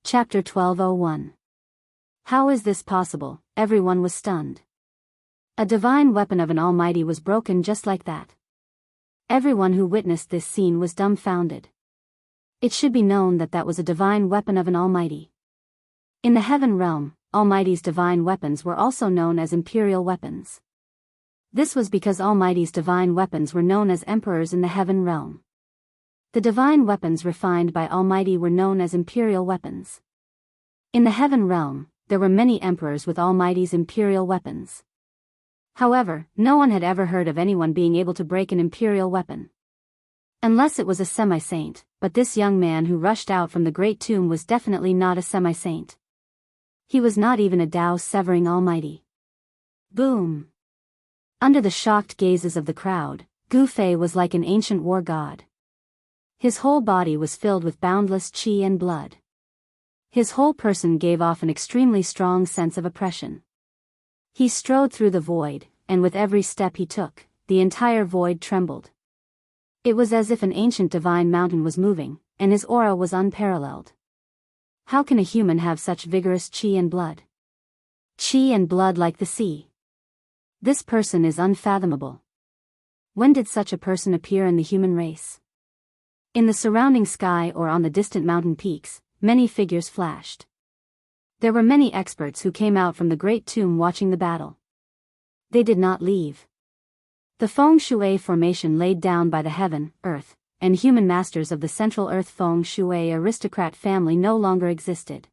Chapter 12:01. How is this possible? Everyone was stunned. A divine weapon of an Almighty was broken just like that. Everyone who witnessed this scene was dumbfounded. It should be known that that was a divine weapon of an Almighty. In the heaven realm, Almighty's divine weapons were also known as imperial weapons. This was because Almighty's divine weapons were known as emperors in the heaven realm. The divine weapons refined by Almighty were known as imperial weapons. In the heaven realm, there were many emperors with Almighty's imperial weapons. However, no one had ever heard of anyone being able to break an imperial weapon. Unless it was a semi-saint, but this young man who rushed out from the great tomb was definitely not a semi-saint. He was not even a Tao-severing Almighty. Boom! Under the shocked gazes of the crowd, Gu Fei was like an ancient war god. His whole body was filled with boundless qi and blood. His whole person gave off an extremely strong sense of oppression. He strode through the void, and with every step he took, the entire void trembled. It was as if an ancient divine mountain was moving, and his aura was unparalleled. How can a human have such vigorous qi and blood? Qi and blood like the sea. This person is unfathomable. When did such a person appear in the human race? In the surrounding sky or on the distant mountain peaks, many figures flashed. There were many experts who came out from the great tomb watching the battle. They did not leave. The feng shui formation laid down by the heaven, earth, and human masters of the Central Earth feng shui aristocrat family no longer existed.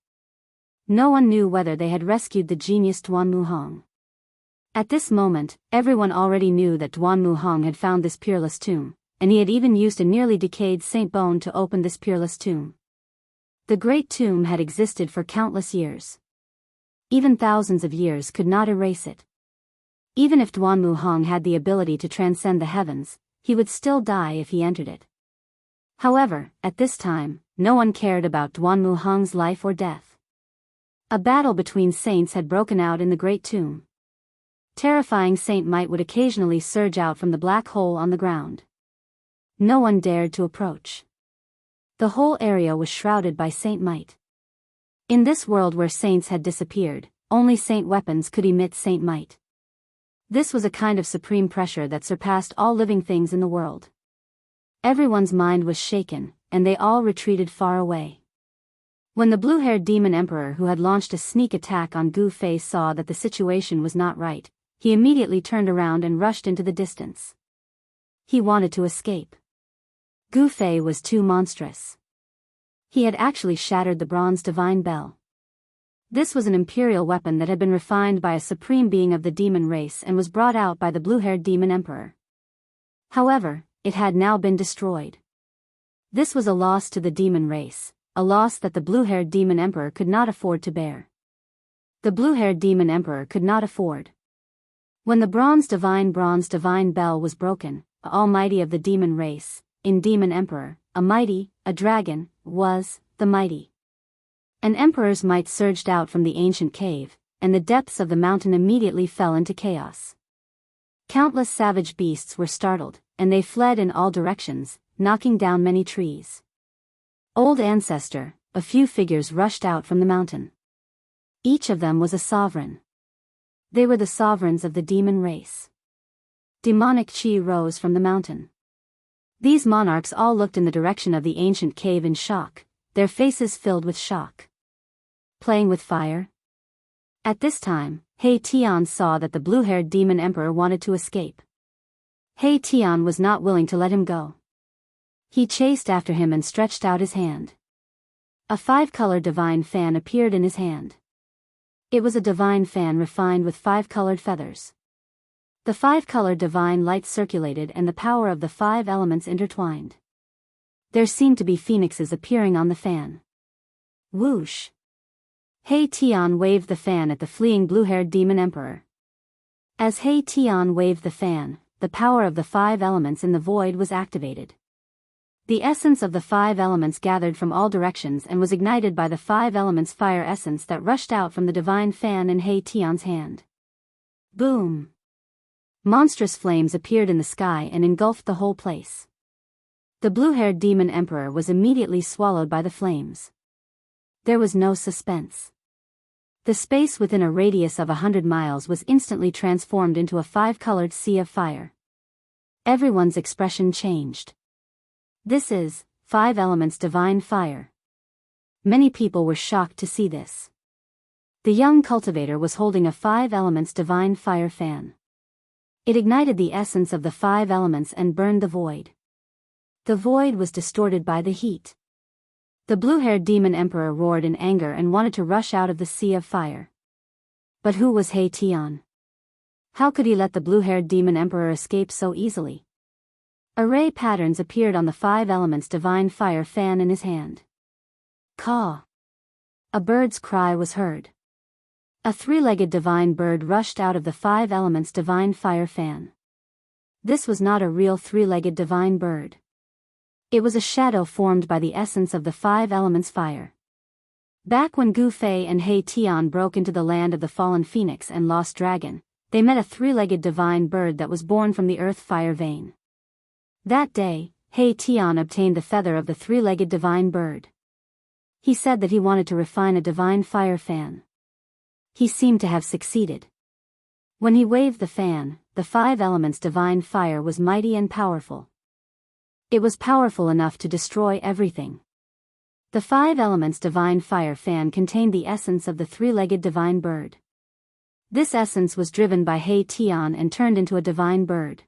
No one knew whether they had rescued the genius Duanmu Hong. At this moment, everyone already knew that Duanmu Hong had found this peerless tomb, and he had even used a nearly decayed Saint Bone to open this peerless tomb. The great tomb had existed for countless years. Even thousands of years could not erase it. Even if Duanmu Hong had the ability to transcend the heavens, he would still die if he entered it. However, at this time, no one cared about Duanmu Hong's life or death. A battle between saints had broken out in the great tomb. Terrifying saint might would occasionally surge out from the black hole on the ground. No one dared to approach. The whole area was shrouded by saint might. In this world where saints had disappeared, only saint weapons could emit saint might. This was a kind of supreme pressure that surpassed all living things in the world. Everyone's mind was shaken, and they all retreated far away. When the blue-haired demon emperor who had launched a sneak attack on Gu Fei saw that the situation was not right, he immediately turned around and rushed into the distance. He wanted to escape. Gu Fei was too monstrous. He had actually shattered the bronze divine bell. This was an imperial weapon that had been refined by a supreme being of the demon race and was brought out by the blue-haired demon emperor. However, it had now been destroyed. This was a loss to the demon race, a loss that the blue-haired demon emperor could not afford to bear. The blue-haired demon emperor could not afford. When the bronze divine bell was broken, Almighty of the demon race, in demon emperor, a mighty, a dragon, was, the mighty. An emperor's might surged out from the ancient cave, and the depths of the mountain immediately fell into chaos. Countless savage beasts were startled, and they fled in all directions, knocking down many trees. Old ancestor, a few figures rushed out from the mountain. Each of them was a sovereign. They were the sovereigns of the demon race. Demonic qi rose from the mountain. These monarchs all looked in the direction of the ancient cave in shock, their faces filled with shock. Playing with fire? At this time, He Tian saw that the blue-haired demon emperor wanted to escape. He Tian was not willing to let him go. He chased after him and stretched out his hand. A 5-color divine fan appeared in his hand. It was a divine fan refined with 5-colored feathers. The 5-color divine light circulated and the power of the 5 elements intertwined. There seemed to be phoenixes appearing on the fan. Whoosh! He Tian waved the fan at the fleeing blue-haired demon emperor. As He Tian waved the fan, the power of the 5 elements in the void was activated. The essence of the 5 elements gathered from all directions and was ignited by the 5 elements fire essence that rushed out from the divine fan in He Tian's hand. Boom! Monstrous flames appeared in the sky and engulfed the whole place. The blue-haired demon emperor was immediately swallowed by the flames. There was no suspense. The space within a radius of 100 miles was instantly transformed into a 5-colored sea of fire. Everyone's expression changed. This is 5 elements divine fire. Many people were shocked to see this. The young cultivator was holding a 5 elements divine fire fan. It ignited the essence of the 5 elements and burned the void. The void was distorted by the heat. The blue-haired demon emperor roared in anger and wanted to rush out of the sea of fire. But who was He Tian? How could he let the blue-haired demon emperor escape so easily? Array patterns appeared on the 5 elements divine fire fan in his hand. Caw! A bird's cry was heard. A 3-legged divine bird rushed out of the 5 elements divine fire fan. This was not a real 3-legged divine bird. It was a shadow formed by the essence of the 5 elements fire. Back when Gu Fei and He Tian broke into the land of the fallen phoenix and lost dragon, they met a 3-legged divine bird that was born from the earth fire vein. That day, He Tian obtained the feather of the 3-legged divine bird. He said that he wanted to refine a divine fire fan. He seemed to have succeeded. When he waved the fan, the 5 elements divine fire was mighty and powerful. It was powerful enough to destroy everything. The 5 elements divine fire fan contained the essence of the 3-legged divine bird. This essence was driven by He Tian and turned into a divine bird.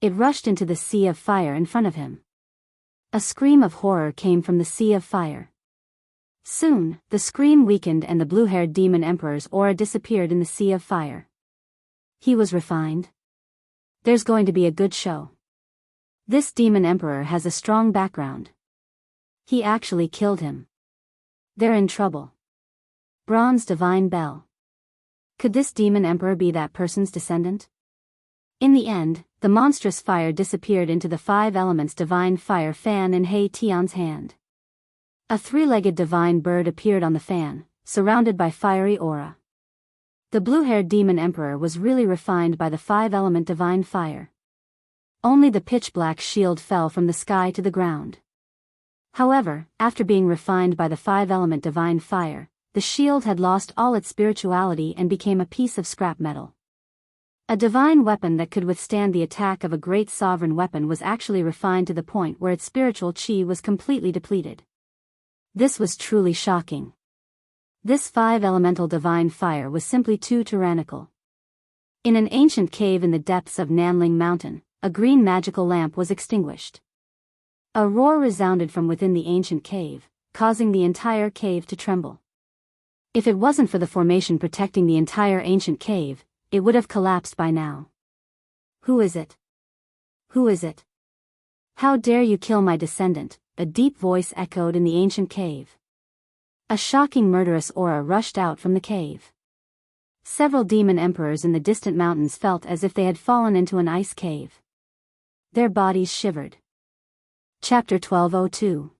It rushed into the sea of fire in front of him. A scream of horror came from the sea of fire. Soon, the scream weakened and the blue-haired demon emperor's aura disappeared in the sea of fire. He was refined. There's going to be a good show. This demon emperor has a strong background. He actually killed him. They're in trouble. Bronze divine bell. Could this demon emperor be that person's descendant? In the end, the monstrous fire disappeared into the 5 elements divine fire fan in He Tian's hand. A 3-legged divine bird appeared on the fan, surrounded by fiery aura. The blue-haired demon emperor was really refined by the 5-element divine fire. Only the pitch-black shield fell from the sky to the ground. However, after being refined by the 5-element divine fire, the shield had lost all its spirituality and became a piece of scrap metal. A divine weapon that could withstand the attack of a great sovereign weapon was actually refined to the point where its spiritual chi was completely depleted. This was truly shocking. This 5-elemental divine fire was simply too tyrannical. In an ancient cave in the depths of Nanling Mountain, a green magical lamp was extinguished. A roar resounded from within the ancient cave, causing the entire cave to tremble. If it wasn't for the formation protecting the entire ancient cave, it would have collapsed by now. Who is it? Who is it? How dare you kill my descendant? A deep voice echoed in the ancient cave. A shocking murderous aura rushed out from the cave. Several demon emperors in the distant mountains felt as if they had fallen into an ice cave. Their bodies shivered. Chapter 1202.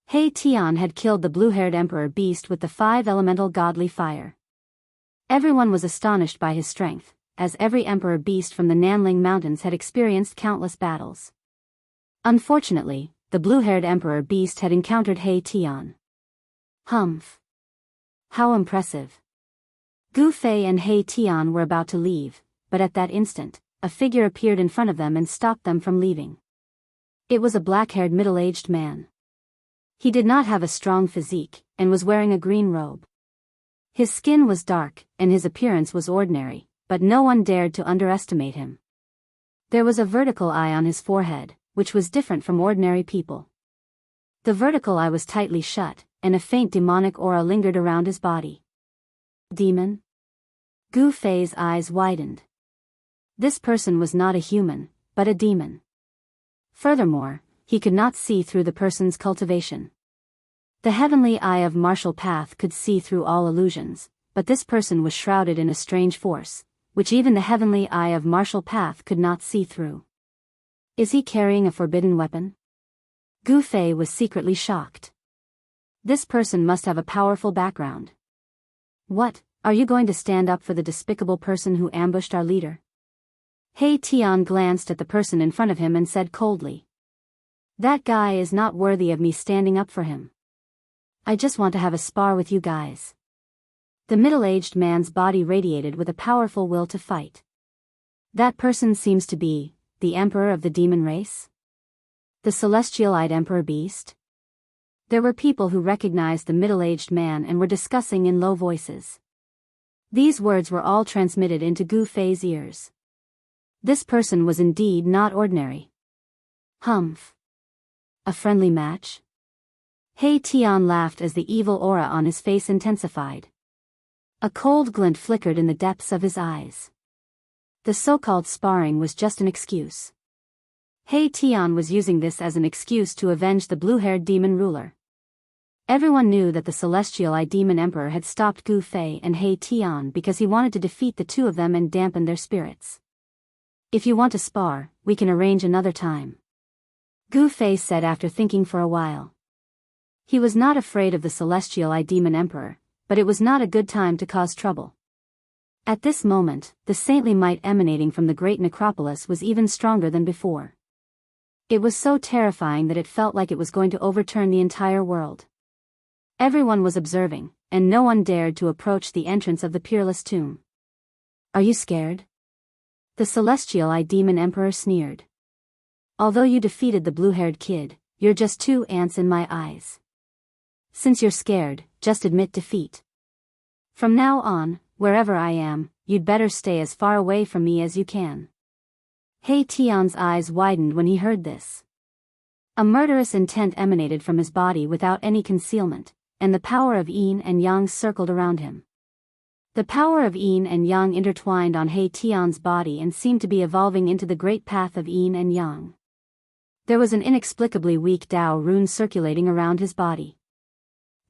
He Tian had killed the blue-haired emperor beast with the 5-elemental godly fire. Everyone was astonished by his strength, as every emperor beast from the Nanling Mountains had experienced countless battles. Unfortunately, the blue-haired emperor beast had encountered He Tian. Humph! How impressive! Gu Fei and He Tian were about to leave, but at that instant, a figure appeared in front of them and stopped them from leaving. It was a black-haired middle-aged man. He did not have a strong physique, and was wearing a green robe. His skin was dark, and his appearance was ordinary, but no one dared to underestimate him. There was a vertical eye on his forehead, which was different from ordinary people. The vertical eye was tightly shut, and a faint demonic aura lingered around his body. Demon? Gu Fei's eyes widened. This person was not a human, but a demon. Furthermore, he could not see through the person's cultivation. The heavenly eye of martial path could see through all illusions, but this person was shrouded in a strange force, which even the heavenly eye of martial path could not see through. Is he carrying a forbidden weapon? Gu Fei was secretly shocked. This person must have a powerful background. What, are you going to stand up for the despicable person who ambushed our leader? He Tian glanced at the person in front of him and said coldly. That guy is not worthy of me standing up for him. I just want to have a spar with you guys. The middle-aged man's body radiated with a powerful will to fight. That person seems to be the emperor of the demon race? The celestial-eyed emperor beast? There were people who recognized the middle-aged man and were discussing in low voices. These words were all transmitted into Gu Fei's ears. This person was indeed not ordinary. Humph. A friendly match? He Tian laughed as the evil aura on his face intensified. A cold glint flickered in the depths of his eyes. The so-called sparring was just an excuse. He Tian was using this as an excuse to avenge the blue-haired demon ruler. Everyone knew that the celestial-eyed demon emperor had stopped Gu Fei and He Tian because he wanted to defeat the two of them and dampen their spirits. If you want to spar, we can arrange another time, Gu Fei said after thinking for a while. He was not afraid of the celestial-eyed demon emperor, but it was not a good time to cause trouble. At this moment, the saintly might emanating from the great necropolis was even stronger than before. It was so terrifying that it felt like it was going to overturn the entire world. Everyone was observing, and no one dared to approach the entrance of the peerless tomb. Are you scared? The celestial-eyed demon emperor sneered. Although you defeated the blue-haired kid, you're just two ants in my eyes. Since you're scared, just admit defeat. From now on, wherever I am, you'd better stay as far away from me as you can. He Tian's eyes widened when he heard this. A murderous intent emanated from his body without any concealment, and the power of yin and yang circled around him. The power of yin and yang intertwined on He Tian's body and seemed to be evolving into the great path of yin and yang. There was an inexplicably weak Tao rune circulating around his body.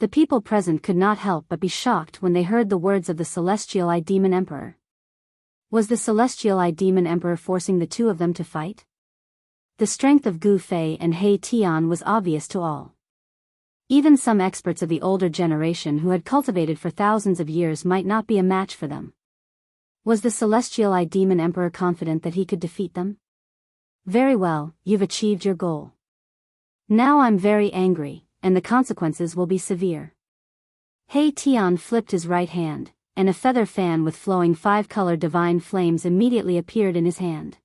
The people present could not help but be shocked when they heard the words of the celestial-eyed demon emperor. Was the celestial-eyed demon emperor forcing the two of them to fight? The strength of Gu Fei and He Tian was obvious to all. Even some experts of the older generation who had cultivated for thousands of years might not be a match for them. Was the celestial-eyed demon emperor confident that he could defeat them? Very well, you've achieved your goal. Now I'm very angry, and the consequences will be severe. He Tian flipped his right hand, and a feather fan with flowing 5-colored divine flames immediately appeared in his hand.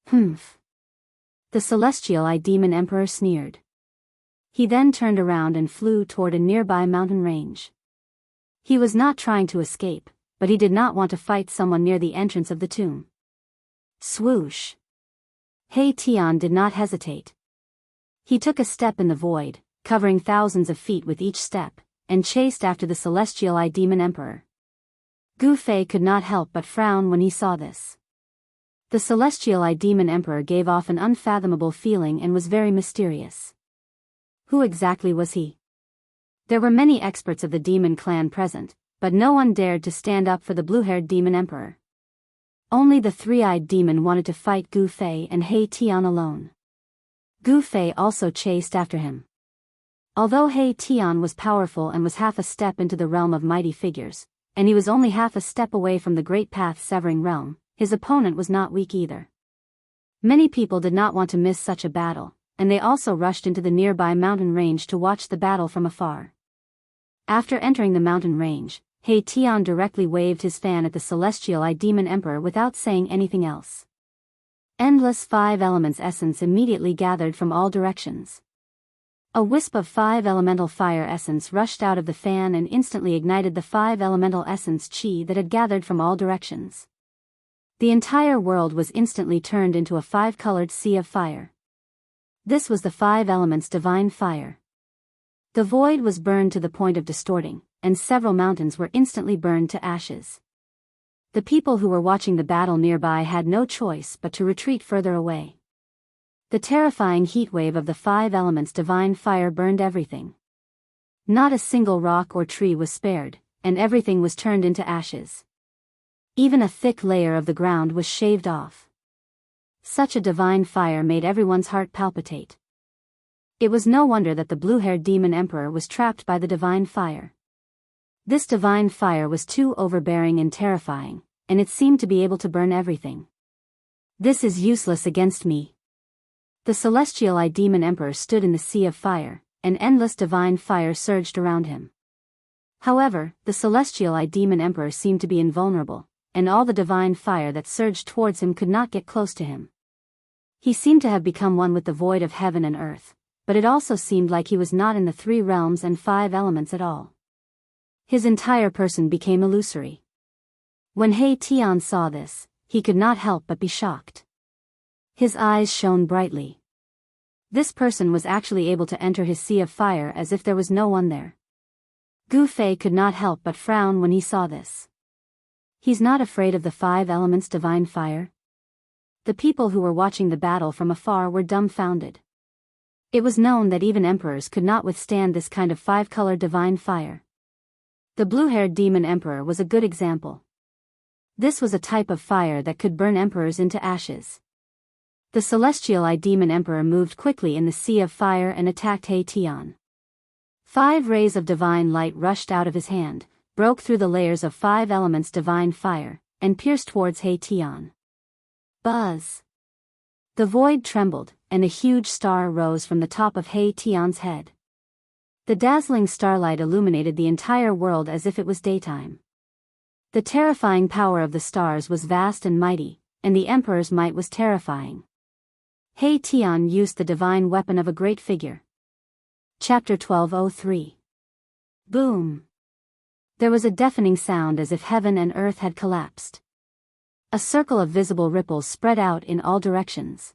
Humph. The celestial-eyed demon emperor sneered. He then turned around and flew toward a nearby mountain range. He was not trying to escape, but he did not want to fight someone near the entrance of the tomb. Swoosh. He Tian did not hesitate. He took a step in the void, covering thousands of feet with each step, and chased after the celestial-eyed demon emperor. Gu Fei could not help but frown when he saw this. The celestial-eyed demon emperor gave off an unfathomable feeling and was very mysterious. Who exactly was he? There were many experts of the demon clan present, but no one dared to stand up for the blue-haired demon emperor. Only the three-eyed demon wanted to fight Gu Fei and He Tian alone. Gu Fei also chased after him. Although He Tian was powerful and was half a step into the realm of mighty figures, and he was only half a step away from the great path-severing realm, his opponent was not weak either. Many people did not want to miss such a battle, and they also rushed into the nearby mountain range to watch the battle from afar. After entering the mountain range, He Tian directly waved his fan at the celestial-eyed demon emperor without saying anything else. Endless 5 elements essence immediately gathered from all directions. A wisp of 5 elemental fire essence rushed out of the fan and instantly ignited the 5 elemental essence chi that had gathered from all directions. The entire world was instantly turned into a 5-colored sea of fire. This was the 5 elements divine fire. The void was burned to the point of distorting, and several mountains were instantly burned to ashes. The people who were watching the battle nearby had no choice but to retreat further away. The terrifying heat wave of the 5 elements divine fire burned everything. Not a single rock or tree was spared, and everything was turned into ashes. Even a thick layer of the ground was shaved off. Such a divine fire made everyone's heart palpitate. It was no wonder that the blue-haired demon emperor was trapped by the divine fire. This divine fire was too overbearing and terrifying, and it seemed to be able to burn everything. This is useless against me. The celestial-eyed demon emperor stood in the sea of fire, and endless divine fire surged around him. However, the celestial demon emperor seemed to be invulnerable, and all the divine fire that surged towards him could not get close to him. He seemed to have become one with the void of heaven and earth, but it also seemed like he was not in the 3 realms and 5 elements at all. His entire person became illusory. When Tian saw this, he could not help but be shocked. His eyes shone brightly. This person was actually able to enter his sea of fire as if there was no one there. Gu Fei could not help but frown when he saw this. He's not afraid of the 5 elements divine fire? The people who were watching the battle from afar were dumbfounded. It was known that even emperors could not withstand this kind of 5-color divine fire. The blue-haired demon emperor was a good example. This was a type of fire that could burn emperors into ashes. The celestial demon emperor moved quickly in the sea of fire and attacked Tian. 5 rays of divine light rushed out of his hand, broke through the layers of 5 elements divine fire, and pierced towards Tian. Buzz! The void trembled, and a huge star rose from the top of Tian's head. The dazzling starlight illuminated the entire world as if it was daytime. The terrifying power of the stars was vast and mighty, and the emperor's might was terrifying. Tian used the divine weapon of a great figure. Chapter 1203. Boom! There was a deafening sound as if heaven and earth had collapsed. A circle of visible ripples spread out in all directions.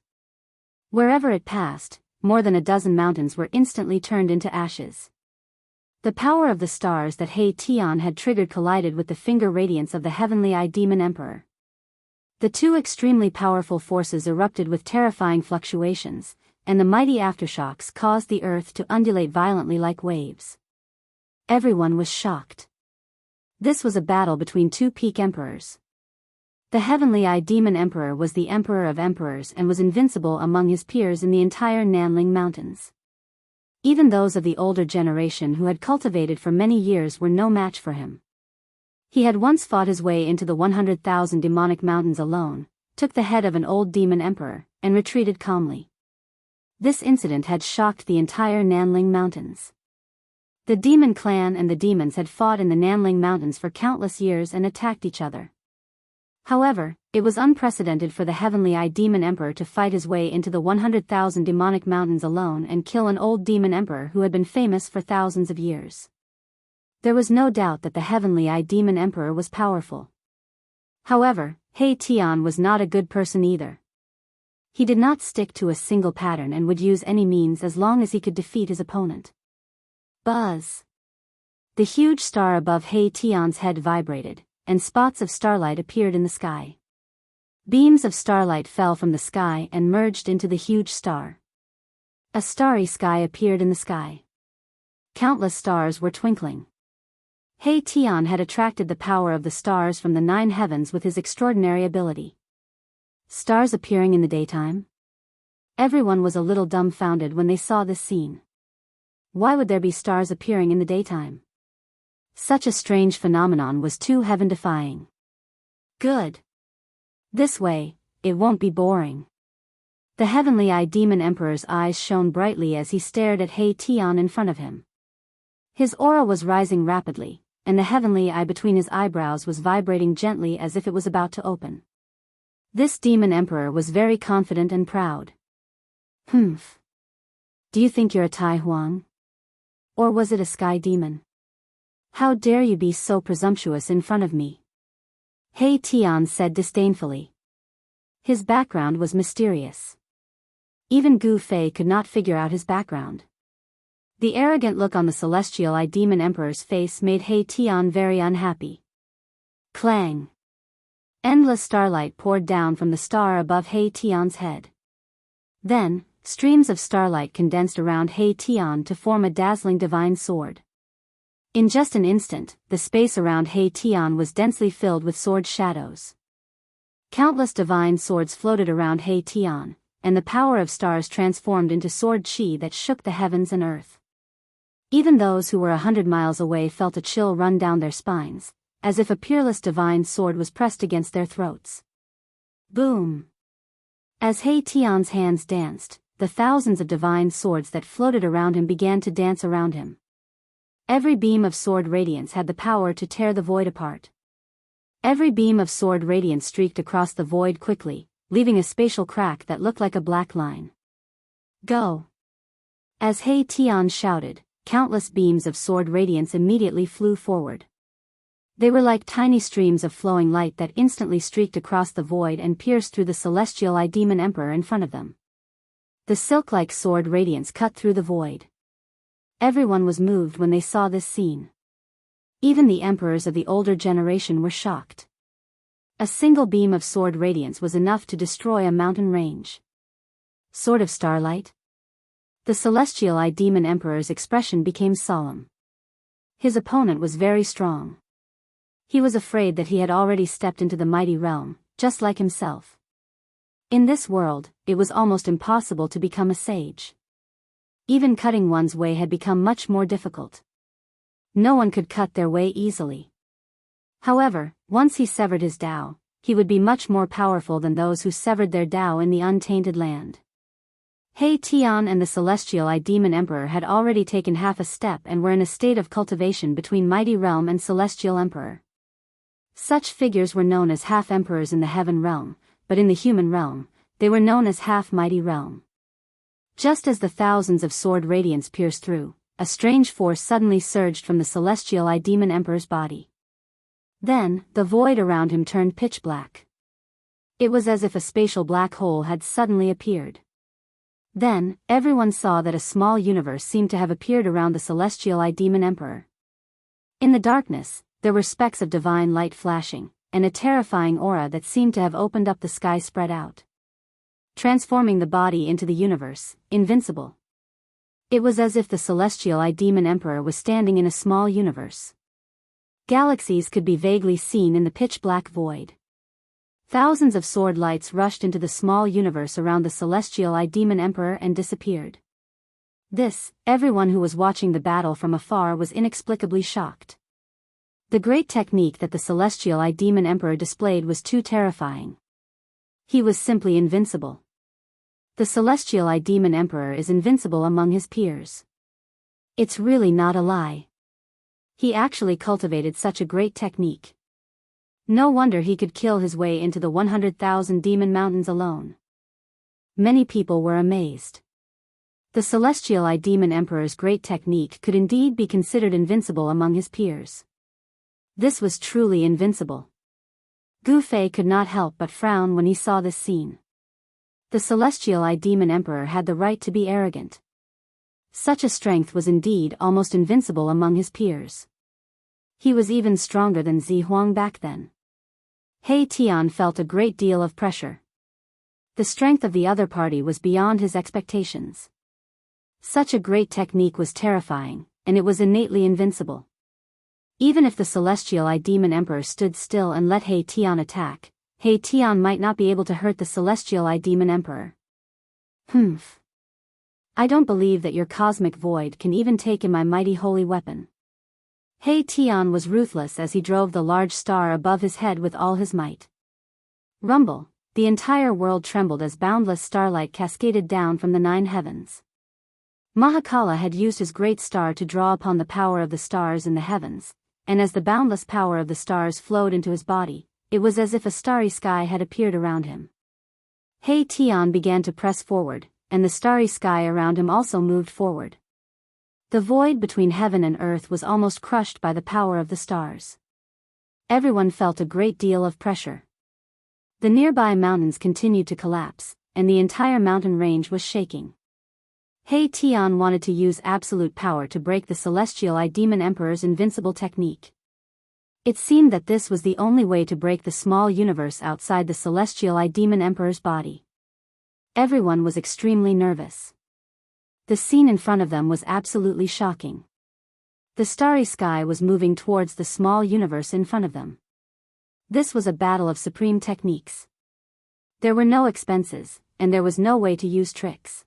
Wherever it passed, more than a dozen mountains were instantly turned into ashes. The power of the stars that Tian had triggered collided with the finger radiance of the heavenly demon emperor. The 2 extremely powerful forces erupted with terrifying fluctuations, and the mighty aftershocks caused the earth to undulate violently like waves. Everyone was shocked. This was a battle between 2 peak emperors. The heavenly demon emperor was the emperor of emperors and was invincible among his peers in the entire Nanling Mountains. Even those of the older generation who had cultivated for many years were no match for him. He had once fought his way into the 100,000 demonic mountains alone, took the head of an old demon emperor, and retreated calmly. This incident had shocked the entire Nanling Mountains. The demon clan and the demons had fought in the Nanling Mountains for countless years and attacked each other. However, it was unprecedented for the heavenly demon emperor to fight his way into the 100,000 demonic mountains alone and kill an old demon emperor who had been famous for thousands of years. There was no doubt that the heavenly demon emperor was powerful. However, Tian was not a good person either. He did not stick to a single pattern and would use any means as long as he could defeat his opponent. Buzz! The huge star above Tian's head vibrated, and spots of starlight appeared in the sky. Beams of starlight fell from the sky and merged into the huge star. A starry sky appeared in the sky. Countless stars were twinkling. Tian had attracted the power of the stars from the 9 heavens with his extraordinary ability. Stars appearing in the daytime? Everyone was a little dumbfounded when they saw this scene. Why would there be stars appearing in the daytime? Such a strange phenomenon was too heaven-defying. Good. This way, it won't be boring. The heavenly demon emperor's eyes shone brightly as he stared at Tian in front of him. His aura was rising rapidly, and the heavenly eye between his eyebrows was vibrating gently as if it was about to open. This demon emperor was very confident and proud. Humph. Do you think you're a Tai Huang? Or was it a sky demon? How dare you be so presumptuous in front of me? Tian said disdainfully. His background was mysterious. Even Gu Fei could not figure out his background. The arrogant look on the celestial demon emperor's face made Tian very unhappy. Clang! Endless starlight poured down from the star above Tian's head. Then, streams of starlight condensed around Tian to form a dazzling divine sword. In just an instant, the space around Tian was densely filled with sword shadows. Countless divine swords floated around Tian, and the power of stars transformed into sword chi that shook the heavens and earth. Even those who were 100 miles away felt a chill run down their spines, as if a peerless divine sword was pressed against their throats. Boom! As Tian's hands danced, the thousands of divine swords that floated around him began to dance around him. Every beam of sword radiance had the power to tear the void apart. Every beam of sword radiance streaked across the void quickly, leaving a spatial crack that looked like a black line. Go! As He Tian shouted, countless beams of sword radiance immediately flew forward. They were like tiny streams of flowing light that instantly streaked across the void and pierced through the celestial eye demon emperor in front of them. The silk-like sword radiance cut through the void. Everyone was moved when they saw this scene. Even the emperors of the older generation were shocked. A single beam of sword radiance was enough to destroy a mountain range. Sword of starlight? The celestial eye demon emperor's expression became solemn. His opponent was very strong. He was afraid that he had already stepped into the mighty realm, just like himself. In this world, it was almost impossible to become a sage. Even cutting one's way had become much more difficult. No one could cut their way easily. However, once he severed his Tao, he would be much more powerful than those who severed their Tao in the untainted land. He Tian and the celestial eye demon emperor had already taken half a step and were in a state of cultivation between mighty realm and celestial emperor. Such figures were known as half-emperors in the heaven realm, but in the human realm, they were known as half-mighty realm. Just as the thousands of sword radiance pierced through, a strange force suddenly surged from the celestial eye demon emperor's body. Then, the void around him turned pitch black. It was as if a spatial black hole had suddenly appeared. Then, everyone saw that a small universe seemed to have appeared around the celestial eye demon emperor. In the darkness, there were specks of divine light flashing, and a terrifying aura that seemed to have opened up the sky spread out, transforming the body into the universe, invincible. It was as if the celestial eye demon emperor was standing in a small universe. Galaxies could be vaguely seen in the pitch-black void. Thousands of sword lights rushed into the small universe around the celestial eye demon emperor and disappeared. Everyone who was watching the battle from afar was inexplicably shocked. The great technique that the celestial eye demon emperor displayed was too terrifying. He was simply invincible. The celestial eye demon emperor is invincible among his peers. It's really not a lie. He actually cultivated such a great technique. No wonder he could kill his way into the 100,000 demon mountains alone. Many people were amazed. The celestial eye demon emperor's great technique could indeed be considered invincible among his peers. This was truly invincible. Gu Fei could not help but frown when he saw this scene. The celestial eye demon emperor had the right to be arrogant. Such a strength was indeed almost invincible among his peers. He was even stronger than Zi Huang back then. He Tian felt a great deal of pressure. The strength of the other party was beyond his expectations. Such a great technique was terrifying, and it was innately invincible. Even if the celestial eye demon emperor stood still and let He Tian attack, He Tian might not be able to hurt the celestial eye demon emperor. Humph. I don't believe that your cosmic void can even take in my mighty holy weapon. He Tian was ruthless as he drove the large star above his head with all his might. Rumble, the entire world trembled as boundless starlight cascaded down from the 9 heavens. Mahakala had used his great star to draw upon the power of the stars in the heavens, and as the boundless power of the stars flowed into his body, it was as if a starry sky had appeared around him. He Tian began to press forward, and the starry sky around him also moved forward. The void between heaven and earth was almost crushed by the power of the stars. Everyone felt a great deal of pressure. The nearby mountains continued to collapse, and the entire mountain range was shaking. He Tian wanted to use absolute power to break the celestial eye demon emperor's invincible technique. It seemed that this was the only way to break the small universe outside the celestial eye demon emperor's body. Everyone was extremely nervous. The scene in front of them was absolutely shocking. The starry sky was moving towards the small universe in front of them. This was a battle of supreme techniques. There were no expenses, and there was no way to use tricks.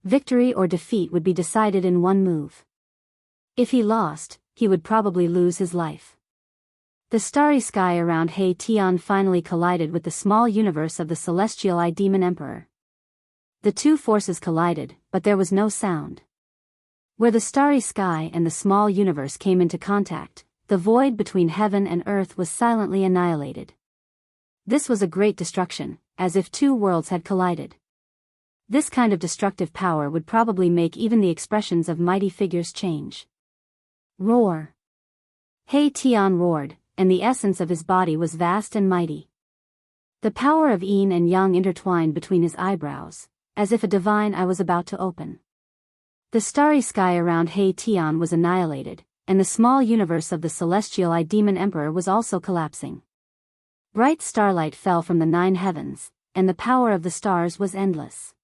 Victory or defeat would be decided in one move. If he lost, he would probably lose his life. The starry sky around He Tian finally collided with the small universe of the celestial eye demon emperor. The two forces collided, but there was no sound. Where the starry sky and the small universe came into contact, the void between heaven and earth was silently annihilated. This was a great destruction, as if two worlds had collided. This kind of destructive power would probably make even the expressions of mighty figures change. Roar! He Tian roared, and the essence of his body was vast and mighty. The power of yin and yang intertwined between his eyebrows, as if a divine eye was about to open. The starry sky around He Tian was annihilated, and the small universe of the celestial eye demon emperor was also collapsing. Bright starlight fell from the 9 heavens, and the power of the stars was endless.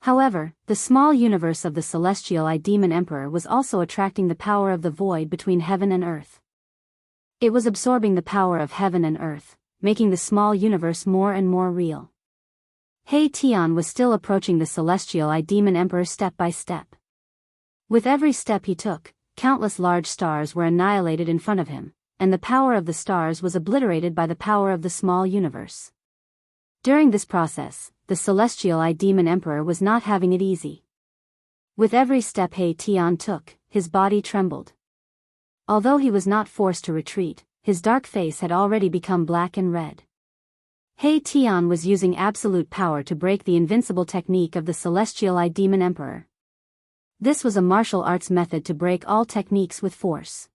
However, the small universe of the celestial eye demon emperor was also attracting the power of the void between heaven and earth. It was absorbing the power of heaven and earth, making the small universe more and more real. He Tian was still approaching the celestial eye demon emperor step by step. With every step he took, countless large stars were annihilated in front of him, and the power of the stars was obliterated by the power of the small universe. During this process, the celestial eye demon emperor was not having it easy. With every step He Tian took, his body trembled. Although he was not forced to retreat, his dark face had already become black and red. He Tian was using absolute power to break the invincible technique of the celestial eye demon emperor. This was a martial arts method to break all techniques with force.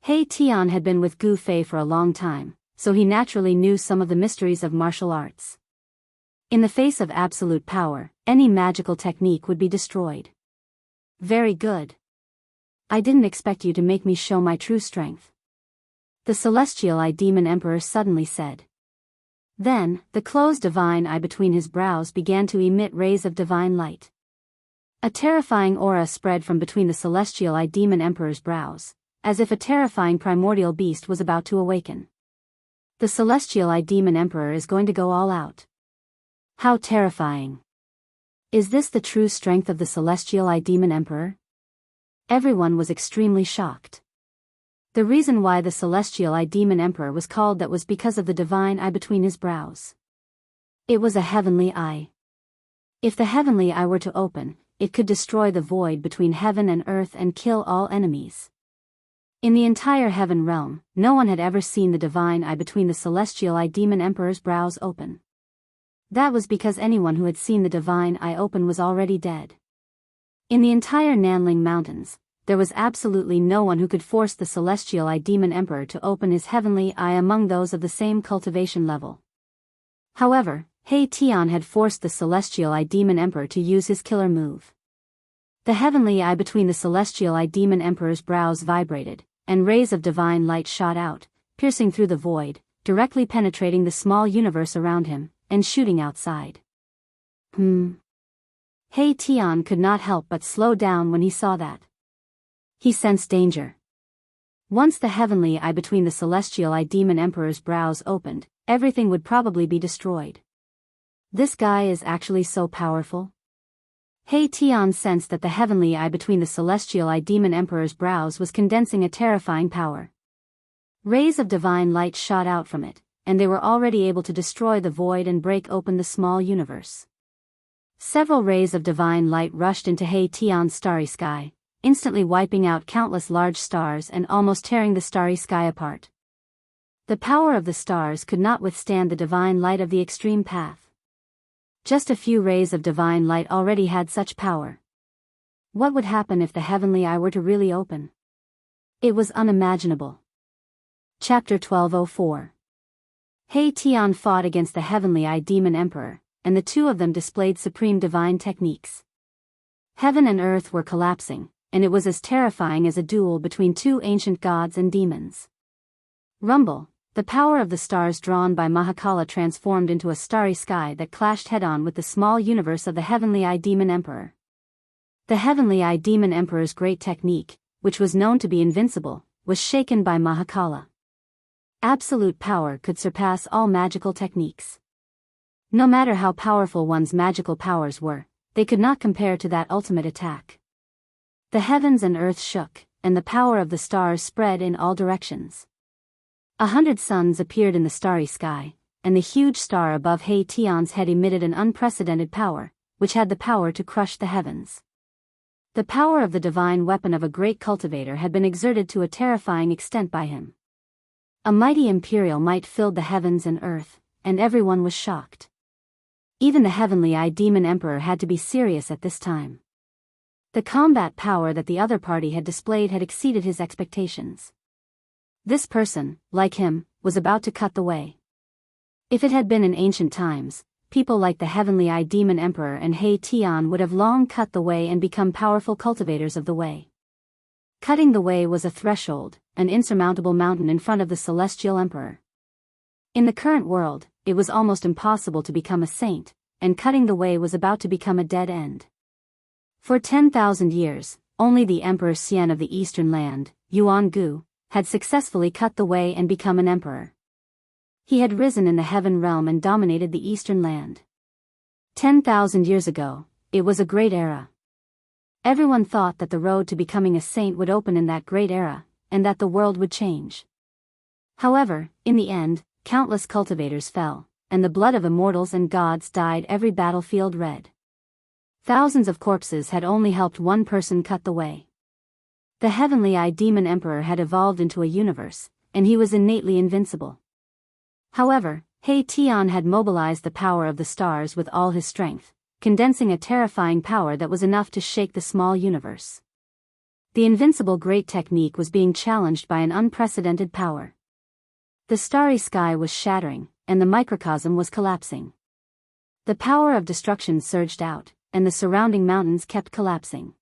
He Tian had been with Gu Fei for a long time, so he naturally knew some of the mysteries of martial arts. In the face of absolute power, any magical technique would be destroyed. Very good. I didn't expect you to make me show my true strength, the celestial eye demon emperor suddenly said. Then, the closed divine eye between his brows began to emit rays of divine light. A terrifying aura spread from between the celestial eye demon emperor's brows, as if a terrifying primordial beast was about to awaken. The celestial eye demon emperor is going to go all out. How terrifying. Is this the true strength of the celestial eye demon emperor? Everyone was extremely shocked. The reason why the celestial eye demon emperor was called that was because of the divine eye between his brows. It was a heavenly eye. If the heavenly eye were to open, it could destroy the void between heaven and earth and kill all enemies. In the entire heaven realm, no one had ever seen the divine eye between the celestial eye demon emperor's brows open. That was because anyone who had seen the divine eye open was already dead. In the entire Nanling Mountains, there was absolutely no one who could force the celestial eye demon emperor to open his heavenly eye among those of the same cultivation level. However, He Tian had forced the celestial eye demon emperor to use his killer move. The heavenly eye between the celestial eye demon emperor's brows vibrated, and rays of divine light shot out, piercing through the void, directly penetrating the small universe around him, and shooting outside. He Tian could not help but slow down when he saw that. He sensed danger. Once the heavenly eye between the celestial eye demon emperor's brows opened, everything would probably be destroyed. This guy is actually so powerful? He Tian sensed that the heavenly eye between the celestial eye demon emperor's brows was condensing a terrifying power. Rays of divine light shot out from it, and they were already able to destroy the void and break open the small universe. Several rays of divine light rushed into He Tian's starry sky, instantly wiping out countless large stars and almost tearing the starry sky apart. The power of the stars could not withstand the divine light of the extreme path. Just a few rays of divine light already had such power. What would happen if the heavenly eye were to really open? It was unimaginable. Chapter 1204. He Tian fought against the heavenly eye demon emperor, and the two of them displayed supreme divine techniques. Heaven and earth were collapsing, and it was as terrifying as a duel between two ancient gods and demons. Rumble, the power of the stars drawn by Mahakala transformed into a starry sky that clashed head-on with the small universe of the heavenly eye demon emperor. The heavenly eye demon emperor's great technique, which was known to be invincible, was shaken by Mahakala. Absolute power could surpass all magical techniques. No matter how powerful one's magical powers were, they could not compare to that ultimate attack. The heavens and earth shook, and the power of the stars spread in all directions. 100 suns appeared in the starry sky, and the huge star above He Tian's head emitted an unprecedented power, which had the power to crush the heavens. The power of the divine weapon of a great cultivator had been exerted to a terrifying extent by him. A mighty imperial might filled the heavens and earth, and everyone was shocked. Even the heavenly demon emperor had to be serious at this time. The combat power that the other party had displayed had exceeded his expectations. This person, like him, was about to cut the way. If it had been in ancient times, people like the heavenly demon emperor and He Tian would have long cut the way and become powerful cultivators of the way. Cutting the way was a threshold, an insurmountable mountain in front of the celestial emperor. In the current world, it was almost impossible to become a saint, and cutting the way was about to become a dead end. For 10,000 years, only the Emperor Xian of the Eastern Land, Yuan Gu, had successfully cut the way and become an emperor. He had risen in the heaven realm and dominated the Eastern Land. 10,000 years ago, it was a great era. Everyone thought that the road to becoming a saint would open in that great era, and that the world would change. However, in the end, countless cultivators fell, and the blood of immortals and gods dyed every battlefield red. Thousands of corpses had only helped one person cut the way. The heavenly demon emperor had evolved into a universe, and he was innately invincible. However, He Tian had mobilized the power of the stars with all his strength, condensing a terrifying power that was enough to shake the small universe. The invincible great technique was being challenged by an unprecedented power. The starry sky was shattering, and the microcosm was collapsing. The power of destruction surged out, and the surrounding mountains kept collapsing.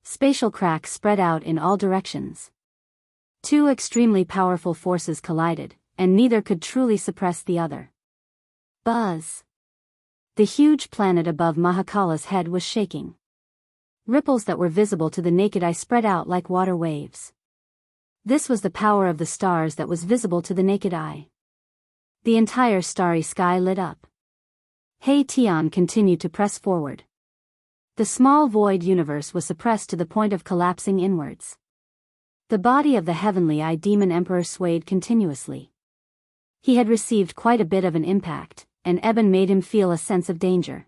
Spatial cracks spread out in all directions. Two extremely powerful forces collided, and neither could truly suppress the other. Buzz! The huge planet above Mahakala's head was shaking. Ripples that were visible to the naked eye spread out like water waves. This was the power of the stars that was visible to the naked eye. The entire starry sky lit up. He Tian continued to press forward. The small void universe was suppressed to the point of collapsing inwards. The body of the heavenly demon emperor swayed continuously. He had received quite a bit of an impact, and Eben made him feel a sense of danger.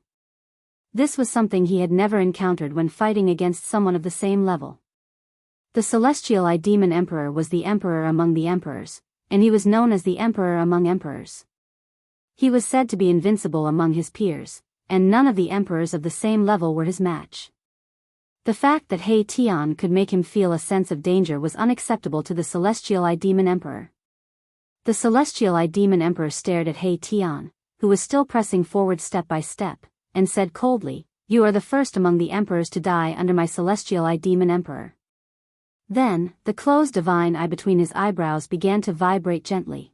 This was something he had never encountered when fighting against someone of the same level. The celestial demon emperor was the emperor among the emperors, and he was known as the emperor among emperors. He was said to be invincible among his peers, and none of the emperors of the same level were his match. The fact that He Tian could make him feel a sense of danger was unacceptable to the celestial demon emperor. The celestial demon emperor stared at He Tian, who was still pressing forward step by step, and said coldly, "You are the first among the emperors to die under my celestial demon emperor." Then, the closed divine eye between his eyebrows began to vibrate gently.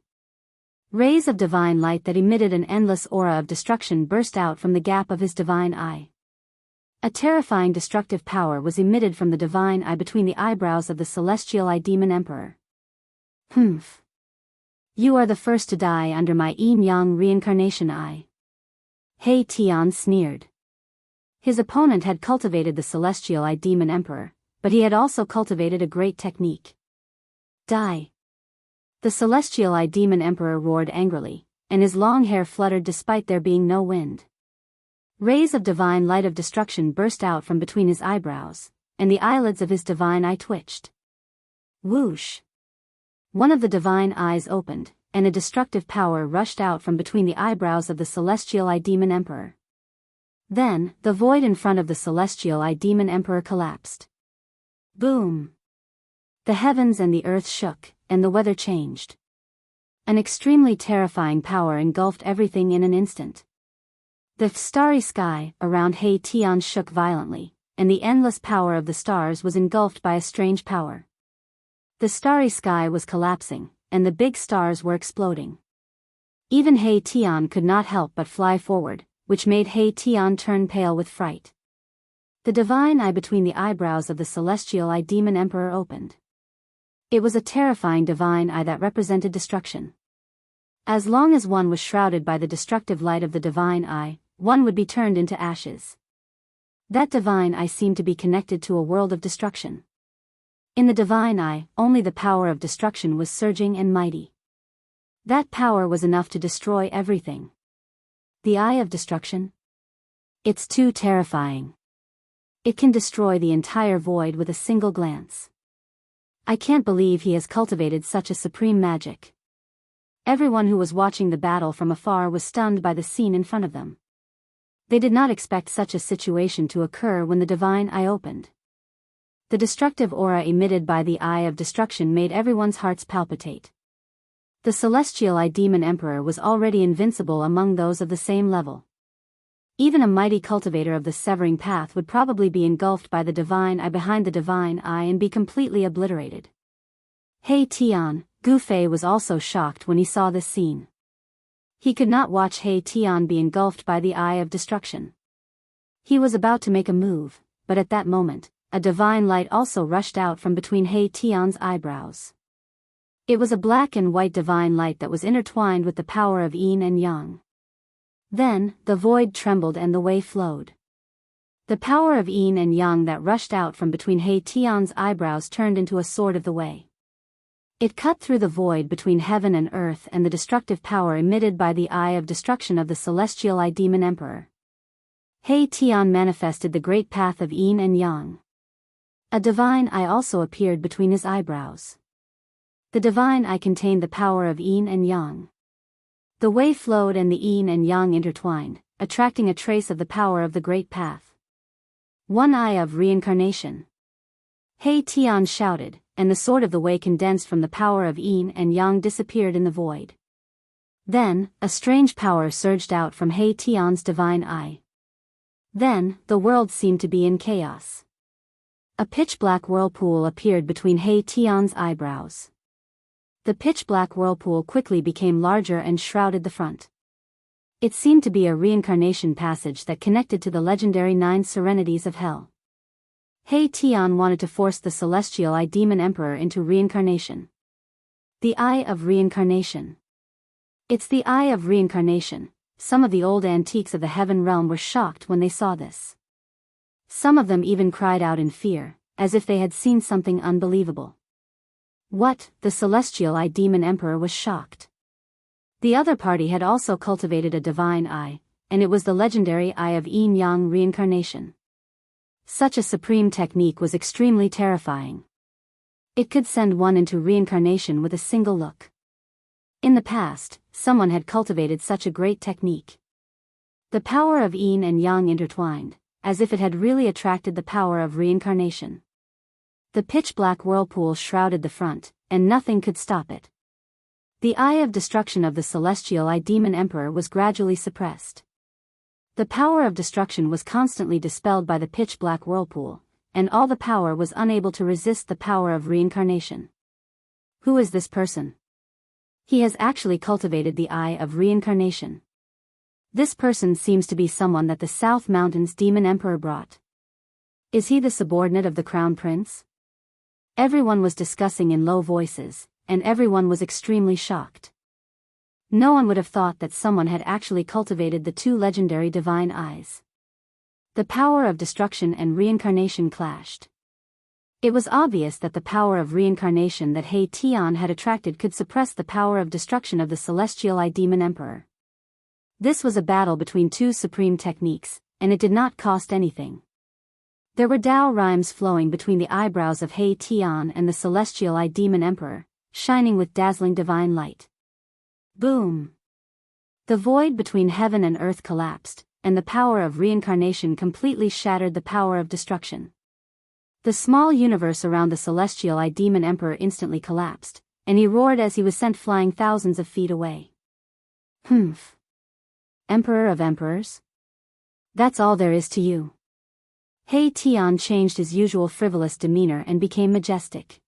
Rays of divine light that emitted an endless aura of destruction burst out from the gap of his divine eye. A terrifying destructive power was emitted from the divine eye between the eyebrows of the celestial demon emperor. "Humph. You are the first to die under my yin-yang reincarnation eye." He Tian sneered. His opponent had cultivated the celestial demon emperor, but he had also cultivated a great technique. "Die." The celestial demon emperor roared angrily, and his long hair fluttered despite there being no wind. Rays of divine light of destruction burst out from between his eyebrows, and the eyelids of his divine eye twitched. Whoosh! One of the divine eyes opened, and a destructive power rushed out from between the eyebrows of the celestial demon emperor. Then, the void in front of the celestial demon emperor collapsed. Boom! The heavens and the earth shook, and the weather changed. An extremely terrifying power engulfed everything in an instant. The starry sky around He Tian shook violently, and the endless power of the stars was engulfed by a strange power. The starry sky was collapsing, and the big stars were exploding. Even He Tian could not help but fly forward, which made He Tian turn pale with fright. The divine eye between the eyebrows of the celestial demon emperor opened. It was a terrifying divine eye that represented destruction. As long as one was shrouded by the destructive light of the divine eye, one would be turned into ashes. That divine eye seemed to be connected to a world of destruction. In the divine eye, only the power of destruction was surging and mighty. That power was enough to destroy everything. The eye of destruction? It's too terrifying. It can destroy the entire void with a single glance. I can't believe he has cultivated such a supreme magic. Everyone who was watching the battle from afar was stunned by the scene in front of them. They did not expect such a situation to occur when the divine eye opened. The destructive aura emitted by the Eye of Destruction made everyone's hearts palpitate. The celestial eye demon emperor was already invincible among those of the same level. Even a mighty cultivator of the severing path would probably be engulfed by the divine eye behind the divine eye and be completely obliterated. He Tian, Gu Fei was also shocked when he saw this scene. He could not watch He Tian be engulfed by the Eye of Destruction. He was about to make a move, but at that moment, a divine light also rushed out from between He Tian's eyebrows. It was a black and white divine light that was intertwined with the power of yin and yang. Then, the void trembled and the way flowed. The power of yin and yang that rushed out from between He Tian's eyebrows turned into a sword of the way. It cut through the void between heaven and earth and the destructive power emitted by the Eye of Destruction of the celestial eye demon emperor. He Tian manifested the great path of yin and yang. A divine eye also appeared between his eyebrows. The divine eye contained the power of yin and yang. The way flowed and the yin and yang intertwined, attracting a trace of the power of the great path. One eye of reincarnation. He Tian shouted, and the sword of the way condensed from the power of yin and yang disappeared in the void. Then, a strange power surged out from He Tian's divine eye. Then, the world seemed to be in chaos. A pitch-black whirlpool appeared between He Tian's eyebrows. The pitch-black whirlpool quickly became larger and shrouded the front. It seemed to be a reincarnation passage that connected to the legendary 9 serenities of hell. He Tian wanted to force the celestial eye demon emperor into reincarnation. The Eye of Reincarnation. It's the Eye of Reincarnation. Some of the old antiques of the heaven realm were shocked when they saw this. Some of them even cried out in fear, as if they had seen something unbelievable. What? The celestial eye demon emperor was shocked. The other party had also cultivated a divine eye, and it was the legendary Eye of Yin-Yang Reincarnation. Such a supreme technique was extremely terrifying. It could send one into reincarnation with a single look. In the past, someone had cultivated such a great technique. The power of yin and yang intertwined, as if it had really attracted the power of reincarnation. The pitch-black whirlpool shrouded the front, and nothing could stop it. The Eye of Destruction of the celestial eye demon emperor was gradually suppressed. The power of destruction was constantly dispelled by the pitch-black whirlpool, and all the power was unable to resist the power of reincarnation. Who is this person? He has actually cultivated the Eye of Reincarnation. This person seems to be someone that the South Mountains demon emperor brought. Is he the subordinate of the crown prince? Everyone was discussing in low voices, and everyone was extremely shocked. No one would have thought that someone had actually cultivated the 2 legendary divine eyes. The power of destruction and reincarnation clashed. It was obvious that the power of reincarnation that He Tian had attracted could suppress the power of destruction of the celestial eye demon emperor. This was a battle between 2 supreme techniques, and it did not cost anything. There were Tao rhymes flowing between the eyebrows of He Tian and the celestial eye demon emperor, shining with dazzling divine light. Boom! The void between heaven and earth collapsed, and the power of reincarnation completely shattered the power of destruction. The small universe around the celestial eye demon emperor instantly collapsed, and he roared as he was sent flying thousands of feet away. Humph! Emperor of emperors? That's all there is to you. He Tian changed his usual frivolous demeanor and became majestic.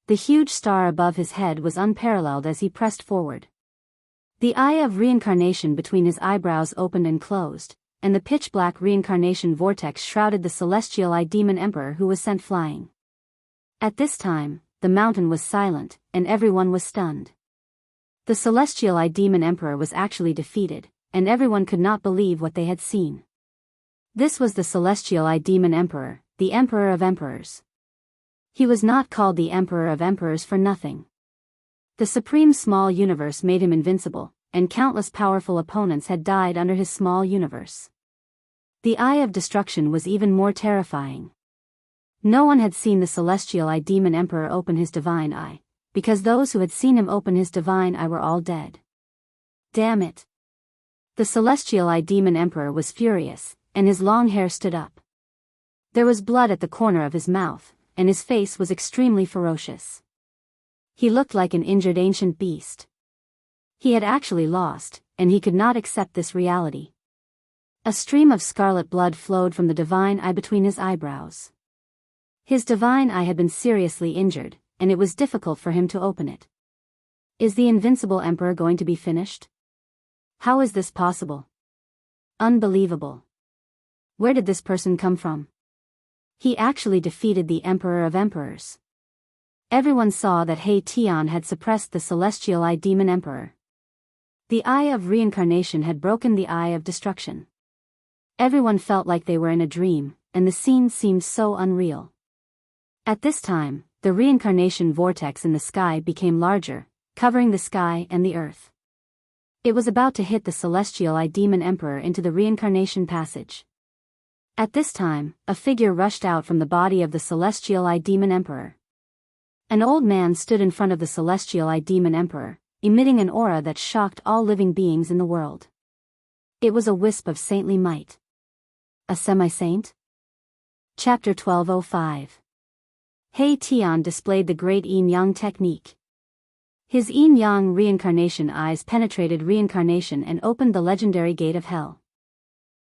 The huge star above his head was unparalleled as he pressed forward. The Eye of Reincarnation between his eyebrows opened and closed, and the pitch-black reincarnation vortex shrouded the celestial eye demon emperor who was sent flying. At this time, the mountain was silent, and everyone was stunned. The celestial eye demon emperor was actually defeated, and everyone could not believe what they had seen. This was the celestial eye demon emperor, the emperor of emperors. He was not called the emperor of emperors for nothing. The supreme small universe made him invincible, and countless powerful opponents had died under his small universe. The Eye of Destruction was even more terrifying. No one had seen the celestial eye demon emperor open his divine eye, because those who had seen him open his divine eye were all dead. Damn it. The celestial eye demon emperor was furious, and his long hair stood up. There was blood at the corner of his mouth, and his face was extremely ferocious. He looked like an injured ancient beast. He had actually lost, and he could not accept this reality. A stream of scarlet blood flowed from the divine eye between his eyebrows. His divine eye had been seriously injured, and it was difficult for him to open it. Is the invincible emperor going to be finished? How is this possible? Unbelievable. Where did this person come from? He actually defeated the Emperor of Emperors. Everyone saw that He Tian had suppressed the celestial eye demon emperor. The Eye of Reincarnation had broken the Eye of Destruction. Everyone felt like they were in a dream, and the scene seemed so unreal. At this time, the reincarnation vortex in the sky became larger, covering the sky and the earth. It was about to hit the celestial eye demon emperor into the reincarnation passage. At this time, a figure rushed out from the body of the celestial eye demon emperor. An old man stood in front of the celestial eye demon emperor, emitting an aura that shocked all living beings in the world. It was a wisp of saintly might. A semi-saint? Chapter 1205. He Tian displayed the great yin-yang technique. His yin-yang reincarnation eyes penetrated reincarnation and opened the legendary gate of hell.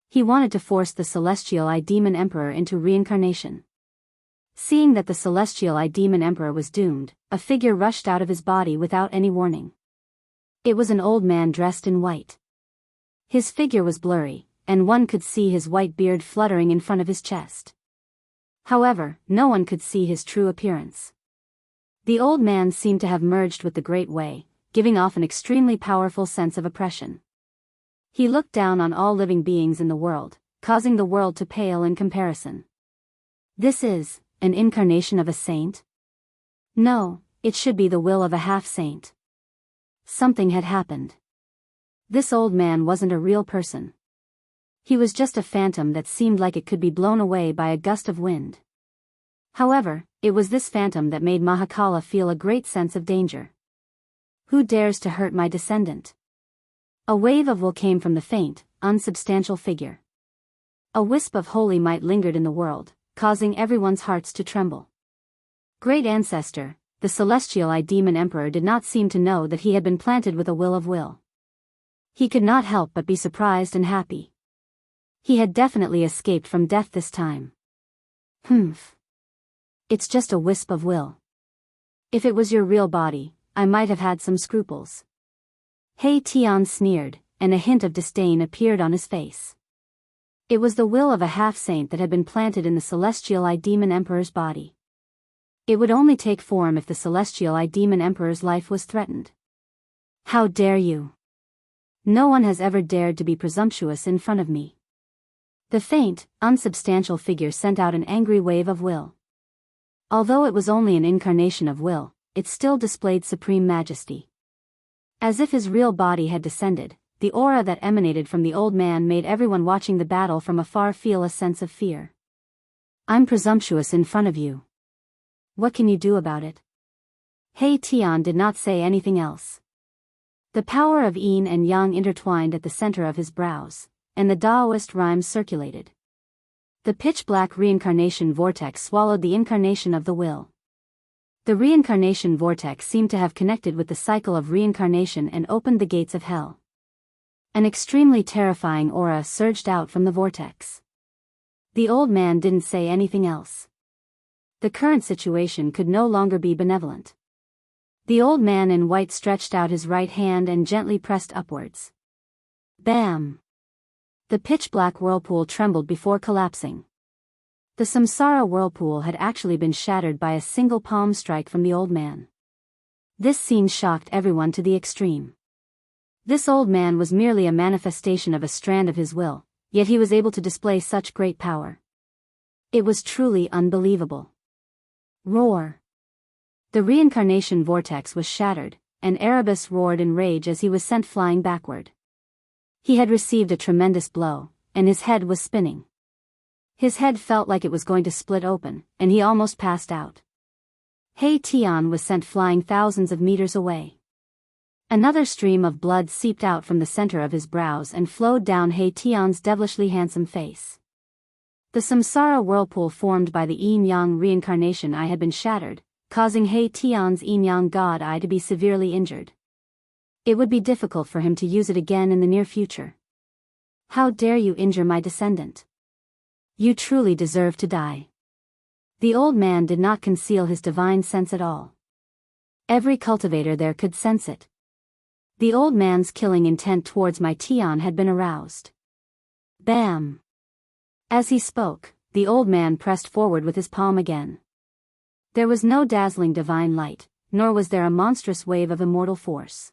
He wanted to force the celestial eye demon emperor into reincarnation. Seeing that the celestial eye demon emperor was doomed, a figure rushed out of his body without any warning. It was an old man dressed in white. His figure was blurry, and one could see his white beard fluttering in front of his chest. However, no one could see his true appearance. The old man seemed to have merged with the Great Way, giving off an extremely powerful sense of oppression. He looked down on all living beings in the world, causing the world to pale in comparison. This is an incarnation of a saint? No, it should be the will of a half-saint. Something had happened. This old man wasn't a real person. He was just a phantom that seemed like it could be blown away by a gust of wind. However, it was this phantom that made Mahakala feel a great sense of danger. Who dares to hurt my descendant? A wave of will came from the faint, unsubstantial figure. A wisp of holy might lingered in the world, causing everyone's hearts to tremble. Great Ancestor, the celestial eye demon emperor did not seem to know that he had been planted with a will of will. He could not help but be surprised and happy. He had definitely escaped from death this time. Humph. It's just a wisp of will. If it was your real body, I might have had some scruples. He Tian sneered, and a hint of disdain appeared on his face. It was the will of a half-saint that had been planted in the celestial eye demon emperor's body. It would only take form if the celestial eye demon emperor's life was threatened. How dare you? No one has ever dared to be presumptuous in front of me. The faint, unsubstantial figure sent out an angry wave of will. Although it was only an incarnation of will, it still displayed supreme majesty. As if his real body had descended, the aura that emanated from the old man made everyone watching the battle from afar feel a sense of fear. I'm presumptuous in front of you. What can you do about it? He Tian did not say anything else. The power of yin and yang intertwined at the center of his brows, and the Taoist rhymes circulated. The pitch-black reincarnation vortex swallowed the incarnation of the will. The reincarnation vortex seemed to have connected with the cycle of reincarnation and opened the gates of hell. An extremely terrifying aura surged out from the vortex. The old man didn't say anything else. The current situation could no longer be benevolent. The old man in white stretched out his right hand and gently pressed upwards. Bam! The pitch-black whirlpool trembled before collapsing. The samsara whirlpool had actually been shattered by a single palm strike from the old man. This scene shocked everyone to the extreme. This old man was merely a manifestation of a strand of his will, yet he was able to display such great power. It was truly unbelievable. Roar! The reincarnation vortex was shattered, and Erebus roared in rage as he was sent flying backward. He had received a tremendous blow, and his head was spinning. His head felt like it was going to split open, and he almost passed out. Hei Tian was sent flying thousands of meters away. Another stream of blood seeped out from the center of his brows and flowed down Hei Tian's devilishly handsome face. The samsara whirlpool formed by the yin-yang reincarnation eye had been shattered, causing Hei Tian's yin-yang god eye to be severely injured. It would be difficult for him to use it again in the near future. How dare you injure my descendant? You truly deserve to die. The old man did not conceal his divine sense at all. Every cultivator there could sense it. The old man's killing intent towards my Tian had been aroused. Bam! As he spoke, the old man pressed forward with his palm again. There was no dazzling divine light, nor was there a monstrous wave of immortal force.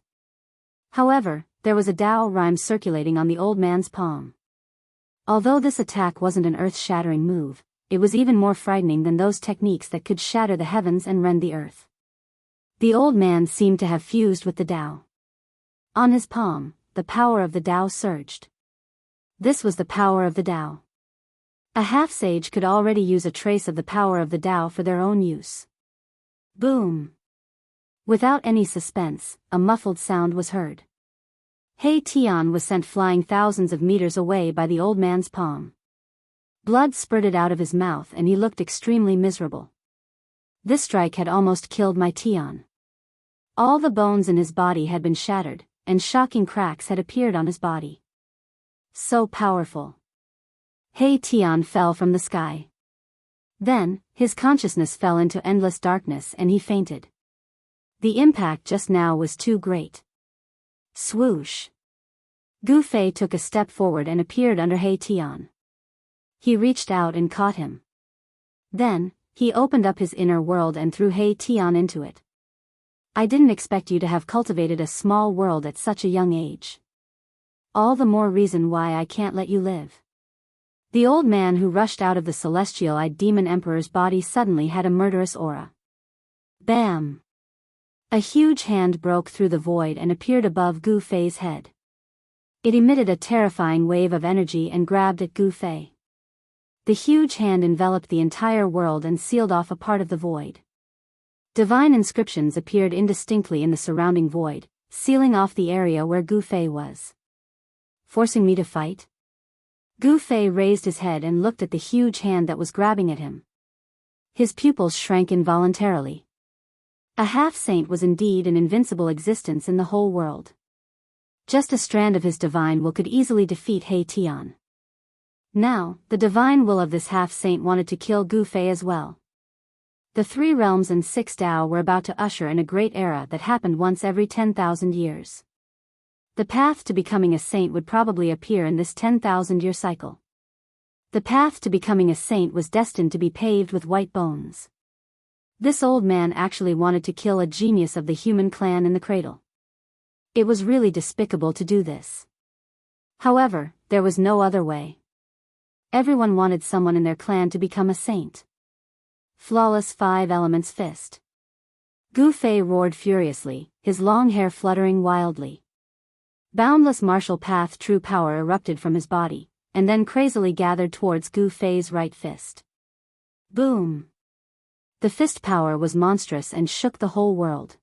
However, there was a Tao rhyme circulating on the old man's palm. Although this attack wasn't an earth-shattering move, it was even more frightening than those techniques that could shatter the heavens and rend the earth. The old man seemed to have fused with the Tao. On his palm, the power of the Tao surged. This was the power of the Tao. A half-sage could already use a trace of the power of the Tao for their own use. Boom! Without any suspense, a muffled sound was heard. Hei Tian was sent flying thousands of meters away by the old man's palm. Blood spurted out of his mouth and he looked extremely miserable. This strike had almost killed my Tian. All the bones in his body had been shattered, and shocking cracks had appeared on his body. So powerful. Hei Tian fell from the sky. Then, his consciousness fell into endless darkness and he fainted. The impact just now was too great. Swoosh! Gu Fei took a step forward and appeared under Hei Tian. He reached out and caught him. Then, he opened up his inner world and threw Hei Tian into it. I didn't expect you to have cultivated a small world at such a young age. All the more reason why I can't let you live. The old man who rushed out of the celestial-eyed demon emperor's body suddenly had a murderous aura. Bam! A huge hand broke through the void and appeared above Gu Fei's head. It emitted a terrifying wave of energy and grabbed at Gu Fei. The huge hand enveloped the entire world and sealed off a part of the void. Divine inscriptions appeared indistinctly in the surrounding void, sealing off the area where Gu Fei was. Forcing me to fight? Gu Fei raised his head and looked at the huge hand that was grabbing at him. His pupils shrank involuntarily. A half-saint was indeed an invincible existence in the whole world. Just a strand of his divine will could easily defeat Hei Tian. Now, the divine will of this half-saint wanted to kill Gu Fei as well. The 3 realms and 6 Tao were about to usher in a great era that happened once every 10,000 years. The path to becoming a saint would probably appear in this 10,000-year cycle. The path to becoming a saint was destined to be paved with white bones. This old man actually wanted to kill a genius of the human clan in the cradle. It was really despicable to do this. However, there was no other way. Everyone wanted someone in their clan to become a saint. Flawless 5 elements fist. Gu Fei roared furiously, his long hair fluttering wildly. Boundless martial path true power erupted from his body, and then crazily gathered towards Gu Fei's right fist. Boom! The fist power was monstrous and shook the whole world.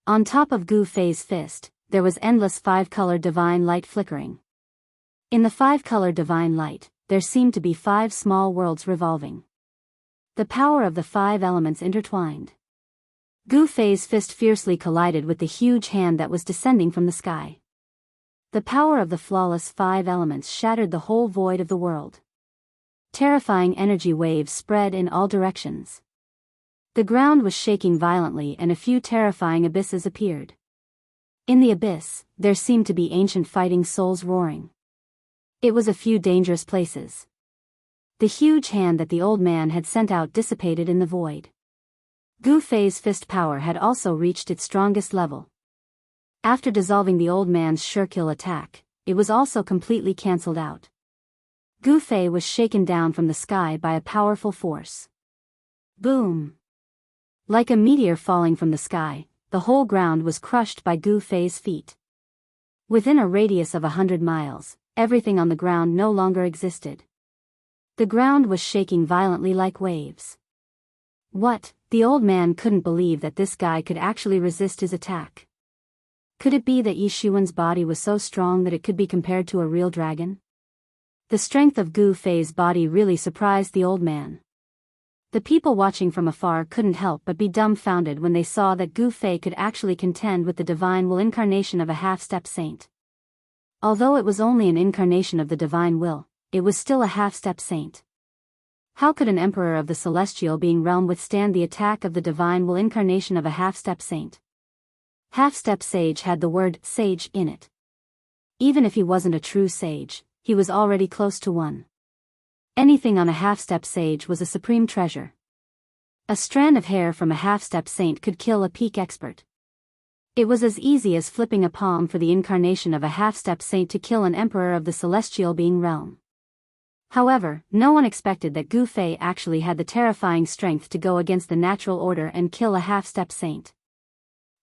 On top of Gu Fei's fist, there was endless 5-color divine light flickering. In the 5-color divine light, there seemed to be 5 small worlds revolving. The power of the 5 elements intertwined. Gu Fei's fist fiercely collided with the huge hand that was descending from the sky. The power of the flawless 5 elements shattered the whole void of the world. Terrifying energy waves spread in all directions. The ground was shaking violently and a few terrifying abysses appeared. In the abyss, there seemed to be ancient fighting souls roaring. It was a few dangerous places. The huge hand that the old man had sent out dissipated in the void. Gu Fei's fist power had also reached its strongest level. After dissolving the old man's sure-kill attack, it was also completely cancelled out. Gu Fei was shaken down from the sky by a powerful force. Boom! Like a meteor falling from the sky, the whole ground was crushed by Gu Fei's feet. Within a radius of 100 miles, everything on the ground no longer existed. The ground was shaking violently like waves. What? The old man couldn't believe that this guy could actually resist his attack. Could it be that Yi Xuan's body was so strong that it could be compared to a real dragon? The strength of Gu Fei's body really surprised the old man. The people watching from afar couldn't help but be dumbfounded when they saw that Gu Fei could actually contend with the divine will incarnation of a half-step saint. Although it was only an incarnation of the divine will, it was still a half-step saint. How could an emperor of the celestial being realm withstand the attack of the divine will incarnation of a half-step saint? Half-step sage had the word sage in it. Even if he wasn't a true sage, he was already close to one. Anything on a half-step sage was a supreme treasure. A strand of hair from a half-step saint could kill a peak expert. It was as easy as flipping a palm for the incarnation of a half-step saint to kill an emperor of the celestial being realm. However, no one expected that Gu Fei actually had the terrifying strength to go against the natural order and kill a half-step saint.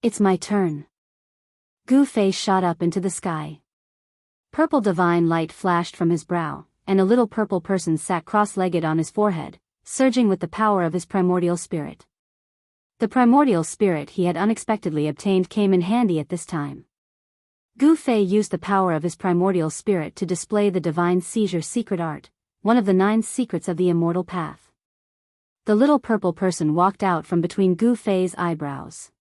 It's my turn. Gu Fei shot up into the sky. Purple divine light flashed from his brow, and a little purple person sat cross-legged on his forehead, surging with the power of his primordial spirit. The primordial spirit he had unexpectedly obtained came in handy at this time. Gu Fei used the power of his primordial spirit to display the divine seizure secret art, one of the 9 secrets of the immortal path. The little purple person walked out from between Gu Fei's eyebrows.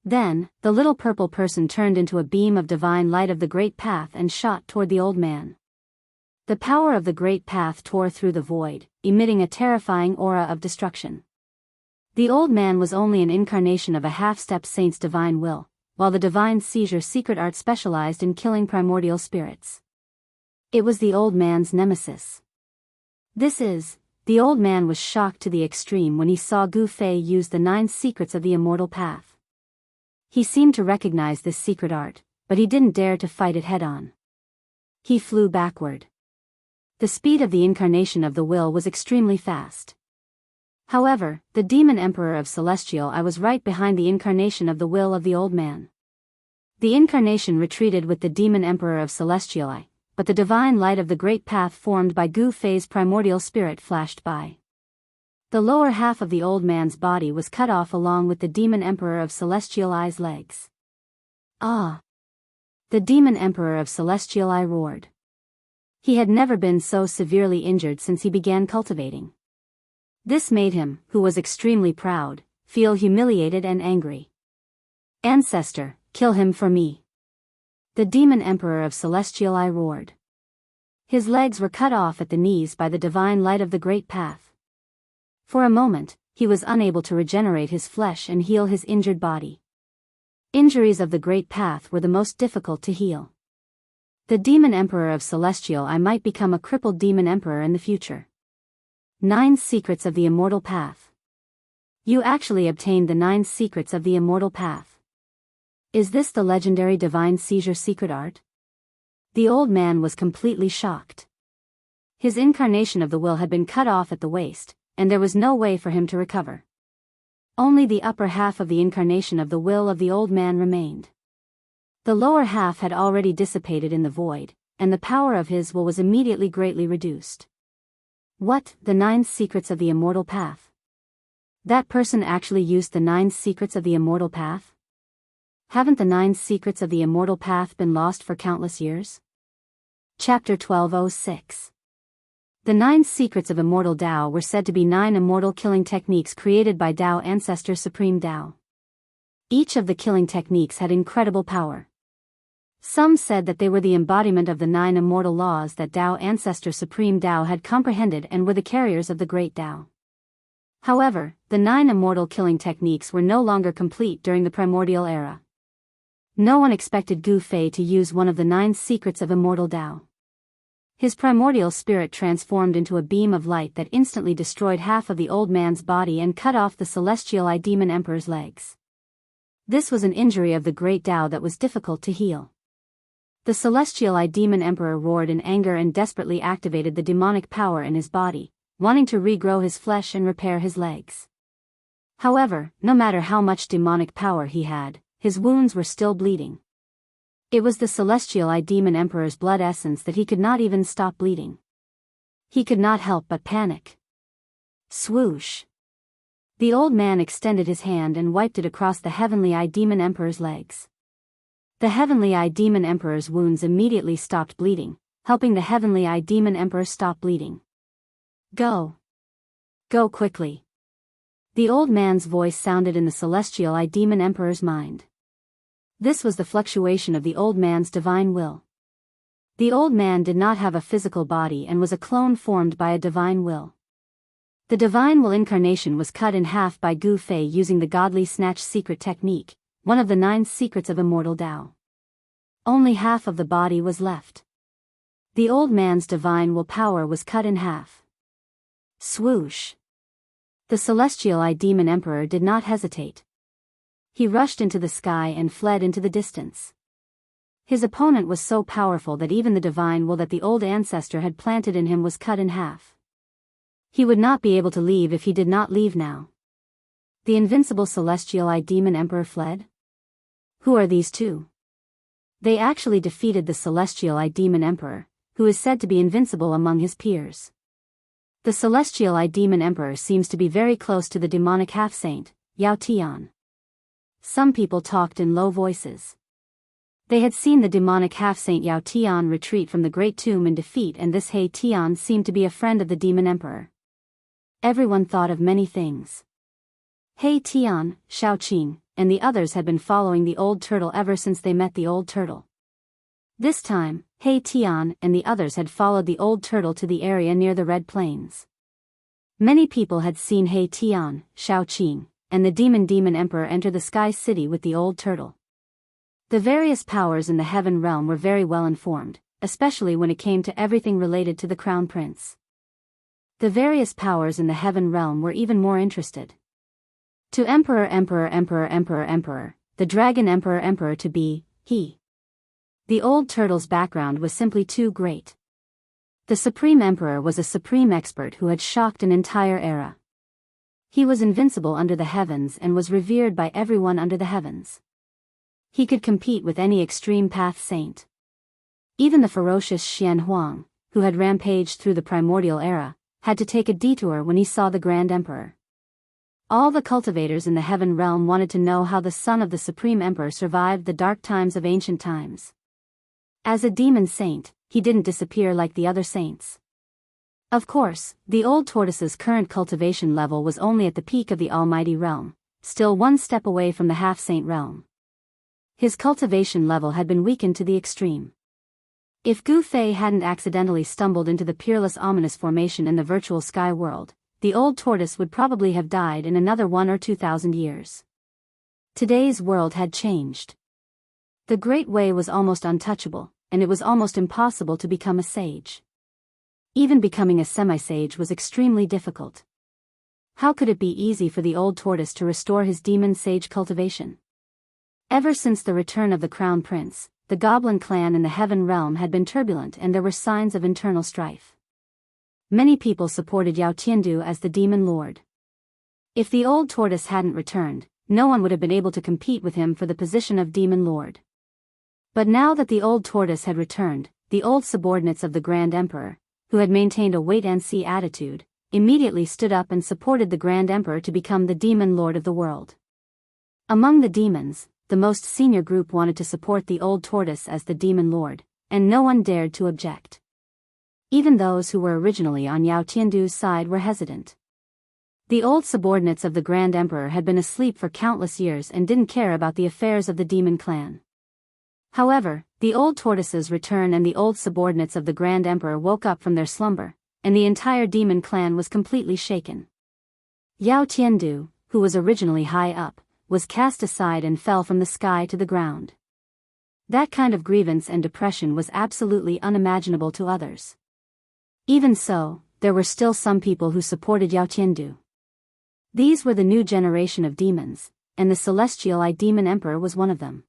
Then, the little purple person turned into a beam of divine light of the great path and shot toward the old man. The power of the great path tore through the void, emitting a terrifying aura of destruction. The old man was only an incarnation of a half-step saint's divine will, while the divine seizure secret art specialized in killing primordial spirits. It was the old man's nemesis. The old man was shocked to the extreme when he saw Gu Fei use the 9 secrets of the immortal path. He seemed to recognize this secret art, but he didn't dare to fight it head-on. He flew backward. The speed of the incarnation of the will was extremely fast. However, the demon emperor of Celestial I was right behind the incarnation of the will of the old man. The incarnation retreated with the demon emperor of Celestial I, but the divine light of the great path formed by Gu Fei's primordial spirit flashed by. The lower half of the old man's body was cut off along with the demon emperor of Celestial I's legs. Ah! The demon emperor of Celestial I roared. He had never been so severely injured since he began cultivating. This made him, who was extremely proud, feel humiliated and angry. Ancestor, kill him for me. The demon emperor of Celestial I roared. His legs were cut off at the knees by the divine light of the great path. For a moment, he was unable to regenerate his flesh and heal his injured body. Injuries of the great path were the most difficult to heal. The demon emperor of Celestial I might become a crippled demon emperor in the future. 9 secrets of the immortal path. You actually obtained the 9 secrets of the immortal path. Is this the legendary divine seizure secret art? The old man was completely shocked. His incarnation of the will had been cut off at the waist, and there was no way for him to recover. Only the upper half of the incarnation of the will of the old man remained. The lower half had already dissipated in the void, and the power of his will was immediately greatly reduced. What, the 9 secrets of the immortal path? That person actually used the 9 secrets of the immortal path? Haven't the 9 secrets of the immortal path been lost for countless years? Chapter 1206. The 9 secrets of immortal Tao were said to be 9 immortal killing techniques created by Tao Ancestor Supreme Tao. Each of the killing techniques had incredible power. Some said that they were the embodiment of the 9 immortal laws that Tao Ancestor Supreme Tao had comprehended and were the carriers of the great Tao. However, the 9 immortal killing techniques were no longer complete during the primordial era. No one expected Gu Fei to use one of the 9 secrets of immortal Tao. His primordial spirit transformed into a beam of light that instantly destroyed half of the old man's body and cut off the Celestial I Demon Emperor's legs. This was an injury of the great Tao that was difficult to heal. The Celestial I Demon Emperor roared in anger and desperately activated the demonic power in his body, wanting to regrow his flesh and repair his legs. However, no matter how much demonic power he had, his wounds were still bleeding. It was the celestial demon emperor's blood essence that he could not even stop bleeding. He could not help but panic. Swoosh! The old man extended his hand and wiped it across the heavenly demon emperor's legs. The heavenly demon emperor's wounds immediately stopped bleeding, helping the heavenly demon emperor stop bleeding. Go! Go quickly! The old man's voice sounded in the celestial demon emperor's mind. This was the fluctuation of the old man's divine will. The old man did not have a physical body and was a clone formed by a divine will. The divine will incarnation was cut in half by Gu Fei using the godly snatch secret technique, one of the 9 secrets of immortal Tao. Only half of the body was left. The old man's divine will power was cut in half. Swoosh! The celestial demon emperor did not hesitate. He rushed into the sky and fled into the distance. His opponent was so powerful that even the divine will that the old ancestor had planted in him was cut in half. He would not be able to leave if he did not leave now. The invincible celestial demon emperor fled? Who are these two? They actually defeated the celestial demon emperor, who is said to be invincible among his peers. The celestial demon emperor seems to be very close to the demonic half-saint, Yao Tian. Some people talked in low voices. They had seen the demonic half-saint Yao Tian retreat from the great tomb in defeat, and this He Tian seemed to be a friend of the demon emperor. Everyone thought of many things. He Tian, Shaoqing, and the others had been following the old turtle ever since they met the old turtle. This time, He Tian and the others had followed the old turtle to the area near the Red Plains. Many people had seen He Tian, Shaoqing, and the demon emperor enter the sky city with the old turtle. The various powers in the heaven realm were very well informed, especially when it came to everything related to the crown prince. The various powers in the heaven realm were even more interested. To emperor, the dragon emperor to be, he. The old turtle's background was simply too great. The supreme emperor was a supreme expert who had shocked an entire era. He was invincible under the heavens and was revered by everyone under the heavens. He could compete with any extreme path saint. Even the ferocious Xian Huang, who had rampaged through the primordial era, had to take a detour when he saw the Grand Emperor. All the cultivators in the heaven realm wanted to know how the son of the Supreme Emperor survived the dark times of ancient times. As a demon saint, he didn't disappear like the other saints. Of course, the old tortoise's current cultivation level was only at the peak of the almighty realm, still one step away from the half-saint realm. His cultivation level had been weakened to the extreme. If Gu Fei hadn't accidentally stumbled into the peerless ominous formation in the virtual sky world, the old tortoise would probably have died in another 1,000 or 2,000 years. Today's world had changed. The Great Way was almost untouchable, and it was almost impossible to become a sage. Even becoming a semi-sage was extremely difficult. How could it be easy for the old tortoise to restore his demon sage cultivation? Ever since the return of the Crown Prince, the Goblin clan in the heaven realm had been turbulent and there were signs of internal strife. Many people supported Yao Tiandu as the demon lord. If the old tortoise hadn't returned, no one would have been able to compete with him for the position of demon lord. But now that the old tortoise had returned, the old subordinates of the Grand Emperor, who had maintained a wait-and-see attitude, immediately stood up and supported the Grand Emperor to become the demon lord of the world. Among the demons, the most senior group wanted to support the old tortoise as the demon lord, and no one dared to object. Even those who were originally on Yao Tiandu's side were hesitant. The old subordinates of the Grand Emperor had been asleep for countless years and didn't care about the affairs of the demon clan. However, the old tortoise's return and the old subordinates of the Grand Emperor woke up from their slumber, and the entire demon clan was completely shaken. Yao Tiandu, who was originally high up, was cast aside and fell from the sky to the ground. That kind of grievance and depression was absolutely unimaginable to others. Even so, there were still some people who supported Yao Tiandu. These were the new generation of demons, and the celestial demon emperor was one of them.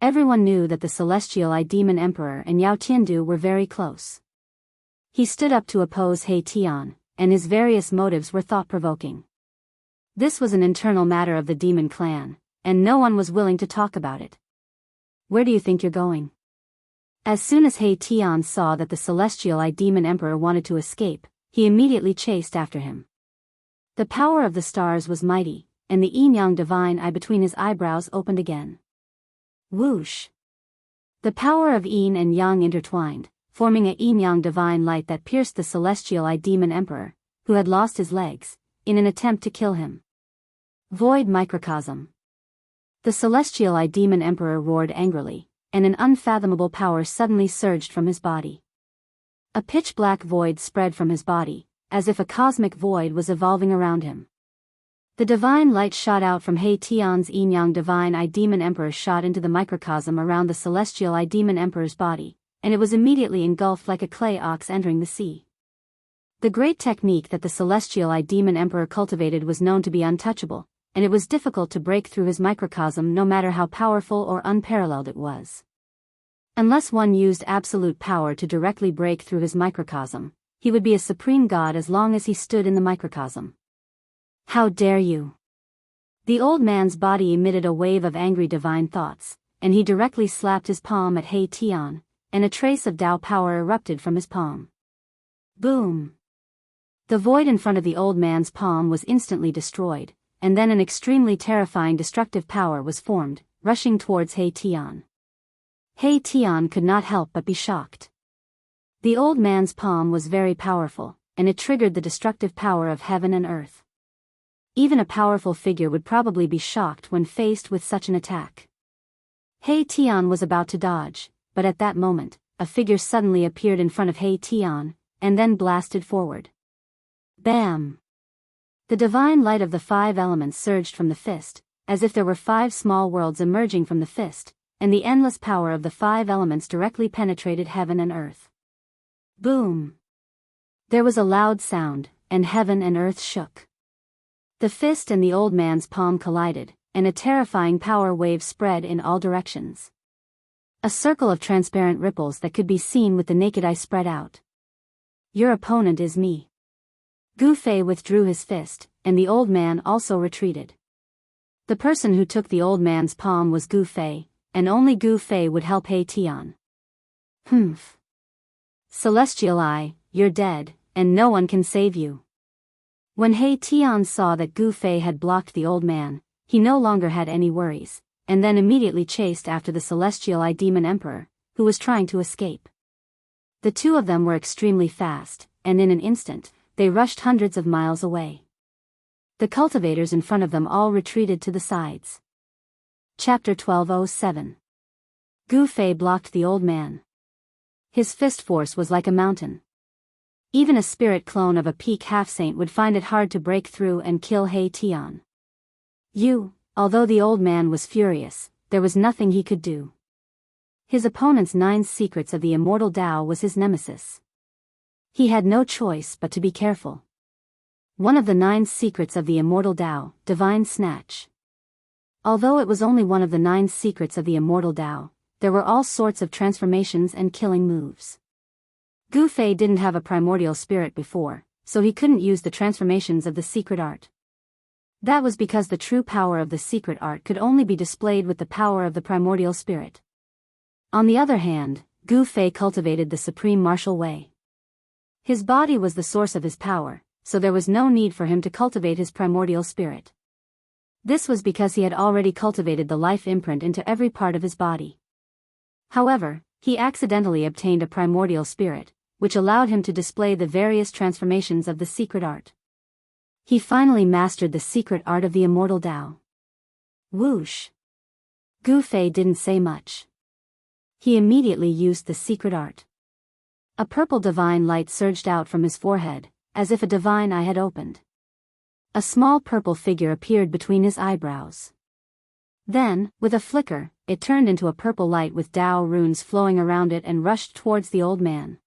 Everyone knew that the celestial demon emperor and Yao Tiandu were very close. He stood up to oppose He Tian, and his various motives were thought-provoking. This was an internal matter of the demon clan, and no one was willing to talk about it. Where do you think you're going? As soon as He Tian saw that the celestial eye demon emperor wanted to escape, he immediately chased after him. The power of the stars was mighty, and the yin-yang divine eye between his eyebrows opened again. Whoosh! The power of yin and yang intertwined, forming a yin-yang divine light that pierced the celestial eye demon emperor, who had lost his legs, in an attempt to kill him. Void microcosm. The celestial eye demon emperor roared angrily, and an unfathomable power suddenly surged from his body. A pitch-black void spread from his body, as if a cosmic void was evolving around him. The divine light shot out from He Tian's yin-yang divine eye demon emperor shot into the microcosm around the celestial eye demon emperor's body, and it was immediately engulfed like a clay ox entering the sea. The great technique that the celestial eye demon emperor cultivated was known to be untouchable, and it was difficult to break through his microcosm no matter how powerful or unparalleled it was. Unless one used absolute power to directly break through his microcosm, he would be a supreme god as long as he stood in the microcosm. How dare you! The old man's body emitted a wave of angry divine thoughts, and he directly slapped his palm at He Tian, and a trace of Tao power erupted from his palm. Boom! The void in front of the old man's palm was instantly destroyed, and then an extremely terrifying destructive power was formed, rushing towards He Tian. He Tian could not help but be shocked. The old man's palm was very powerful, and it triggered the destructive power of heaven and earth. Even a powerful figure would probably be shocked when faced with such an attack. He Tian was about to dodge, but at that moment, a figure suddenly appeared in front of He Tian, and then blasted forward. Bam! The divine light of the 5 elements surged from the fist, as if there were 5 small worlds emerging from the fist, and the endless power of the 5 elements directly penetrated heaven and earth. Boom! There was a loud sound, and heaven and earth shook. The fist and the old man's palm collided, and a terrifying power wave spread in all directions. A circle of transparent ripples that could be seen with the naked eye spread out. Your opponent is me. Gu Fei withdrew his fist, and the old man also retreated. The person who took the old man's palm was Gu Fei, and only Gu Fei would help He Tian. Humph. Celestial Eye, you're dead, and no one can save you. When He Tian saw that Gu Fei had blocked the old man, he no longer had any worries, and then immediately chased after the celestial eye demon emperor, who was trying to escape. The two of them were extremely fast, and in an instant, they rushed hundreds of miles away. The cultivators in front of them all retreated to the sides. Chapter 1207. Gu Fei blocked the old man. His fist force was like a mountain. Even a spirit clone of a peak half-saint would find it hard to break through and kill He Tian. Although the old man was furious, there was nothing he could do. His opponent's 9 secrets of the immortal Tao was his nemesis. He had no choice but to be careful. One of the 9 secrets of the immortal Tao, Divine Snatch. Although it was only one of the 9 secrets of the immortal Tao, there were all sorts of transformations and killing moves. Gu Fei didn't have a primordial spirit before, so he couldn't use the transformations of the secret art. That was because the true power of the secret art could only be displayed with the power of the primordial spirit. On the other hand, Gu Fei cultivated the supreme martial way. His body was the source of his power, so there was no need for him to cultivate his primordial spirit. This was because he had already cultivated the life imprint into every part of his body. However, he accidentally obtained a primordial spirit, which allowed him to display the various transformations of the secret art. He finally mastered the secret art of the immortal Tao. Whoosh! Gu Fei didn't say much. He immediately used the secret art. A purple divine light surged out from his forehead, as if a divine eye had opened. A small purple figure appeared between his eyebrows. Then, with a flicker, it turned into a purple light with Tao runes flowing around it and rushed towards the old man.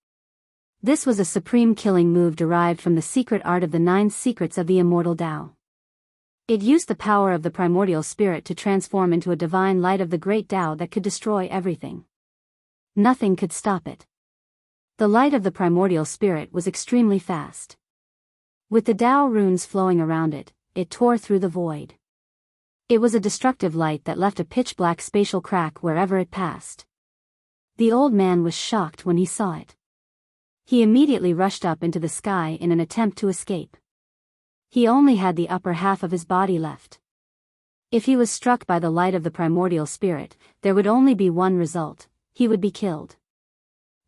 This was a supreme killing move derived from the secret art of the 9 secrets of the immortal Tao. It used the power of the primordial spirit to transform into a divine light of the great Tao that could destroy everything. Nothing could stop it. The light of the primordial spirit was extremely fast. With the Tao runes flowing around it, it tore through the void. It was a destructive light that left a pitch-black spatial crack wherever it passed. The old man was shocked when he saw it. He immediately rushed up into the sky in an attempt to escape. He only had the upper half of his body left. If he was struck by the light of the primordial spirit, there would only be one result: he would be killed.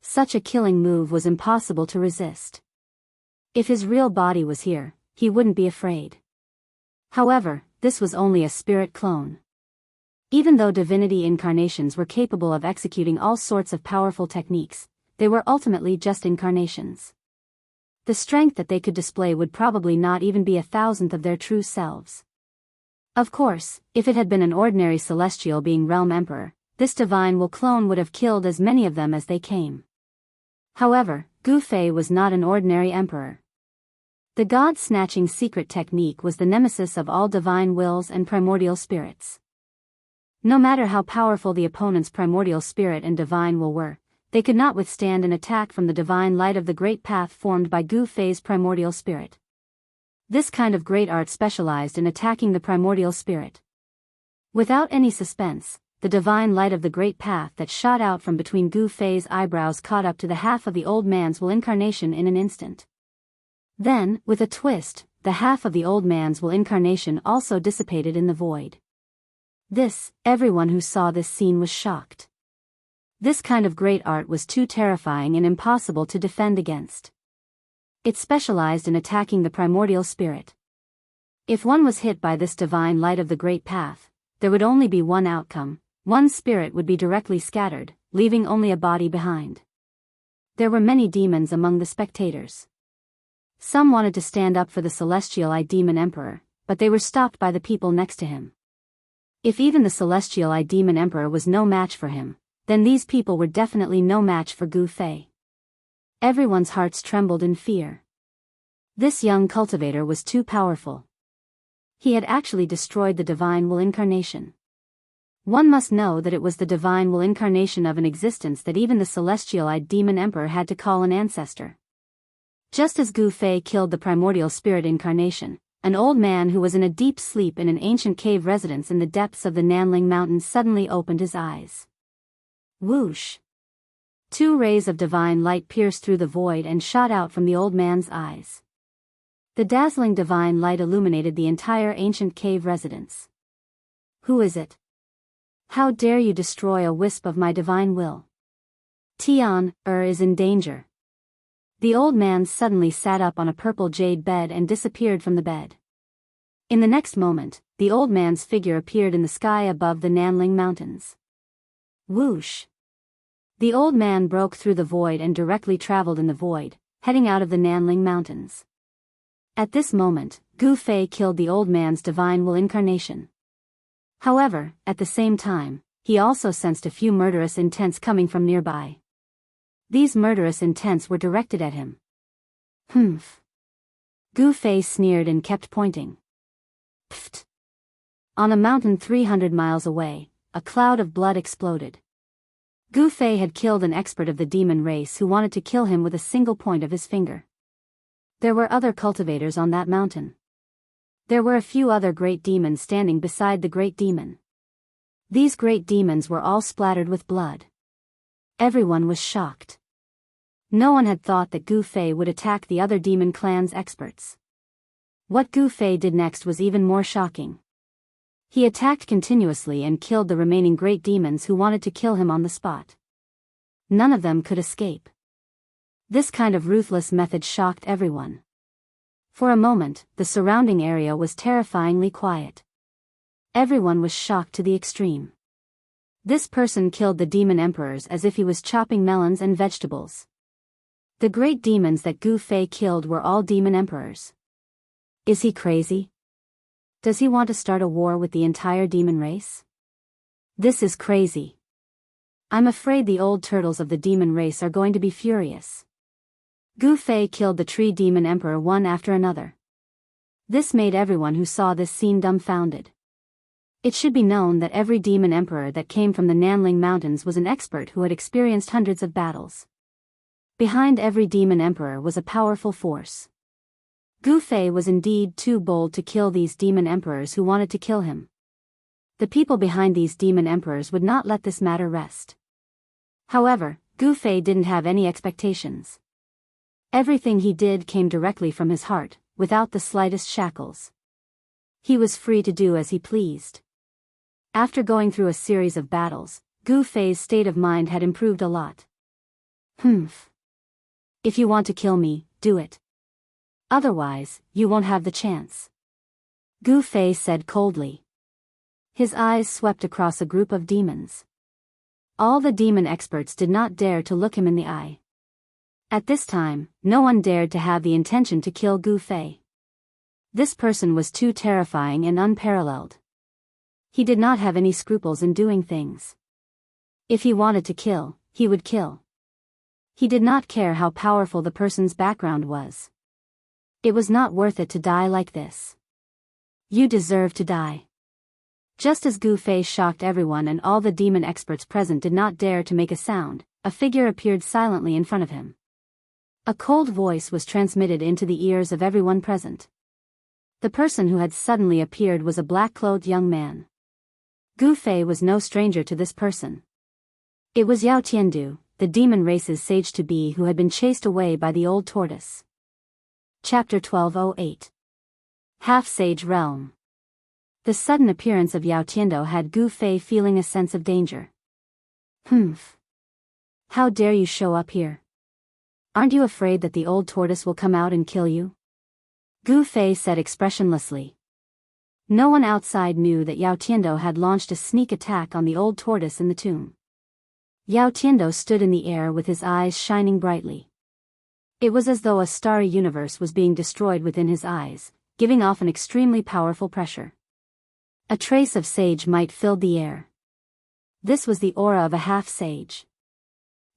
Such a killing move was impossible to resist. If his real body was here, he wouldn't be afraid. However, this was only a spirit clone. Even though divinity incarnations were capable of executing all sorts of powerful techniques, they were ultimately just incarnations. The strength that they could display would probably not even be 1,000th of their true selves. Of course, if it had been an ordinary celestial being realm emperor, this divine will clone would have killed as many of them as they came. However, Gu Fei was not an ordinary emperor. The god-snatching secret technique was the nemesis of all divine wills and primordial spirits. No matter how powerful the opponent's primordial spirit and divine will were, they could not withstand an attack from the divine light of the great path formed by Gu Fei's primordial spirit. This kind of great art specialized in attacking the primordial spirit. Without any suspense, the divine light of the great path that shot out from between Gu Fei's eyebrows caught up to the half of the old man's will incarnation in an instant. Then, with a twist, the half of the old man's will incarnation also dissipated in the void. Everyone who saw this scene was shocked. This kind of great art was too terrifying and impossible to defend against. It specialized in attacking the primordial spirit. If one was hit by this divine light of the great path, there would only be one outcome: one spirit would be directly scattered, leaving only a body behind. There were many demons among the spectators. Some wanted to stand up for the celestial demon emperor, but they were stopped by the people next to him. If even the celestial demon emperor was no match for him, then these people were definitely no match for Gu Fei. Everyone's hearts trembled in fear. This young cultivator was too powerful. He had actually destroyed the divine will incarnation. One must know that it was the divine will incarnation of an existence that even the celestial demon emperor had to call an ancestor. Just as Gu Fei killed the primordial spirit incarnation, an old man who was in a deep sleep in an ancient cave residence in the depths of the Nanling Mountains suddenly opened his eyes. Whoosh! 2 rays of divine light pierced through the void and shot out from the old man's eyes. The dazzling divine light illuminated the entire ancient cave residence. Who is it? How dare you destroy a wisp of my divine will? Tian is in danger. The old man suddenly sat up on a purple jade bed and disappeared from the bed. In the next moment, the old man's figure appeared in the sky above the Nanling Mountains. Whoosh! The old man broke through the void and directly traveled in the void, heading out of the Nanling Mountains. At this moment, Gu Fei killed the old man's divine will incarnation. However, at the same time, he also sensed a few murderous intents coming from nearby. These murderous intents were directed at him. Humph! Gu Fei sneered and kept pointing. Pfft! On a mountain 300 miles away, a cloud of blood exploded. Gu Fei had killed an expert of the demon race who wanted to kill him with a single point of his finger. There were other cultivators on that mountain. There were a few other great demons standing beside the great demon. These great demons were all splattered with blood. Everyone was shocked. No one had thought that Gu Fei would attack the other demon clan's experts. What Gu Fei did next was even more shocking. He attacked continuously and killed the remaining great demons who wanted to kill him on the spot. None of them could escape. This kind of ruthless method shocked everyone. For a moment, the surrounding area was terrifyingly quiet. Everyone was shocked to the extreme. This person killed the demon emperors as if he was chopping melons and vegetables. The great demons that Gu Fei killed were all demon emperors. Is he crazy? Does he want to start a war with the entire demon race? This is crazy. I'm afraid the old turtles of the demon race are going to be furious. Gu Fei killed the tree demon emperor one after another. This made everyone who saw this scene dumbfounded. It should be known that every demon emperor that came from the Nanling Mountains was an expert who had experienced hundreds of battles. Behind every demon emperor was a powerful force. Gu Fei was indeed too bold to kill these demon emperors who wanted to kill him. The people behind these demon emperors would not let this matter rest. However, Gu Fei didn't have any expectations. Everything he did came directly from his heart, without the slightest shackles. He was free to do as he pleased. After going through a series of battles, Gu Fei's state of mind had improved a lot. If you want to kill me, do it. Otherwise, you won't have the chance. Gu Fei said coldly. His eyes swept across a group of demons. All the demon experts did not dare to look him in the eye. At this time, no one dared to have the intention to kill Gu Fei. This person was too terrifying and unparalleled. He did not have any scruples in doing things. If he wanted to kill, he would kill. He did not care how powerful the person's background was. It was not worth it to die like this. You deserve to die. Just as Gu Fei shocked everyone and all the demon experts present did not dare to make a sound, a figure appeared silently in front of him. A cold voice was transmitted into the ears of everyone present. The person who had suddenly appeared was a black-clothed young man. Gu Fei was no stranger to this person. It was Yao Tiandu, the demon race's sage-to-be who had been chased away by the old tortoise. Chapter 1208. Half-Sage Realm. The sudden appearance of Yao Tiandu had Gu Fei feeling a sense of danger. How dare you show up here? Aren't you afraid that the old tortoise will come out and kill you? Gu Fei said expressionlessly. No one outside knew that Yao Tiandu had launched a sneak attack on the old tortoise in the tomb. Yao Tiandu stood in the air with his eyes shining brightly. It was as though a starry universe was being destroyed within his eyes, giving off an extremely powerful pressure. A trace of sage might filled the air. This was the aura of a half-sage.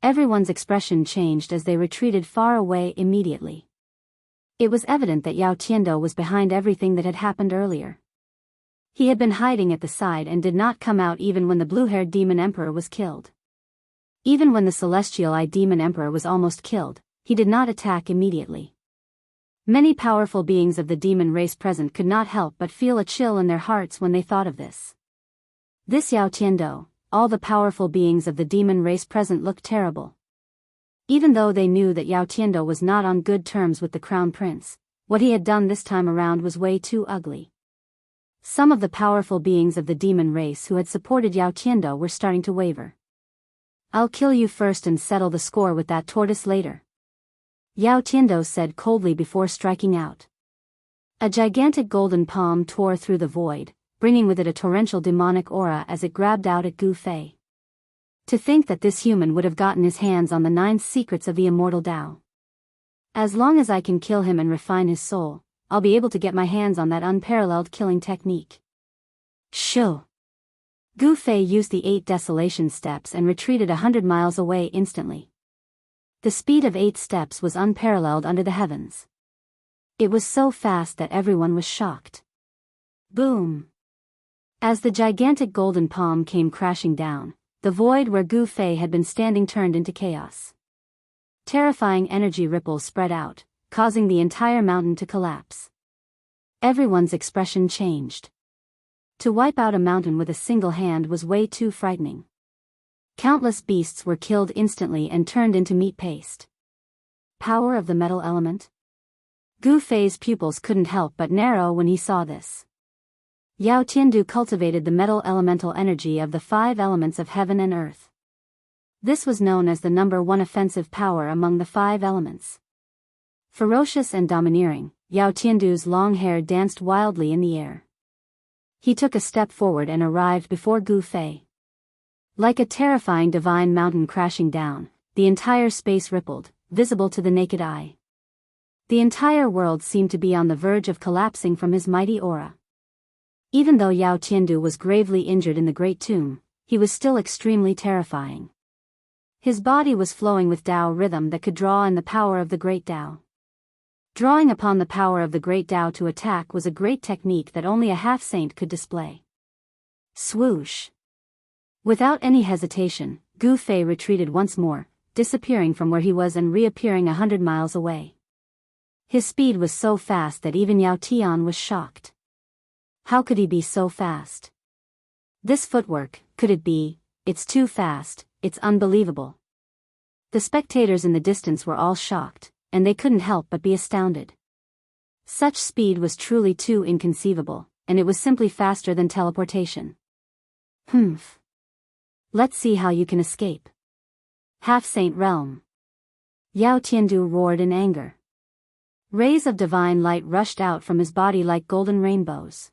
Everyone's expression changed as they retreated far away immediately. It was evident that Yao Tiandu was behind everything that had happened earlier. He had been hiding at the side and did not come out even when the blue-haired demon emperor was killed. Even when the celestial eye demon emperor was almost killed, he did not attack immediately. Many powerful beings of the demon race present could not help but feel a chill in their hearts when they thought of this. This Yao Tiandu, all the powerful beings of the demon race present looked terrible. Even though they knew that Yao Tiandu was not on good terms with the crown prince, what he had done this time around was way too ugly. Some of the powerful beings of the demon race who had supported Yao Tiandu were starting to waver. I'll kill you first and settle the score with that tortoise later. Yao Tiandu said coldly before striking out. A gigantic golden palm tore through the void, bringing with it a torrential demonic aura as it grabbed out at Gu Fei. To think that this human would have gotten his hands on the 9 secrets of the immortal Tao. As long as I can kill him and refine his soul, I'll be able to get my hands on that unparalleled killing technique. Shoo! Gu Fei used the 8 desolation steps and retreated 100 miles away instantly. The speed of 8 steps was unparalleled under the heavens. It was so fast that everyone was shocked. Boom! As the gigantic golden palm came crashing down, the void where Gu Fei had been standing turned into chaos. Terrifying energy ripples spread out, causing the entire mountain to collapse. Everyone's expression changed. To wipe out a mountain with a single hand was way too frightening. Countless beasts were killed instantly and turned into meat paste. Power of the metal element? Gu Fei's pupils couldn't help but narrow when he saw this. Yao Tiandu cultivated the metal elemental energy of the 5 elements of heaven and earth. This was known as the number 1 offensive power among the 5 elements. Ferocious and domineering, Yao Tiandu's long hair danced wildly in the air. He took a step forward and arrived before Gu Fei. Like a terrifying divine mountain crashing down, the entire space rippled, visible to the naked eye. The entire world seemed to be on the verge of collapsing from his mighty aura. Even though Yao Tiandu was gravely injured in the Great Tomb, he was still extremely terrifying. His body was flowing with Tao rhythm that could draw in the power of the Great Tao. Drawing upon the power of the Great Tao to attack was a great technique that only a half-saint could display. Swoosh! Without any hesitation, Gu Fei retreated once more, disappearing from where he was and reappearing 100 miles away. His speed was so fast that even Yao Tian was shocked. How could he be so fast? This footwork, could it be? It's too fast, it's unbelievable. The spectators in the distance were all shocked, and they couldn't help but be astounded. Such speed was truly too inconceivable, and it was simply faster than teleportation. Humph. Let's see how you can escape. Half-Saint Realm. Yao Tiandu roared in anger. Rays of divine light rushed out from his body like golden rainbows.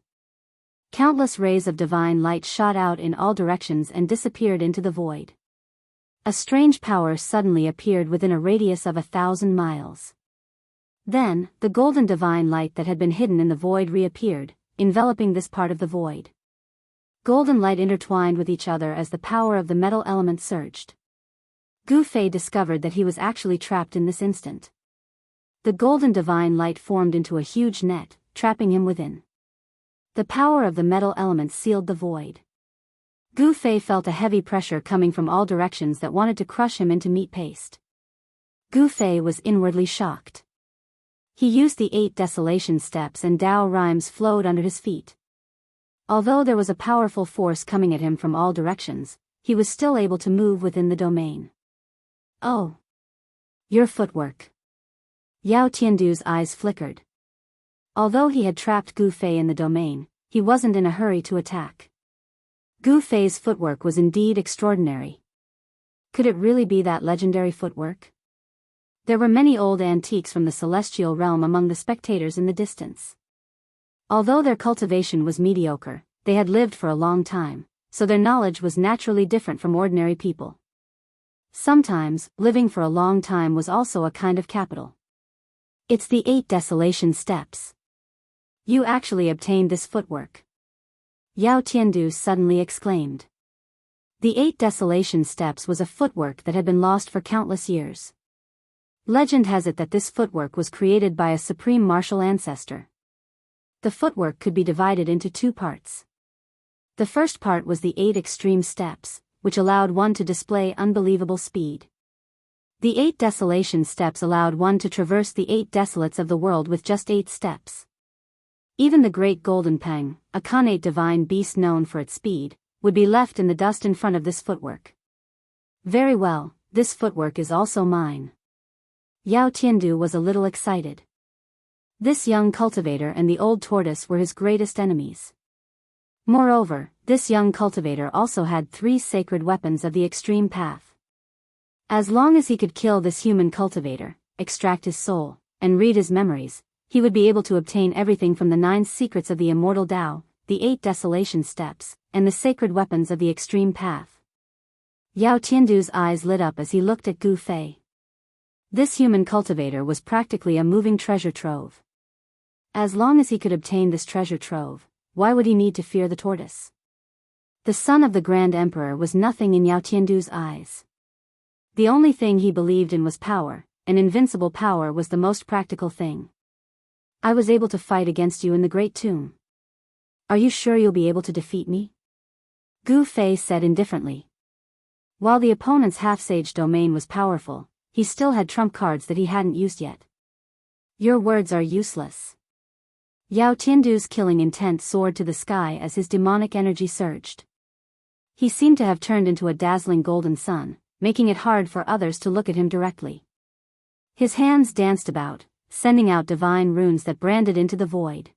Countless rays of divine light shot out in all directions and disappeared into the void. A strange power suddenly appeared within a radius of 1,000 miles. Then, the golden divine light that had been hidden in the void reappeared, enveloping this part of the void. Golden light intertwined with each other as the power of the metal element surged. Gu Fei discovered that he was actually trapped in this instant. The golden divine light formed into a huge net, trapping him within. The power of the metal element sealed the void. Gu Fei felt a heavy pressure coming from all directions that wanted to crush him into meat paste. Gu Fei was inwardly shocked. He used the 8 desolation steps and Tao rhymes flowed under his feet. Although there was a powerful force coming at him from all directions, he was still able to move within the domain. Oh! Your footwork. Yao Tiandu's eyes flickered. Although he had trapped Gu Fei in the domain, he wasn't in a hurry to attack. Gu Fei's footwork was indeed extraordinary. Could it really be that legendary footwork? There were many old antiques from the celestial realm among the spectators in the distance. Although their cultivation was mediocre, they had lived for a long time, so their knowledge was naturally different from ordinary people. Sometimes, living for a long time was also a kind of capital. It's the 8 desolation steps. You actually obtained this footwork. Yao Tiandu suddenly exclaimed. The 8 desolation steps was a footwork that had been lost for countless years. Legend has it that this footwork was created by a supreme martial ancestor. The footwork could be divided into 2 parts. The first part was the 8 extreme steps, which allowed one to display unbelievable speed. The 8 desolation steps allowed one to traverse the 8 desolates of the world with just 8 steps. Even the great golden peng, a connate divine beast known for its speed, would be left in the dust in front of this footwork. Very well, this footwork is also mine. Yao Tiandu was a little excited. This young cultivator and the old tortoise were his greatest enemies. Moreover, this young cultivator also had 3 sacred weapons of the extreme path. As long as he could kill this human cultivator, extract his soul, and read his memories, he would be able to obtain everything from the 9 secrets of the immortal Tao, the 8 desolation steps, and the sacred weapons of the extreme path. Yao Tiandu's eyes lit up as he looked at Gu Fei. This human cultivator was practically a moving treasure trove. As long as he could obtain this treasure trove, why would he need to fear the tortoise? The son of the Grand Emperor was nothing in Yao Tiandu's eyes. The only thing he believed in was power, and invincible power was the most practical thing. I was able to fight against you in the Great Tomb. Are you sure you'll be able to defeat me? Gu Fei said indifferently. While the opponent's half-sage domain was powerful, he still had trump cards that he hadn't used yet. Your words are useless. Yao Tiandu's killing intent soared to the sky as his demonic energy surged. He seemed to have turned into a dazzling golden sun, making it hard for others to look at him directly. His hands danced about, sending out divine runes that branded into the void.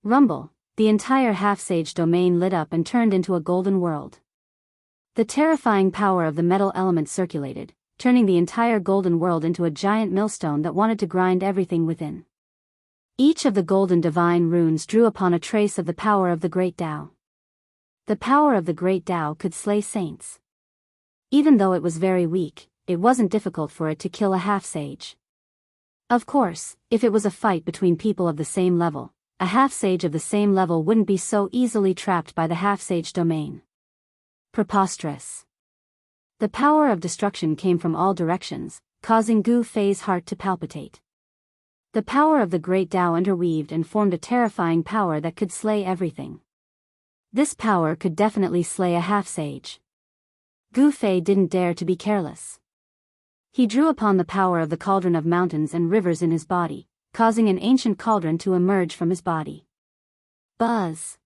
Rumble, the entire half-sage domain lit up and turned into a golden world. The terrifying power of the metal element circulated, turning the entire golden world into a giant millstone that wanted to grind everything within. Each of the golden divine runes drew upon a trace of the power of the great Tao. The power of the great Tao could slay saints. Even though it was very weak, it wasn't difficult for it to kill a half-sage. Of course, if it was a fight between people of the same level, a half-sage of the same level wouldn't be so easily trapped by the half-sage domain. Preposterous. The power of destruction came from all directions, causing Gu Fei's heart to palpitate. The power of the great Tao interweaved and formed a terrifying power that could slay everything. This power could definitely slay a half-sage. Gu Fei didn't dare to be careless. He drew upon the power of the cauldron of mountains and rivers in his body, causing an ancient cauldron to emerge from his body. Buzz!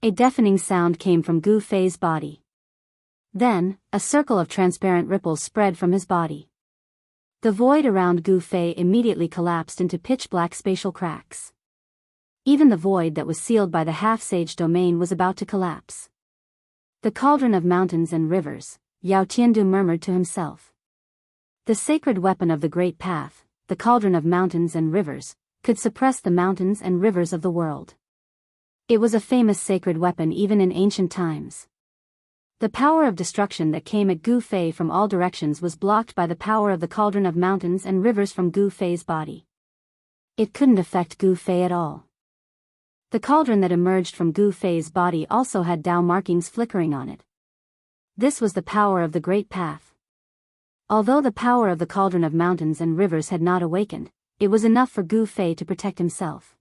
A deafening sound came from Gu Fei's body. Then, a circle of transparent ripples spread from his body. The void around Gu Fei immediately collapsed into pitch-black spatial cracks. Even the void that was sealed by the half-sage domain was about to collapse. The cauldron of mountains and rivers, Yao Tiandu murmured to himself. The sacred weapon of the great path, the cauldron of mountains and rivers, could suppress the mountains and rivers of the world. It was a famous sacred weapon even in ancient times. The power of destruction that came at Gu Fei from all directions was blocked by the power of the cauldron of mountains and rivers from Gu Fei's body. It couldn't affect Gu Fei at all. The cauldron that emerged from Gu Fei's body also had Dao markings flickering on it. This was the power of the great path. Although the power of the cauldron of mountains and rivers had not awakened, it was enough for Gu Fei to protect himself.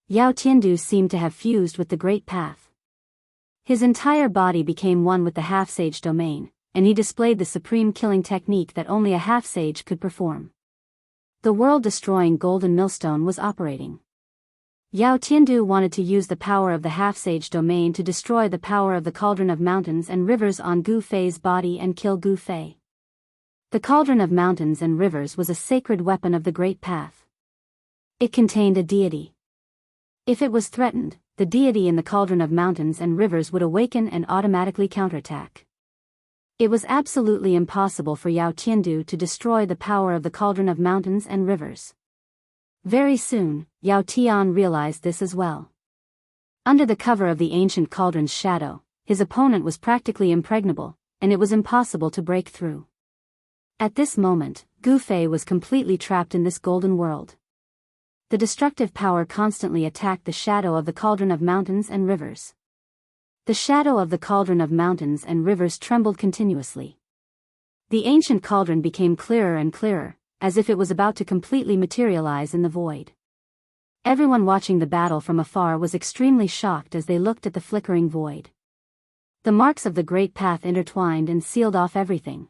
Yao Tiandu seemed to have fused with the great path. His entire body became one with the half-sage domain, and he displayed the supreme killing technique that only a half-sage could perform. The world-destroying golden millstone was operating. Yao Tiandu wanted to use the power of the half-sage domain to destroy the power of the cauldron of mountains and rivers on Gu Fei's body and kill Gu Fei. The cauldron of mountains and rivers was a sacred weapon of the great path. It contained a deity. If it was threatened, the deity in the cauldron of mountains and rivers would awaken and automatically counterattack. It was absolutely impossible for Yao Tiandu to destroy the power of the cauldron of mountains and rivers. Very soon, Yao Tian realized this as well. Under the cover of the ancient cauldron's shadow, his opponent was practically impregnable, and it was impossible to break through. At this moment, Gu Fei was completely trapped in this golden world. The destructive power constantly attacked the shadow of the cauldron of mountains and rivers. The shadow of the cauldron of mountains and rivers trembled continuously. The ancient cauldron became clearer and clearer, as if it was about to completely materialize in the void. Everyone watching the battle from afar was extremely shocked as they looked at the flickering void. The marks of the great path intertwined and sealed off everything.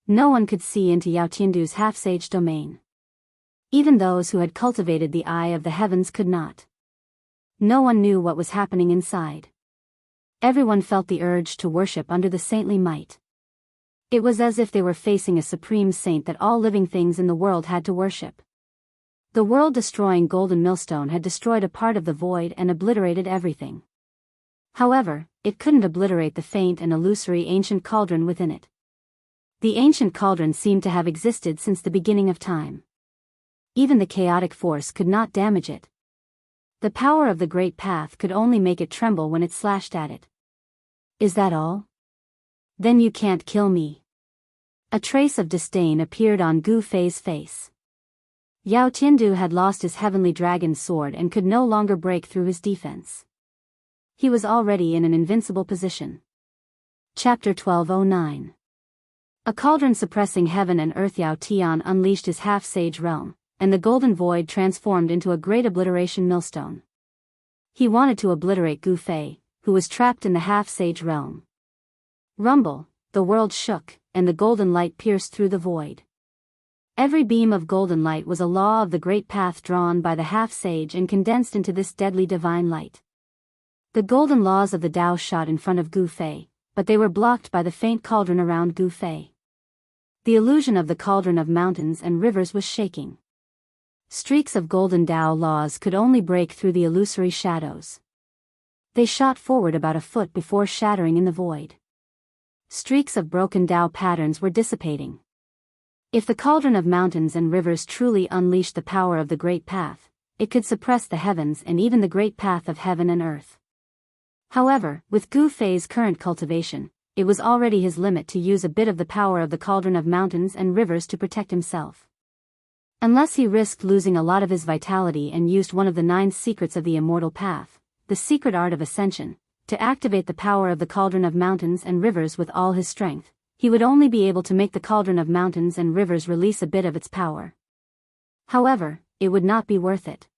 No one could see into Yao Tiandu's half-sage domain. Even those who had cultivated the eye of the heavens could not. No one knew what was happening inside. Everyone felt the urge to worship under the saintly might. It was as if they were facing a supreme saint that all living things in the world had to worship. The world-destroying golden millstone had destroyed a part of the void and obliterated everything. However, it couldn't obliterate the faint and illusory ancient cauldron within it. The ancient cauldron seemed to have existed since the beginning of time. Even the chaotic force could not damage it. The power of the great path could only make it tremble when it slashed at it. Is that all? Then you can't kill me. A trace of disdain appeared on Gu Fei's face. Yao Tiandu had lost his heavenly dragon sword and could no longer break through his defense. He was already in an invincible position. Chapter 1209. A cauldron suppressing heaven and earth. Yao Tian unleashed his half-sage realm, and the golden void transformed into a great obliteration millstone. He wanted to obliterate Gu Fei, who was trapped in the half-sage realm. Rumble, the world shook, and the golden light pierced through the void. Every beam of golden light was a law of the great path drawn by the half-sage and condensed into this deadly divine light. The golden laws of the Tao shot in front of Gu Fei, but they were blocked by the faint cauldron around Gu Fei. The illusion of the cauldron of mountains and rivers was shaking. Streaks of golden Tao laws could only break through the illusory shadows. They shot forward about a foot before shattering in the void. Streaks of broken Tao patterns were dissipating. If the cauldron of mountains and rivers truly unleashed the power of the great path, it could suppress the heavens and even the great path of heaven and earth. However, with Gu Fei's current cultivation, it was already his limit to use a bit of the power of the cauldron of mountains and rivers to protect himself. Unless he risked losing a lot of his vitality and used one of the 9 secrets of the immortal path, the secret art of ascension, to activate the power of the cauldron of mountains and rivers with all his strength, he would only be able to make the cauldron of mountains and rivers release a bit of its power. However, it would not be worth it.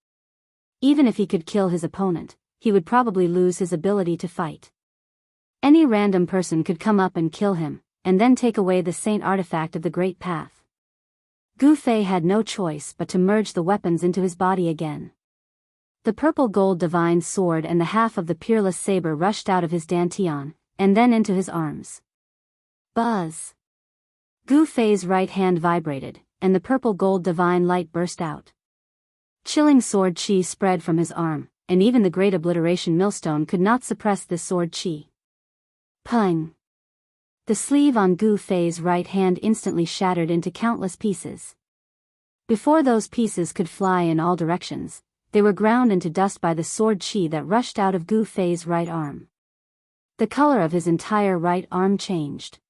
Even if he could kill his opponent, he would probably lose his ability to fight. Any random person could come up and kill him, and then take away the saint artifact of the great path. Gu Fei had no choice but to merge the weapons into his body again. The purple gold divine sword and the half of the peerless saber rushed out of his dantian, and then into his arms. Buzz! Gu Fei's right hand vibrated, and the purple gold divine light burst out. Chilling sword chi spread from his arm, and even the great obliteration millstone could not suppress this sword chi. Pung! The sleeve on Gu Fei's right hand instantly shattered into countless pieces. Before those pieces could fly in all directions, they were ground into dust by the sword chi that rushed out of Gu Fei's right arm. The color of his entire right arm changed.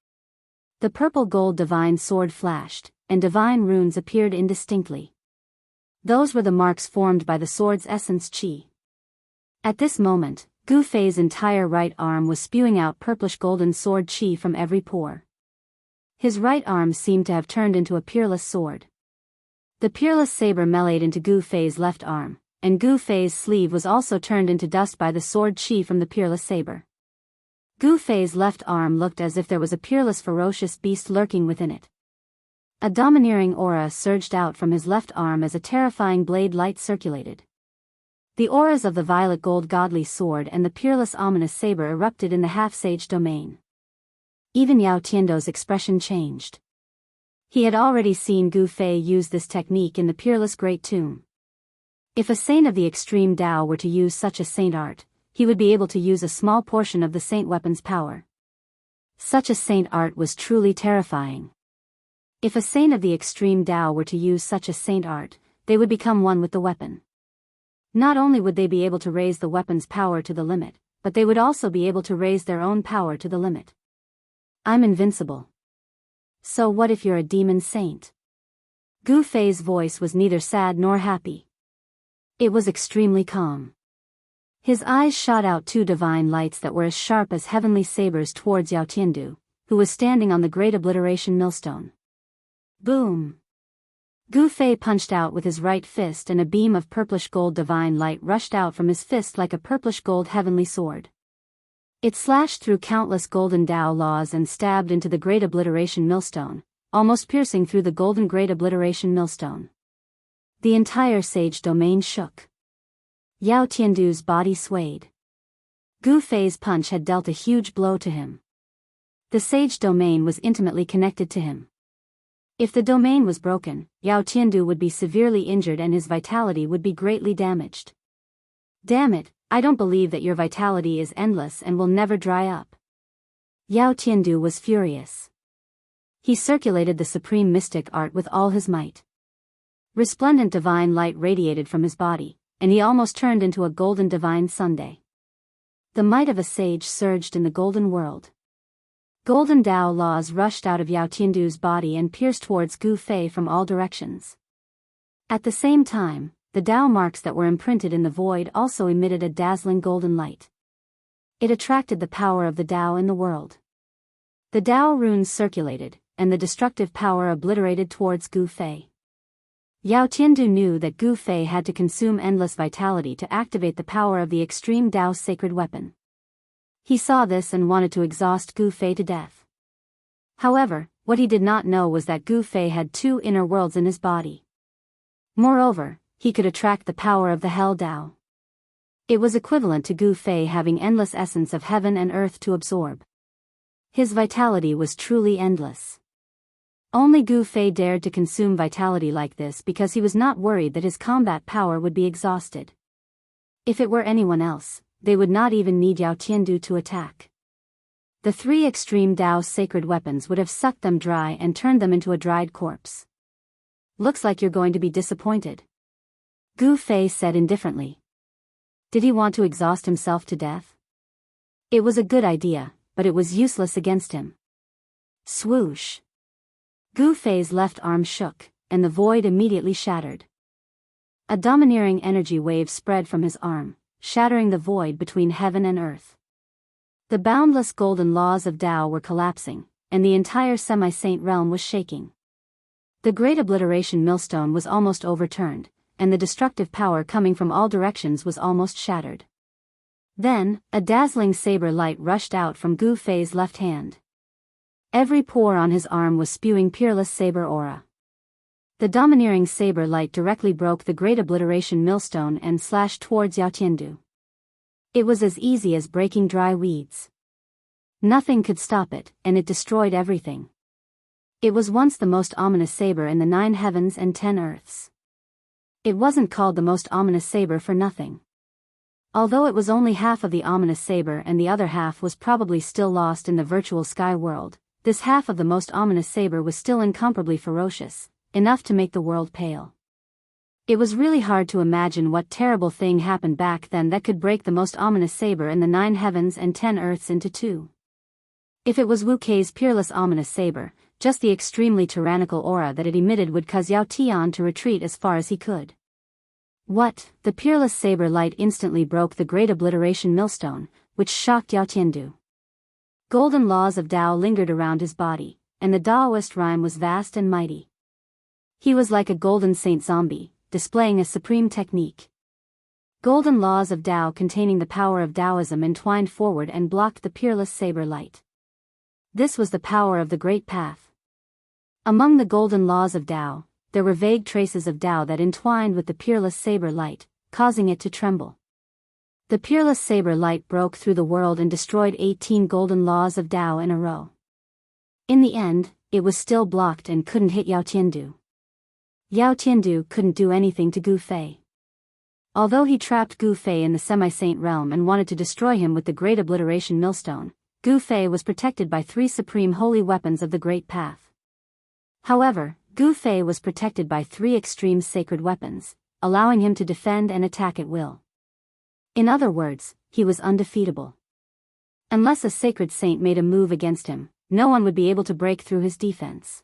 The purple gold divine sword flashed, and divine runes appeared indistinctly. Those were the marks formed by the sword's essence chi. At this moment, Gu Fei's entire right arm was spewing out purplish golden sword chi from every pore. His right arm seemed to have turned into a peerless sword. The peerless saber meleeed into Gu Fei's left arm, and Gu Fei's sleeve was also turned into dust by the sword chi from the peerless saber. Gu Fei's left arm looked as if there was a peerless ferocious beast lurking within it. A domineering aura surged out from his left arm as a terrifying blade light circulated. The auras of the violet gold godly sword and the peerless ominous saber erupted in the half-sage domain. Even Yao Tiando's expression changed. He had already seen Gu Fei use this technique in the peerless great tomb. If a saint of the extreme Tao were to use such a saint art, he would be able to use a small portion of the saint weapon's power. Such a saint art was truly terrifying. If a saint of the extreme Tao were to use such a saint art, they would become one with the weapon. Not only would they be able to raise the weapon's power to the limit, but they would also be able to raise their own power to the limit. I'm invincible. So what if you're a demon saint? Gu Fei's voice was neither sad nor happy. It was extremely calm. His eyes shot out two divine lights that were as sharp as heavenly sabers towards Yao Tiandu, who was standing on the great obliteration millstone. Boom! Gu Fei punched out with his right fist and a beam of purplish gold divine light rushed out from his fist like a purplish gold heavenly sword. It slashed through countless golden Tao laws and stabbed into the great obliteration millstone, almost piercing through the golden great obliteration millstone. The entire sage domain shook. Yao Tiandu's body swayed. Gu Fei's punch had dealt a huge blow to him. The sage domain was intimately connected to him. If the domain was broken, Yao Tiandu would be severely injured and his vitality would be greatly damaged. Damn it, I don't believe that your vitality is endless and will never dry up. Yao Tiandu was furious. He circulated the supreme mystic art with all his might. Resplendent divine light radiated from his body, and he almost turned into a golden divine sundae. The might of a sage surged in the golden world. Golden Tao laws rushed out of Yao Tiandu's body and pierced towards Gu Fei from all directions. At the same time, the Tao marks that were imprinted in the void also emitted a dazzling golden light. It attracted the power of the Tao in the world. The Tao runes circulated, and the destructive power obliterated towards Gu Fei. Yao Tiandu knew that Gu Fei had to consume endless vitality to activate the power of the extreme Tao's sacred weapon. He saw this and wanted to exhaust Gu Fei to death. However, what he did not know was that Gu Fei had two inner worlds in his body. Moreover, he could attract the power of the Hell Tao. It was equivalent to Gu Fei having endless essence of heaven and earth to absorb. His vitality was truly endless. Only Gu Fei dared to consume vitality like this because he was not worried that his combat power would be exhausted. If it were anyone else, they would not even need Yao Tiandu to attack. The three extreme Tao's sacred weapons would have sucked them dry and turned them into a dried corpse. Looks like you're going to be disappointed. Gu Fei said indifferently. Did he want to exhaust himself to death? It was a good idea, but it was useless against him. Swoosh! Gu Fei's left arm shook, and the void immediately shattered. A domineering energy wave spread from his arm, shattering the void between heaven and earth. The boundless golden laws of Tao were collapsing, and the entire semi-saint realm was shaking. The great obliteration millstone was almost overturned, and the destructive power coming from all directions was almost shattered. Then, a dazzling saber light rushed out from Gu Fei's left hand. Every pore on his arm was spewing peerless saber aura. The domineering saber light directly broke the great obliteration millstone and slashed towards Yao Tiandu. It was as easy as breaking dry weeds. Nothing could stop it, and it destroyed everything. It was once the most ominous saber in the 9 heavens and 10 earths. It wasn't called the most ominous saber for nothing. Although it was only half of the ominous saber and the other half was probably still lost in the virtual sky world, this half of the most ominous saber was still incomparably ferocious, enough to make the world pale. It was really hard to imagine what terrible thing happened back then that could break the most ominous saber in the 9 heavens and 10 earths into two. If it was Wu Kei's peerless ominous saber, just the extremely tyrannical aura that it emitted would cause Yao Tian to retreat as far as he could. What? The peerless saber light instantly broke the great obliteration millstone, which shocked Yao Tiandu. Golden laws of Tao lingered around his body, and the Taoist rhyme was vast and mighty. He was like a golden saint zombie, displaying a supreme technique. Golden laws of Tao containing the power of Taoism entwined forward and blocked the peerless saber light. This was the power of the Great Path. Among the golden laws of Tao, there were vague traces of Tao that entwined with the peerless saber light, causing it to tremble. The peerless saber light broke through the world and destroyed 18 golden laws of Tao in a row. In the end, it was still blocked and couldn't hit Yao Tiandu. Yao Tiandu couldn't do anything to Gu Fei. Although he trapped Gu Fei in the semi-saint realm and wanted to destroy him with the great obliteration millstone, Gu Fei was protected by 3 supreme holy weapons of the Great Path. However, Gu Fei was protected by 3 extreme sacred weapons, allowing him to defend and attack at will. In other words, he was undefeatable. Unless a sacred saint made a move against him, no one would be able to break through his defense.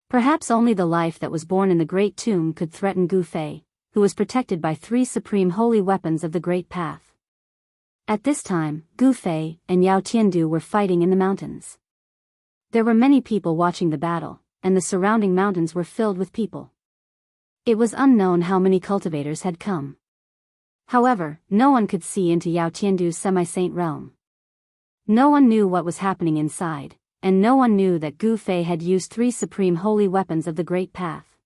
Perhaps only the life that was born in the Great Tomb could threaten Gu Fei, who was protected by 3 supreme holy weapons of the Great Path. At this time, Gu Fei and Yao Tiandu were fighting in the mountains. There were many people watching the battle, and the surrounding mountains were filled with people. It was unknown how many cultivators had come. However, no one could see into Yao Tiandu's semi-saint realm. No one knew what was happening inside, and no one knew that Gu Fei had used 3 supreme holy weapons of the Great Path.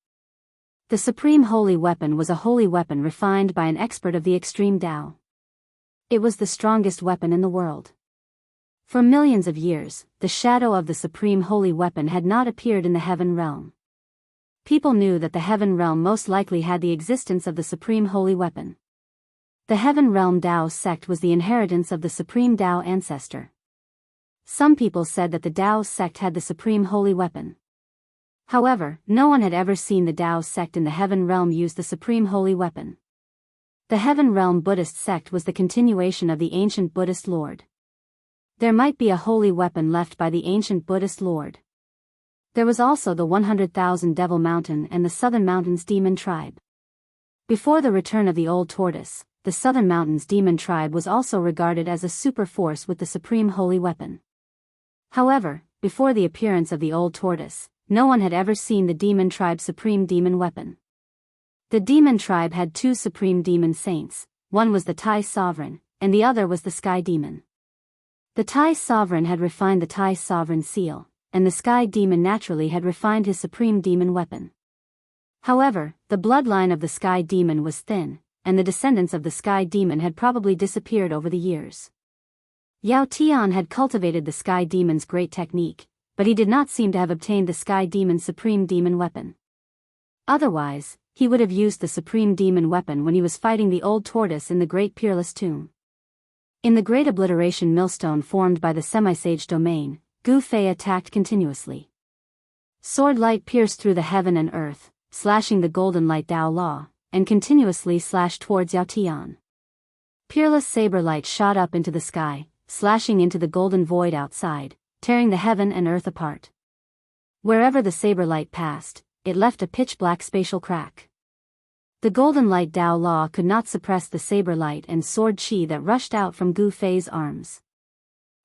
The supreme holy weapon was a holy weapon refined by an expert of the extreme Tao. It was the strongest weapon in the world. For millions of years, the shadow of the supreme holy weapon had not appeared in the heaven realm. People knew that the heaven realm most likely had the existence of the supreme holy weapon. The heaven realm Tao sect was the inheritance of the supreme Tao ancestor. Some people said that the Tao sect had the supreme holy weapon. However, no one had ever seen the Tao sect in the heaven realm use the supreme holy weapon. The heaven realm Buddhist sect was the continuation of the ancient Buddhist Lord. There might be a holy weapon left by the ancient Buddhist Lord. There was also the 100,000 Devil Mountain and the Southern Mountains Demon Tribe. Before the return of the Old Tortoise, the Southern Mountains Demon Tribe was also regarded as a super force with the supreme holy weapon. However, before the appearance of the Old Tortoise, no one had ever seen the Demon Tribe's supreme demon weapon. The Demon Tribe had 2 supreme demon saints, one was the Tai Sovereign, and the other was the Sky Demon. The Tai Sovereign had refined the Tai Sovereign seal, and the Sky Demon naturally had refined his supreme demon weapon. However, the bloodline of the Sky Demon was thin, and the descendants of the Sky Demon had probably disappeared over the years. Yao Tian had cultivated the Sky Demon's great technique, but he did not seem to have obtained the Sky Demon's supreme demon weapon. Otherwise, he would have used the supreme demon weapon when he was fighting the Old Tortoise in the Great Peerless Tomb. In the great obliteration millstone formed by the semi-sage domain, Gu Fei attacked continuously. Sword light pierced through the heaven and earth, slashing the golden light Tao law, and continuously slashed towards Yao Tian. Peerless saber light shot up into the sky, slashing into the golden void outside, tearing the heaven and earth apart. Wherever the saber light passed, it left a pitch-black spatial crack. The golden light Tao law could not suppress the saber light and sword chi that rushed out from Gu Fei's arms.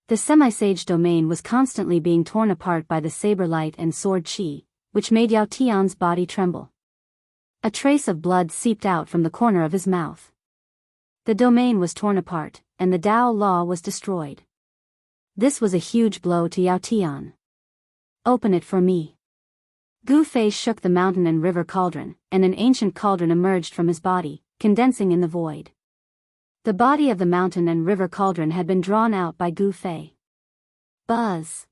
The semi-sage domain was constantly being torn apart by the saber light and sword chi, which made Yao Tian's body tremble. A trace of blood seeped out from the corner of his mouth. The domain was torn apart, and the Tao law was destroyed. This was a huge blow to Yao Tian. "Open it for me." Gu Fei shook the mountain and river cauldron, and an ancient cauldron emerged from his body, condensing in the void. The body of the mountain and river cauldron had been drawn out by Gu Fei. Buzz.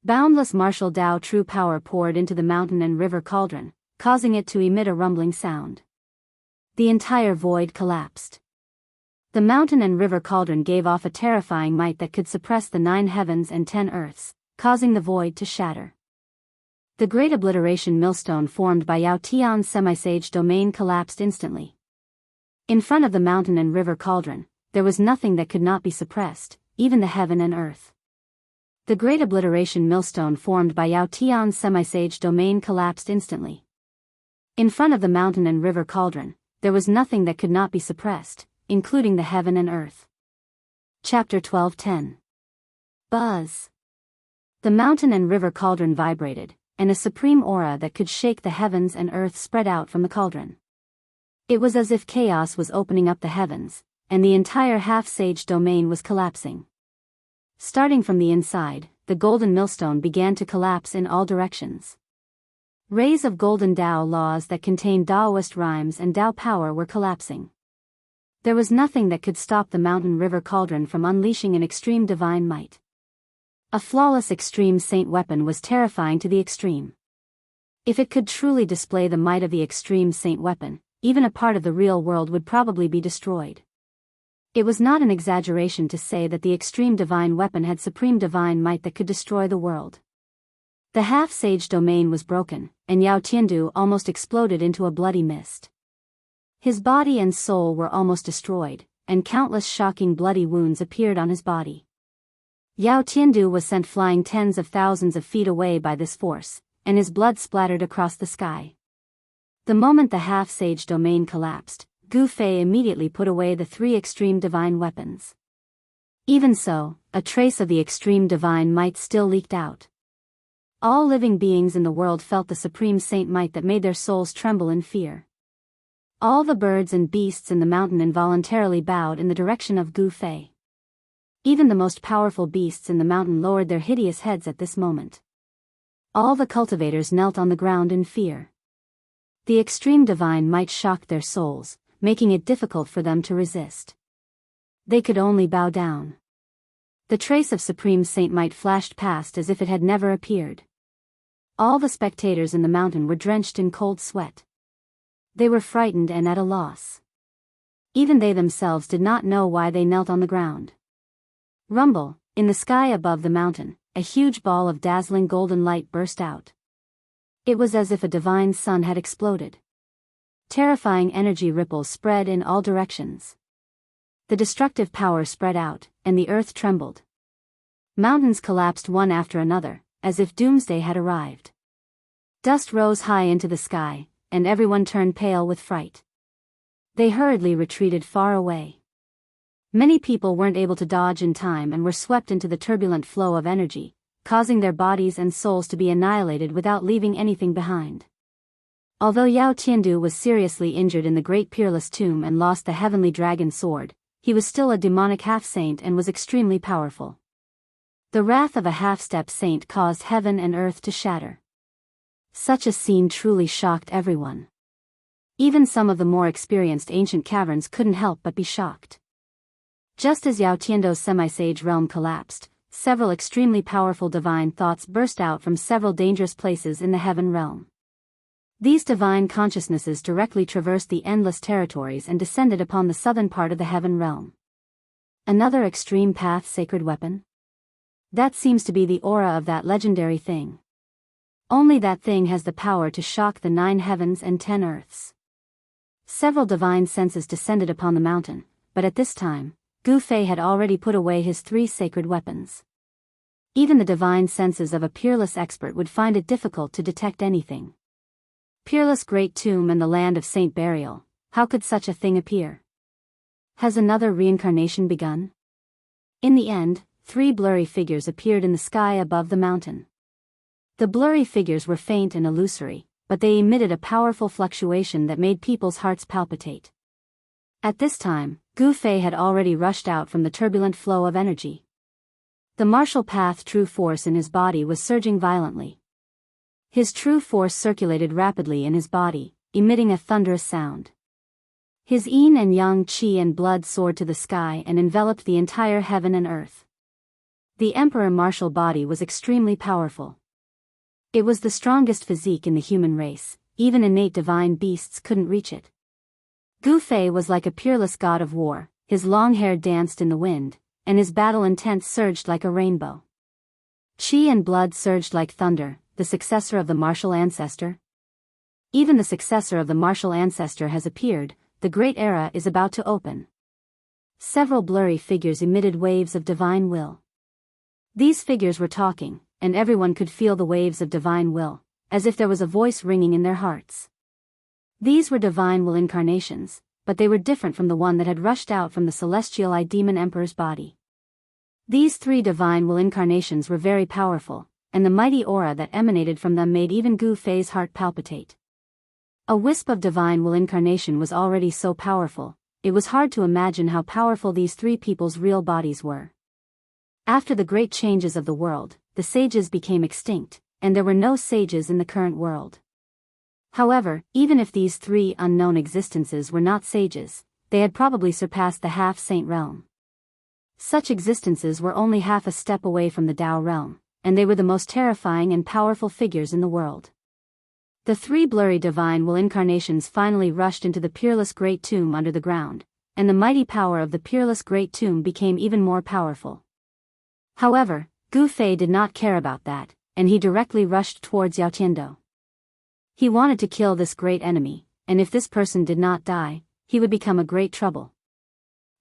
Boundless martial Tao true power poured into the mountain and river cauldron, causing it to emit a rumbling sound. The entire void collapsed. The mountain and river cauldron gave off a terrifying might that could suppress the 9 heavens and 10 earths, causing the void to shatter. The great obliteration millstone formed by Yao Tian's semi-sage domain collapsed instantly. In front of the mountain and river cauldron, there was nothing that could not be suppressed, even the heaven and earth. The great obliteration millstone formed by Yao Tian's semi-sage domain collapsed instantly. In front of the mountain and river cauldron, there was nothing that could not be suppressed, including the heaven and earth. Chapter 12:10. Buzz. The mountain and river cauldron vibrated, and a supreme aura that could shake the heavens and earth spread out from the cauldron. It was as if chaos was opening up the heavens, and the entire half-sage domain was collapsing. Starting from the inside, the golden millstone began to collapse in all directions. Rays of golden Tao laws that contained Taoist rhymes and Tao power were collapsing. There was nothing that could stop the mountain river cauldron from unleashing an extreme divine might. A flawless extreme saint weapon was terrifying to the extreme. If it could truly display the might of the extreme saint weapon, even a part of the real world would probably be destroyed. It was not an exaggeration to say that the extreme divine weapon had supreme divine might that could destroy the world. The half-sage domain was broken, and Yao Tiandu almost exploded into a bloody mist. His body and soul were almost destroyed, and countless shocking bloody wounds appeared on his body. Yao Tiandu was sent flying tens of thousands of feet away by this force, and his blood splattered across the sky. The moment the half-sage domain collapsed, Gu Fei immediately put away the 3 extreme divine weapons. Even so, a trace of the extreme divine might still leaked out. All living beings in the world felt the supreme saint might that made their souls tremble in fear. All the birds and beasts in the mountain involuntarily bowed in the direction of Gu Fei. Even the most powerful beasts in the mountain lowered their hideous heads at this moment. All the cultivators knelt on the ground in fear. The extreme divine might shocked their souls, making it difficult for them to resist. They could only bow down. The trace of supreme saint might flashed past as if it had never appeared. All the spectators in the mountain were drenched in cold sweat. They were frightened and at a loss. Even they themselves did not know why they knelt on the ground. Rumble, in the sky above the mountain, a huge ball of dazzling golden light burst out. It was as if a divine sun had exploded. Terrifying energy ripples spread in all directions. The destructive power spread out, and the earth trembled. Mountains collapsed one after another, as if doomsday had arrived. Dust rose high into the sky, and everyone turned pale with fright. They hurriedly retreated far away. Many people weren't able to dodge in time and were swept into the turbulent flow of energy, causing their bodies and souls to be annihilated without leaving anything behind. Although Yao Tiandu was seriously injured in the Great Peerless Tomb and lost the heavenly dragon sword, he was still a demonic half-saint and was extremely powerful. The wrath of a half-step saint caused heaven and earth to shatter. Such a scene truly shocked everyone. Even some of the more experienced ancient caverns couldn't help but be shocked. Just as Yao Tiandu's semi-sage realm collapsed, several extremely powerful divine thoughts burst out from several dangerous places in the heaven realm. These divine consciousnesses directly traversed the endless territories and descended upon the southern part of the heaven realm. Another extreme path sacred weapon? That seems to be the aura of that legendary thing. Only that thing has the power to shock the 9 heavens and 10 earths. Several divine senses descended upon the mountain, but at this time, Gu Fei had already put away his 3 sacred weapons. Even the divine senses of a peerless expert would find it difficult to detect anything. Peerless Great Tomb and the land of Saint Burial, how could such a thing appear? Has another reincarnation begun? In the end, 3 blurry figures appeared in the sky above the mountain. The blurry figures were faint and illusory, but they emitted a powerful fluctuation that made people's hearts palpitate. At this time, Gu Fei had already rushed out from the turbulent flow of energy. The martial path true force in his body was surging violently. His true force circulated rapidly in his body, emitting a thunderous sound. His yin and yang qi and blood soared to the sky and enveloped the entire heaven and earth. The emperor martial body was extremely powerful. It was the strongest physique in the human race, even innate divine beasts couldn't reach it. Gu Fei was like a peerless god of war, his long hair danced in the wind, and his battle intent surged like a rainbow. Qi and blood surged like thunder, the successor of the martial ancestor. Even the successor of the martial ancestor has appeared, the great era is about to open. Several blurry figures emitted waves of divine will. These figures were talking, and everyone could feel the waves of divine will, as if there was a voice ringing in their hearts. These were divine will incarnations, but they were different from the one that had rushed out from the celestial eye demon emperor's body. These three divine will incarnations were very powerful, and the mighty aura that emanated from them made even Gu Fei's heart palpitate. A wisp of divine will incarnation was already so powerful, it was hard to imagine how powerful these three people's real bodies were. After the great changes of the world, the sages became extinct, and there were no sages in the current world. However, even if these three unknown existences were not sages, they had probably surpassed the half-saint realm. Such existences were only half a step away from the Tao realm, and they were the most terrifying and powerful figures in the world. The three blurry divine will incarnations finally rushed into the peerless great tomb under the ground, and the mighty power of the peerless great tomb became even more powerful. However, Gu Fei did not care about that, and he directly rushed towards Yao Tiando. He wanted to kill this great enemy, and if this person did not die, he would become a great trouble.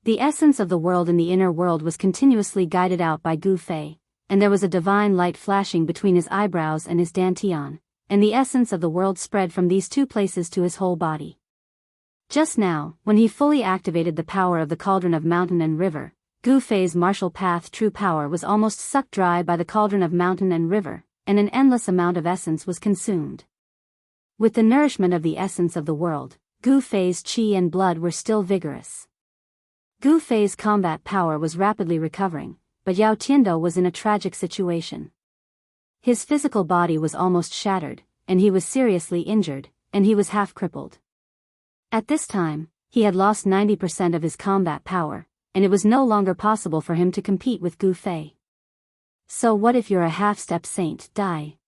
The essence of the world in the inner world was continuously guided out by Gu Fei, and there was a divine light flashing between his eyebrows and his dantian, and the essence of the world spread from these two places to his whole body. Just now, when he fully activated the power of the cauldron of mountain and river, Gu Fei's martial path true power was almost sucked dry by the cauldron of mountain and river, and an endless amount of essence was consumed. With the nourishment of the essence of the world, Gu Fei's qi and blood were still vigorous. Gu Fei's combat power was rapidly recovering, but Yao Tiando was in a tragic situation. His physical body was almost shattered, and he was seriously injured, and he was half crippled. At this time, he had lost 90% of his combat power, and it was no longer possible for him to compete with Gu Fei. So what if you're a half-step saint, die?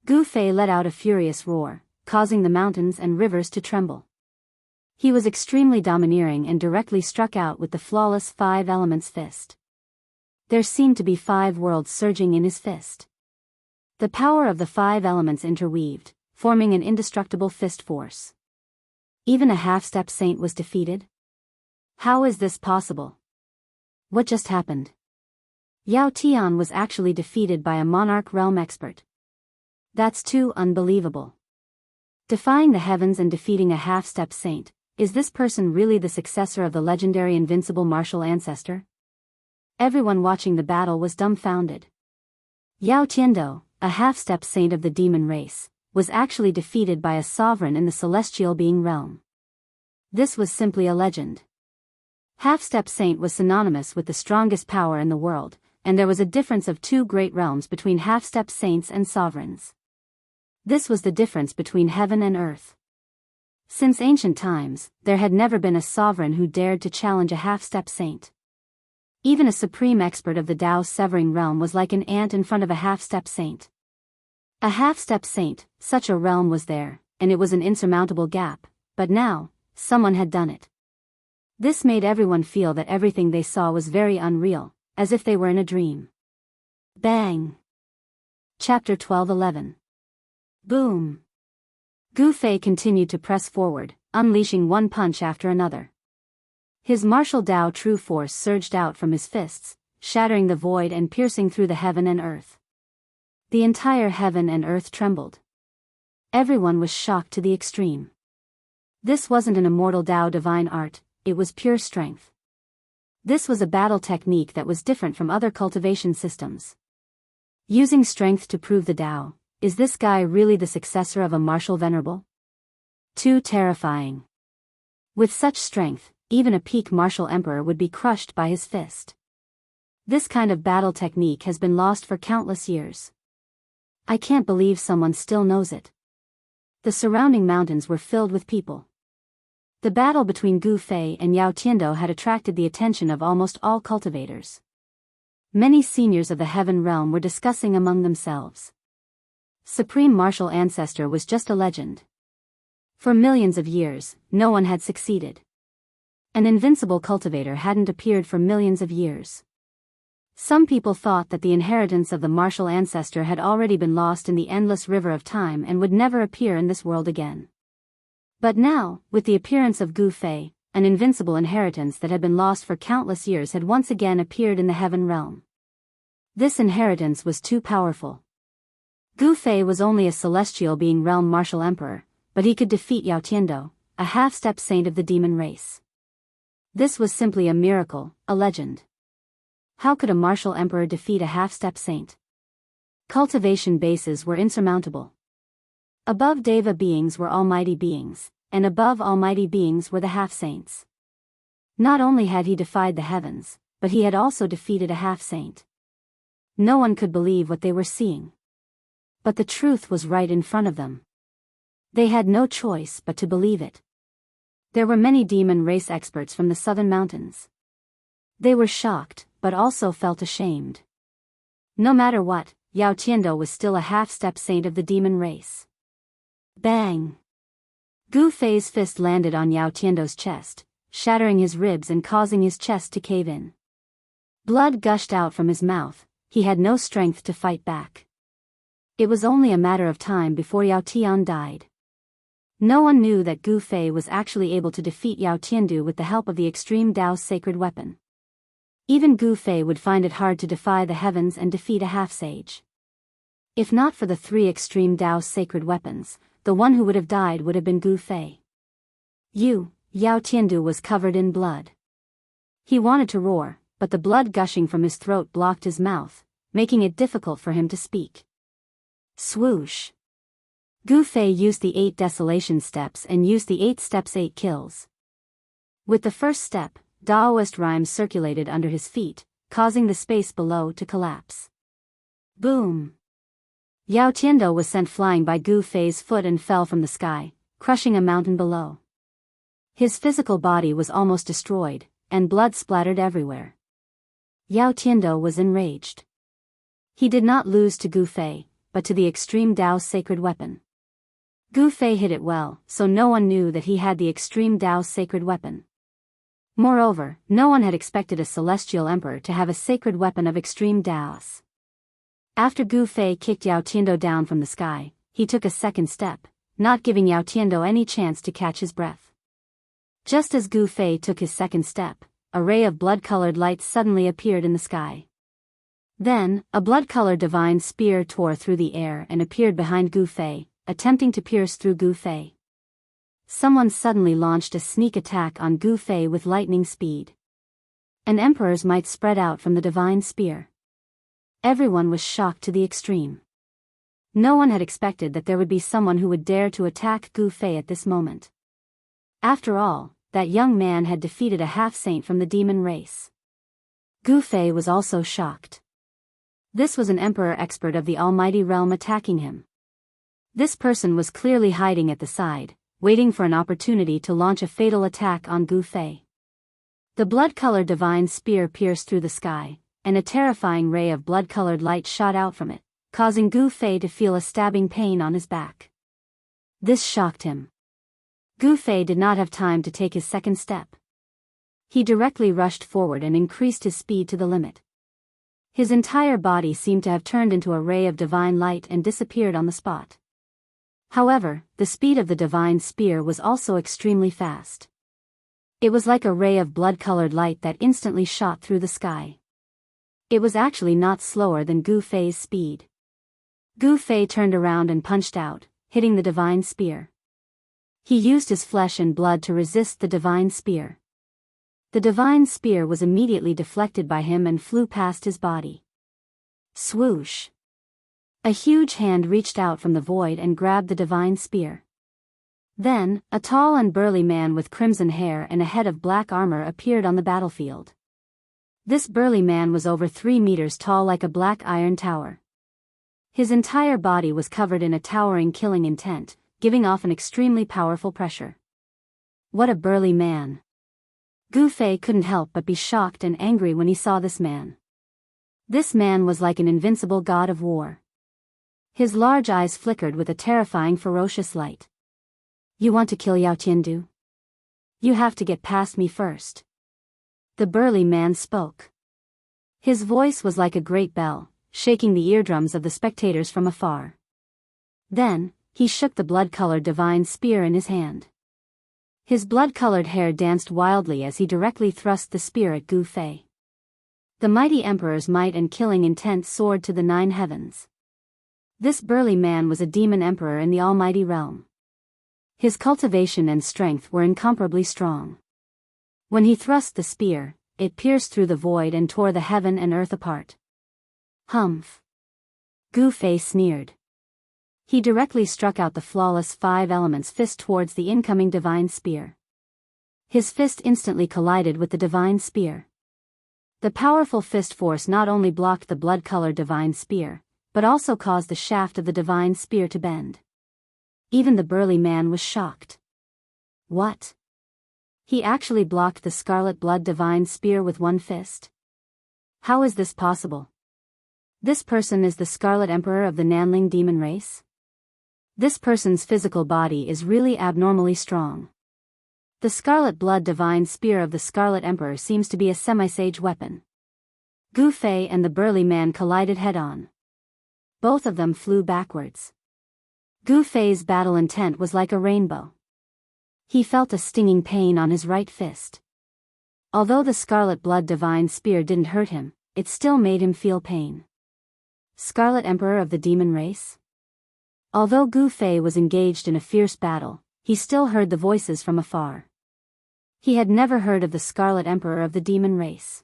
Gu Fei let out a furious roar, causing the mountains and rivers to tremble. He was extremely domineering and directly struck out with the flawless five elements fist. There seemed to be 5 worlds surging in his fist. The power of the 5 elements interweaved, forming an indestructible fist force. Even a half-step saint was defeated? How is this possible? What just happened? Yao Tian was actually defeated by a monarch realm expert. That's too unbelievable. Defying the heavens and defeating a half-step saint, is this person really the successor of the legendary invincible martial ancestor? Everyone watching the battle was dumbfounded. Yao Tiando, a half-step saint of the demon race, was actually defeated by a sovereign in the celestial being realm. This was simply a legend. Half-step saint was synonymous with the strongest power in the world, and there was a difference of 2 great realms between half-step saints and sovereigns. This was the difference between heaven and earth. Since ancient times, there had never been a sovereign who dared to challenge a half-step saint. Even a supreme expert of the Tao severing realm was like an ant in front of a half-step saint. A half-step saint, such a realm was there, and it was an insurmountable gap, but now, someone had done it. This made everyone feel that everything they saw was very unreal, as if they were in a dream. Bang! Chapter 12:11. Boom! Gu Fei continued to press forward, unleashing one punch after another. His martial Tao true force surged out from his fists, shattering the void and piercing through the heaven and earth. The entire heaven and earth trembled. Everyone was shocked to the extreme. This wasn't an immortal Tao divine art, it was pure strength. This was a battle technique that was different from other cultivation systems. Using strength to prove the Tao, is this guy really the successor of a martial venerable? Too terrifying. With such strength, even a peak martial emperor would be crushed by his fist. This kind of battle technique has been lost for countless years. I can't believe someone still knows it. The surrounding mountains were filled with people. The battle between Gu Fei and Yao Tiando had attracted the attention of almost all cultivators. Many seniors of the Heaven Realm were discussing among themselves. Supreme Martial Ancestor was just a legend. For millions of years, no one had succeeded. An invincible cultivator hadn't appeared for millions of years. Some people thought that the inheritance of the martial ancestor had already been lost in the endless river of time and would never appear in this world again. But now, with the appearance of Gu Fei, an invincible inheritance that had been lost for countless years had once again appeared in the Heaven Realm. This inheritance was too powerful. Gu Fei was only a celestial being realm martial emperor, but he could defeat Yao Tiando, a half-step saint of the demon race. This was simply a miracle, a legend. How could a martial emperor defeat a half-step saint? Cultivation bases were insurmountable. Above Deva beings were almighty beings, and above almighty beings were the half-saints. Not only had he defied the heavens, but he had also defeated a half-saint. No one could believe what they were seeing. But the truth was right in front of them. They had no choice but to believe it. There were many demon race experts from the southern mountains. They were shocked, but also felt ashamed. No matter what, Yao Tiando was still a half-step saint of the demon race. Bang! Gu Fei's fist landed on Yao Tiando's chest, shattering his ribs and causing his chest to cave in. Blood gushed out from his mouth. He had no strength to fight back. It was only a matter of time before Yao Tian died. No one knew that Gu Fei was actually able to defeat Yao Tiandu with the help of the extreme Tao's sacred weapon. Even Gu Fei would find it hard to defy the heavens and defeat a half-sage. If not for the 3 extreme Tao's sacred weapons, the one who would have died would have been Gu Fei. Yao Tiandu was covered in blood. He wanted to roar, but the blood gushing from his throat blocked his mouth, making it difficult for him to speak. Swoosh! Gu Fei used the 8 desolation steps and used the 8 steps 8 kills. With the first step, Daoist rhymes circulated under his feet, causing the space below to collapse. Boom! Yao Tiando was sent flying by Gu Fei's foot and fell from the sky, crushing a mountain below. His physical body was almost destroyed, and blood splattered everywhere. Yao Tiando was enraged. He did not lose to Gu Fei, but to the extreme Tao's sacred weapon. Gu Fei hid it well, so no one knew that he had the extreme Tao's sacred weapon. Moreover, no one had expected a celestial emperor to have a sacred weapon of extreme Tao's. After Gu Fei kicked Yao Tiando down from the sky, he took a second step, not giving Yao Tiando any chance to catch his breath. Just as Gu Fei took his second step, a ray of blood-colored light suddenly appeared in the sky. Then, a blood-colored divine spear tore through the air and appeared behind Gu Fei, attempting to pierce through Gu Fei. Someone suddenly launched a sneak attack on Gu Fei with lightning speed. An emperor's might spread out from the divine spear. Everyone was shocked to the extreme. No one had expected that there would be someone who would dare to attack Gu Fei at this moment. After all, that young man had defeated a half-saint from the demon race. Gu Fei was also shocked. This was an emperor expert of the almighty realm attacking him. This person was clearly hiding at the side, waiting for an opportunity to launch a fatal attack on Gu Fei. The blood-colored divine spear pierced through the sky, and a terrifying ray of blood-colored light shot out from it, causing Gu Fei to feel a stabbing pain on his back. This shocked him. Gu Fei did not have time to take his second step. He directly rushed forward and increased his speed to the limit. His entire body seemed to have turned into a ray of divine light and disappeared on the spot. However, the speed of the divine spear was also extremely fast. It was like a ray of blood-colored light that instantly shot through the sky. It was actually not slower than Gu Fei's speed. Gu Fei turned around and punched out, hitting the divine spear. He used his flesh and blood to resist the divine spear. The divine spear was immediately deflected by him and flew past his body. Swoosh! A huge hand reached out from the void and grabbed the divine spear. Then, a tall and burly man with crimson hair and a head of black armor appeared on the battlefield. This burly man was over 3 meters tall like a black iron tower. His entire body was covered in a towering killing intent, giving off an extremely powerful pressure. What a burly man! Gu Fei couldn't help but be shocked and angry when he saw this man. This man was like an invincible god of war. His large eyes flickered with a terrifying ferocious light. You want to kill Yao Tiandu? You have to get past me first. The burly man spoke. His voice was like a great bell, shaking the eardrums of the spectators from afar. Then, he shook the blood-colored divine spear in his hand. His blood-colored hair danced wildly as he directly thrust the spear at Gu Fei. The mighty emperor's might and killing intent soared to the 9 heavens. This burly man was a demon emperor in the almighty realm. His cultivation and strength were incomparably strong. When he thrust the spear, it pierced through the void and tore the heaven and earth apart. Humph! Gu Fei sneered. He directly struck out the flawless 5 elements fist towards the incoming divine spear. His fist instantly collided with the divine spear. The powerful fist force not only blocked the blood-colored divine spear, but also caused the shaft of the divine spear to bend. Even the burly man was shocked. What? He actually blocked the scarlet blood divine spear with one fist? How is this possible? This person is the Scarlet Emperor of the Nanling demon race? This person's physical body is really abnormally strong. The scarlet blood divine spear of the Scarlet Emperor seems to be a semi-sage weapon. Gu Fei and the burly man collided head-on. Both of them flew backwards. Gu Fei's battle intent was like a rainbow. He felt a stinging pain on his right fist. Although the scarlet blood divine spear didn't hurt him, it still made him feel pain. Scarlet Emperor of the demon race? Although Gu Fei was engaged in a fierce battle, he still heard the voices from afar. He had never heard of the Scarlet Emperor of the demon race.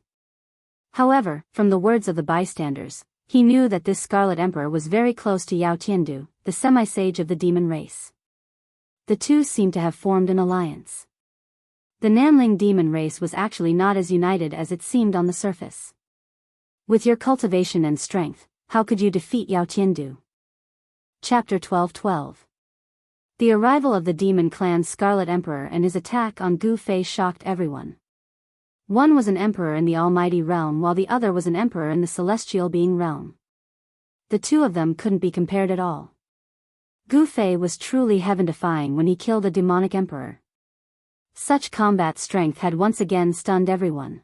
However, from the words of the bystanders, he knew that this Scarlet Emperor was very close to Yao Tiandu, the semi-sage of the demon race. The two seemed to have formed an alliance. The Nanling demon race was actually not as united as it seemed on the surface. With your cultivation and strength, how could you defeat Yao Tiandu? Chapter 12:12. The arrival of the demon clan's Scarlet Emperor and his attack on Gu Fei shocked everyone. One was an emperor in the almighty realm while the other was an emperor in the celestial being realm. The two of them couldn't be compared at all. Gu Fei was truly heaven-defying when he killed a demonic emperor. Such combat strength had once again stunned everyone.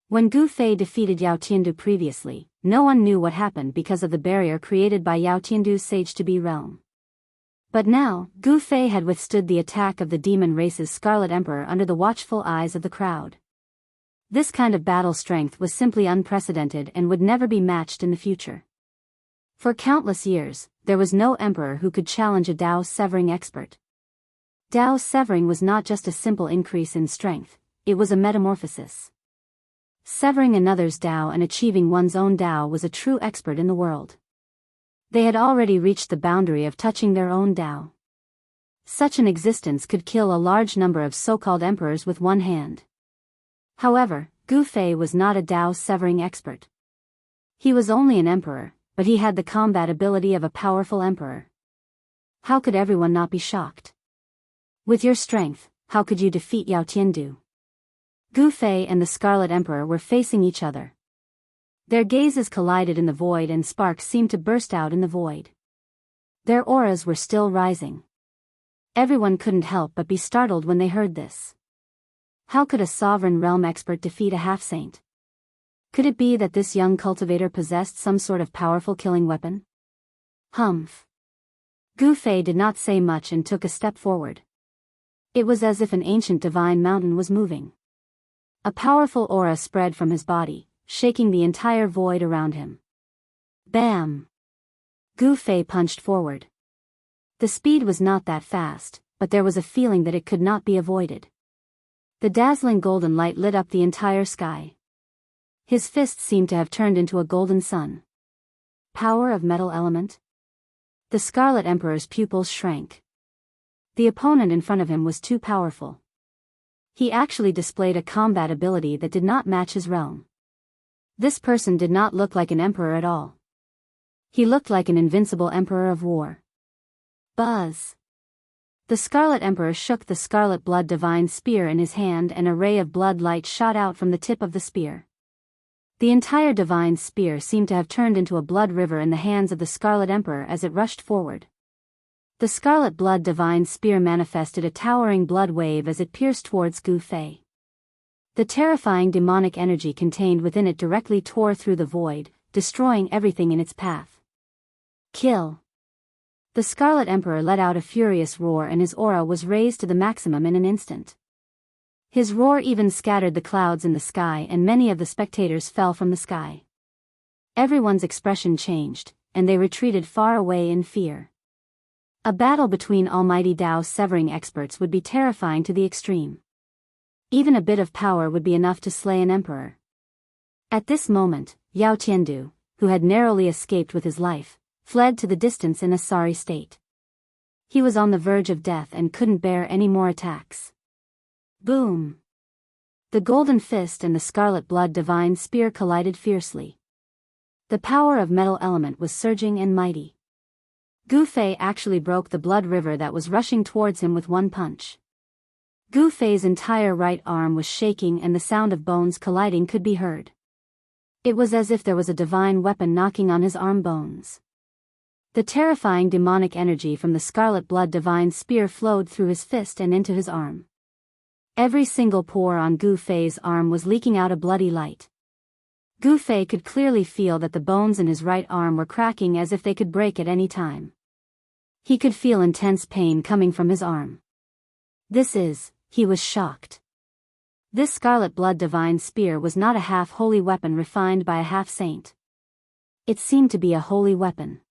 When Gu Fei defeated Yao Tiandu previously, no one knew what happened because of the barrier created by Yao Tiandu's sage-to-be realm. But now, Gu Fei had withstood the attack of the demon race's Scarlet Emperor under the watchful eyes of the crowd. This kind of battle strength was simply unprecedented and would never be matched in the future. For countless years, there was no emperor who could challenge a Dao severing expert. Dao severing was not just a simple increase in strength, it was a metamorphosis. Severing another's Dao and achieving one's own Dao was a true expert in the world. They had already reached the boundary of touching their own Dao. Such an existence could kill a large number of so-called emperors with one hand. However, Gu Fei was not a Dao severing expert. He was only an emperor, but he had the combat ability of a powerful emperor. How could everyone not be shocked? With your strength, how could you defeat Yao Tiandu? Gu Fei and the Scarlet Emperor were facing each other. Their gazes collided in the void and sparks seemed to burst out in the void. Their auras were still rising. Everyone couldn't help but be startled when they heard this. How could a sovereign realm expert defeat a half-saint? Could it be that this young cultivator possessed some sort of powerful killing weapon? Humph. Gu Fei did not say much and took a step forward. It was as if an ancient divine mountain was moving. A powerful aura spread from his body, shaking the entire void around him. Bam! Gu Fei punched forward. The speed was not that fast, but there was a feeling that it could not be avoided. The dazzling golden light lit up the entire sky. His fist seemed to have turned into a golden sun. Power of metal element? The Scarlet Emperor's pupils shrank. The opponent in front of him was too powerful. He actually displayed a combat ability that did not match his realm. This person did not look like an emperor at all. He looked like an invincible emperor of war. Buzz! The Scarlet Emperor shook the scarlet blood divine spear in his hand, and a ray of blood light shot out from the tip of the spear. The entire divine spear seemed to have turned into a blood river in the hands of the Scarlet Emperor as it rushed forward. The scarlet blood divine spear manifested a towering blood wave as it pierced towards Gu Fei. The terrifying demonic energy contained within it directly tore through the void, destroying everything in its path. Kill! The Scarlet Emperor let out a furious roar, and his aura was raised to the maximum in an instant. His roar even scattered the clouds in the sky, and many of the spectators fell from the sky. Everyone's expression changed, and they retreated far away in fear. A battle between almighty Dao severing experts would be terrifying to the extreme. Even a bit of power would be enough to slay an emperor. At this moment, Yao Tiandu, who had narrowly escaped with his life, fled to the distance in a sorry state. He was on the verge of death and couldn't bear any more attacks. Boom! The golden fist and the scarlet blood divine spear collided fiercely. The power of metal element was surging and mighty. Gu Fei actually broke the blood river that was rushing towards him with one punch. Gu Fei's entire right arm was shaking, and the sound of bones colliding could be heard. It was as if there was a divine weapon knocking on his arm bones. The terrifying demonic energy from the scarlet blood divine spear flowed through his fist and into his arm. Every single pore on Gu Fei's arm was leaking out a bloody light. Gu Fei could clearly feel that the bones in his right arm were cracking as if they could break at any time. He could feel intense pain coming from his arm. He was shocked. This scarlet blood divine spear was not a half-holy weapon refined by a half-saint. It seemed to be a holy weapon.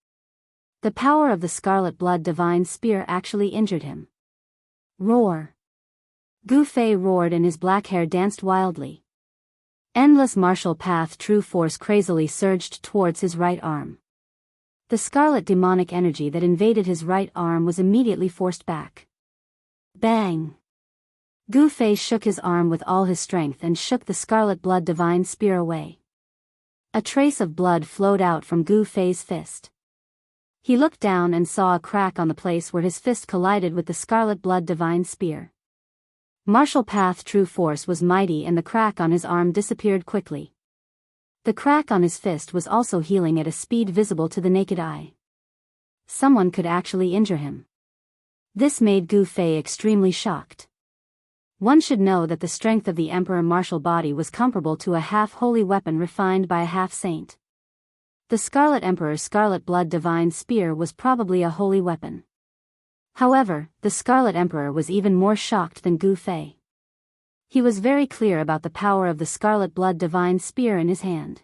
The power of the scarlet blood divine spear actually injured him. Roar! Gu Fei roared, and his black hair danced wildly. Endless martial path true force crazily surged towards his right arm. The scarlet demonic energy that invaded his right arm was immediately forced back. Bang! Gu Fei shook his arm with all his strength and shook the scarlet blood divine spear away. A trace of blood flowed out from Gu Fei's fist. He looked down and saw a crack on the place where his fist collided with the scarlet blood divine spear. Martial path true force was mighty, and the crack on his arm disappeared quickly. The crack on his fist was also healing at a speed visible to the naked eye. Someone could actually injure him. This made Gu Fei extremely shocked. One should know that the strength of the emperor martial body was comparable to a half-holy weapon refined by a half-saint. The Scarlet Emperor's scarlet blood divine spear was probably a holy weapon. However, the Scarlet Emperor was even more shocked than Gu Fei. He was very clear about the power of the scarlet blood divine spear in his hand.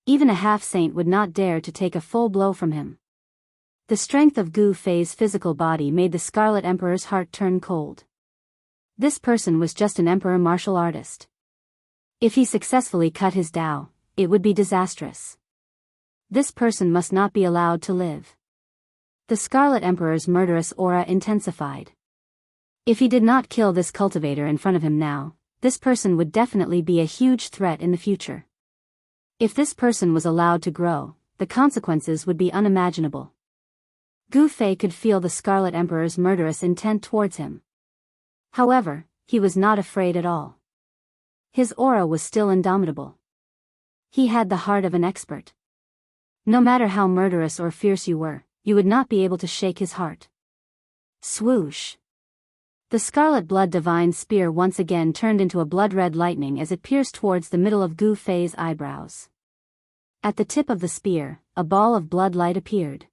Even a half-saint would not dare to take a full blow from him. The strength of Gu Fei's physical body made the Scarlet Emperor's heart turn cold. This person was just an emperor martial artist. If he successfully cut his Dao, it would be disastrous. This person must not be allowed to live. The Scarlet Emperor's murderous aura intensified. If he did not kill this cultivator in front of him now, this person would definitely be a huge threat in the future. If this person was allowed to grow, the consequences would be unimaginable. Gu Fei could feel the Scarlet Emperor's murderous intent towards him. However, he was not afraid at all. His aura was still indomitable. He had the heart of an expert. No matter how murderous or fierce you were, you would not be able to shake his heart. Swoosh! The scarlet blood divine spear once again turned into a blood-red lightning as it pierced towards the middle of Gu Fei's eyebrows. At the tip of the spear, a ball of blood light appeared.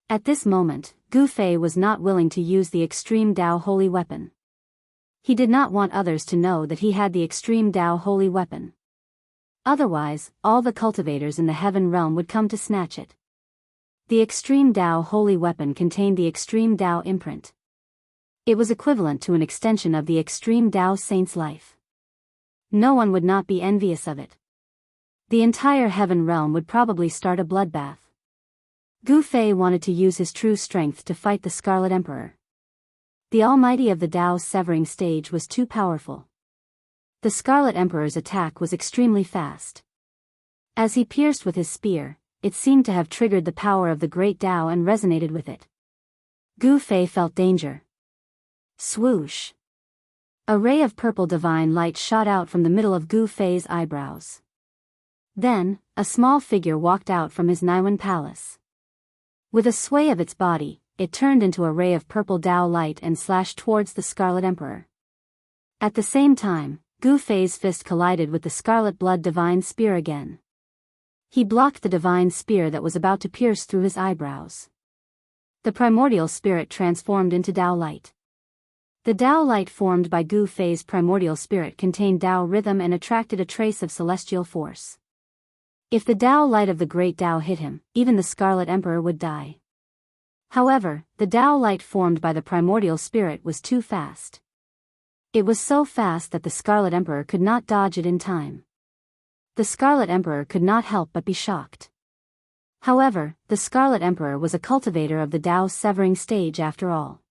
At this moment, Gu Fei was not willing to use the extreme Dao holy weapon. He did not want others to know that he had the extreme Dao holy weapon. Otherwise, all the cultivators in the heaven realm would come to snatch it. The extreme Dao holy weapon contained the extreme Dao imprint. It was equivalent to an extension of the extreme Dao saint's life. No one would not be envious of it. The entire heaven realm would probably start a bloodbath. Gu Fei wanted to use his true strength to fight the Scarlet Emperor. The almighty of the Dao's severing stage was too powerful. The Scarlet Emperor's attack was extremely fast. As he pierced with his spear, it seemed to have triggered the power of the great Tao and resonated with it. Gu Fei felt danger. Swoosh! A ray of purple divine light shot out from the middle of Gu Fei's eyebrows. Then, a small figure walked out from his Niwen palace. With a sway of its body, it turned into a ray of purple Tao light and slashed towards the Scarlet Emperor. At the same time, Gu Fei's fist collided with the Scarlet Blood Divine Spear again. He blocked the divine spear that was about to pierce through his eyebrows. The primordial spirit transformed into Tao light. The Tao light formed by Gu Fei's primordial spirit contained Tao rhythm and attracted a trace of celestial force. If the Tao light of the great Tao hit him, even the Scarlet Emperor would die. However, the Tao light formed by the primordial spirit was too fast. It was so fast that the Scarlet Emperor could not dodge it in time. The Scarlet Emperor could not help but be shocked. However, the Scarlet Emperor was a cultivator of the Tao's severing stage after all.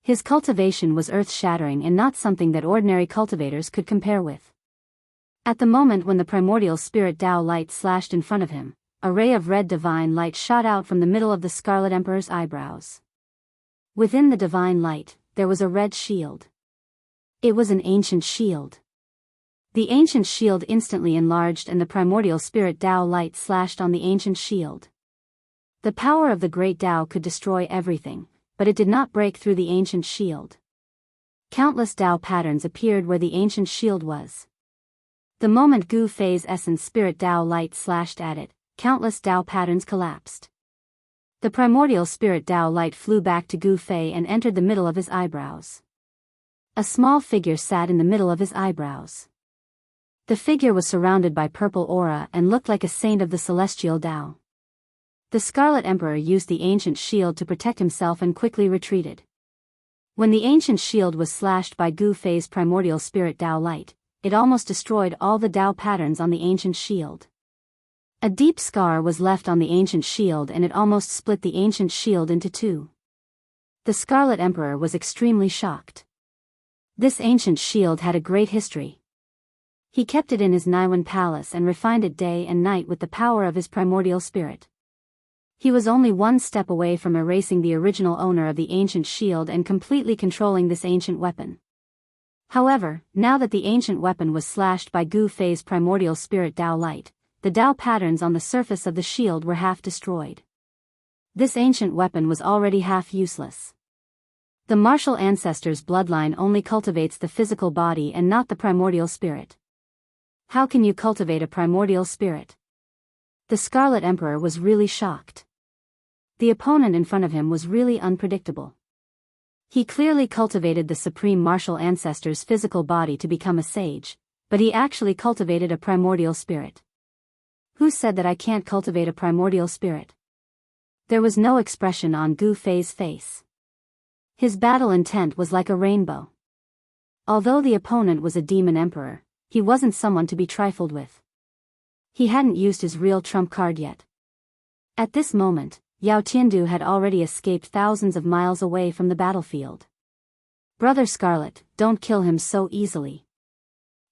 His cultivation was earth-shattering and not something that ordinary cultivators could compare with. At the moment when the primordial spirit Tao light slashed in front of him, a ray of red divine light shot out from the middle of the Scarlet Emperor's eyebrows. Within the divine light, there was a red shield. It was an ancient shield. The ancient shield instantly enlarged and the primordial spirit Tao light slashed on the ancient shield. The power of the great Tao could destroy everything, but it did not break through the ancient shield. Countless Tao patterns appeared where the ancient shield was. The moment Gu Fei's essence spirit Tao light slashed at it, countless Tao patterns collapsed. The primordial spirit Tao light flew back to Gu Fei and entered the middle of his eyebrows. A small figure sat in the middle of his eyebrows. The figure was surrounded by purple aura and looked like a saint of the celestial Tao. The Scarlet Emperor used the ancient shield to protect himself and quickly retreated. When the ancient shield was slashed by Gu Fei's primordial spirit Tao light, it almost destroyed all the Tao patterns on the ancient shield. A deep scar was left on the ancient shield and it almost split the ancient shield into two. The Scarlet Emperor was extremely shocked. This ancient shield had a great history. He kept it in his Niwen palace and refined it day and night with the power of his primordial spirit. He was only one step away from erasing the original owner of the ancient shield and completely controlling this ancient weapon. However, now that the ancient weapon was slashed by Gu Fei's primordial spirit Tao light, the Tao patterns on the surface of the shield were half destroyed. This ancient weapon was already half useless. The martial ancestor's bloodline only cultivates the physical body and not the primordial spirit. How can you cultivate a primordial spirit? The Scarlet Emperor was really shocked. The opponent in front of him was really unpredictable. He clearly cultivated the supreme martial ancestor's physical body to become a sage, but he actually cultivated a primordial spirit. Who said that I can't cultivate a primordial spirit? There was no expression on Gu Fei's face. His battle intent was like a rainbow. Although the opponent was a demon emperor, he wasn't someone to be trifled with. He hadn't used his real trump card yet. At this moment, Yao Tiandu had already escaped thousands of miles away from the battlefield. Brother Scarlet, don't kill him so easily.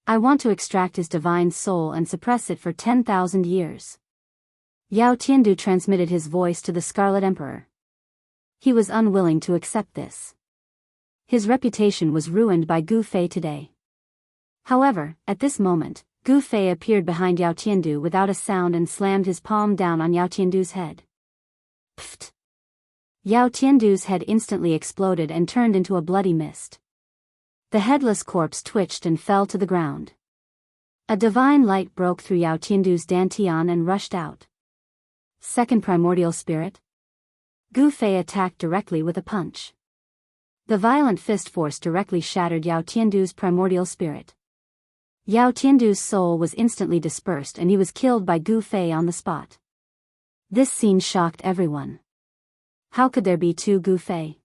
I want to extract his divine soul and suppress it for 10,000 years. Yao Tiandu transmitted his voice to the Scarlet Emperor. He was unwilling to accept this. His reputation was ruined by Gu Fei today. However, at this moment, Gu Fei appeared behind Yao Tiandu without a sound and slammed his palm down on Yao Tiandu's head. Pfft! Yao Tiandu's head instantly exploded and turned into a bloody mist. The headless corpse twitched and fell to the ground. A divine light broke through Yao Tiandu's dantian and rushed out. Second primordial spirit? Gu Fei attacked directly with a punch. The violent fist force directly shattered Yao Tiandu's primordial spirit. Yao Tiandu's soul was instantly dispersed and he was killed by Gu Fei on the spot. This scene shocked everyone. How could there be two Gu Fei?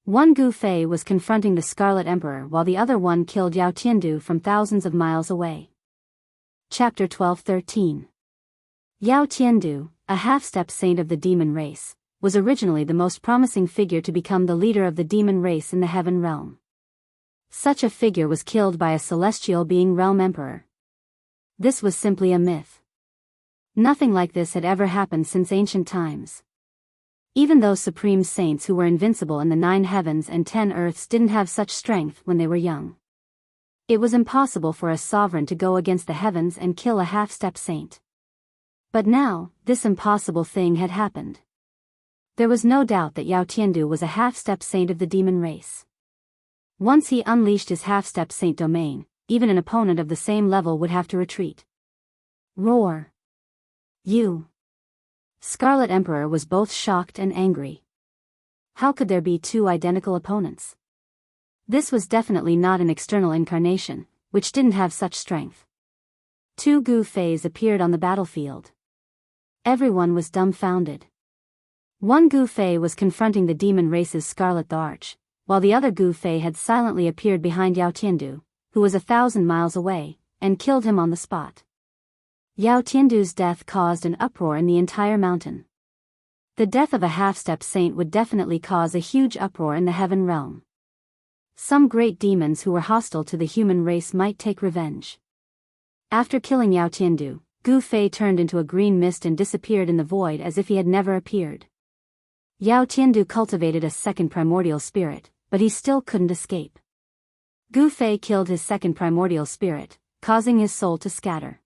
One Gu Fei was confronting the Scarlet Emperor while the other one killed Yao Tiandu from thousands of miles away. Chapter 12-13. Yao Tiandu, a half-step saint of the demon race, was originally the most promising figure to become the leader of the demon race in the heaven realm. Such a figure was killed by a celestial being realm emperor. This was simply a myth. Nothing like this had ever happened since ancient times. Even those supreme saints who were invincible in the 9 heavens and 10 earths didn't have such strength when they were young. It was impossible for a sovereign to go against the heavens and kill a half-step saint. But now, this impossible thing had happened. There was no doubt that Yao Tiandu was a half-step saint of the demon race. Once he unleashed his half-step saint domain, even an opponent of the same level would have to retreat. Roar! You! Scarlet Emperor was both shocked and angry. How could there be 2 identical opponents? This was definitely not an external incarnation, which didn't have such strength. 2 Gu Feis appeared on the battlefield. Everyone was dumbfounded. One Gu Fei was confronting the demon race's Scarlet the Arch, while the other Gu Fei had silently appeared behind Yao Tiandu, who was 1,000 miles away, and killed him on the spot. Yao Tiandu's death caused an uproar in the entire mountain. The death of a half-step saint would definitely cause a huge uproar in the heaven realm. Some great demons who were hostile to the human race might take revenge. After killing Yao Tiandu, Gu Fei turned into a green mist and disappeared in the void as if he had never appeared. Yao Tiandu cultivated a second primordial spirit, but he still couldn't escape. Gu Fei killed his second primordial spirit, causing his soul to scatter.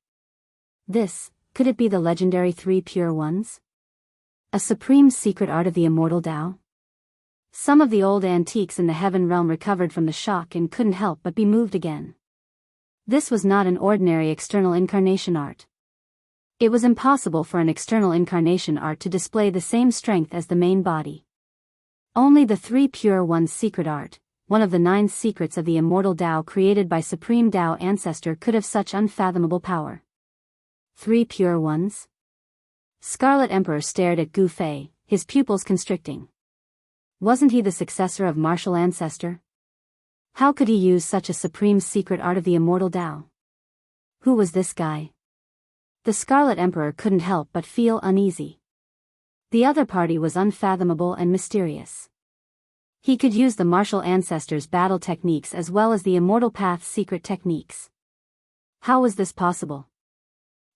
Could it be the legendary 3 Pure Ones? A supreme secret art of the immortal Tao? Some of the old antiques in the heaven realm recovered from the shock and couldn't help but be moved again. This was not an ordinary external incarnation art. It was impossible for an external incarnation art to display the same strength as the main body. Only the 3 Pure Ones secret art, one of the 9 secrets of the immortal Tao created by Supreme Tao Ancestor, could have such unfathomable power. 3 Pure Ones? Scarlet Emperor stared at Gu Fei, his pupils constricting. Wasn't he the successor of Martial Ancestor? How could he use such a supreme secret art of the immortal Tao? Who was this guy? The Scarlet Emperor couldn't help but feel uneasy. The other party was unfathomable and mysterious. He could use the Martial Ancestor's battle techniques as well as the Immortal Path's secret techniques. How was this possible?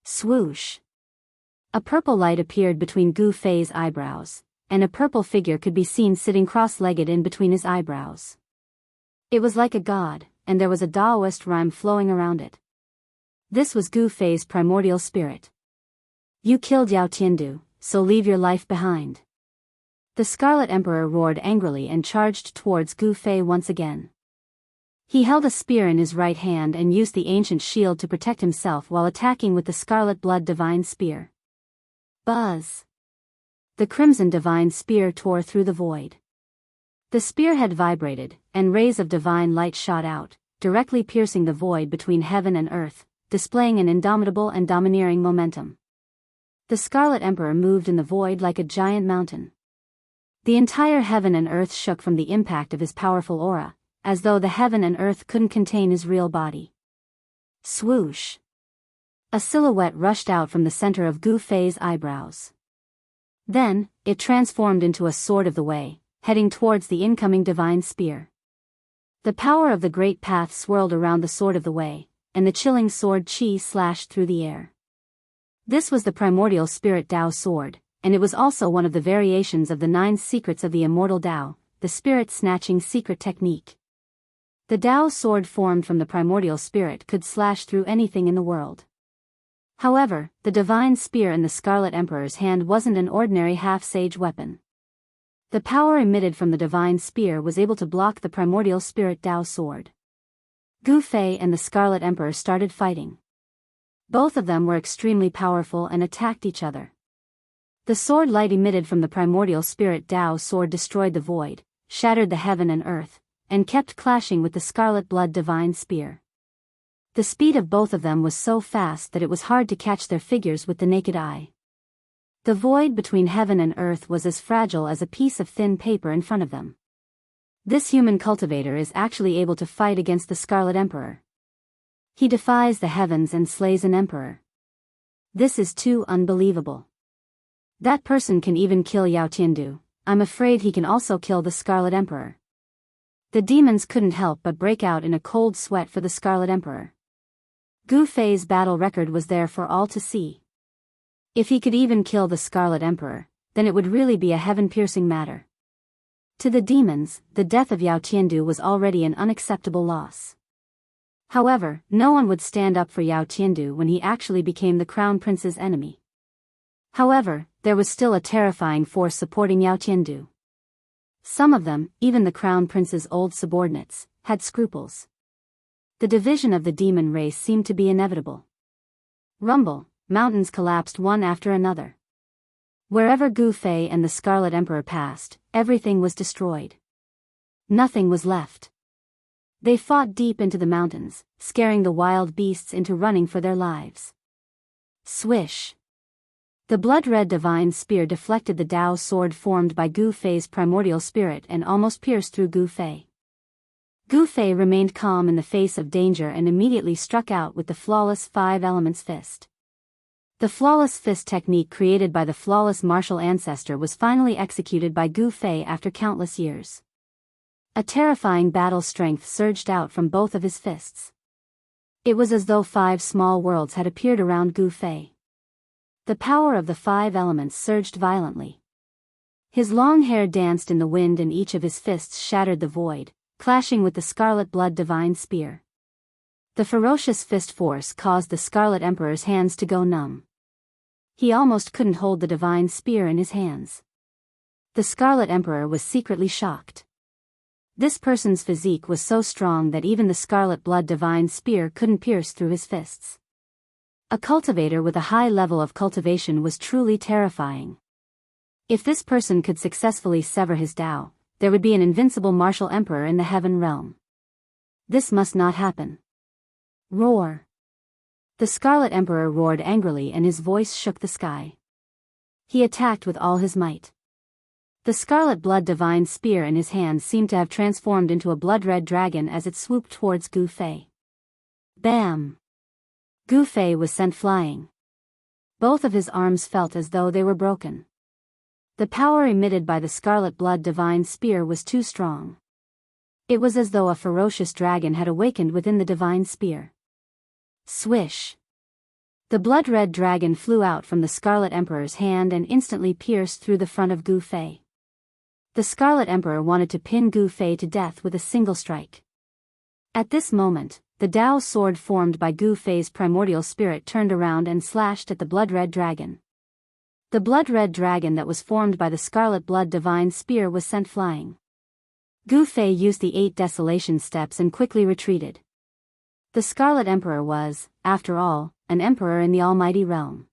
Swoosh! A purple light appeared between Gu Fei's eyebrows, and a purple figure could be seen sitting cross-legged in between his eyebrows. It was like a god, and there was a Taoist rhyme flowing around it. This was Gu Fei's primordial spirit. You killed Yao Tiandu, so leave your life behind. The Scarlet Emperor roared angrily and charged towards Gu Fei once again. He held a spear in his right hand and used the ancient shield to protect himself while attacking with the Scarlet Blood Divine Spear. Buzz! The Crimson Divine Spear tore through the void. The spearhead vibrated, and rays of divine light shot out, directly piercing the void between heaven and earth, displaying an indomitable and domineering momentum. The Scarlet Emperor moved in the void like a giant mountain. The entire heaven and earth shook from the impact of his powerful aura, as though the heaven and earth couldn't contain his real body. Swoosh! A silhouette rushed out from the center of Gu Fei's eyebrows. Then, it transformed into a sword of the way, heading towards the incoming divine spear. The power of the great path swirled around the sword of the way, and the chilling sword chi slashed through the air. This was the primordial spirit Tao sword, and it was also one of the variations of the 9 secrets of the immortal Tao, the spirit-snatching secret technique. The Tao sword formed from the primordial spirit could slash through anything in the world. However, the divine spear in the Scarlet Emperor's hand wasn't an ordinary half-sage weapon. The power emitted from the divine spear was able to block the primordial spirit Tao sword. Gu Fei and the Scarlet Emperor started fighting. Both of them were extremely powerful and attacked each other. The sword light emitted from the primordial spirit Tao sword destroyed the void, shattered the heaven and earth, and kept clashing with the Scarlet Blood Divine Spear. The speed of both of them was so fast that it was hard to catch their figures with the naked eye. The void between heaven and earth was as fragile as a piece of thin paper in front of them. This human cultivator is actually able to fight against the Scarlet Emperor. He defies the heavens and slays an emperor. This is too unbelievable. That person can even kill Yao Tiandu. I'm afraid he can also kill the Scarlet Emperor. The demons couldn't help but break out in a cold sweat for the Scarlet Emperor. Gu Fei's battle record was there for all to see. If he could even kill the Scarlet Emperor, then it would really be a heaven-piercing matter. To the demons, the death of Yao Qiandu was already an unacceptable loss. However, no one would stand up for Yao Qiandu when he actually became the Crown Prince's enemy. However, there was still a terrifying force supporting Yao Qiandu. Some of them, even the Crown Prince's old subordinates, had scruples. The division of the demon race seemed to be inevitable. Rumble, mountains collapsed one after another. Wherever Gu Fei and the Scarlet Emperor passed, everything was destroyed. Nothing was left. They fought deep into the mountains, scaring the wild beasts into running for their lives. Swish! The blood-red divine spear deflected the Dao sword formed by Gu Fei's primordial spirit and almost pierced through Gu Fei. Gu Fei remained calm in the face of danger and immediately struck out with the flawless five elements fist. The flawless fist technique created by the flawless martial ancestor was finally executed by Gu Fei after countless years. A terrifying battle strength surged out from both of his fists. It was as though 5 small worlds had appeared around Gu Fei. The power of the 5 elements surged violently. His long hair danced in the wind and each of his fists shattered the void, clashing with the Scarlet Blood Divine Spear. The ferocious fist force caused the Scarlet Emperor's hands to go numb. He almost couldn't hold the divine spear in his hands. The Scarlet Emperor was secretly shocked. This person's physique was so strong that even the Scarlet Blood Divine Spear couldn't pierce through his fists. A cultivator with a high level of cultivation was truly terrifying. If this person could successfully sever his Dao, there would be an invincible martial emperor in the heaven realm. This must not happen. Roar! The Scarlet Emperor roared angrily and his voice shook the sky. He attacked with all his might. The Scarlet Blood Divine Spear in his hand seemed to have transformed into a blood-red dragon as it swooped towards Gu Fei. Bam! Gu Fei was sent flying. Both of his arms felt as though they were broken. The power emitted by the Scarlet Blood Divine Spear was too strong. It was as though a ferocious dragon had awakened within the Divine Spear. Swish! The blood-red dragon flew out from the Scarlet Emperor's hand and instantly pierced through the front of Gu Fei. The Scarlet Emperor wanted to pin Gu Fei to death with a single strike. At this moment, the Dao sword formed by Gu Fei's primordial spirit turned around and slashed at the blood-red dragon. The blood-red dragon that was formed by the Scarlet Blood Divine Spear was sent flying. Gu Fei used the 8 desolation steps and quickly retreated. The Scarlet Emperor was, after all, an emperor in the almighty realm.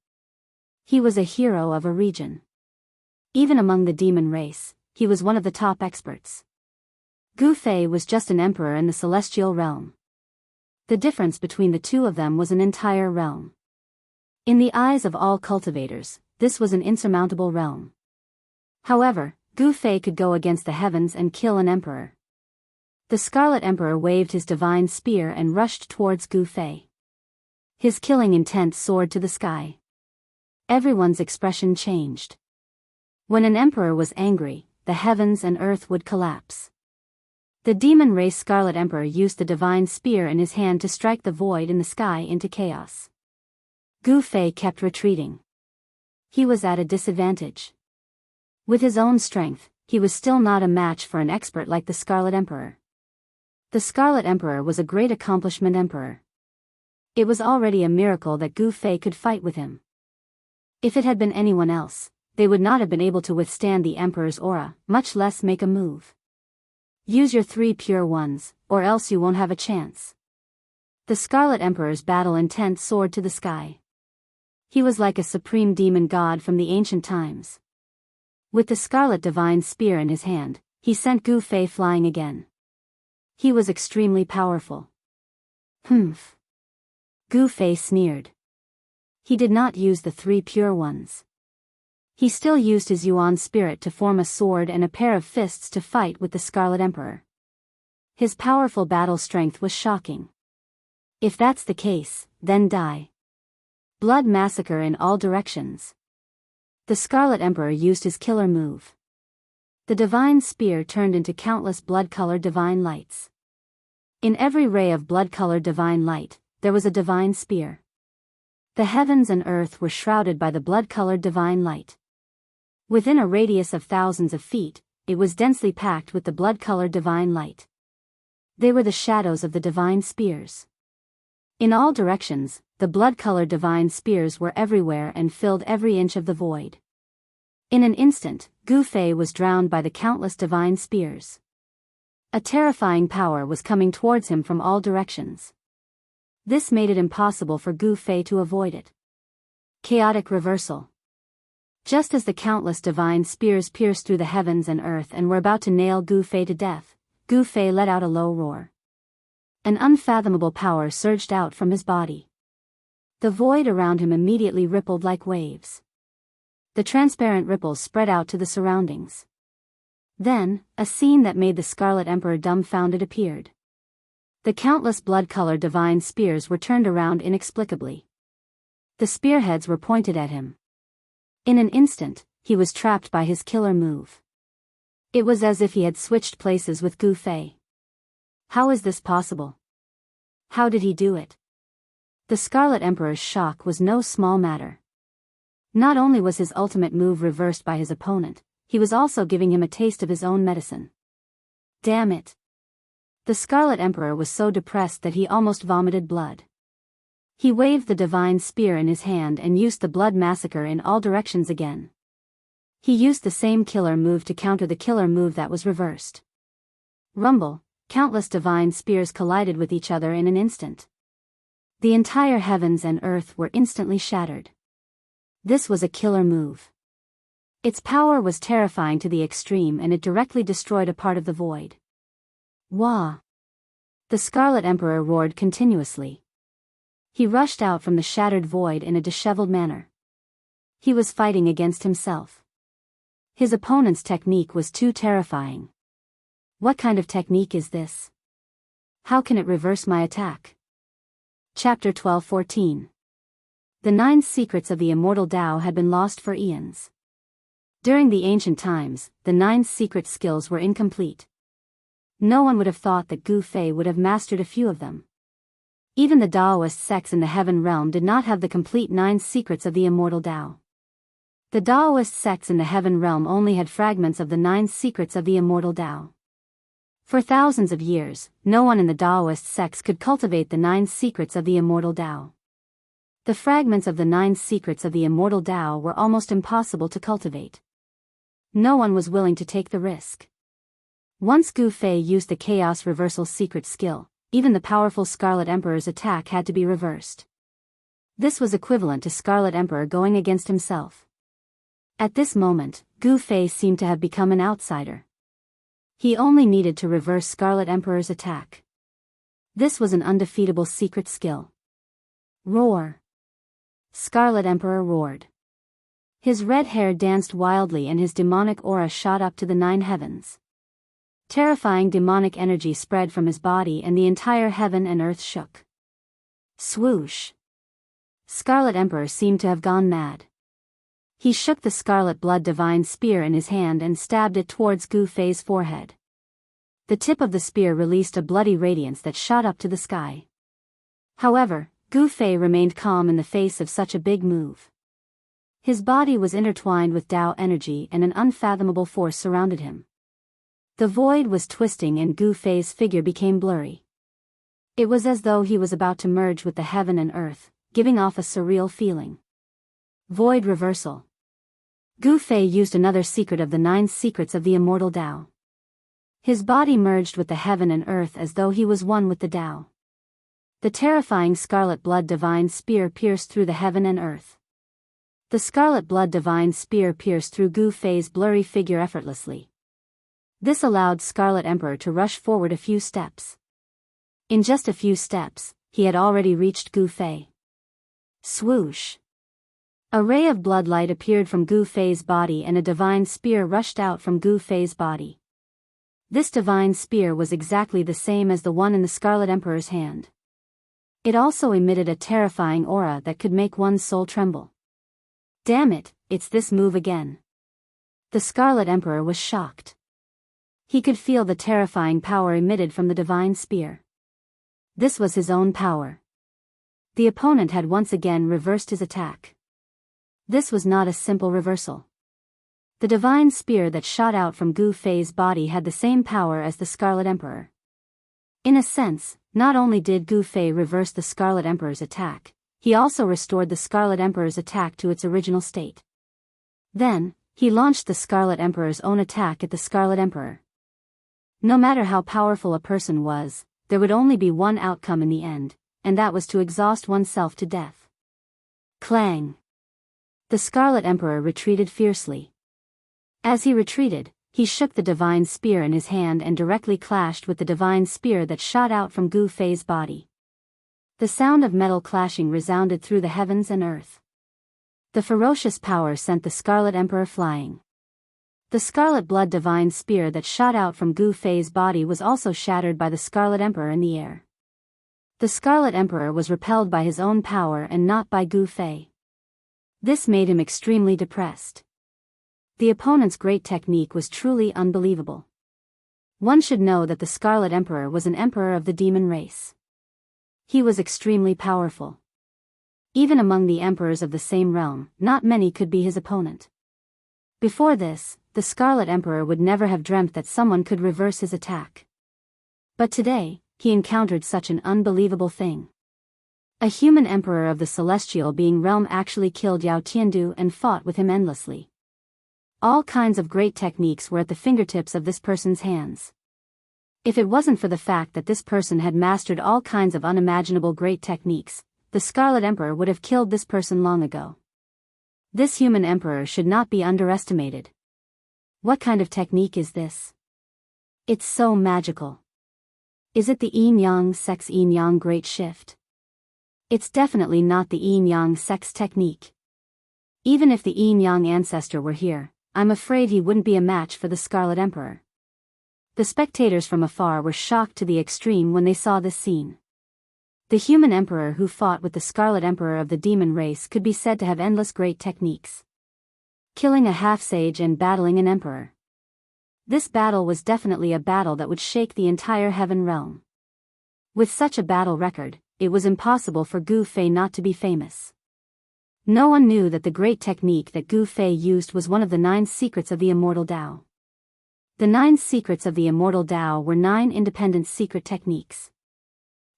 He was a hero of a region. Even among the demon race, he was one of the top experts. Gu Fei was just an emperor in the celestial realm. The difference between the two of them was an entire realm. In the eyes of all cultivators, this was an insurmountable realm. However, Gu Fei could go against the heavens and kill an emperor. The Scarlet Emperor waved his divine spear and rushed towards Gu Fei. His killing intent soared to the sky. Everyone's expression changed. When an emperor was angry, the heavens and earth would collapse. The demon race Scarlet Emperor used the divine spear in his hand to strike the void in the sky into chaos. Gu Fei kept retreating. He was at a disadvantage. With his own strength, he was still not a match for an expert like the Scarlet Emperor. The Scarlet Emperor was a great accomplishment emperor. It was already a miracle that Gu Fei could fight with him. If it had been anyone else, they would not have been able to withstand the emperor's aura, much less make a move. Use your 3 pure ones, or else you won't have a chance. The Scarlet Emperor's battle intent soared to the sky. He was like a supreme demon god from the ancient times. With the Scarlet Divine Spear in his hand, he sent Gu Fei flying again. He was extremely powerful. Humph. Gu Fei sneered. He did not use the 3 pure ones. He still used his Yuan spirit to form a sword and a pair of fists to fight with the Scarlet Emperor. His powerful battle strength was shocking. If that's the case, then die. Blood massacre in all directions. The Scarlet Emperor used his killer move. The divine spear turned into countless blood-colored divine lights. In every ray of blood-colored divine light, there was a divine spear. The heavens and earth were shrouded by the blood-colored divine light. Within a radius of thousands of feet, it was densely packed with the blood-colored divine light. They were the shadows of the divine spears. In all directions, the blood-colored divine spears were everywhere and filled every inch of the void. In an instant, Gu Fei was drowned by the countless divine spears. A terrifying power was coming towards him from all directions. This made it impossible for Gu Fei to avoid it. Chaotic reversal. Just as the countless divine spears pierced through the heavens and earth and were about to nail Gu Fei to death, Gu Fei let out a low roar. An unfathomable power surged out from his body. The void around him immediately rippled like waves. The transparent ripples spread out to the surroundings. Then, a scene that made the Scarlet Emperor dumbfounded appeared. The countless blood-colored divine spears were turned around inexplicably. The spearheads were pointed at him. In an instant, he was trapped by his killer move. It was as if he had switched places with Gu Fei. How is this possible? How did he do it? The Scarlet Emperor's shock was no small matter. Not only was his ultimate move reversed by his opponent, he was also giving him a taste of his own medicine. Damn it! The Scarlet Emperor was so depressed that he almost vomited blood. He waved the divine spear in his hand and used the blood massacre in all directions again. He used the same killer move to counter the killer move that was reversed. Rumble, countless divine spears collided with each other in an instant. The entire heavens and earth were instantly shattered. This was a killer move. Its power was terrifying to the extreme and it directly destroyed a part of the void. Wah! The Scarlet Emperor roared continuously. He rushed out from the shattered void in a disheveled manner. He was fighting against himself. His opponent's technique was too terrifying. What kind of technique is this? How can it reverse my attack? Chapter 12-14. The 9 secrets of the immortal Tao had been lost for eons. During the ancient times, the 9 secret skills were incomplete. No one would have thought that Gu Fei would have mastered a few of them. Even the Taoist sects in the Heaven Realm did not have the complete 9 secrets of the immortal Tao. The Taoist sects in the Heaven Realm only had fragments of the 9 secrets of the immortal Tao. For thousands of years, no one in the Taoist sects could cultivate the 9 secrets of the immortal Tao. The fragments of the 9 secrets of the immortal Tao were almost impossible to cultivate. No one was willing to take the risk. Once Gu Fei used the Chaos Reversal secret skill, even the powerful Scarlet Emperor's attack had to be reversed. This was equivalent to Scarlet Emperor going against himself. At this moment, Gu Fei seemed to have become an outsider. He only needed to reverse Scarlet Emperor's attack. This was an undefeatable secret skill. Roar! Scarlet Emperor roared. His red hair danced wildly and his demonic aura shot up to the 9 heavens. Terrifying demonic energy spread from his body and the entire heaven and earth shook. Swoosh! Scarlet Emperor seemed to have gone mad. He shook the scarlet blood divine spear in his hand and stabbed it towards Gu Fei's forehead. The tip of the spear released a bloody radiance that shot up to the sky. However, Gu Fei remained calm in the face of such a big move. His body was intertwined with Tao energy and an unfathomable force surrounded him. The void was twisting and Gu Fei's figure became blurry. It was as though he was about to merge with the heaven and earth, giving off a surreal feeling. Void reversal. Gu Fei used another secret of the 9 secrets of the immortal Tao. His body merged with the heaven and earth as though he was one with the Tao. The terrifying scarlet blood divine spear pierced through the heaven and earth. The scarlet blood divine spear pierced through Gu Fei's blurry figure effortlessly. This allowed Scarlet Emperor to rush forward a few steps. In just a few steps, he had already reached Gu Fei. Swoosh! A ray of blood light appeared from Gu Fei's body and a divine spear rushed out from Gu Fei's body. This divine spear was exactly the same as the one in the Scarlet Emperor's hand. It also emitted a terrifying aura that could make one's soul tremble. Damn it, it's this move again. The Scarlet Emperor was shocked. He could feel the terrifying power emitted from the divine spear. This was his own power. The opponent had once again reversed his attack. This was not a simple reversal. The divine spear that shot out from Gu Fei's body had the same power as the Scarlet Emperor. In a sense, not only did Gu Fei reverse the Scarlet Emperor's attack, he also restored the Scarlet Emperor's attack to its original state. Then, he launched the Scarlet Emperor's own attack at the Scarlet Emperor. No matter how powerful a person was, there would only be one outcome in the end, and that was to exhaust oneself to death. Clang! The Scarlet Emperor retreated fiercely. As he retreated, he shook the divine spear in his hand and directly clashed with the divine spear that shot out from Gu Fei's body. The sound of metal clashing resounded through the heavens and earth. The ferocious power sent the Scarlet Emperor flying. The Scarlet Blood divine spear that shot out from Gu Fei's body was also shattered by the Scarlet Emperor in the air. The Scarlet Emperor was repelled by his own power and not by Gu Fei. This made him extremely depressed. The opponent's great technique was truly unbelievable. One should know that the Scarlet Emperor was an emperor of the demon race. He was extremely powerful. Even among the emperors of the same realm, not many could be his opponent. Before this, the Scarlet Emperor would never have dreamt that someone could reverse his attack. But today, he encountered such an unbelievable thing. A human emperor of the celestial being realm actually killed Yao Tiandu and fought with him endlessly. All kinds of great techniques were at the fingertips of this person's hands. If it wasn't for the fact that this person had mastered all kinds of unimaginable great techniques, the Scarlet Emperor would have killed this person long ago. This human emperor should not be underestimated. What kind of technique is this? It's so magical. Is it the yin-yang sex yin-yang great shift? It's definitely not the yin-yang sex technique. Even if the yin-yang ancestor were here, I'm afraid he wouldn't be a match for the Scarlet Emperor. The spectators from afar were shocked to the extreme when they saw this scene. The human emperor who fought with the Scarlet Emperor of the demon race could be said to have endless great techniques. Killing a half-sage and battling an emperor. This battle was definitely a battle that would shake the entire heaven realm. With such a battle record, it was impossible for Gu Fei not to be famous. No one knew that the great technique that Gu Fei used was one of the 9 secrets of the immortal Tao. The 9 secrets of the immortal Tao were 9 independent secret techniques.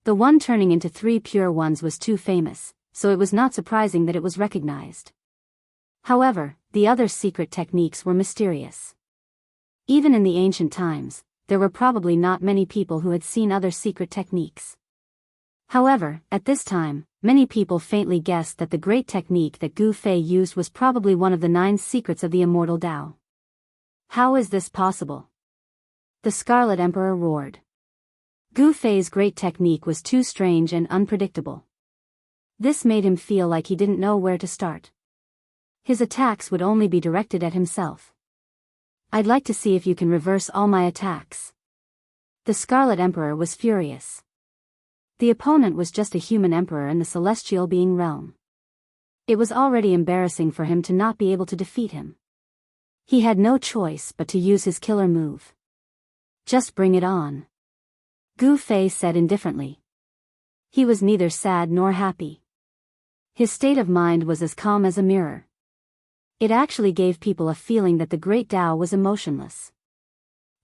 The one turning into 3 pure ones was too famous, so it was not surprising that it was recognized. However, the other secret techniques were mysterious. Even in the ancient times, there were probably not many people who had seen other secret techniques. However, at this time, many people faintly guessed that the great technique that Gu Fei used was probably one of the 9 secrets of the immortal Tao. How is this possible? The Scarlet Emperor roared. Gu Fei's great technique was too strange and unpredictable. This made him feel like he didn't know where to start. His attacks would only be directed at himself. I'd like to see if you can reverse all my attacks. The Scarlet Emperor was furious. The opponent was just a human emperor in the celestial being realm. It was already embarrassing for him to not be able to defeat him. He had no choice but to use his killer move. Just bring it on. Gu Fei said indifferently. He was neither sad nor happy. His state of mind was as calm as a mirror. It actually gave people a feeling that the great Tao was emotionless.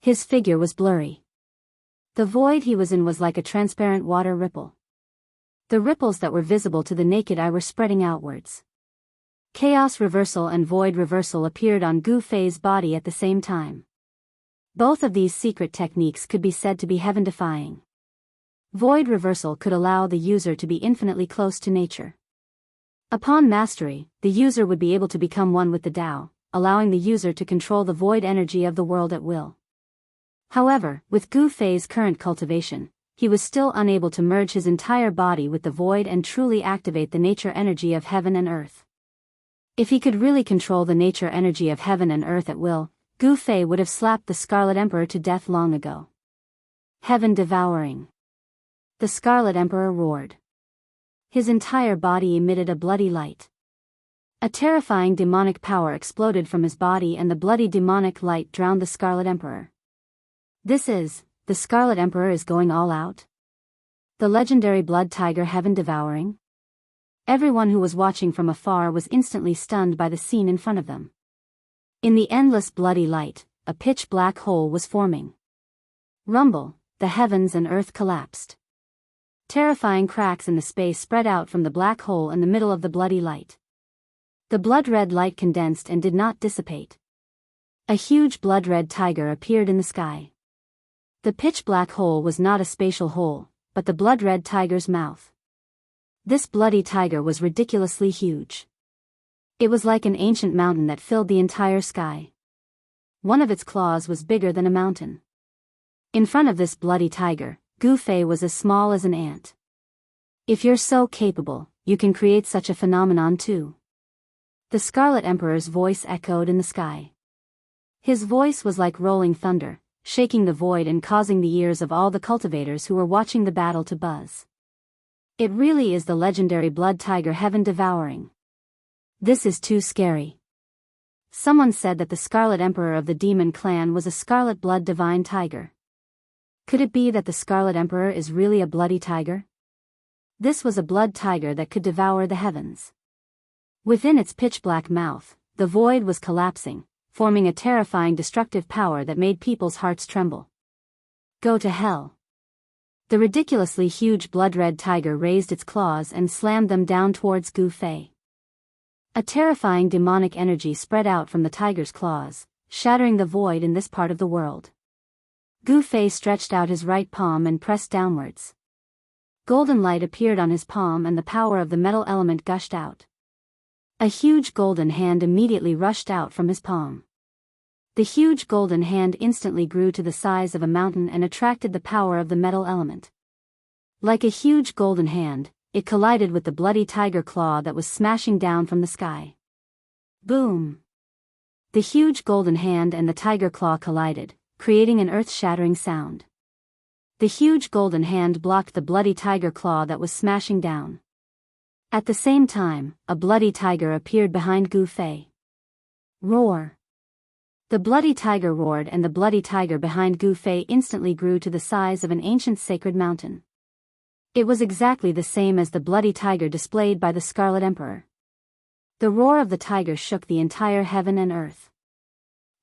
His figure was blurry. The void he was in was like a transparent water ripple. The ripples that were visible to the naked eye were spreading outwards. Chaos reversal and void reversal appeared on Gu Fei's body at the same time. Both of these secret techniques could be said to be heaven-defying. Void reversal could allow the user to be infinitely close to nature. Upon mastery, the user would be able to become one with the Tao, allowing the user to control the void energy of the world at will. However, with Gu Fei's current cultivation, he was still unable to merge his entire body with the void and truly activate the nature energy of heaven and earth. If he could really control the nature energy of heaven and earth at will, Gu Fei would have slapped the Scarlet Emperor to death long ago. Heaven devouring. The Scarlet Emperor roared. His entire body emitted a bloody light. A terrifying demonic power exploded from his body and the bloody demonic light drowned the Scarlet Emperor. The Scarlet Emperor is going all out? The legendary blood tiger heaven devouring? Everyone who was watching from afar was instantly stunned by the scene in front of them. In the endless bloody light, a pitch-black hole was forming. Rumble, the heavens and earth collapsed. Terrifying cracks in the space spread out from the black hole in the middle of the bloody light. The blood-red light condensed and did not dissipate. A huge blood-red tiger appeared in the sky. The pitch-black hole was not a spatial hole, but the blood-red tiger's mouth. This bloody tiger was ridiculously huge. It was like an ancient mountain that filled the entire sky. One of its claws was bigger than a mountain. In front of this bloody tiger, Gu Fei was as small as an ant. If you're so capable, you can create such a phenomenon too. The Scarlet Emperor's voice echoed in the sky. His voice was like rolling thunder, shaking the void and causing the ears of all the cultivators who were watching the battle to buzz. It really is the legendary blood tiger heaven devouring. This is too scary. Someone said that the Scarlet Emperor of the Demon Clan was a scarlet blood divine tiger. Could it be that the Scarlet Emperor is really a bloody tiger? This was a blood tiger that could devour the heavens. Within its pitch-black mouth, the void was collapsing, forming a terrifying destructive power that made people's hearts tremble. Go to hell. The ridiculously huge blood-red tiger raised its claws and slammed them down towards Gu Fei. A terrifying demonic energy spread out from the tiger's claws, shattering the void in this part of the world. Gu Fei stretched out his right palm and pressed downwards. Golden light appeared on his palm and the power of the metal element gushed out. A huge golden hand immediately rushed out from his palm. The huge golden hand instantly grew to the size of a mountain and attracted the power of the metal element. Like a huge golden hand, it collided with the bloody tiger claw that was smashing down from the sky. Boom! The huge golden hand and the tiger claw collided, creating an earth-shattering sound. The huge golden hand blocked the bloody tiger claw that was smashing down. At the same time, a bloody tiger appeared behind Gu Fei. Roar! The bloody tiger roared and the bloody tiger behind Gu Fei instantly grew to the size of an ancient sacred mountain. It was exactly the same as the bloody tiger displayed by the Scarlet Emperor. The roar of the tiger shook the entire heaven and earth.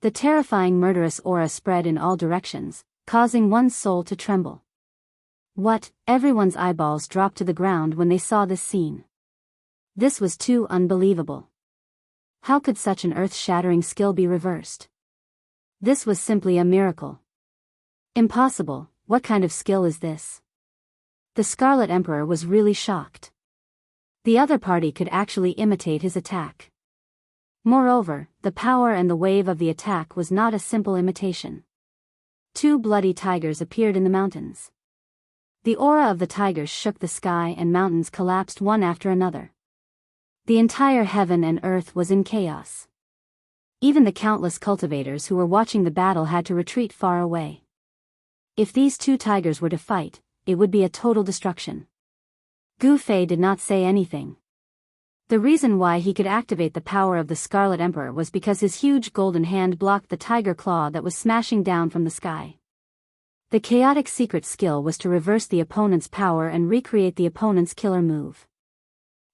The terrifying murderous aura spread in all directions, causing one's soul to tremble. What? Everyone's eyeballs dropped to the ground when they saw this scene. This was too unbelievable. How could such an earth-shattering skill be reversed? This was simply a miracle. Impossible, what kind of skill is this? The Scarlet Emperor was really shocked. The other party could actually imitate his attack. Moreover, the power and the wave of the attack was not a simple imitation. Two bloody tigers appeared in the mountains. The aura of the tigers shook the sky and mountains collapsed one after another. The entire heaven and earth was in chaos. Even the countless cultivators who were watching the battle had to retreat far away. If these two tigers were to fight, it would be a total destruction. Gu Fei did not say anything. The reason why he could activate the power of the Scarlet Emperor was because his huge golden hand blocked the tiger claw that was smashing down from the sky. The chaotic secret skill was to reverse the opponent's power and recreate the opponent's killer move.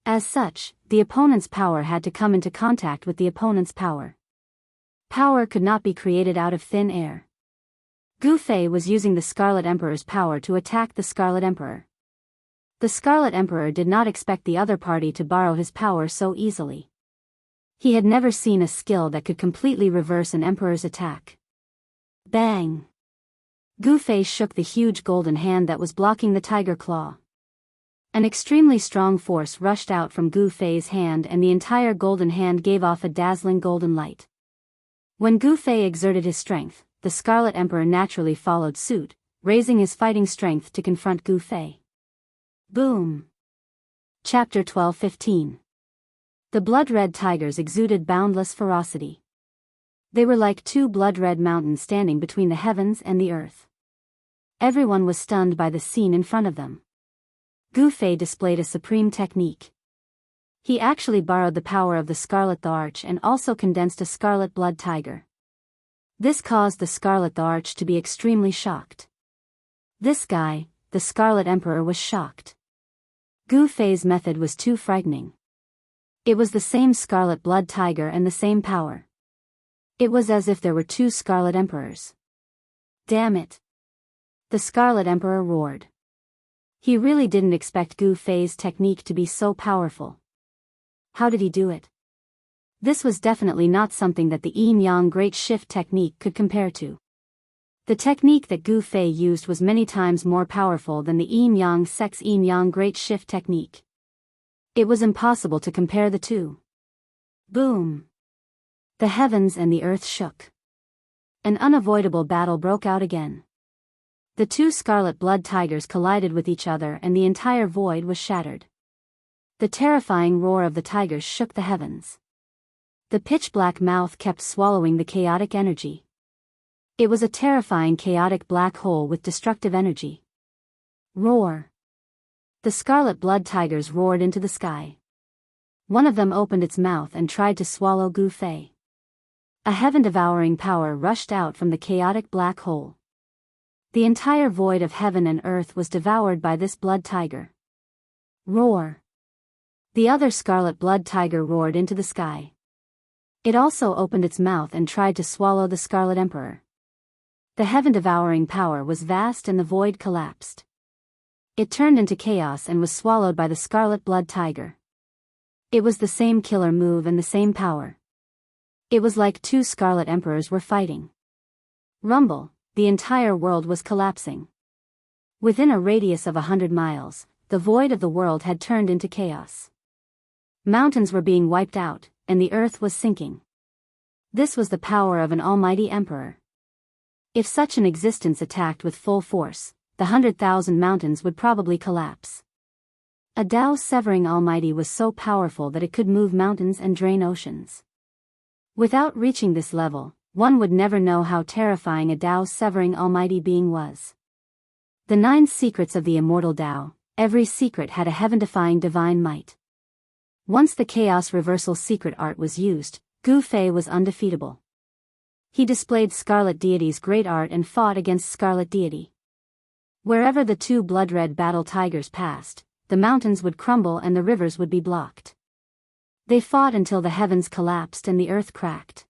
As such, the opponent's power had to come into contact with the opponent's power. Power could not be created out of thin air. Gu Fei was using the Scarlet Emperor's power to attack the Scarlet Emperor. The Scarlet Emperor did not expect the other party to borrow his power so easily. He had never seen a skill that could completely reverse an emperor's attack. Bang! Gu Fei shook the huge golden hand that was blocking the tiger claw. An extremely strong force rushed out from Gu Fei's hand and the entire golden hand gave off a dazzling golden light. When Gu Fei exerted his strength, the Scarlet Emperor naturally followed suit, raising his fighting strength to confront Gu Fei. Boom! Chapter 12:15. The blood-red tigers exuded boundless ferocity. They were like two blood-red mountains standing between the heavens and the earth. Everyone was stunned by the scene in front of them. Gu Fei displayed a supreme technique. He actually borrowed the power of the Scarlet Arch and also condensed a scarlet blood tiger. This caused the Scarlet Arch to be extremely shocked. This guy, the Scarlet Emperor, was shocked. Gu Fei's method was too frightening. It was the same scarlet blood tiger and the same power. It was as if there were two Scarlet Emperors. Damn it! The Scarlet Emperor roared. He really didn't expect Gu Fei's technique to be so powerful. How did he do it? This was definitely not something that the Yin-Yang Great Shift technique could compare to. The technique that Gu Fei used was many times more powerful than the Yin-Yang Sex Yin-Yang Great Shift technique. It was impossible to compare the two. Boom! The heavens and the earth shook. An unavoidable battle broke out again. The two scarlet blood tigers collided with each other and the entire void was shattered. The terrifying roar of the tigers shook the heavens. The pitch-black mouth kept swallowing the chaotic energy. It was a terrifying chaotic black hole with destructive energy. Roar! The scarlet blood tigers roared into the sky. One of them opened its mouth and tried to swallow Gu Fei. A heaven-devouring power rushed out from the chaotic black hole. The entire void of heaven and earth was devoured by this blood tiger. Roar! The other scarlet blood tiger roared into the sky. It also opened its mouth and tried to swallow the Scarlet Emperor. The heaven-devouring power was vast and the void collapsed. It turned into chaos and was swallowed by the scarlet blood tiger. It was the same killer move and the same power. It was like two Scarlet Emperors were fighting. Rumble, the entire world was collapsing. Within a radius of 100 miles, the void of the world had turned into chaos. Mountains were being wiped out, and the earth was sinking. This was the power of an almighty emperor. If such an existence attacked with full force, the 100,000 mountains would probably collapse. A Tao-severing almighty was so powerful that it could move mountains and drain oceans. Without reaching this level, one would never know how terrifying a Tao-severing almighty being was. The 9 secrets of the immortal Tao, every secret had a heaven-defying divine might. Once the chaos reversal secret art was used, Gu Fei was undefeatable. He displayed Scarlet Deity's great art and fought against Scarlet Deity. Wherever the two blood-red battle tigers passed, the mountains would crumble and the rivers would be blocked. They fought until the heavens collapsed and the earth cracked.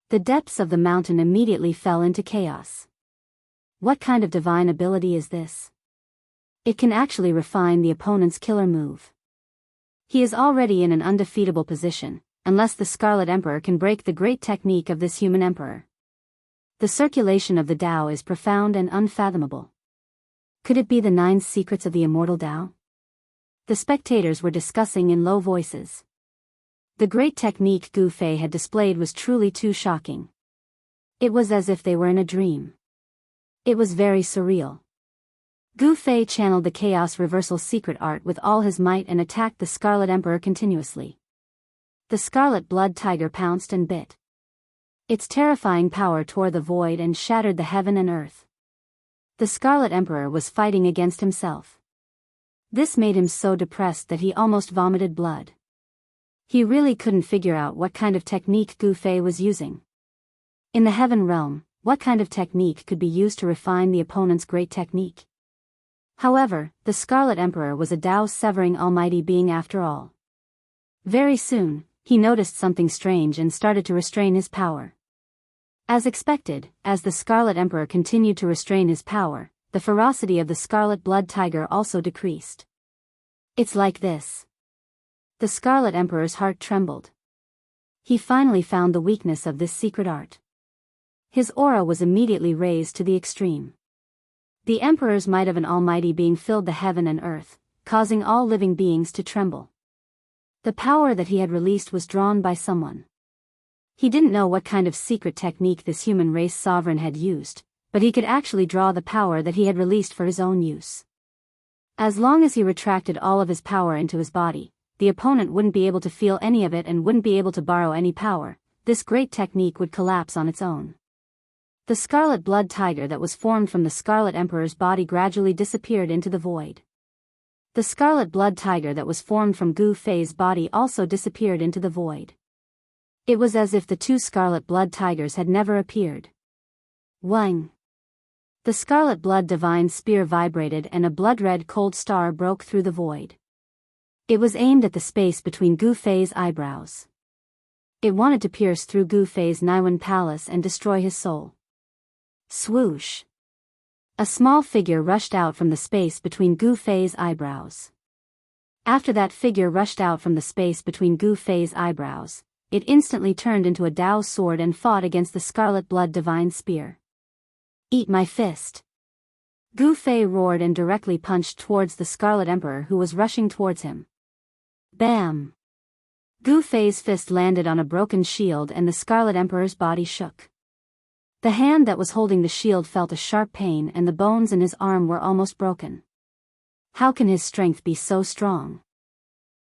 The depths of the mountain immediately fell into chaos. What kind of divine ability is this? It can actually refine the opponent's killer move. He is already in an undefeatable position, unless the Scarlet Emperor can break the great technique of this human emperor. The circulation of the Tao is profound and unfathomable. Could it be the 9 secrets of the immortal Tao? The spectators were discussing in low voices. The great technique Gu Fei had displayed was truly too shocking. It was as if they were in a dream. It was very surreal. Gu Fei channeled the Chaos Reversal secret art with all his might and attacked the Scarlet Emperor continuously. The Scarlet Blood Tiger pounced and bit. Its terrifying power tore the void and shattered the heaven and earth. The Scarlet Emperor was fighting against himself. This made him so depressed that he almost vomited blood. He really couldn't figure out what kind of technique Gu Fei was using. In the heaven realm, what kind of technique could be used to refine the opponent's great technique? However, the Scarlet Emperor was a Tao-severing almighty being after all. Very soon, he noticed something strange and started to restrain his power. As expected, as the Scarlet Emperor continued to restrain his power, the ferocity of the Scarlet Blood Tiger also decreased. It's like this. The Scarlet Emperor's heart trembled. He finally found the weakness of this secret art. His aura was immediately raised to the extreme. The Emperor's might of an almighty being filled the heaven and earth, causing all living beings to tremble. The power that he had released was drawn by someone. He didn't know what kind of secret technique this human race sovereign had used, but he could actually draw the power that he had released for his own use. As long as he retracted all of his power into his body, the opponent wouldn't be able to feel any of it and wouldn't be able to borrow any power. This great technique would collapse on its own. The Scarlet Blood Tiger that was formed from the Scarlet Emperor's body gradually disappeared into the void. The Scarlet Blood Tiger that was formed from Gu Fei's body also disappeared into the void. It was as if the two Scarlet Blood Tigers had never appeared. Wang! The Scarlet Blood Divine Spear vibrated and a blood-red cold star broke through the void. It was aimed at the space between Gu Fei's eyebrows. It wanted to pierce through Gu Fei's Naiwan palace and destroy his soul. Swoosh! A small figure rushed out from the space between Gu Fei's eyebrows. After that figure rushed out from the space between Gu Fei's eyebrows, it instantly turned into a Dao sword and fought against the Scarlet Blood Divine Spear. Eat my fist! Gu Fei roared and directly punched towards the Scarlet Emperor who was rushing towards him. Bam! Gu Fei's fist landed on a broken shield and the Scarlet Emperor's body shook. The hand that was holding the shield felt a sharp pain and the bones in his arm were almost broken. How can his strength be so strong?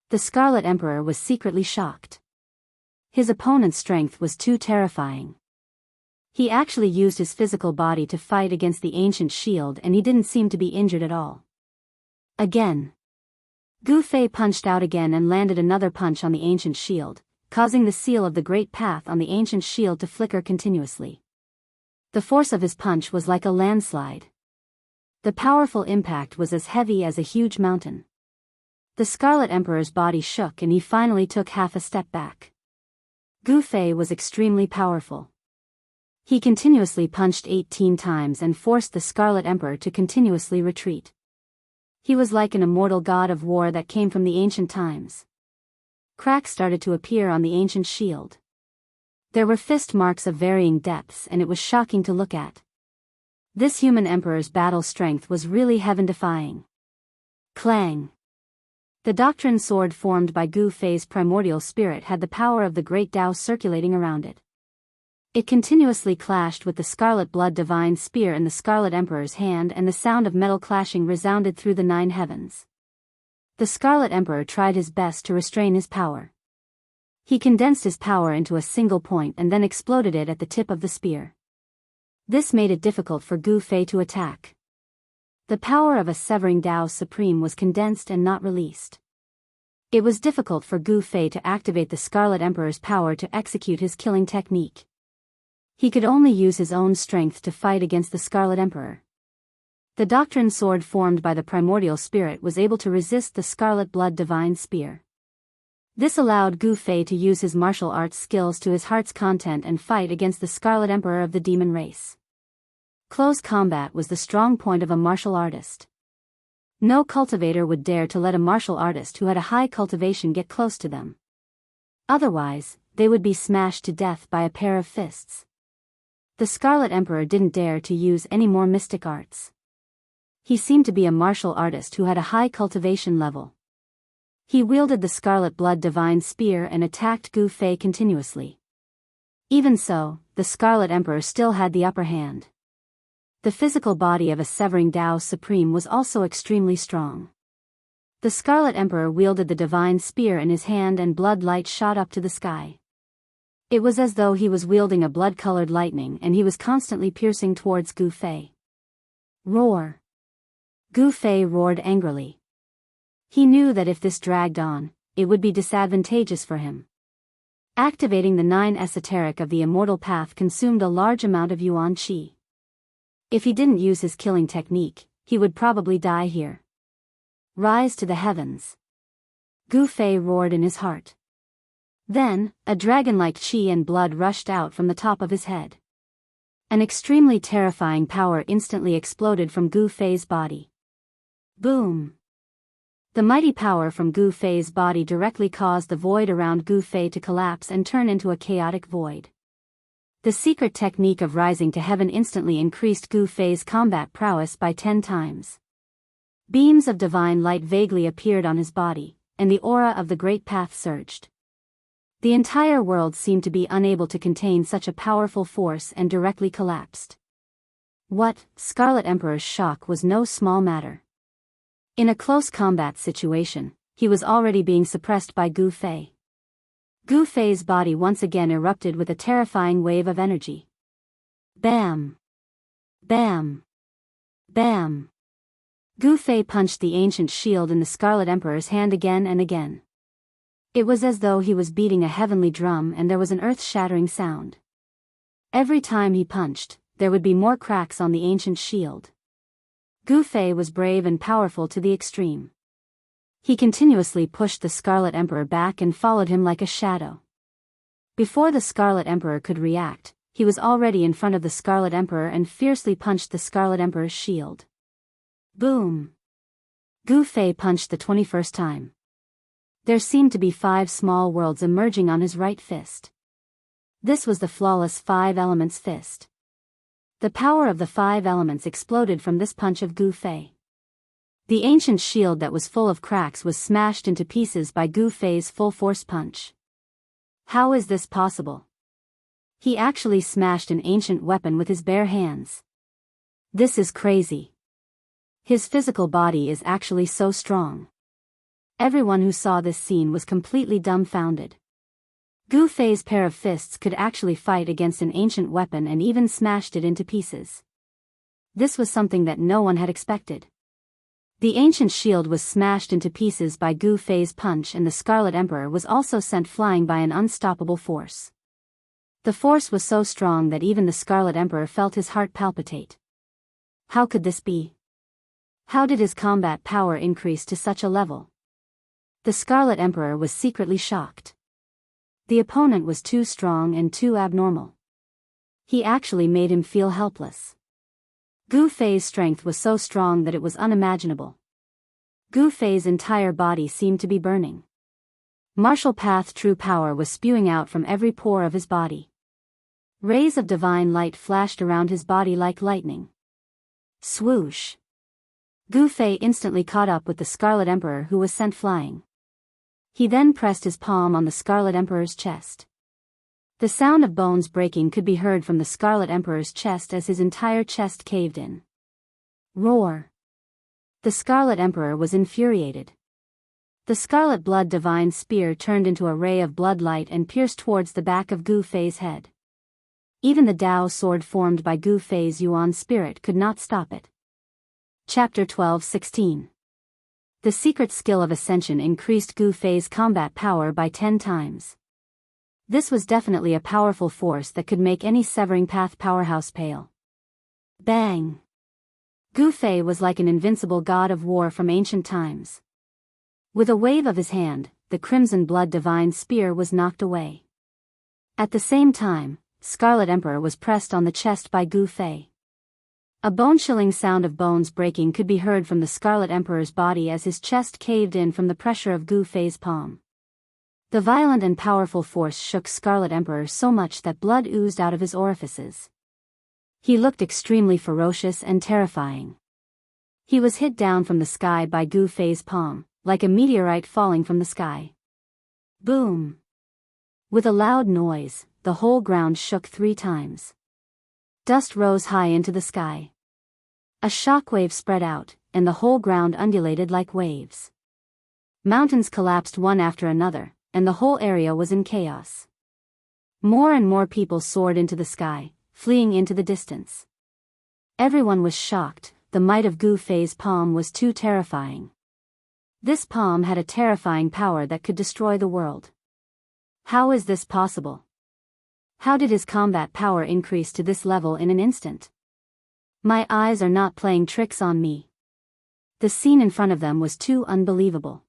The Scarlet Emperor was secretly shocked. His opponent's strength was too terrifying. He actually used his physical body to fight against the ancient shield and he didn't seem to be injured at all. Again. Gu Fei punched out again and landed another punch on the ancient shield, causing the seal of the Great Path on the ancient shield to flicker continuously. The force of his punch was like a landslide. The powerful impact was as heavy as a huge mountain. The Scarlet Emperor's body shook and he finally took half a step back. Gu Fei was extremely powerful. He continuously punched 18 times and forced the Scarlet Emperor to continuously retreat. He was like an immortal god of war that came from the ancient times. Cracks started to appear on the ancient shield. There were fist marks of varying depths and it was shocking to look at. This human emperor's battle strength was really heaven-defying. Clang! The doctrine sword formed by Gu Fei's primordial spirit had the power of the great Tao circulating around it. It continuously clashed with the Scarlet Blood Divine Spear in the Scarlet Emperor's hand and the sound of metal clashing resounded through the 9 heavens. The Scarlet Emperor tried his best to restrain his power. He condensed his power into a single point and then exploded it at the tip of the spear. This made it difficult for Gu Fei to attack. The power of a severing Tao Supreme was condensed and not released. It was difficult for Gu Fei to activate the Scarlet Emperor's power to execute his killing technique. He could only use his own strength to fight against the Scarlet Emperor. The doctrine sword formed by the primordial spirit was able to resist the Scarlet Blood Divine Spear. This allowed Gu Fei to use his martial arts skills to his heart's content and fight against the Scarlet Emperor of the demon race. Close combat was the strong point of a martial artist. No cultivator would dare to let a martial artist who had a high cultivation get close to them. Otherwise, they would be smashed to death by a pair of fists. The Scarlet Emperor didn't dare to use any more mystic arts. He seemed to be a martial artist who had a high cultivation level. He wielded the Scarlet Blood Divine Spear and attacked Gu Fei continuously. Even so, the Scarlet Emperor still had the upper hand. The physical body of a severing Tao Supreme was also extremely strong. The Scarlet Emperor wielded the Divine Spear in his hand and blood light shot up to the sky. It was as though he was wielding a blood-colored lightning and he was constantly piercing towards Gu Fei. Roar! Gu Fei roared angrily. He knew that if this dragged on, it would be disadvantageous for him. Activating the 9 esoteric of the immortal path consumed a large amount of Yuan Qi. If he didn't use his killing technique, he would probably die here. Rise to the heavens! Gu Fei roared in his heart. Then, a dragon-like qi and blood rushed out from the top of his head. An extremely terrifying power instantly exploded from Gu Fei's body. Boom! The mighty power from Gu Fei's body directly caused the void around Gu Fei to collapse and turn into a chaotic void. The secret technique of rising to heaven instantly increased Gu Fei's combat prowess by 10 times. Beams of divine light vaguely appeared on his body, and the aura of the Great Path surged. The entire world seemed to be unable to contain such a powerful force and directly collapsed. What, Scarlet Emperor's shock was no small matter. In a close combat situation, he was already being suppressed by Gu Fei. Gu Fei's body once again erupted with a terrifying wave of energy. Bam! Bam! Bam! Gu Fei punched the ancient shield in the Scarlet Emperor's hand again and again. It was as though he was beating a heavenly drum and there was an earth-shattering sound. Every time he punched, there would be more cracks on the ancient shield. Gu Fei was brave and powerful to the extreme. He continuously pushed the Scarlet Emperor back and followed him like a shadow. Before the Scarlet Emperor could react, he was already in front of the Scarlet Emperor and fiercely punched the Scarlet Emperor's shield. Boom! Gu Fei punched the 21st time. There seemed to be 5 small worlds emerging on his right fist. This was the flawless 5 elements fist. The power of the 5 elements exploded from this punch of Gu Fei. The ancient shield that was full of cracks was smashed into pieces by Gu Fei's full-force punch. How is this possible? He actually smashed an ancient weapon with his bare hands. This is crazy. His physical body is actually so strong. Everyone who saw this scene was completely dumbfounded. Gu Fei's pair of fists could actually fight against an ancient weapon and even smashed it into pieces. This was something that no one had expected. The ancient shield was smashed into pieces by Gu Fei's punch, and the Scarlet Emperor was also sent flying by an unstoppable force. The force was so strong that even the Scarlet Emperor felt his heart palpitate. How could this be? How did his combat power increase to such a level? The Scarlet Emperor was secretly shocked. The opponent was too strong and too abnormal. He actually made him feel helpless. Gu Fei's strength was so strong that it was unimaginable. Gu Fei's entire body seemed to be burning. Martial path true power was spewing out from every pore of his body. Rays of divine light flashed around his body like lightning. Swoosh! Gu Fei instantly caught up with the Scarlet Emperor, who was sent flying. He then pressed his palm on the Scarlet Emperor's chest. The sound of bones breaking could be heard from the Scarlet Emperor's chest as his entire chest caved in. Roar! The Scarlet Emperor was infuriated. The Scarlet Blood Divine Spear turned into a ray of blood light and pierced towards the back of Gu Fei's head. Even the Dao sword formed by Gu Fei's Yuan spirit could not stop it. Chapter 12:16. The secret skill of Ascension increased Gu Fei's combat power by 10 times. This was definitely a powerful force that could make any Severing Path powerhouse pale. Bang! Gu Fei was like an invincible god of war from ancient times. With a wave of his hand, the Crimson Blood Divine Spear was knocked away. At the same time, Scarlet Emperor was pressed on the chest by Gu Fei. A bone-chilling sound of bones breaking could be heard from the Scarlet Emperor's body as his chest caved in from the pressure of Gu Fei's palm. The violent and powerful force shook Scarlet Emperor so much that blood oozed out of his orifices. He looked extremely ferocious and terrifying. He was hit down from the sky by Gu Fei's palm, like a meteorite falling from the sky. Boom! With a loud noise, the whole ground shook 3 times. Dust rose high into the sky. A shockwave spread out, and the whole ground undulated like waves. Mountains collapsed one after another, and the whole area was in chaos. More and more people soared into the sky, fleeing into the distance. Everyone was shocked. The might of Gu Fei's palm was too terrifying. This palm had a terrifying power that could destroy the world. How is this possible? How did his combat power increase to this level in an instant? My eyes are not playing tricks on me. The scene in front of them was too unbelievable.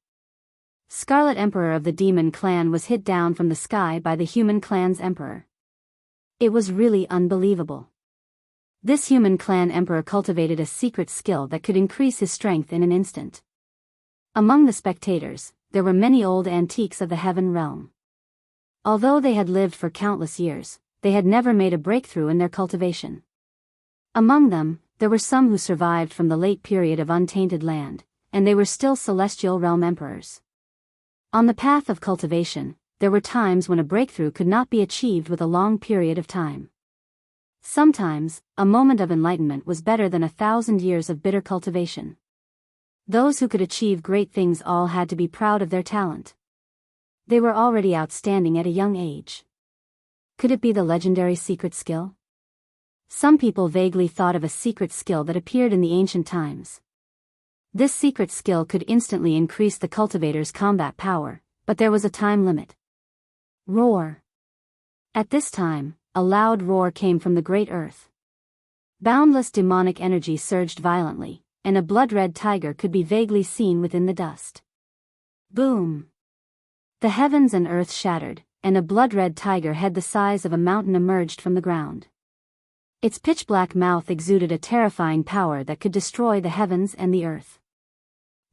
Scarlet Emperor of the Demon Clan was hit down from the sky by the Human Clan's Emperor. It was really unbelievable. This Human Clan Emperor cultivated a secret skill that could increase his strength in an instant. Among the spectators, there were many old antiques of the Heaven Realm. Although they had lived for countless years, they had never made a breakthrough in their cultivation. Among them, there were some who survived from the late period of untainted land, and they were still Celestial Realm Emperors. On the path of cultivation, there were times when a breakthrough could not be achieved with a long period of time. Sometimes, a moment of enlightenment was better than 1,000 years of bitter cultivation. Those who could achieve great things all had to be proud of their talent. They were already outstanding at a young age. Could it be the legendary secret skill? Some people vaguely thought of a secret skill that appeared in the ancient times. This secret skill could instantly increase the cultivator's combat power, but there was a time limit. Roar! At this time, a loud roar came from the great earth. Boundless demonic energy surged violently, and a blood-red tiger could be vaguely seen within the dust. Boom! The heavens and earth shattered, and a blood-red tiger head the size of a mountain emerged from the ground. Its pitch-black mouth exuded a terrifying power that could destroy the heavens and the earth.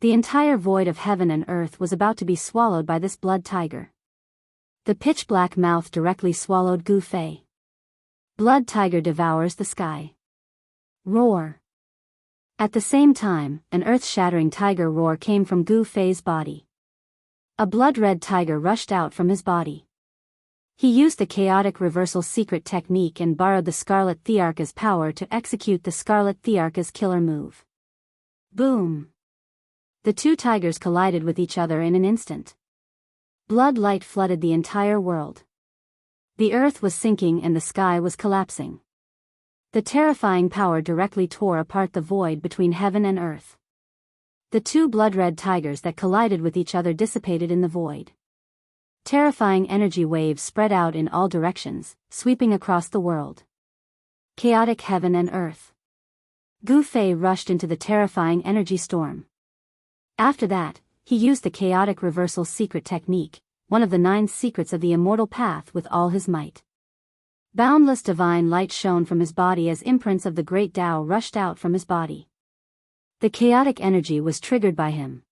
The entire void of heaven and earth was about to be swallowed by this blood tiger. The pitch-black mouth directly swallowed Gu Fei. Blood tiger devours the sky. Roar! At the same time, an earth-shattering tiger roar came from Gu Fei's body. A blood-red tiger rushed out from his body. He used the chaotic reversal secret technique and borrowed the Scarlet Thearka's power to execute the Scarlet Thearka's killer move. Boom! The two tigers collided with each other in an instant. Blood light flooded the entire world. The earth was sinking and the sky was collapsing. The terrifying power directly tore apart the void between heaven and earth. The two blood-red tigers that collided with each other dissipated in the void. Terrifying energy waves spread out in all directions, sweeping across the world. Chaotic heaven and earth. Gu Fei rushed into the terrifying energy storm. After that, he used the chaotic reversal secret technique, one of the 9 secrets of the immortal path, with all his might. Boundless divine light shone from his body as imprints of the great Tao rushed out from his body. The chaotic energy was triggered by him.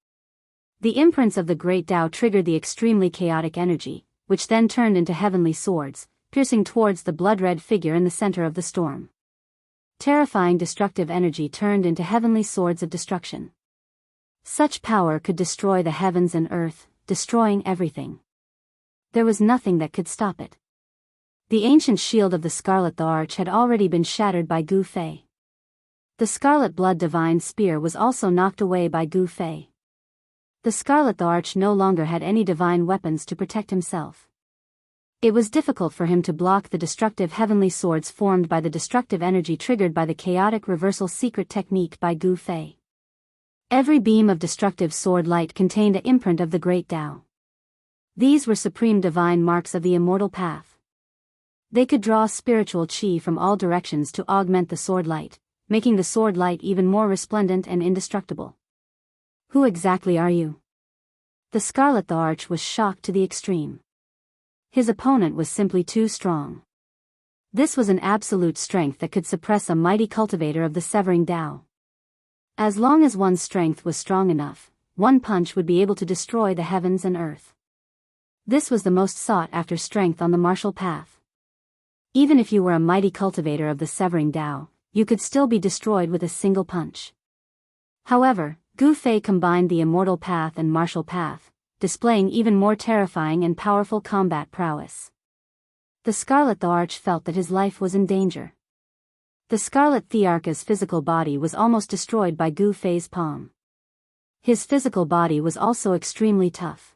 The imprints of the great Tao triggered the extremely chaotic energy, which then turned into heavenly swords, piercing towards the blood-red figure in the center of the storm. Terrifying destructive energy turned into heavenly swords of destruction. Such power could destroy the heavens and earth, destroying everything. There was nothing that could stop it. The ancient shield of the Scarlet Arch had already been shattered by Gu Fei. The Scarlet Blood Divine Spear was also knocked away by Gu Fei. The Scarlet Arch no longer had any divine weapons to protect himself. It was difficult for him to block the destructive heavenly swords formed by the destructive energy triggered by the chaotic reversal secret technique by Gu Fei. Every beam of destructive sword light contained an imprint of the great Tao. These were supreme divine marks of the immortal path. They could draw spiritual chi from all directions to augment the sword light, making the sword light even more resplendent and indestructible. Who exactly are you? The Scarlet Arch was shocked to the extreme. His opponent was simply too strong. This was an absolute strength that could suppress a mighty cultivator of the severing Tao. As long as one's strength was strong enough, one punch would be able to destroy the heavens and earth. This was the most sought-after strength on the martial path. Even if you were a mighty cultivator of the severing Tao, you could still be destroyed with a single punch. However, Gu Fei combined the immortal path and martial path, displaying even more terrifying and powerful combat prowess. The Scarlet Arch felt that his life was in danger. The Scarlet Thearka's physical body was almost destroyed by Gu Fei's palm. His physical body was also extremely tough.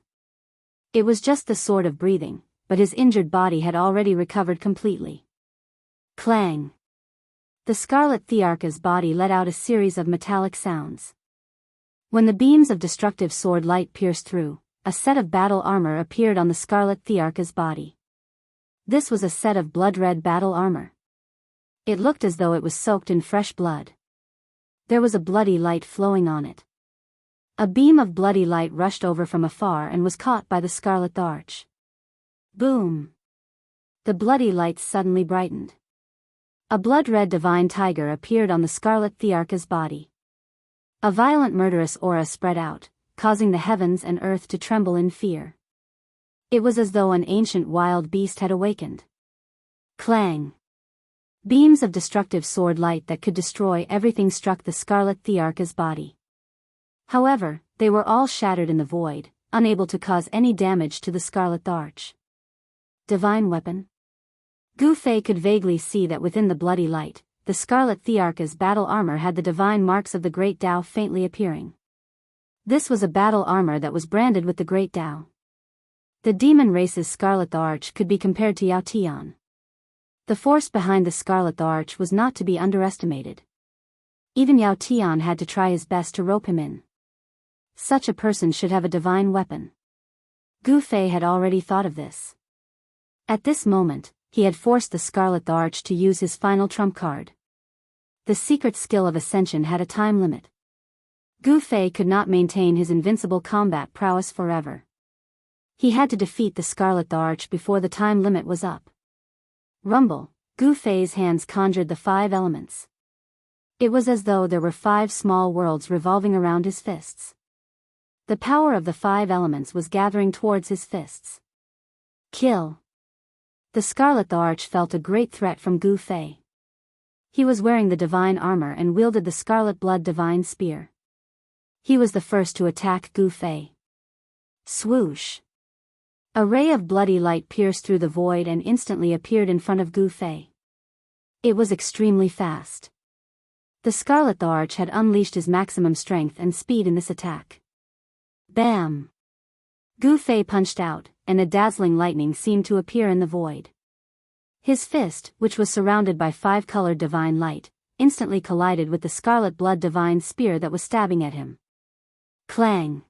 It was just the sword of breathing, but his injured body had already recovered completely. Clang! The Scarlet Thearka's body let out a series of metallic sounds. When the beams of destructive sword light pierced through, a set of battle armor appeared on the Scarlet Thearka's body. This was a set of blood-red battle armor. It looked as though it was soaked in fresh blood. There was a bloody light flowing on it. A beam of bloody light rushed over from afar and was caught by the Scarlet Arch. Boom! The bloody light suddenly brightened. A blood-red divine tiger appeared on the Scarlet Thearka's body. A violent murderous aura spread out, causing the heavens and earth to tremble in fear. It was as though an ancient wild beast had awakened. Clang! Beams of destructive sword light that could destroy everything struck the Scarlet Thearka's body. However, they were all shattered in the void, unable to cause any damage to the Scarlet Arch. Divine weapon? Gu Fei could vaguely see that within the bloody light, the Scarlet Thearka's battle armor had the divine marks of the Great Tao faintly appearing. This was a battle armor that was branded with the Great Tao. The demon race's Scarlet Arch could be compared to Yao Tian. The force behind the Scarlet Arch was not to be underestimated. Even Yao Tian had to try his best to rope him in. Such a person should have a divine weapon. Gu Fei had already thought of this. At this moment, he had forced the Scarlet Arch to use his final trump card. The secret skill of Ascension had a time limit. Gu Fei could not maintain his invincible combat prowess forever. He had to defeat the Scarlet Arch before the time limit was up. Rumble, Gu Fei's hands conjured the 5 elements. It was as though there were 5 small worlds revolving around his fists. The power of the 5 elements was gathering towards his fists. Kill. The Scarlet Arch felt a great threat from Gu Fei. He was wearing the divine armor and wielded the Scarlet Blood Divine Spear. He was the first to attack Gu Fei. Swoosh. A ray of bloody light pierced through the void and instantly appeared in front of Gu Fei. It was extremely fast. The Scarlet Arch had unleashed his maximum strength and speed in this attack. Bam! Gu Fei punched out, and a dazzling lightning seemed to appear in the void. His fist, which was surrounded by 5-colored divine light, instantly collided with the Scarlet Blood Divine Spear that was stabbing at him. Clang!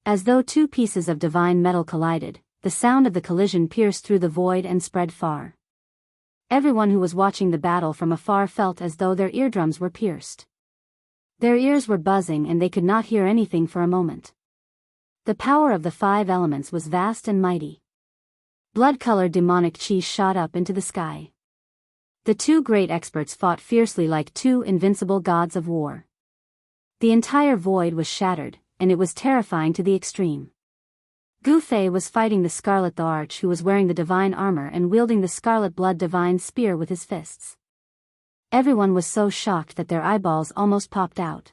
As though 2 pieces of divine metal collided, the sound of the collision pierced through the void and spread far. Everyone who was watching the battle from afar felt as though their eardrums were pierced. Their ears were buzzing and they could not hear anything for a moment. The power of the 5 elements was vast and mighty. Blood-colored demonic chi shot up into the sky. The 2 great experts fought fiercely like 2 invincible gods of war. The entire void was shattered, and it was terrifying to the extreme. Gu Fei was fighting the Scarlet Arch, who was wearing the divine armor and wielding the Scarlet Blood Divine Spear with his fists. Everyone was so shocked that their eyeballs almost popped out.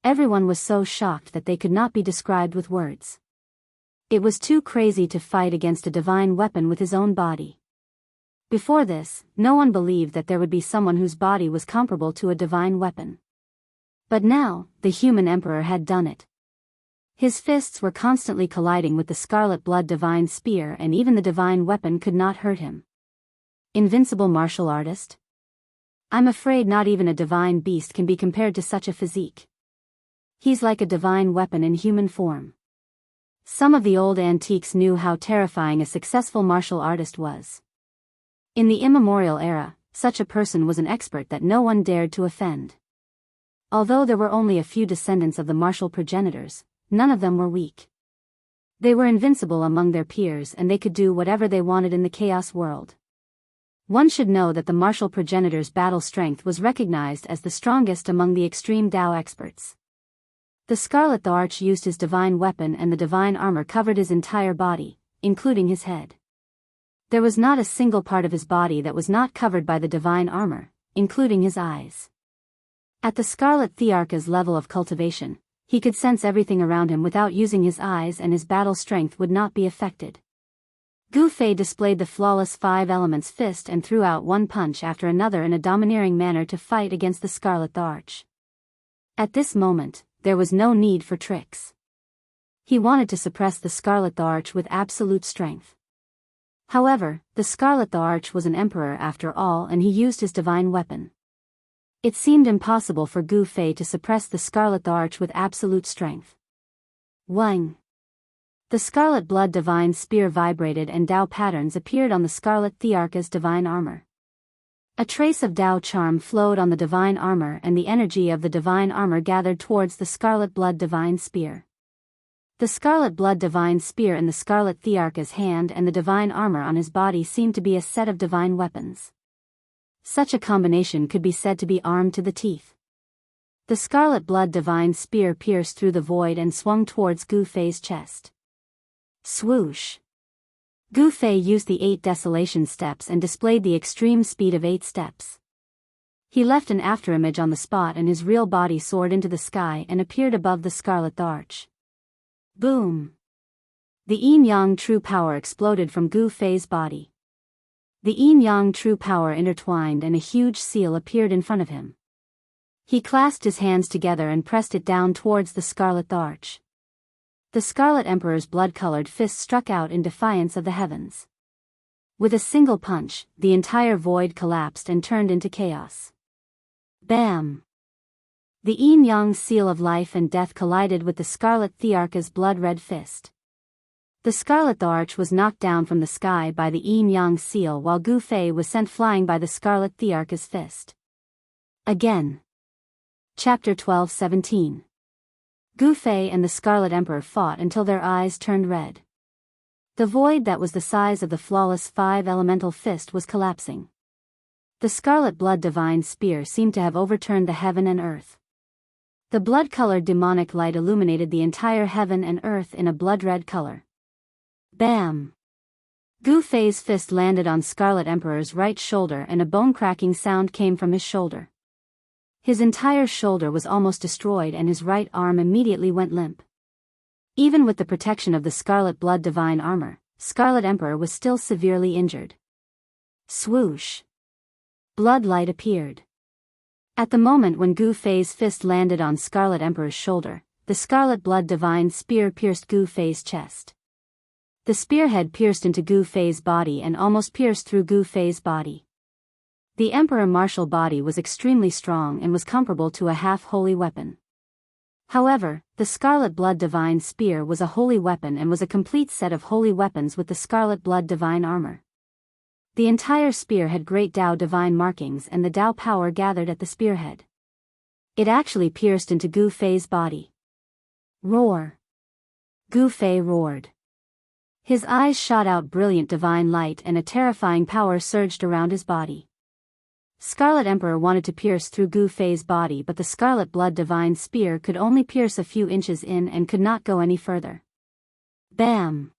Everyone was so shocked that they could not be described with words. It was too crazy to fight against a divine weapon with his own body. Before this, no one believed that there would be someone whose body was comparable to a divine weapon. But now, the human emperor had done it. His fists were constantly colliding with the Scarlet Blood Divine Spear, and even the divine weapon could not hurt him. Invincible martial artist? I'm afraid not even a divine beast can be compared to such a physique. He's like a divine weapon in human form. Some of the old antiques knew how terrifying a successful martial artist was. In the immemorial era, such a person was an expert that no one dared to offend. Although there were only a few descendants of the martial progenitors, none of them were weak. They were invincible among their peers and they could do whatever they wanted in the chaos world. One should know that the martial progenitors' battle strength was recognized as the strongest among the extreme Dao experts. The Scarlet Arch used his divine weapon and the divine armor covered his entire body, including his head. There was not a single part of his body that was not covered by the divine armor, including his eyes. At the Scarlet Thearcha's level of cultivation, he could sense everything around him without using his eyes, and his battle strength would not be affected. Gu Fei displayed the flawless 5 elements fist and threw out one punch after another in a domineering manner to fight against the Scarlet Arch. At this moment, there was no need for tricks. He wanted to suppress the Scarlet Arch with absolute strength. However, the Scarlet Arch was an emperor after all, and he used his divine weapon. It seemed impossible for Gu Fei to suppress the Scarlet Arch with absolute strength. Wang! The Scarlet Blood Divine Spear vibrated and Dao patterns appeared on the Scarlet Thearcha's divine armor. A trace of Dao charm flowed on the divine armor, and the energy of the divine armor gathered towards the Scarlet Blood Divine Spear. The Scarlet Blood Divine Spear in the Scarlet Thearcha's hand and the divine armor on his body seemed to be a set of divine weapons. Such a combination could be said to be armed to the teeth. The Scarlet Blood Divine Spear pierced through the void and swung towards Gu Fei's chest. Swoosh! Gu Fei used the 8 desolation steps and displayed the extreme speed of 8 steps. He left an afterimage on the spot and his real body soared into the sky and appeared above the Scarlet Arch. Boom! The yin-yang true power exploded from Gu Fei's body. The yin-yang true power intertwined and a huge seal appeared in front of him. He clasped his hands together and pressed it down towards the Scarlet Arch. The Scarlet Emperor's blood-colored fist struck out in defiance of the heavens. With a single punch, the entire void collapsed and turned into chaos. Bam! The yin-yang seal of life and death collided with the Scarlet Thearcha's blood-red fist. The Scarlet Arch was knocked down from the sky by the yin-yang seal while Gu Fei was sent flying by the Scarlet Thearcha's fist. Again. Chapter 12-17 Gu Fei and the Scarlet Emperor fought until their eyes turned red. The void that was the size of the flawless 5-elemental fist was collapsing. The scarlet blood divine spear seemed to have overturned the heaven and earth. The blood-colored demonic light illuminated the entire heaven and earth in a blood-red color. Bam! Gu Fei's fist landed on Scarlet Emperor's right shoulder and a bone-cracking sound came from his shoulder. His entire shoulder was almost destroyed and his right arm immediately went limp. Even with the protection of the Scarlet Blood Divine armor, Scarlet Emperor was still severely injured. Swoosh! Blood light appeared. At the moment when Gu Fei's fist landed on Scarlet Emperor's shoulder, the Scarlet Blood Divine spear pierced Gu Fei's chest. The spearhead pierced into Gu Fei's body and almost pierced through Gu Fei's body. The Emperor martial body was extremely strong and was comparable to a half-holy weapon. However, the Scarlet Blood Divine Spear was a holy weapon and was a complete set of holy weapons with the Scarlet Blood Divine armor. The entire spear had great Dao divine markings and the Dao power gathered at the spearhead. It actually pierced into Gu Fei's body. Roar! Gu Fei roared. His eyes shot out brilliant divine light and a terrifying power surged around his body. Scarlet Emperor wanted to pierce through Gu Fei's body but the Scarlet Blood Divine Spear could only pierce a few inches in and could not go any further. Bam!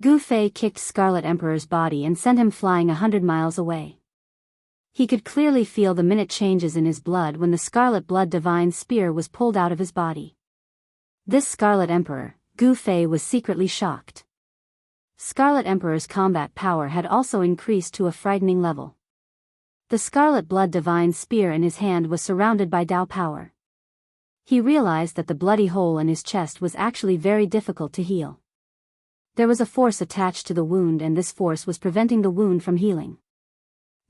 Gu Fei kicked Scarlet Emperor's body and sent him flying 100 miles away. He could clearly feel the minute changes in his blood when the Scarlet Blood Divine Spear was pulled out of his body. This Scarlet Emperor, Gu Fei was secretly shocked. Scarlet Emperor's combat power had also increased to a frightening level. The Scarlet Blood Divine Spear in his hand was surrounded by Dao power. He realized that the bloody hole in his chest was actually very difficult to heal. There was a force attached to the wound and this force was preventing the wound from healing.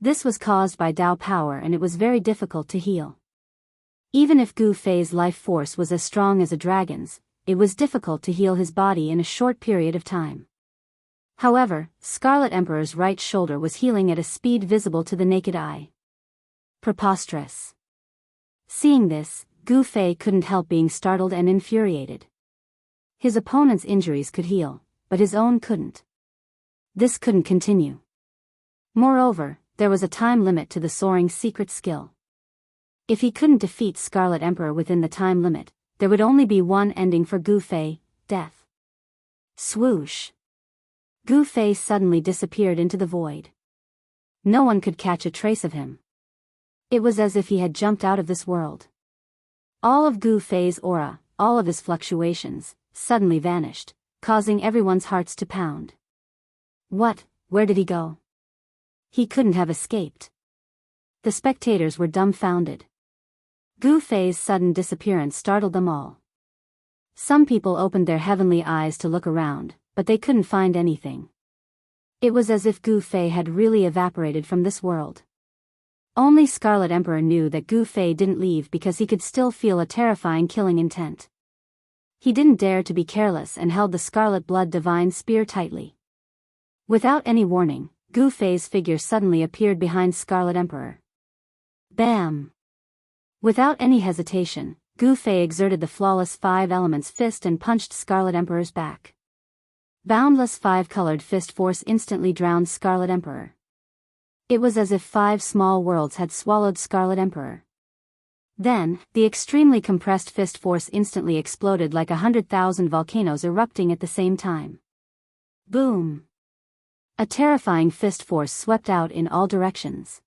This was caused by Dao power and it was very difficult to heal. Even if Gu Fei's life force was as strong as a dragon's, it was difficult to heal his body in a short period of time. However, Scarlet Emperor's right shoulder was healing at a speed visible to the naked eye. Preposterous. Seeing this, Gu Fei couldn't help being startled and infuriated. His opponent's injuries could heal, but his own couldn't. This couldn't continue. Moreover, there was a time limit to the soaring's secret skill. If he couldn't defeat Scarlet Emperor within the time limit, there would only be one ending for Gu Fei, death. Swoosh! Gu Fei suddenly disappeared into the void. No one could catch a trace of him. It was as if he had jumped out of this world. All of Gu Fei's aura, all of his fluctuations, suddenly vanished, causing everyone's hearts to pound. What? Where did he go? He couldn't have escaped. The spectators were dumbfounded. Gu Fei's sudden disappearance startled them all. Some people opened their heavenly eyes to look around, but they couldn't find anything. It was as if Gu Fei had really evaporated from this world. Only Scarlet Emperor knew that Gu Fei didn't leave because he could still feel a terrifying killing intent. He didn't dare to be careless and held the Scarlet Blood Divine Spear tightly. Without any warning, Gu Fei's figure suddenly appeared behind Scarlet Emperor. Bam! Without any hesitation, Gu Fei exerted the flawless 5 elements fist and punched Scarlet Emperor's back. Boundless 5-colored fist force instantly drowned Scarlet Emperor. It was as if 5 small worlds had swallowed Scarlet Emperor. Then, the extremely compressed fist force instantly exploded like 100,000 volcanoes erupting at the same time. Boom! A terrifying fist force swept out in all directions.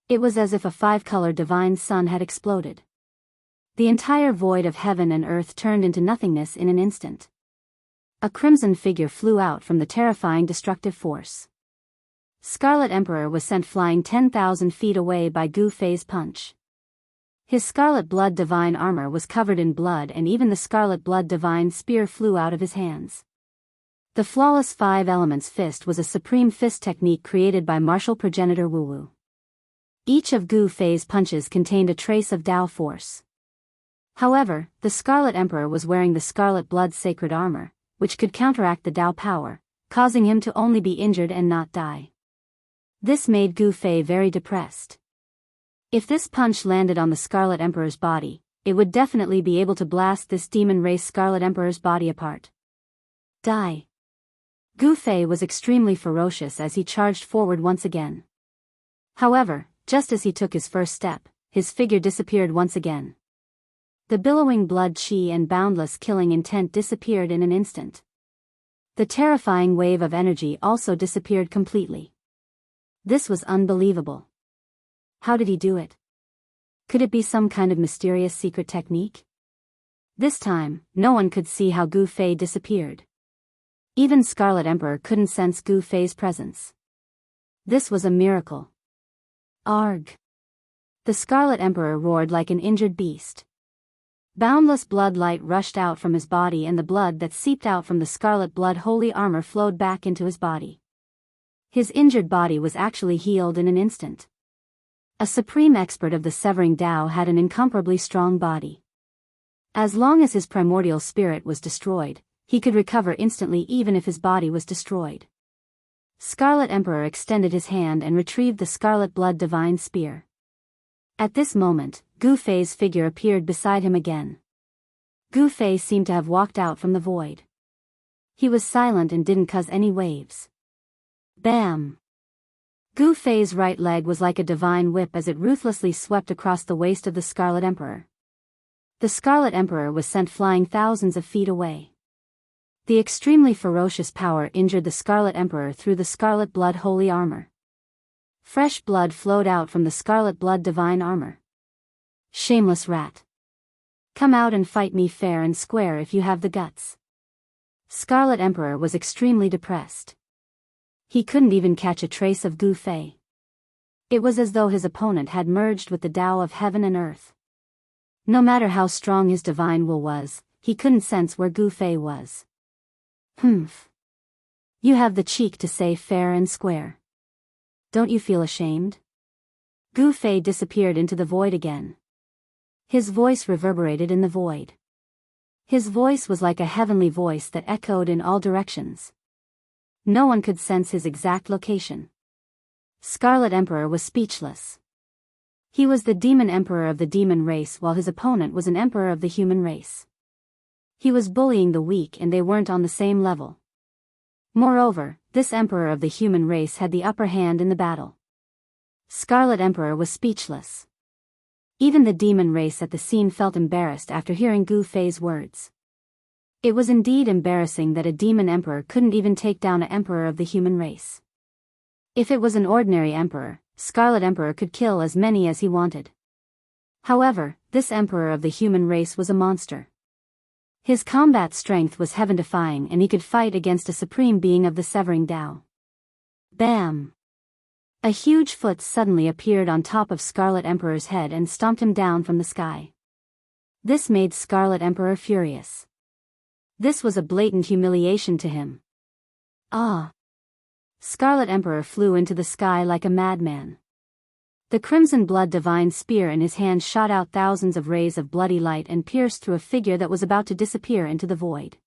It was as if a 5-color divine sun had exploded. The entire void of heaven and earth turned into nothingness in an instant. A crimson figure flew out from the terrifying destructive force. Scarlet Emperor was sent flying 10,000 feet away by Gu Fei's punch. His Scarlet Blood Divine armor was covered in blood and even the Scarlet Blood Divine Spear flew out of his hands. The flawless 5 elements fist was a supreme fist technique created by martial progenitor Wu Wu. Each of Gu Fei's punches contained a trace of Dao force. However, the Scarlet Emperor was wearing the Scarlet Blood Sacred armor, which could counteract the Dao power, causing him to only be injured and not die. This made Gu Fei very depressed. If this punch landed on the Scarlet Emperor's body, it would definitely be able to blast this demon race Scarlet Emperor's body apart. Die. Gu Fei was extremely ferocious as he charged forward once again. However, just as he took his first step, his figure disappeared once again. The billowing blood chi and boundless killing intent disappeared in an instant. The terrifying wave of energy also disappeared completely. This was unbelievable. How did he do it? Could it be some kind of mysterious secret technique? This time, no one could see how Gu Fei disappeared. Even Scarlet Emperor couldn't sense Gu Fei's presence. This was a miracle. Arg! The Scarlet Emperor roared like an injured beast. Boundless blood light rushed out from his body, and the blood that seeped out from the scarlet blood holy armor flowed back into his body. His injured body was actually healed in an instant. A supreme expert of the Severing Tao had an incomparably strong body. As long as his primordial spirit was destroyed, he could recover instantly even if his body was destroyed. Scarlet Emperor extended his hand and retrieved the Scarlet Blood Divine Spear. At this moment, Gu Fei's figure appeared beside him again. Gu Fei seemed to have walked out from the void. He was silent and didn't cause any waves. Bam! Gu Fei's right leg was like a divine whip as it ruthlessly swept across the waist of the Scarlet Emperor. The Scarlet Emperor was sent flying thousands of feet away. The extremely ferocious power injured the Scarlet Emperor through the Scarlet Blood Holy Armor. Fresh blood flowed out from the Scarlet Blood Divine Armor. Shameless rat. Come out and fight me fair and square if you have the guts. Scarlet Emperor was extremely depressed. He couldn't even catch a trace of Gu Fei. It was as though his opponent had merged with the Tao of heaven and earth. No matter how strong his divine will was, he couldn't sense where Gu Fei was. Humph. You have the cheek to say fair and square. Don't you feel ashamed? Gu Fei disappeared into the void again. His voice reverberated in the void. His voice was like a heavenly voice that echoed in all directions. No one could sense his exact location. Scarlet Emperor was speechless. He was the demon emperor of the demon race while his opponent was an emperor of the human race. He was bullying the weak and they weren't on the same level. Moreover, this emperor of the human race had the upper hand in the battle. Scarlet Emperor was speechless. Even the demon race at the scene felt embarrassed after hearing Gu Fei's words. It was indeed embarrassing that a demon emperor couldn't even take down an emperor of the human race. If it was an ordinary emperor, Scarlet Emperor could kill as many as he wanted. However, this emperor of the human race was a monster. His combat strength was heaven-defying and he could fight against a supreme being of the Severing Tao. Bam! A huge foot suddenly appeared on top of Scarlet Emperor's head and stomped him down from the sky. This made Scarlet Emperor furious. This was a blatant humiliation to him. Ah! Scarlet Emperor flew into the sky like a madman. The crimson blood divine spear in his hand shot out thousands of rays of bloody light and pierced through a figure that was about to disappear into the void.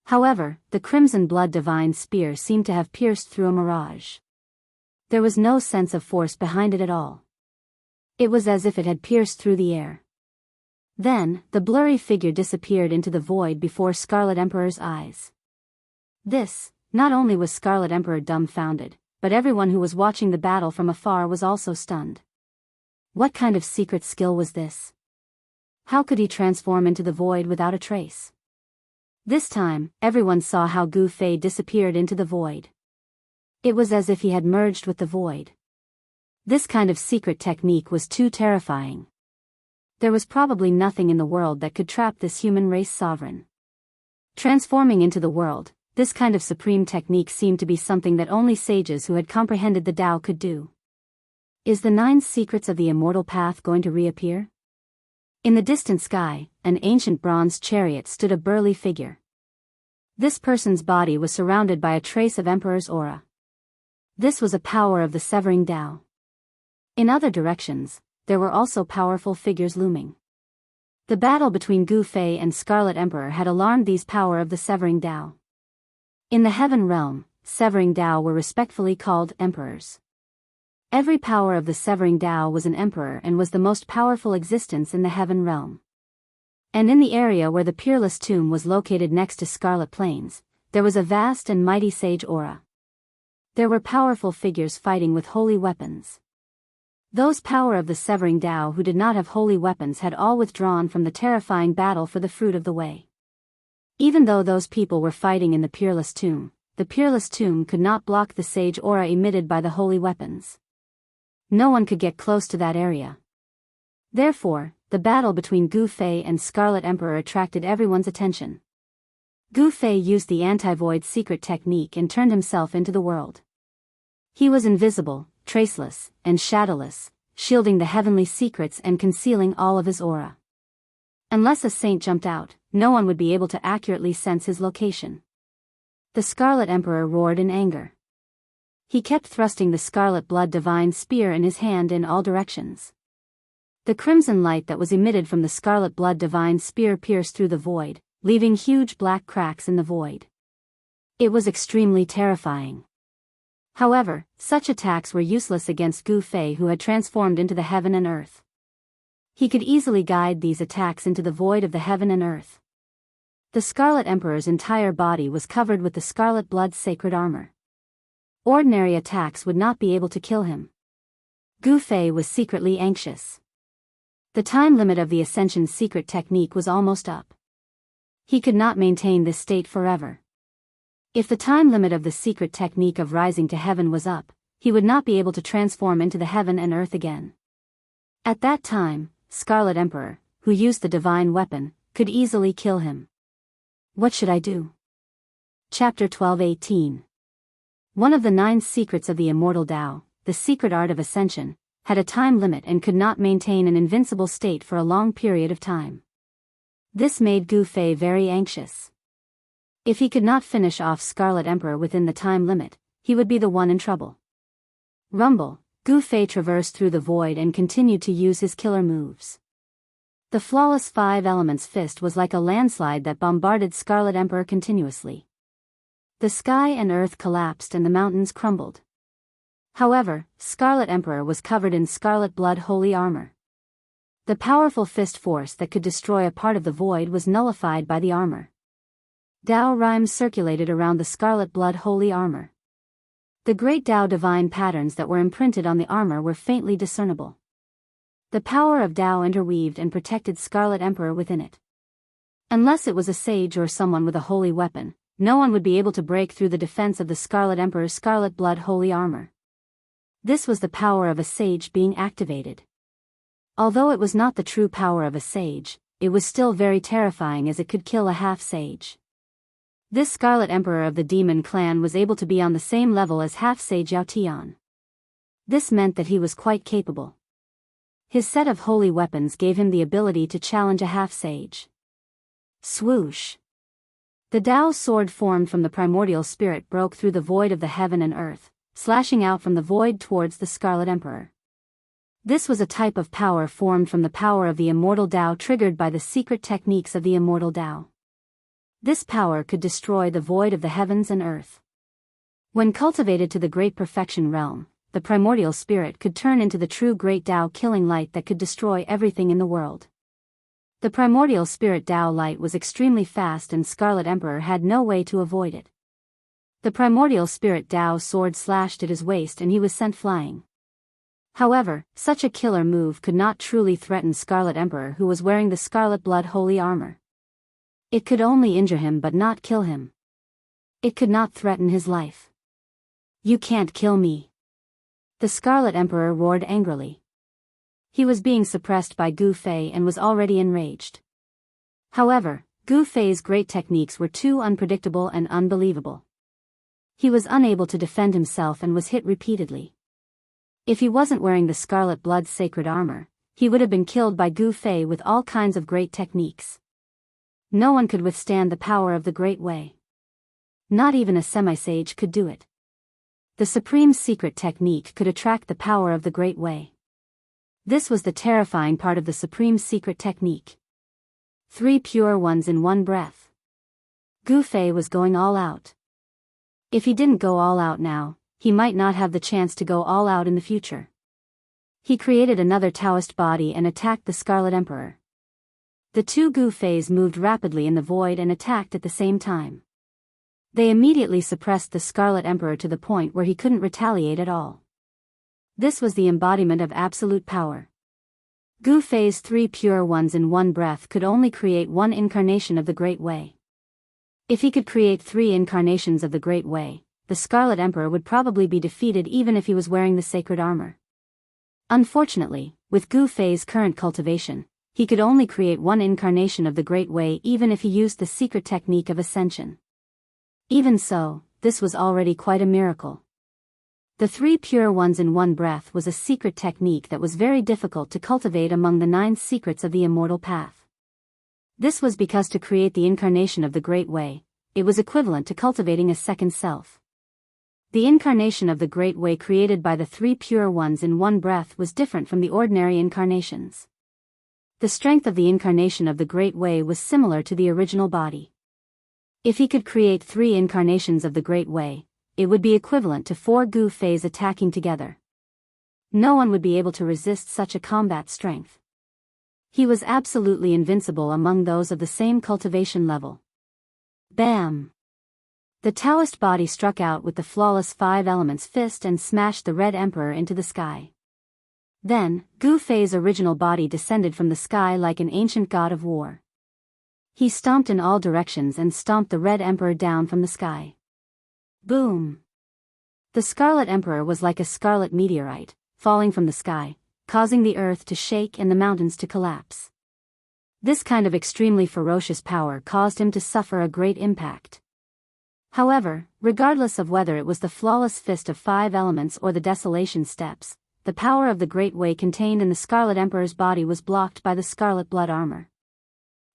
However, the crimson blood divine spear seemed to have pierced through a mirage. There was no sense of force behind it at all. It was as if it had pierced through the air. Then, the blurry figure disappeared into the void before Scarlet Emperor's eyes. Not only was Scarlet Emperor dumbfounded, but everyone who was watching the battle from afar was also stunned. What kind of secret skill was this? How could he transform into the void without a trace? This time, everyone saw how Gu Fei disappeared into the void. It was as if he had merged with the void. This kind of secret technique was too terrifying. There was probably nothing in the world that could trap this human race sovereign. Transforming into the world, this kind of supreme technique seemed to be something that only sages who had comprehended the Tao could do. Is the 9 secrets of the immortal path going to reappear? In the distant sky, an ancient bronze chariot stood a burly figure. This person's body was surrounded by a trace of Emperor's aura. This was a power of the Severing Tao. In other directions, there were also powerful figures looming. The battle between Gu Fei and Scarlet Emperor had alarmed these power of the Severing Tao. In the heaven realm, Severing Tao were respectfully called emperors. Every power of the Severing Tao was an emperor and was the most powerful existence in the heaven realm. And in the area where the peerless tomb was located next to Scarlet Plains, there was a vast and mighty sage aura. There were powerful figures fighting with holy weapons. Those power of the Severing Tao who did not have holy weapons had all withdrawn from the terrifying battle for the fruit of the way. Even though those people were fighting in the peerless tomb could not block the sage aura emitted by the holy weapons. No one could get close to that area. Therefore, the battle between Gu Fei and Scarlet Emperor attracted everyone's attention. Gu Fei used the anti-void secret technique and turned himself into the world. He was invisible, traceless, and shadowless, shielding the heavenly secrets and concealing all of his aura. Unless a saint jumped out, no one would be able to accurately sense his location. The Scarlet Emperor roared in anger. He kept thrusting the scarlet blood divine spear in his hand in all directions. The crimson light that was emitted from the scarlet blood divine spear pierced through the void, leaving huge black cracks in the void. It was extremely terrifying. However, such attacks were useless against Gu Fei, who had transformed into the heaven and earth. He could easily guide these attacks into the void of the heaven and earth. The Scarlet Emperor's entire body was covered with the scarlet blood sacred armor. Ordinary attacks would not be able to kill him. Gu Fei was secretly anxious. The time limit of the Ascension's secret technique was almost up. He could not maintain this state forever. If the time limit of the secret technique of rising to heaven was up, he would not be able to transform into the heaven and earth again. At that time, Scarlet Emperor, who used the divine weapon, could easily kill him. What should I do? Chapter 12:18. One of the 9 secrets of the immortal Tao, the secret art of ascension, had a time limit and could not maintain an invincible state for a long period of time. This made Gu Fei very anxious. If he could not finish off Scarlet Emperor within the time limit, he would be the one in trouble. Rumble, Gu Fei traversed through the void and continued to use his killer moves. The flawless 5 elements fist was like a landslide that bombarded Scarlet Emperor continuously. The sky and earth collapsed and the mountains crumbled. However, Scarlet Emperor was covered in scarlet blood holy armor. The powerful fist force that could destroy a part of the void was nullified by the armor. Tao rhymes circulated around the scarlet blood holy armor. The great Tao divine patterns that were imprinted on the armor were faintly discernible. The power of Tao interweaved and protected Scarlet Emperor within it. Unless it was a sage or someone with a holy weapon, no one would be able to break through the defense of the Scarlet Emperor's scarlet blood holy armor. This was the power of a sage being activated. Although it was not the true power of a sage, it was still very terrifying as it could kill a half-sage. This Scarlet Emperor of the Demon Clan was able to be on the same level as half-sage Yao Tian. This meant that he was quite capable. His set of holy weapons gave him the ability to challenge a half-sage. Swoosh! The Tao sword formed from the primordial spirit broke through the void of the heaven and earth, slashing out from the void towards the Scarlet Emperor. This was a type of power formed from the power of the immortal Tao triggered by the secret techniques of the immortal Tao. This power could destroy the void of the heavens and earth. When cultivated to the great perfection realm, the primordial spirit could turn into the true great Tao killing light that could destroy everything in the world. The primordial spirit Tao light was extremely fast and Scarlet Emperor had no way to avoid it. The primordial spirit Tao sword slashed at his waist and he was sent flying. However, such a killer move could not truly threaten Scarlet Emperor, who was wearing the scarlet blood holy armor. It could only injure him but not kill him. It could not threaten his life. You can't kill me. The Scarlet Emperor roared angrily. He was being suppressed by Gu Fei and was already enraged. However, Gu Fei's great techniques were too unpredictable and unbelievable. He was unable to defend himself and was hit repeatedly. If he wasn't wearing the scarlet blood sacred armor, he would have been killed by Gu Fei with all kinds of great techniques. No one could withstand the power of the Great Way. Not even a semi-sage could do it. The supreme secret technique could attract the power of the Great Way. This was the terrifying part of the supreme secret technique. 3 pure ones in one breath. Gu Fei was going all out. If he didn't go all out now, he might not have the chance to go all out in the future. He created another Taoist body and attacked the Scarlet Emperor. The two Gu Feis moved rapidly in the void and attacked at the same time. They immediately suppressed the Scarlet Emperor to the point where he couldn't retaliate at all. This was the embodiment of absolute power. Gu Fei's three pure ones in one breath could only create one incarnation of the Great Way. If he could create three incarnations of the Great Way, the Scarlet Emperor would probably be defeated even if he was wearing the sacred armor. Unfortunately, with Gu Fei's current cultivation, he could only create one incarnation of the Great Way even if he used the secret technique of ascension. Even so, this was already quite a miracle. The three pure ones in one breath was a secret technique that was very difficult to cultivate among the 9 secrets of the immortal path. This was because to create the incarnation of the Great Way, it was equivalent to cultivating a second self. The incarnation of the Great Way created by the three pure ones in one breath was different from the ordinary incarnations. The strength of the incarnation of the Great Way was similar to the original body. If he could create 3 incarnations of the Great Way, it would be equivalent to 4 Gu Feis attacking together. No one would be able to resist such a combat strength. He was absolutely invincible among those of the same cultivation level. Bam! The Taoist body struck out with the flawless 5 elements fist and smashed the Red Emperor into the sky. Then, Gu Fei's original body descended from the sky like an ancient god of war. He stomped in all directions and stomped the Red Emperor down from the sky. Boom! The Scarlet Emperor was like a scarlet meteorite, falling from the sky, causing the earth to shake and the mountains to collapse. This kind of extremely ferocious power caused him to suffer a great impact. However, regardless of whether it was the flawless fist of 5 elements or the desolation steps, the power of the Great Way contained in the Scarlet Emperor's body was blocked by the Scarlet Blood armor.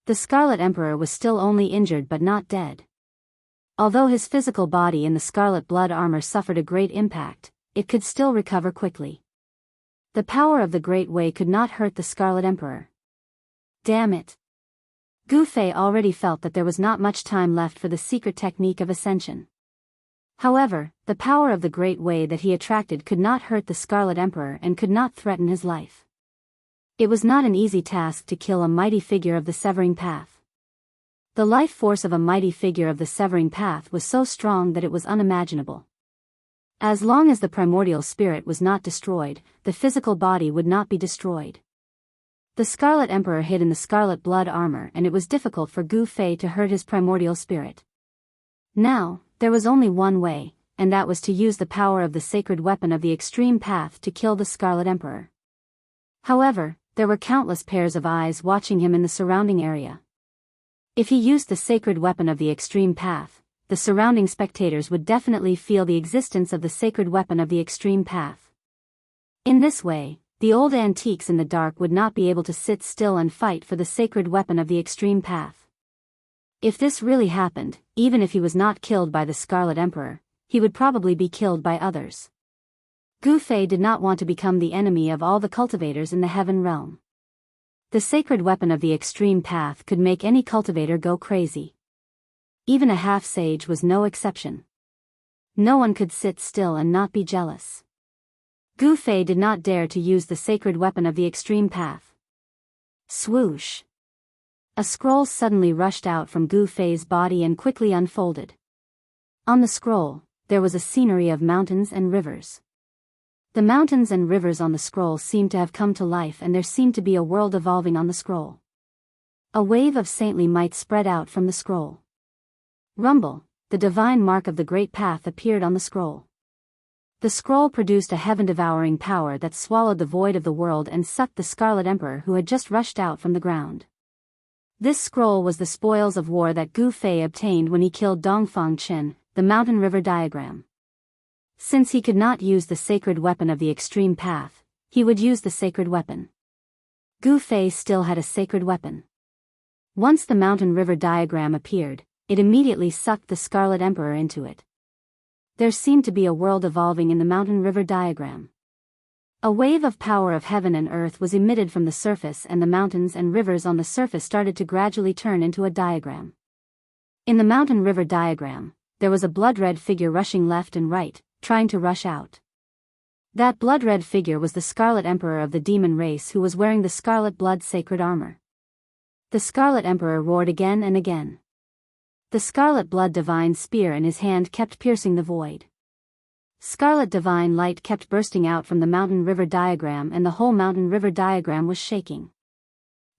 The Scarlet Emperor was still only injured but not dead. Although his physical body in the Scarlet Blood armor suffered a great impact, it could still recover quickly. The power of the Great Way could not hurt the Scarlet Emperor. Damn it! Gu Fei already felt that there was not much time left for the secret technique of ascension. However, the power of the Great Way that he attracted could not hurt the Scarlet Emperor and could not threaten his life. It was not an easy task to kill a mighty figure of the Severing Path. The life force of a mighty figure of the Severing Path was so strong that it was unimaginable. As long as the primordial spirit was not destroyed, the physical body would not be destroyed. The Scarlet Emperor hid in the Scarlet Blood armor and it was difficult for Gu Fei to hurt his primordial spirit. Now, there was only one way, and that was to use the power of the sacred weapon of the Extreme Path to kill the Scarlet Emperor. However, there were countless pairs of eyes watching him in the surrounding area. If he used the sacred weapon of the Extreme Path, the surrounding spectators would definitely feel the existence of the sacred weapon of the Extreme Path. In this way, the old antiques in the dark would not be able to sit still and fight for the sacred weapon of the Extreme Path. If this really happened, even if he was not killed by the Scarlet Emperor, he would probably be killed by others. Gu Fei did not want to become the enemy of all the cultivators in the Heaven Realm. The sacred weapon of the Extreme Path could make any cultivator go crazy. Even a half-sage was no exception. No one could sit still and not be jealous. Gu Fei did not dare to use the sacred weapon of the Extreme Path. Swoosh! A scroll suddenly rushed out from Gu Fei's body and quickly unfolded. On the scroll, there was a scenery of mountains and rivers. The mountains and rivers on the scroll seemed to have come to life and there seemed to be a world evolving on the scroll. A wave of saintly might spread out from the scroll. Rumble, the divine mark of the Great Path appeared on the scroll. The scroll produced a heaven-devouring power that swallowed the void of the world and sucked the Scarlet Emperor who had just rushed out from the ground. This scroll was the spoils of war that Gu Fei obtained when he killed Dongfang Chen, the mountain river diagram. Since he could not use the sacred weapon of the Extreme Path, he would use the sacred weapon. Gu Fei still had a sacred weapon. Once the mountain river diagram appeared, it immediately sucked the Scarlet Emperor into it. There seemed to be a world evolving in the mountain river diagram. A wave of power of heaven and earth was emitted from the surface and the mountains and rivers on the surface started to gradually turn into a diagram. In the mountain river diagram, there was a blood-red figure rushing left and right, trying to rush out. That blood-red figure was the Scarlet Emperor of the demon race who was wearing the Scarlet Blood sacred armor. The Scarlet Emperor roared again and again. The scarlet blood divine spear in his hand kept piercing the void. Scarlet divine light kept bursting out from the mountain river diagram, and the whole mountain river diagram was shaking.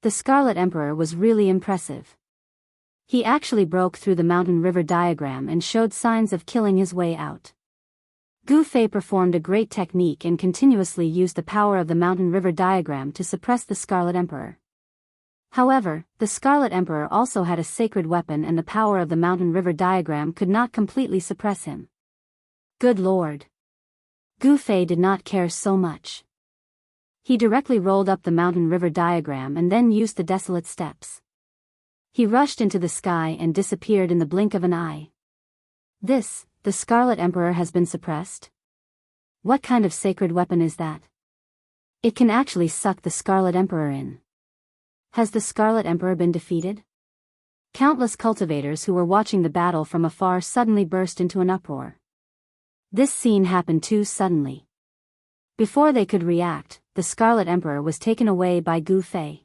The Scarlet Emperor was really impressive. He actually broke through the mountain river diagram and showed signs of killing his way out. Gu Fei performed a great technique and continuously used the power of the mountain river diagram to suppress the Scarlet Emperor. However, the Scarlet Emperor also had a sacred weapon, and the power of the mountain river diagram could not completely suppress him. Good Lord! Gu Fei did not care so much. He directly rolled up the mountain river diagram and then used the desolate steps. He rushed into the sky and disappeared in the blink of an eye. The Scarlet Emperor has been suppressed? What kind of sacred weapon is that? It can actually suck the Scarlet Emperor in. Has the Scarlet Emperor been defeated? Countless cultivators who were watching the battle from afar suddenly burst into an uproar. This scene happened too suddenly. Before they could react, the Scarlet Emperor was taken away by Gu Fei.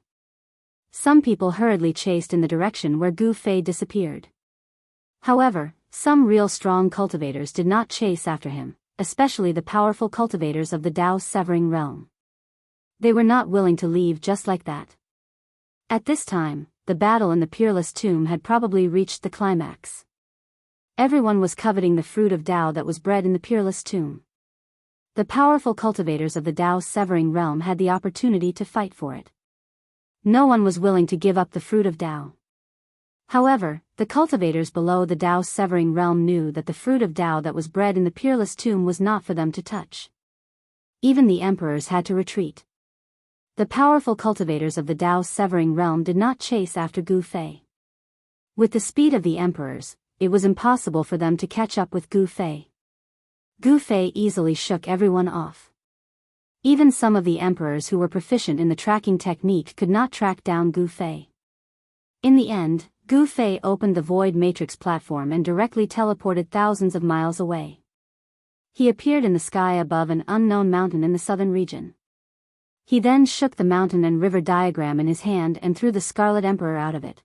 Some people hurriedly chased in the direction where Gu Fei disappeared. However, some real strong cultivators did not chase after him, especially the powerful cultivators of the Dao Severing Realm. They were not willing to leave just like that. At this time, the battle in the Peerless Tomb had probably reached the climax. Everyone was coveting the fruit of Dao that was bred in the Peerless Tomb. The powerful cultivators of the Dao Severing Realm had the opportunity to fight for it. No one was willing to give up the fruit of Dao. However, the cultivators below the Dao Severing Realm knew that the fruit of Dao that was bred in the Peerless Tomb was not for them to touch. Even the emperors had to retreat. The powerful cultivators of the Dao Severing Realm did not chase after Gu Fei. With the speed of the emperors, it was impossible for them to catch up with Gu Fei. Gu Fei easily shook everyone off. Even some of the emperors who were proficient in the tracking technique could not track down Gu Fei. In the end, Gu Fei opened the Void Matrix platform and directly teleported thousands of miles away. He appeared in the sky above an unknown mountain in the southern region. He then shook the mountain and river diagram in his hand and threw the Scarlet Emperor out of it.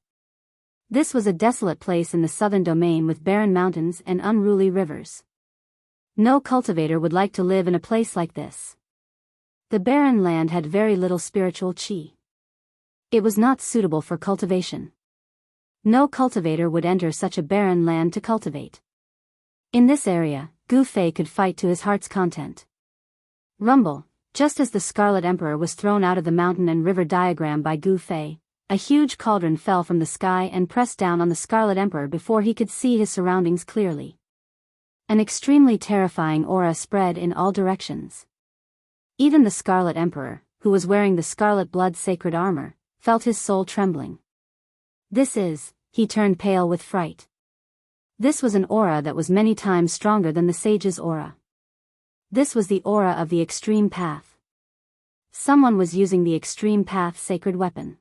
This was a desolate place in the southern domain with barren mountains and unruly rivers. No cultivator would like to live in a place like this. The barren land had very little spiritual qi. It was not suitable for cultivation. No cultivator would enter such a barren land to cultivate. In this area, Gu Fei could fight to his heart's content. Rumble. Just as the Scarlet Emperor was thrown out of the mountain and river diagram by Gu Fei, a huge cauldron fell from the sky and pressed down on the Scarlet Emperor before he could see his surroundings clearly. An extremely terrifying aura spread in all directions. Even the Scarlet Emperor, who was wearing the scarlet blood sacred armor, felt his soul trembling. He turned pale with fright. This was an aura that was many times stronger than the sage's aura. This was the aura of the Extreme Path. Someone was using the Extreme Path sacred weapon.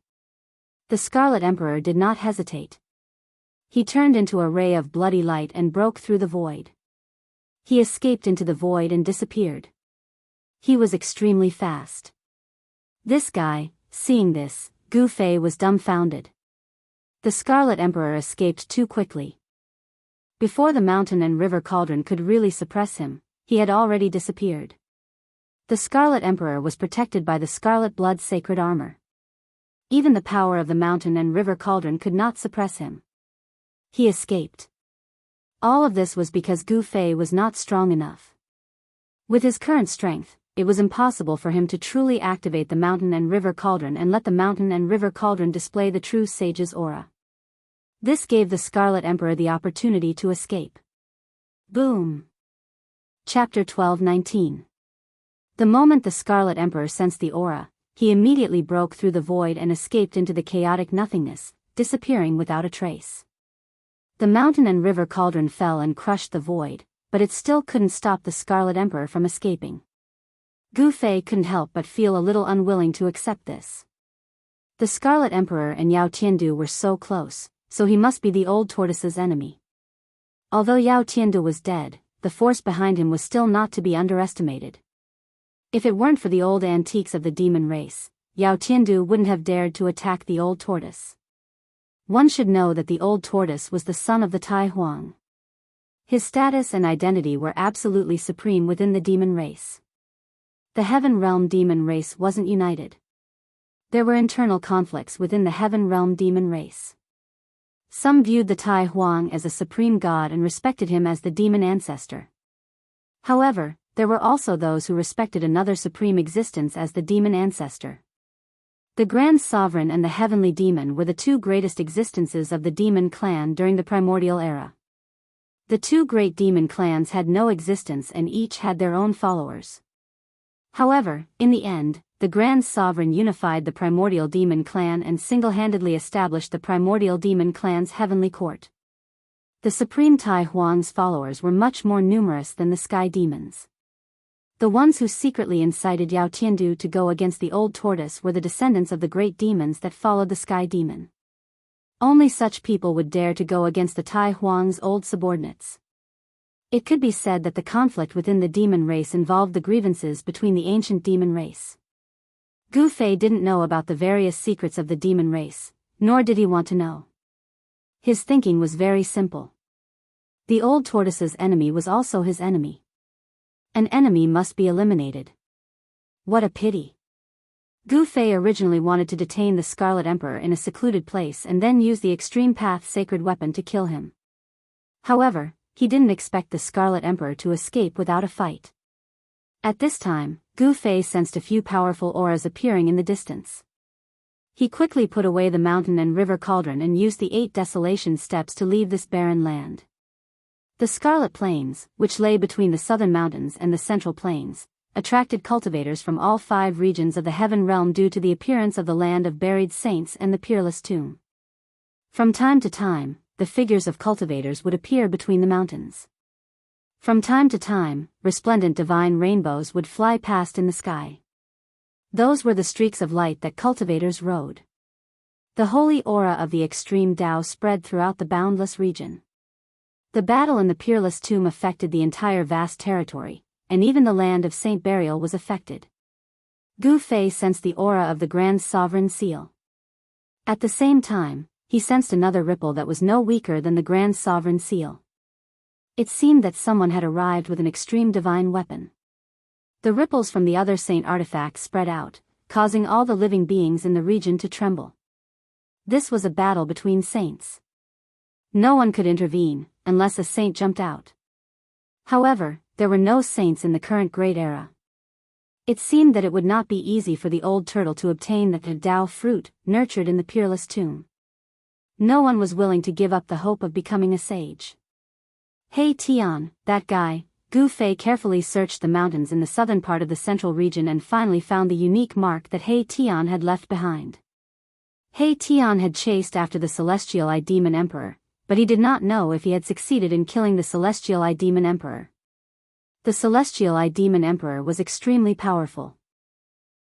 The Scarlet Emperor did not hesitate. He turned into a ray of bloody light and broke through the void. He escaped into the void and disappeared. He was extremely fast. This guy, seeing this, Gu Fei was dumbfounded. The Scarlet Emperor escaped too quickly. Before the mountain and river cauldron could really suppress him, he had already disappeared. The Scarlet Emperor was protected by the scarlet blood sacred armor. Even the power of the mountain and river cauldron could not suppress him. He escaped. All of this was because Gu Fei was not strong enough. With his current strength, it was impossible for him to truly activate the mountain and river cauldron and let the mountain and river cauldron display the true sage's aura. This gave the Scarlet Emperor the opportunity to escape. Boom! Chapter 12:19. The moment the Scarlet Emperor sensed the aura, he immediately broke through the void and escaped into the chaotic nothingness, disappearing without a trace. The mountain and river cauldron fell and crushed the void, but it still couldn't stop the Scarlet Emperor from escaping. Gu Fei couldn't help but feel a little unwilling to accept this. The Scarlet Emperor and Yao Tiandu were so close, so he must be the old tortoise's enemy. Although Yao Tiandu was dead, the force behind him was still not to be underestimated. If it weren't for the old antiques of the demon race, Yao Tiandu wouldn't have dared to attack the old tortoise. One should know that the old tortoise was the son of the Tai Huang. His status and identity were absolutely supreme within the demon race. The Heaven Realm demon race wasn't united. There were internal conflicts within the Heaven Realm demon race. Some viewed the Tai Huang as a supreme god and respected him as the demon ancestor. However, there were also those who respected another supreme existence as the demon ancestor. The Grand Sovereign and the Heavenly Demon were the two greatest existences of the demon clan during the primordial era. The two great demon clans had no existence and each had their own followers. However, in the end, the Grand Sovereign unified the primordial demon clan and single-handedly established the primordial demon clan's heavenly court. The Supreme Tai Huang's followers were much more numerous than the sky demons. The ones who secretly incited Yao Tiandu to go against the old tortoise were the descendants of the great demons that followed the sky demon. Only such people would dare to go against the Tai Huang's old subordinates. It could be said that the conflict within the demon race involved the grievances between the ancient demon race. Gu Fei didn't know about the various secrets of the demon race, nor did he want to know. His thinking was very simple. The old tortoise's enemy was also his enemy. An enemy must be eliminated. What a pity. Gu Fei originally wanted to detain the Scarlet Emperor in a secluded place and then use the Extreme Path sacred weapon to kill him. However, he didn't expect the Scarlet Emperor to escape without a fight. At this time, Gu Fei sensed a few powerful auras appearing in the distance. He quickly put away the mountain and river cauldron and used the 8 desolation steps to leave this barren land. The Scarlet Plains, which lay between the southern mountains and the central plains, attracted cultivators from all 5 regions of the Heaven Realm due to the appearance of the land of buried saints and the peerless tomb. From time to time, the figures of cultivators would appear between the mountains. From time to time, resplendent divine rainbows would fly past in the sky. Those were the streaks of light that cultivators rode. The holy aura of the extreme Tao spread throughout the boundless region. The battle in the peerless tomb affected the entire vast territory, and even the land of Saint Burial was affected. Gu Fei sensed the aura of the Grand Sovereign Seal. At the same time, he sensed another ripple that was no weaker than the Grand Sovereign Seal. It seemed that someone had arrived with an extreme divine weapon. The ripples from the other saint artifacts spread out, causing all the living beings in the region to tremble. This was a battle between saints. No one could intervene, unless a saint jumped out. However, there were no saints in the current Great Era. It seemed that it would not be easy for the old turtle to obtain the Tao fruit, nurtured in the peerless tomb. No one was willing to give up the hope of becoming a sage. Hey Tian, that guy. Gu Fei carefully searched the mountains in the southern part of the central region and finally found the unique mark that He Tian had left behind. He Tian had chased after the Celestial Eye Demon Emperor, but he did not know if he had succeeded in killing the Celestial Eye Demon Emperor. The Celestial Eye Demon Emperor was extremely powerful.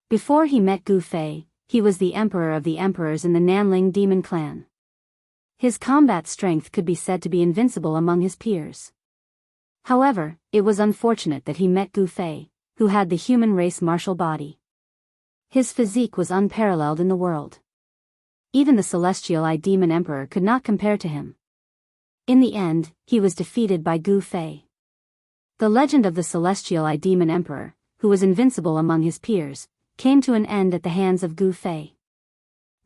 Before he met Gu Fei, he was the Emperor of the Emperors in the Nanling Demon Clan. His combat strength could be said to be invincible among his peers. However, it was unfortunate that he met Gu Fei, who had the human race martial body. His physique was unparalleled in the world. Even the Celestial Eye Demon Emperor could not compare to him. In the end, he was defeated by Gu Fei. The legend of the Celestial Eye Demon Emperor, who was invincible among his peers, came to an end at the hands of Gu Fei.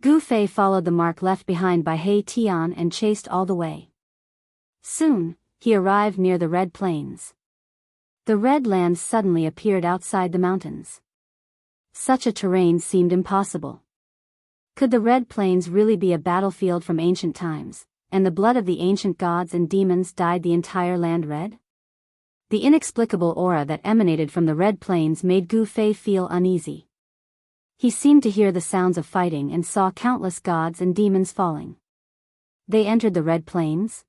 Gu Fei followed the mark left behind by He Tian and chased all the way. Soon, he arrived near the Red Plains. The Red Land suddenly appeared outside the mountains. Such a terrain seemed impossible. Could the Red Plains really be a battlefield from ancient times, and the blood of the ancient gods and demons dyed the entire land red? The inexplicable aura that emanated from the Red Plains made Gu Fei feel uneasy. He seemed to hear the sounds of fighting and saw countless gods and demons falling. They entered the Red Plains?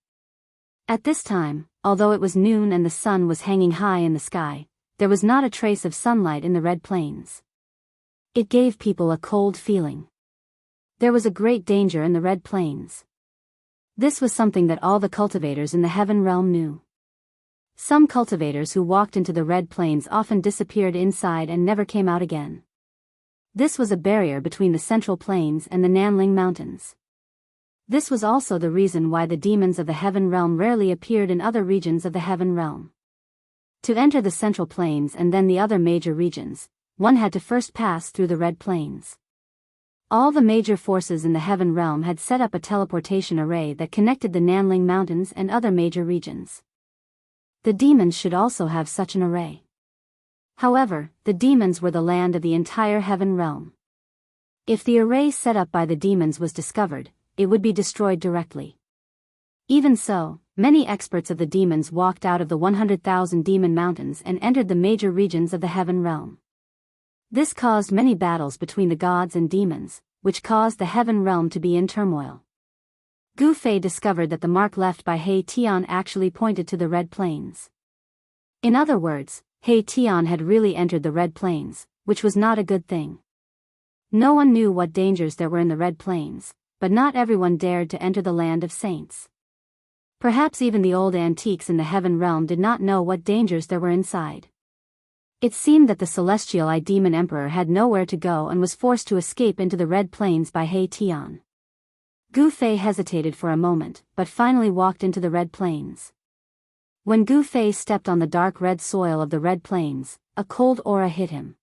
At this time, although it was noon and the sun was hanging high in the sky, there was not a trace of sunlight in the Red Plains. It gave people a cold feeling. There was a great danger in the Red Plains. This was something that all the cultivators in the Heaven Realm knew. Some cultivators who walked into the Red Plains often disappeared inside and never came out again. This was a barrier between the Central Plains and the Nanling Mountains. This was also the reason why the demons of the heaven realm rarely appeared in other regions of the heaven realm. To enter the central plains and then the other major regions, one had to first pass through the red plains. All the major forces in the heaven realm had set up a teleportation array that connected the Nanling Mountains and other major regions. The demons should also have such an array. However, the demons were the land of the entire heaven realm. If the array set up by the demons was discovered, it would be destroyed directly. Even so, many experts of the demons walked out of the 100,000 demon mountains and entered the major regions of the heaven realm. This caused many battles between the gods and demons, which caused the heaven realm to be in turmoil. Gu Fei discovered that the mark left by He Tian actually pointed to the Red Plains. In other words, He Tian had really entered the Red Plains, which was not a good thing. No one knew what dangers there were in the Red Plains, but not everyone dared to enter the land of saints. Perhaps even the old antiques in the heaven realm did not know what dangers there were inside. It seemed that the celestial demon emperor had nowhere to go and was forced to escape into the Red Plains by He Tian. Gu Fei hesitated for a moment, but finally walked into the Red Plains. When Gu Fei stepped on the dark red soil of the Red Plains, a cold aura hit him.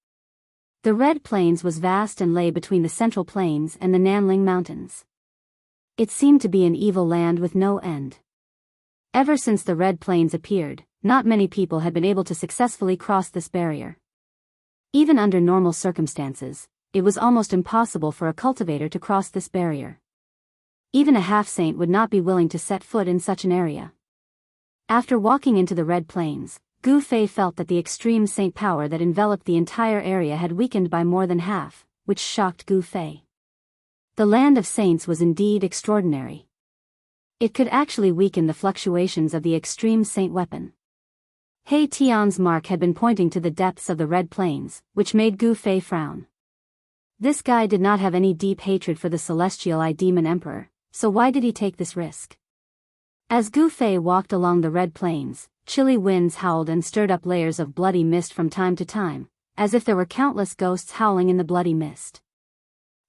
The Red Plains was vast and lay between the Central Plains and the Nanling Mountains. It seemed to be an evil land with no end. Ever since the Red Plains appeared, not many people had been able to successfully cross this barrier. Even under normal circumstances, it was almost impossible for a cultivator to cross this barrier. Even a half-saint would not be willing to set foot in such an area. After walking into the Red Plains, Gu Fei felt that the extreme saint power that enveloped the entire area had weakened by more than half, which shocked Gu Fei. The land of saints was indeed extraordinary. It could actually weaken the fluctuations of the extreme saint weapon. He Tian's mark had been pointing to the depths of the Red Plains, which made Gu Fei frown. This guy did not have any deep hatred for the celestial demon emperor, so why did he take this risk? As Gu Fei walked along the Red Plains, chilly winds howled and stirred up layers of bloody mist from time to time, as if there were countless ghosts howling in the bloody mist.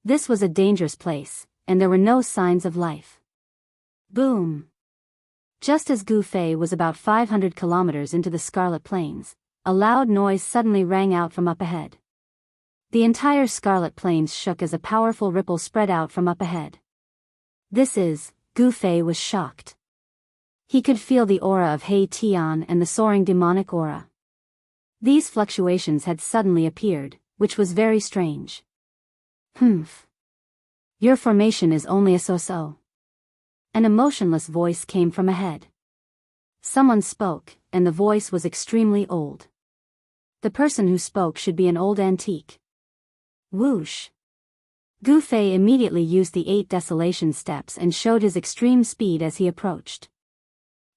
This was a dangerous place, and there were no signs of life. Boom! Just as Gu Fei was about 500 kilometers into the Scarlet Plains, a loud noise suddenly rang out from up ahead. The entire Scarlet Plains shook as a powerful ripple spread out from up ahead. Gu Fei was shocked. He could feel the aura of He Tian and the soaring demonic aura. These fluctuations had suddenly appeared, which was very strange. Your formation is only a so-so. An emotionless voice came from ahead. Someone spoke, and the voice was extremely old. The person who spoke should be an old antique. Whoosh! Gu Fei immediately used the 8 desolation steps and showed his extreme speed as he approached.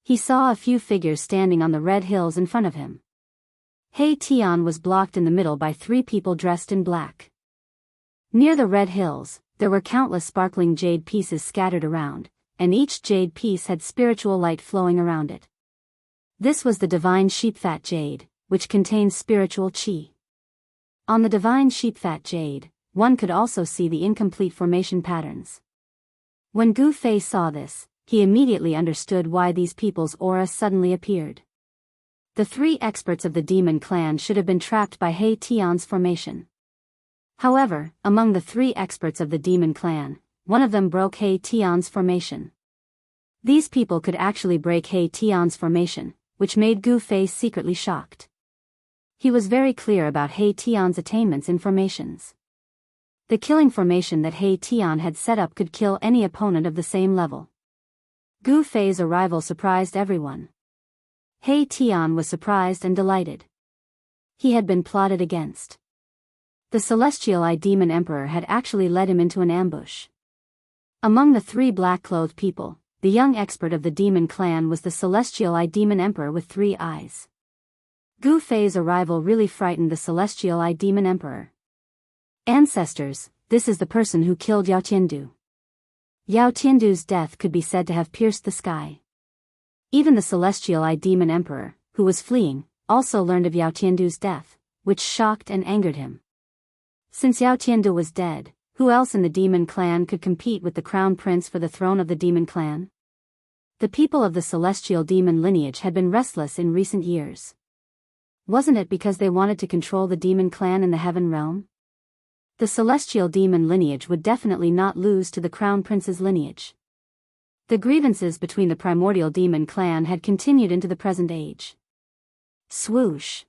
He saw a few figures standing on the red hills in front of him. He Tian was blocked in the middle by 3 people dressed in black. Near the red hills, there were countless sparkling jade pieces scattered around, and each jade piece had spiritual light flowing around it. This was the divine sheepfat jade, which contains spiritual qi. On the divine sheepfat jade, one could also see the incomplete formation patterns. When Gu Fei saw this, he immediately understood why these people's aura suddenly appeared. The 3 experts of the demon clan should have been trapped by He Tian's formation. However, among the 3 experts of the demon clan, one of them broke He Tian's formation. These people could actually break He Tian's formation, which made Gu Fei secretly shocked. He was very clear about He Tian's attainments in formations. The killing formation that He Tian had set up could kill any opponent of the same level. Gu Fei's arrival surprised everyone. He Tian was surprised and delighted. He had been plotted against. The celestial demon emperor had actually led him into an ambush. Among the 3 black-clothed people, the young expert of the demon clan was the celestial demon emperor with 3 eyes. Gu Fei's arrival really frightened the celestial demon emperor. Ancestors, this is the person who killed Yao Tiandu. Yao Tiandu's death could be said to have pierced the sky. Even the celestial demon emperor, who was fleeing, also learned of Yao Tiandu's death, which shocked and angered him. Since Yao Tiandu was dead, Who else in the demon clan could compete with the crown prince for the throne of the demon clan? The people of the celestial demon lineage had been restless in recent years. Wasn't it because they wanted to control the demon clan in the heaven realm? The celestial demon lineage would definitely not lose to the crown prince's lineage. The grievances between the primordial demon clan had continued into the present age. Swoosh!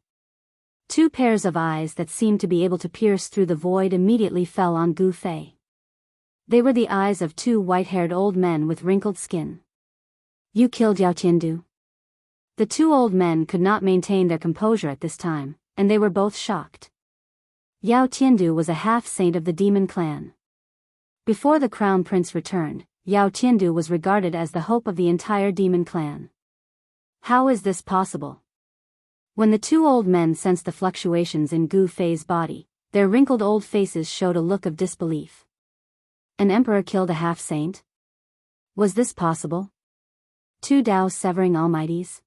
Two pairs of eyes that seemed to be able to pierce through the void immediately fell on Gu Fei. They were the eyes of two white-haired old men with wrinkled skin. You killed Yao Tiandu? The two old men could not maintain their composure at this time, and they were both shocked. Yao Tiandu was a half-saint of the demon clan. Before the crown prince returned, Yao Tiandu was regarded as the hope of the entire demon clan. How is this possible? When the two old men sensed the fluctuations in Gu Fei's body, their wrinkled old faces showed a look of disbelief. An emperor killed a half-saint? Was this possible? Two Tao-severing almighties?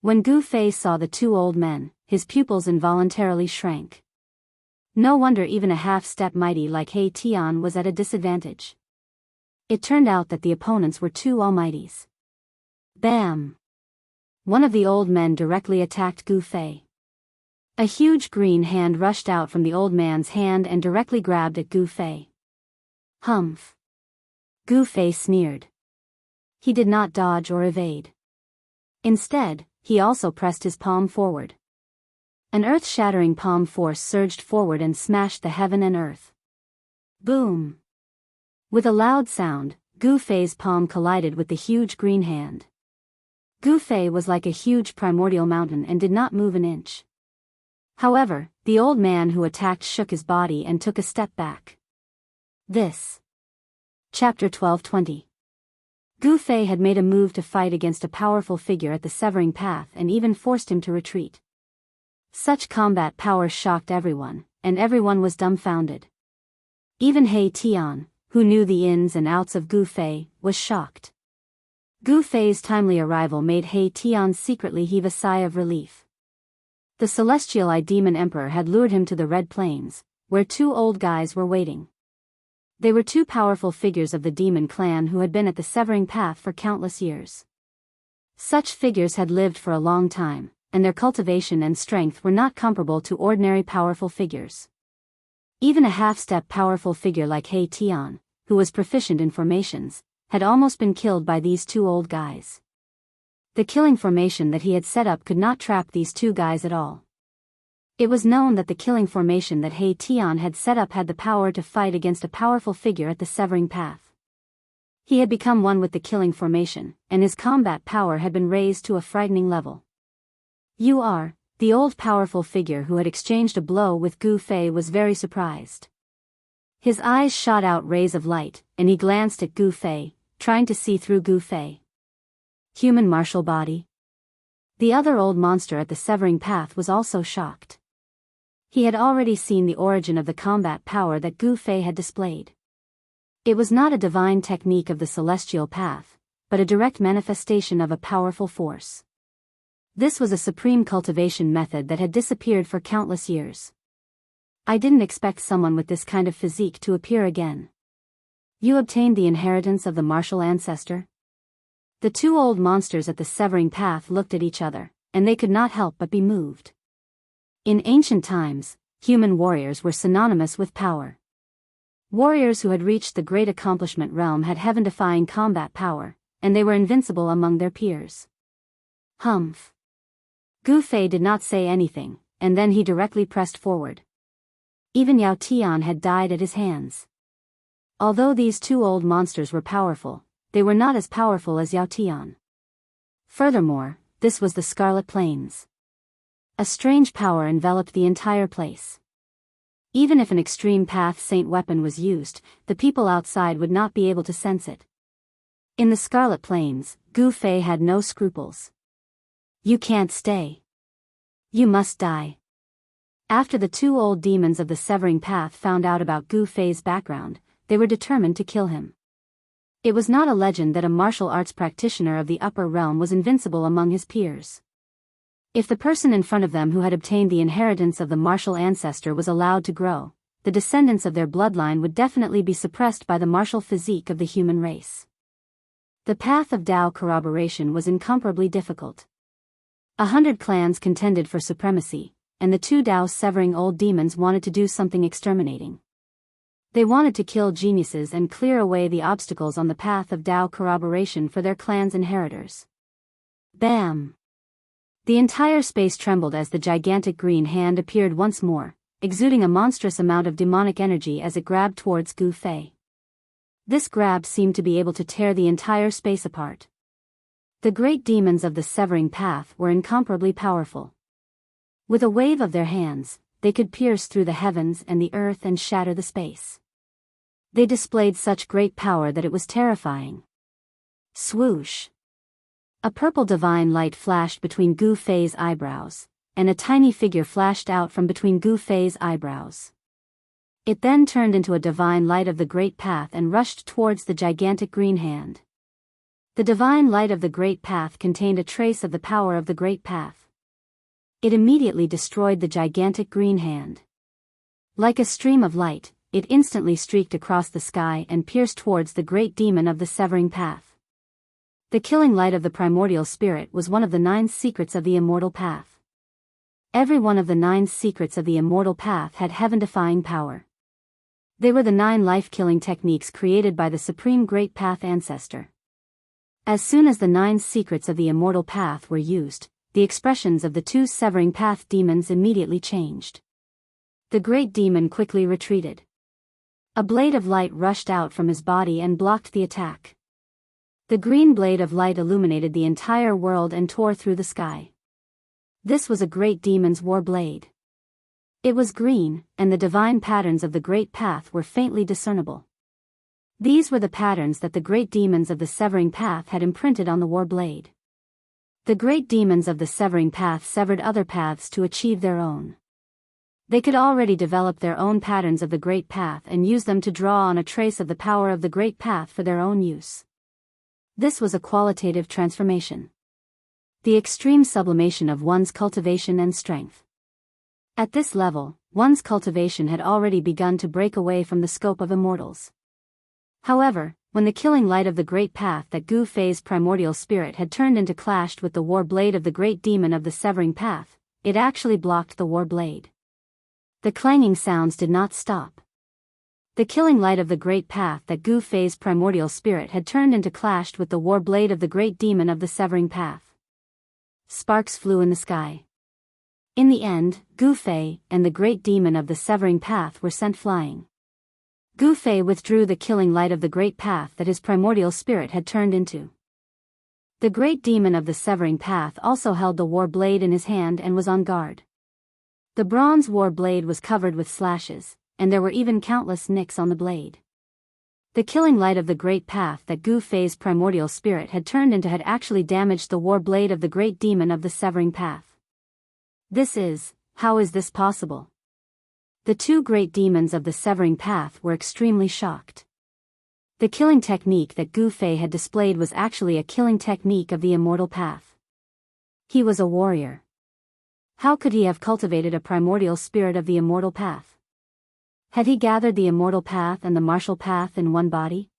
When Gu Fei saw the two old men, his pupils involuntarily shrank. No wonder even a half-step mighty like He Tian was at a disadvantage. It turned out that the opponents were two almighties. Bam! One of the old men directly attacked Gu Fei. A huge green hand rushed out from the old man's hand and directly grabbed at Gu Fei. Humph! Gu Fei sneered. He did not dodge or evade. Instead, he also pressed his palm forward. An earth-shattering palm force surged forward and smashed the heaven and earth. Boom! With a loud sound, Gu Fei's palm collided with the huge green hand. Gu Fei was like a huge primordial mountain and did not move an inch. However, the old man who attacked shook his body and took a step back. This. Chapter 12:20. Gu Fei had made a move to fight against a powerful figure at the severing path and even forced him to retreat. Such combat power shocked everyone, and everyone was dumbfounded. Even He Tian, who knew the ins and outs of Gu Fei, was shocked. Gu Fei's timely arrival made He Tian secretly heave a sigh of relief. The celestial demon emperor had lured him to the Red Plains, where two old guys were waiting. They were two powerful figures of the demon clan who had been at the severing path for countless years. Such figures had lived for a long time, and their cultivation and strength were not comparable to ordinary powerful figures. Even a half-step powerful figure like He Tian, who was proficient in formations, had almost been killed by these two old guys. The killing formation that he had set up could not trap these two guys at all. It was known that the killing formation that He Tian had set up had the power to fight against a powerful figure at the severing path. He had become one with the killing formation, and his combat power had been raised to a frightening level. You are, the old powerful figure who had exchanged a blow with Gu Fei was very surprised. His eyes shot out rays of light, and he glanced at Gu Fei, trying to see through Gu Fei. Human martial body. The other old monster at the severing path was also shocked. He had already seen the origin of the combat power that Gu Fei had displayed. It was not a divine technique of the celestial path, but a direct manifestation of a powerful force. This was a supreme cultivation method that had disappeared for countless years. I didn't expect someone with this kind of physique to appear again. You obtained the inheritance of the martial ancestor? The two old monsters at the severing path looked at each other, and they could not help but be moved. In ancient times, human warriors were synonymous with power. Warriors who had reached the great accomplishment realm had heaven-defying combat power, and they were invincible among their peers. Humph. Gu Fei did not say anything, and then he directly pressed forward. Even Yao Tian had died at his hands. Although these two old monsters were powerful, they were not as powerful as Yao Tian. Furthermore, this was the Scarlet Plains. A strange power enveloped the entire place. Even if an extreme path saint weapon was used, the people outside would not be able to sense it. In the Scarlet Plains, Gu Fei had no scruples. You can't stay. You must die. After the two old demons of the severing path found out about Gu Fei's background, they were determined to kill him. It was not a legend that a martial arts practitioner of the upper realm was invincible among his peers. If the person in front of them who had obtained the inheritance of the martial ancestor was allowed to grow, the descendants of their bloodline would definitely be suppressed by the martial physique of the human race. The path of Tao corroboration was incomparably difficult. 100 clans contended for supremacy, and the two Tao-severing old demons wanted to do something exterminating. They wanted to kill geniuses and clear away the obstacles on the path of Tao corroboration for their clan's inheritors. Bam! The entire space trembled as the gigantic green hand appeared once more, exuding a monstrous amount of demonic energy as it grabbed towards Gu Fei. This grab seemed to be able to tear the entire space apart. The great demons of the severing path were incomparably powerful. With a wave of their hands, they could pierce through the heavens and the earth and shatter the space. They displayed such great power that it was terrifying. Swoosh! A purple divine light flashed between Gu Fei's eyebrows, and a tiny figure flashed out from between Gu Fei's eyebrows. It then turned into a divine light of the great path and rushed towards the gigantic green hand. The divine light of the great path contained a trace of the power of the great path. It immediately destroyed the gigantic green hand. Like a stream of light, it instantly streaked across the sky and pierced towards the great demon of the severing path. The killing light of the primordial spirit was one of the 9 secrets of the immortal path. Every one of the 9 secrets of the immortal path had heaven-defying power. They were the 9 life-killing techniques created by the supreme great path ancestor. As soon as the 9 secrets of the immortal path were used, the expressions of the 2 severing path demons immediately changed. The great demon quickly retreated. A blade of light rushed out from his body and blocked the attack. The green blade of light illuminated the entire world and tore through the sky. This was a great demon's war blade. It was green, and the divine patterns of the great path were faintly discernible. These were the patterns that the great demons of the severing path had imprinted on the war blade. The great demons of the severing path severed other paths to achieve their own. They could already develop their own patterns of the great path and use them to draw on a trace of the power of the great path for their own use. This was a qualitative transformation. The extreme sublimation of one's cultivation and strength. At this level, one's cultivation had already begun to break away from the scope of immortals. However, when the killing light of the great path that Gu Fei's primordial spirit had turned into clashed with the war blade of the great demon of the severing path, it actually blocked the war blade. The clanging sounds did not stop. The killing light of the great path that Gu Fei's primordial spirit had turned into clashed with the war blade of the great demon of the severing path. Sparks flew in the sky. In the end, Gu Fei and the great demon of the severing path were sent flying. Gu Fei withdrew the killing light of the great path that his primordial spirit had turned into. The great demon of the severing path also held the war blade in his hand and was on guard. The bronze war blade was covered with slashes, and there were even countless nicks on the blade. The killing light of the great path that Gu Fei's primordial spirit had turned into had actually damaged the war blade of the great demon of the severing path. How is this possible? The 2 great demons of the severing path were extremely shocked. The killing technique that Gu Fei had displayed was actually a killing technique of the immortal path. He was a warrior. How could he have cultivated a primordial spirit of the immortal path? Had he gathered the immortal path and the martial path in one body?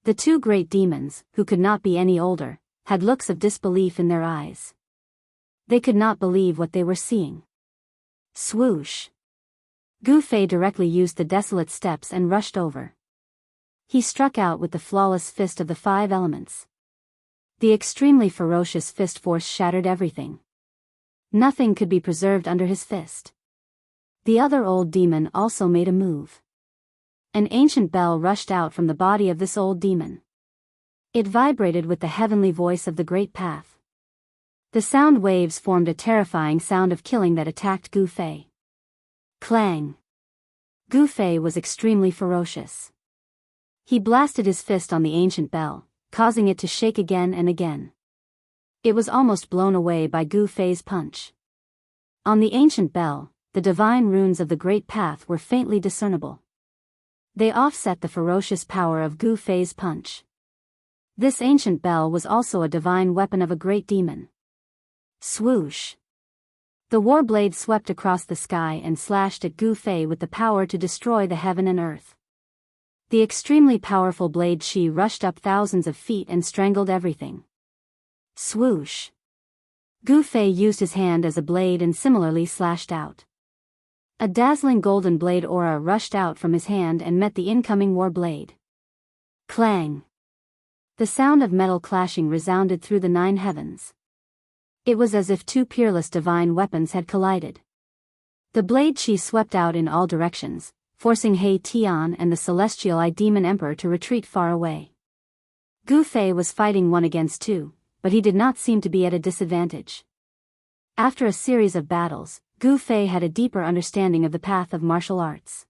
The 2 great demons, who could not be any older, had looks of disbelief in their eyes. They could not believe what they were seeing. Swoosh! Gu Fei directly used the desolate steps and rushed over. He struck out with the flawless fist of the 5 elements. The extremely ferocious fist force shattered everything. Nothing could be preserved under his fist. The other old demon also made a move. An ancient bell rushed out from the body of this old demon. It vibrated with the heavenly voice of the great path. The sound waves formed a terrifying sound of killing that attacked Gu Fei. Clang! Gu Fei was extremely ferocious. He blasted his fist on the ancient bell, causing it to shake again and again. It was almost blown away by Gu Fei's punch. On the ancient bell, the divine runes of the great path were faintly discernible. They offset the ferocious power of Gu Fei's punch. This ancient bell was also a divine weapon of a great demon. Swoosh! The war blade swept across the sky and slashed at Gu Fei with the power to destroy the heaven and earth. The extremely powerful blade Shi rushed up thousands of feet and strangled everything. Swoosh! Gu Fei used his hand as a blade and similarly slashed out. A dazzling golden blade aura rushed out from his hand and met the incoming war blade. Clang! The sound of metal clashing resounded through the 9 heavens. It was as if 2 peerless divine weapons had collided. The blade Shi swept out in all directions, forcing He Tian and the celestial Eye Demon Emperor to retreat far away. Gu Fei was fighting 1 against 2, but he did not seem to be at a disadvantage. After a series of battles, Gu Fei had a deeper understanding of the path of martial arts.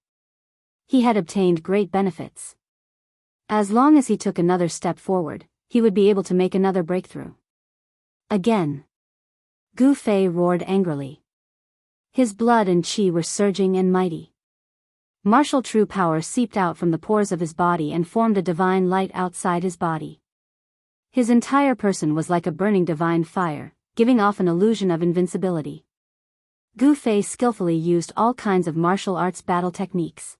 He had obtained great benefits. As long as he took another step forward, he would be able to make another breakthrough. Again. Gu Fei roared angrily. His blood and qi were surging and mighty. Martial true power seeped out from the pores of his body and formed a divine light outside his body. His entire person was like a burning divine fire, giving off an illusion of invincibility. Gu Fei skillfully used all kinds of martial arts battle techniques.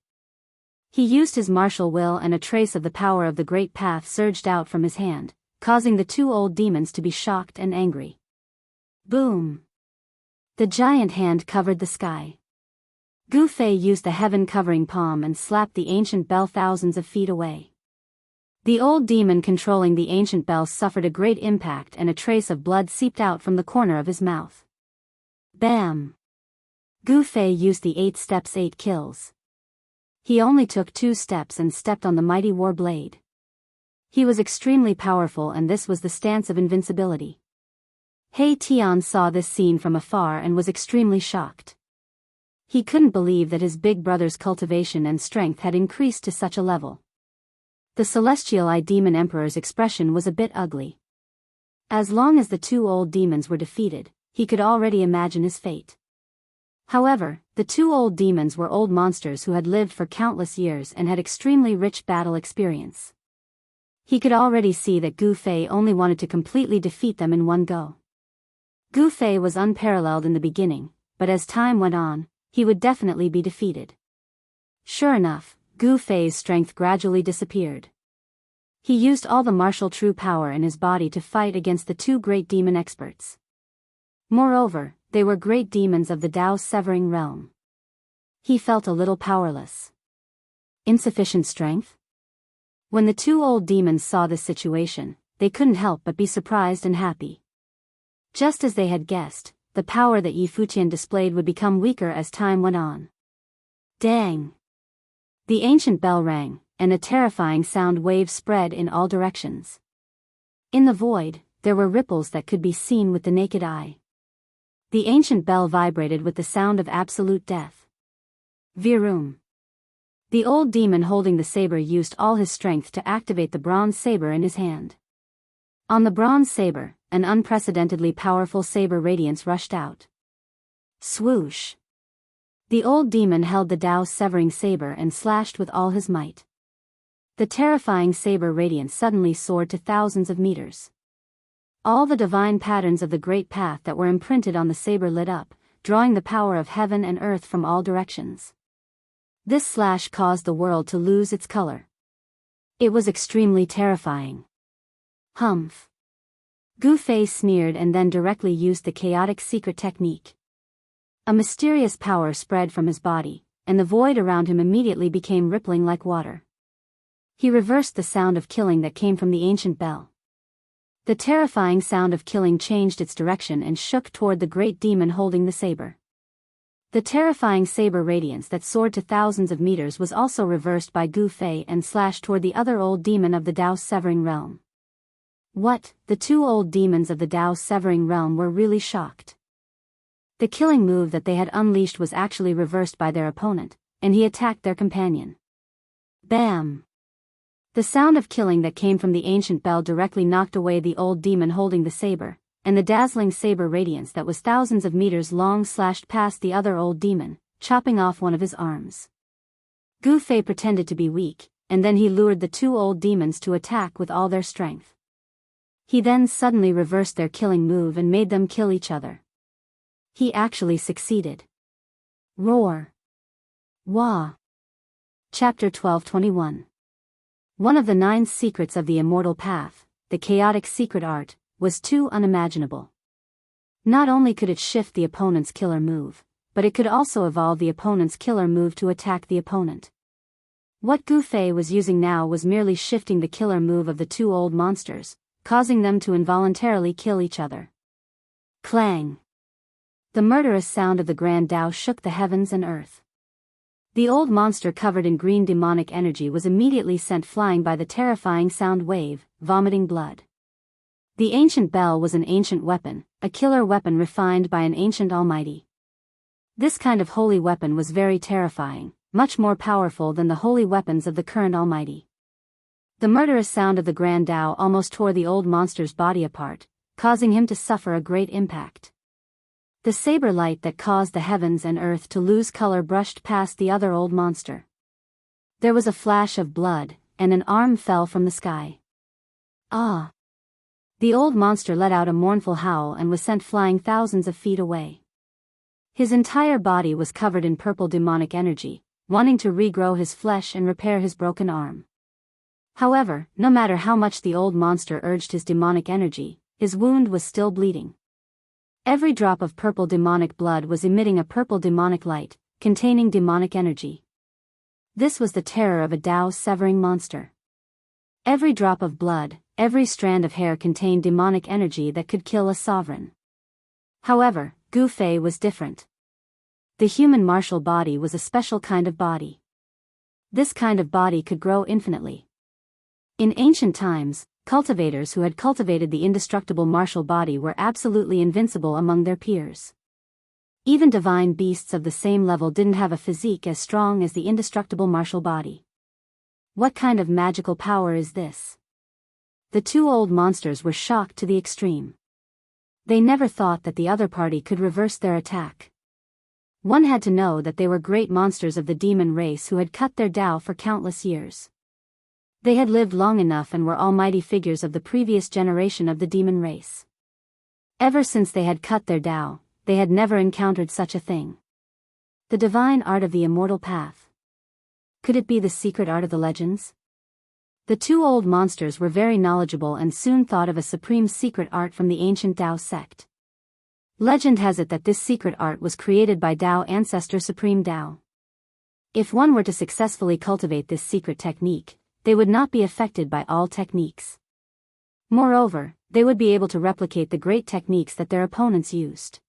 He used his martial will, and a trace of the power of the great path surged out from his hand, causing the 2 old demons to be shocked and angry. Boom! The giant hand covered the sky. Gu Fei used the heaven-covering palm and slapped the ancient bell thousands of feet away. The old demon controlling the ancient bell suffered a great impact and a trace of blood seeped out from the corner of his mouth. Bam! Gu Fei used the 8 steps 8 kills. He only took 2 steps and stepped on the mighty war blade. He was extremely powerful, and this was the stance of invincibility. He Tian saw this scene from afar and was extremely shocked. He couldn't believe that his big brother's cultivation and strength had increased to such a level. The celestial Eye Demon Emperor's expression was a bit ugly. As long as the 2 old demons were defeated, he could already imagine his fate. However, the 2 old demons were old monsters who had lived for countless years and had extremely rich battle experience. He could already see that Gu Fei only wanted to completely defeat them in one go. Gu Fei was unparalleled in the beginning, but as time went on, he would definitely be defeated. Sure enough, Gu Fei's strength gradually disappeared. He used all the martial true power in his body to fight against the 2 great demon experts. Moreover, they were great demons of the Tao Severing realm. He felt a little powerless. Insufficient strength? When the 2 old demons saw this situation, they couldn't help but be surprised and happy. Just as they had guessed, the power that Yi Fuqian displayed would become weaker as time went on. Dang! The ancient bell rang, and a terrifying sound wave spread in all directions. In the void, there were ripples that could be seen with the naked eye. The ancient bell vibrated with the sound of absolute death. Virum! The old demon holding the saber used all his strength to activate the bronze saber in his hand. On the bronze saber, an unprecedentedly powerful saber radiance rushed out. Swoosh! The old demon held the Tao Severing saber and slashed with all his might. The terrifying saber radiance suddenly soared to thousands of meters. All the divine patterns of the great path that were imprinted on the saber lit up, drawing the power of heaven and earth from all directions. This slash caused the world to lose its color. It was extremely terrifying. Humph! Gu Fei sneered and then directly used the chaotic secret technique. A mysterious power spread from his body, and the void around him immediately became rippling like water. He reversed the sound of killing that came from the ancient bell. The terrifying sound of killing changed its direction and shook toward the great demon holding the saber. The terrifying saber radiance that soared to thousands of meters was also reversed by Gu Fei and slashed toward the other old demon of the Tao Severing realm. What? The 2 old demons of the Tao Severing realm were really shocked. The killing move that they had unleashed was actually reversed by their opponent, and he attacked their companion. Bam! The sound of killing that came from the ancient bell directly knocked away the old demon holding the saber, and the dazzling saber radiance that was thousands of meters long slashed past the other old demon, chopping off one of his arms. Gu Fei pretended to be weak, and then he lured the 2 old demons to attack with all their strength. He then suddenly reversed their killing move and made them kill each other. He actually succeeded. Roar. Wah. Chapter 12:21. One of the 9 secrets of the immortal path, the chaotic secret art, was too unimaginable. Not only could it shift the opponent's killer move, but it could also evolve the opponent's killer move to attack the opponent. What Gu Fei was using now was merely shifting the killer move of the 2 old monsters, causing them to involuntarily kill each other. Clang! The murderous sound of the Grand Tao shook the heavens and earth. The old monster covered in green demonic energy was immediately sent flying by the terrifying sound wave, vomiting blood. The ancient bell was an ancient weapon, a killer weapon refined by an ancient almighty. This kind of holy weapon was very terrifying, much more powerful than the holy weapons of the current almighty. The murderous sound of the Grand Tao almost tore the old monster's body apart, causing him to suffer a great impact. The saber light that caused the heavens and earth to lose color brushed past the other old monster. There was a flash of blood, and an arm fell from the sky. Ah! The old monster let out a mournful howl and was sent flying thousands of feet away. His entire body was covered in purple demonic energy, wanting to regrow his flesh and repair his broken arm. However, no matter how much the old monster urged his demonic energy, his wound was still bleeding. Every drop of purple demonic blood was emitting a purple demonic light, containing demonic energy. This was the terror of a Tao-severing monster. Every drop of blood, every strand of hair contained demonic energy that could kill a sovereign. However, Gu Fei was different. The human martial body was a special kind of body. This kind of body could grow infinitely. In ancient times, cultivators who had cultivated the indestructible martial body were absolutely invincible among their peers. Even divine beasts of the same level didn't have a physique as strong as the indestructible martial body. What kind of magical power is this? The 2 old monsters were shocked to the extreme. They never thought that the other party could reverse their attack. One had to know that they were great monsters of the demon race who had cut their Tao for countless years. They had lived long enough and were almighty figures of the previous generation of the demon race. Ever since they had cut their Tao, they had never encountered such a thing. The divine art of the immortal path. Could it be the secret art of the legends? The 2 old monsters were very knowledgeable and soon thought of a supreme secret art from the ancient Tao sect. Legend has it that this secret art was created by Tao ancestor Supreme Tao. If one were to successfully cultivate this secret technique, they would not be affected by all techniques. Moreover, they would be able to replicate the great techniques that their opponents used.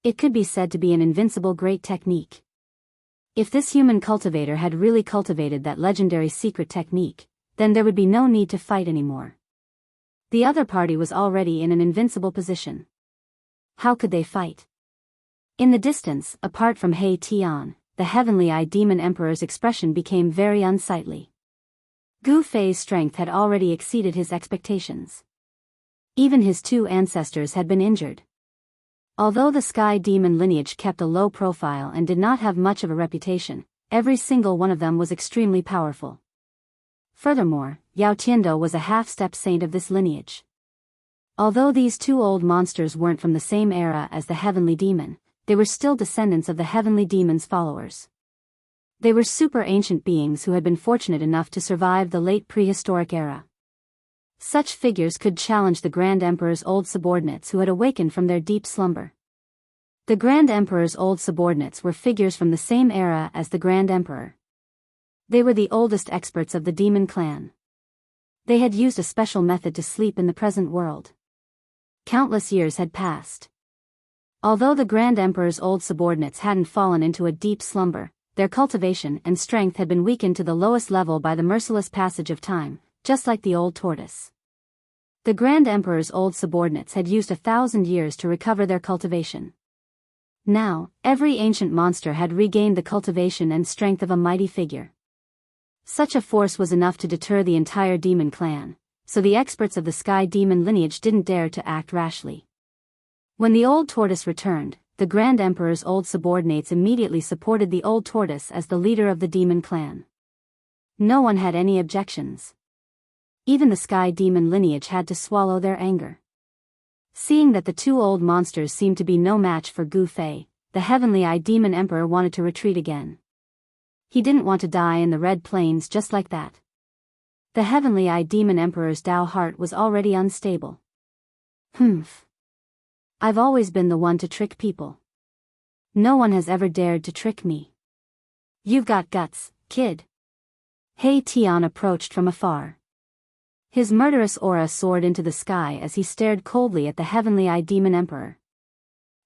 It could be said to be an invincible great technique. If this human cultivator had really cultivated that legendary secret technique, then there would be no need to fight anymore. The other party was already in an invincible position. How could they fight? In the distance, apart from He Tian, the heavenly-eyed demon emperor's expression became very unsightly. Gu Fei's strength had already exceeded his expectations. Even his 2 ancestors had been injured. Although the sky demon lineage kept a low profile and did not have much of a reputation, every single one of them was extremely powerful. Furthermore, Yao Tiando was a half-step saint of this lineage. Although these 2 old monsters weren't from the same era as the heavenly demon, they were still descendants of the heavenly demon's followers. They were super ancient beings who had been fortunate enough to survive the late prehistoric era. Such figures could challenge the Grand Emperor's old subordinates who had awakened from their deep slumber. The Grand Emperor's old subordinates were figures from the same era as the Grand Emperor. They were the oldest experts of the demon clan. They had used a special method to sleep in the present world. Countless years had passed. Although the Grand Emperor's old subordinates hadn't fallen into a deep slumber, their cultivation and strength had been weakened to the lowest level by the merciless passage of time, just like the old tortoise. The Grand Emperor's old subordinates had used 1,000 years to recover their cultivation. Now, every ancient monster had regained the cultivation and strength of a mighty figure. Such a force was enough to deter the entire demon clan, so the experts of the sky demon lineage didn't dare to act rashly. When the old tortoise returned, the Grand Emperor's old subordinates immediately supported the old tortoise as the leader of the demon clan. No one had any objections. Even the sky demon lineage had to swallow their anger. Seeing that the two old monsters seemed to be no match for Gu Fei, the Heavenly Eye Demon Emperor wanted to retreat again. He didn't want to die in the Red Plains just like that. The Heavenly Eye Demon Emperor's Tao heart was already unstable. Humph. I've always been the one to trick people. No one has ever dared to trick me. You've got guts, kid. He Tian approached from afar. His murderous aura soared into the sky as he stared coldly at the Heavenly Eye Demon Emperor.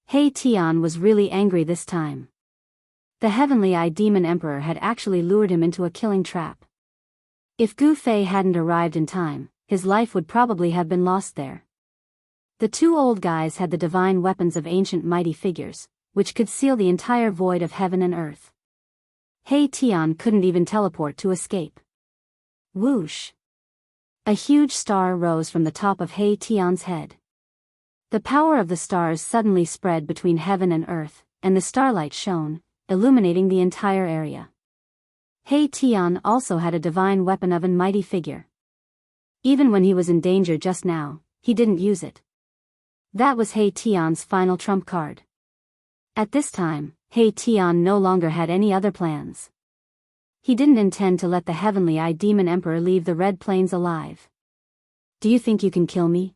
He Tian was really angry this time. The Heavenly Eye Demon Emperor had actually lured him into a killing trap. If Gu Fei hadn't arrived in time, his life would probably have been lost there. The two old guys had the divine weapons of ancient mighty figures, which could seal the entire void of heaven and earth. He Tian couldn't even teleport to escape. Whoosh! A huge star rose from the top of He Tian's head. The power of the stars suddenly spread between heaven and earth, and the starlight shone, illuminating the entire area. He Tian also had a divine weapon of a mighty figure. Even when he was in danger just now, he didn't use it. That was He Tian's final trump card. At this time, He Tian no longer had any other plans. He didn't intend to let the Heavenly Eye Demon Emperor leave the Red Plains alive. Do you think you can kill me?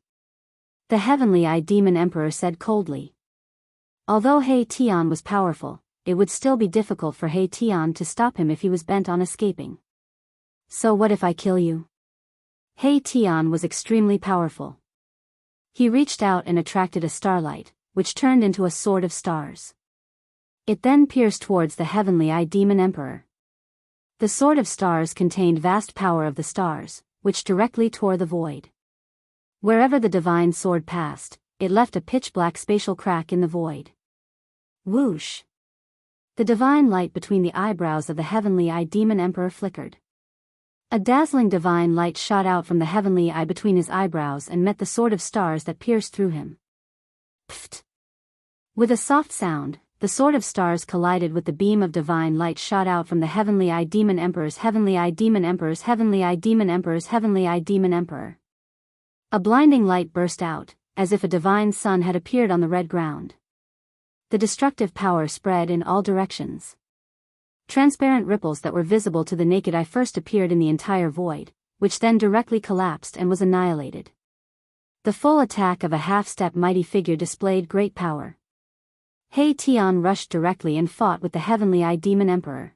The Heavenly Eye Demon Emperor said coldly. Although He Tian was powerful, it would still be difficult for He Tian to stop him if he was bent on escaping. So what if I kill you? He Tian was extremely powerful. He reached out and attracted a starlight, which turned into a sword of stars. It then pierced towards the Heavenly Eye Demon Emperor. The sword of stars contained vast power of the stars, which directly tore the void. Wherever the divine sword passed, it left a pitch-black spatial crack in the void. Whoosh! The divine light between the eyebrows of the Heavenly Eye Demon Emperor flickered. A dazzling divine light shot out from the Heavenly Eye between his eyebrows and met the sword of stars that pierced through him. Pfft! With a soft sound, the sword of stars collided with the beam of divine light shot out from the Heavenly Eye Demon Emperor's Heavenly Eye Demon Emperor's Heavenly Eye Demon Emperor's Heavenly Eye Demon Emperor. A blinding light burst out, as if a divine sun had appeared on the red ground. The destructive power spread in all directions. Transparent ripples that were visible to the naked eye first appeared in the entire void, which then directly collapsed and was annihilated. The full attack of a half-step mighty figure displayed great power. He Tian rushed directly and fought with the Heavenly Eye Demon Emperor.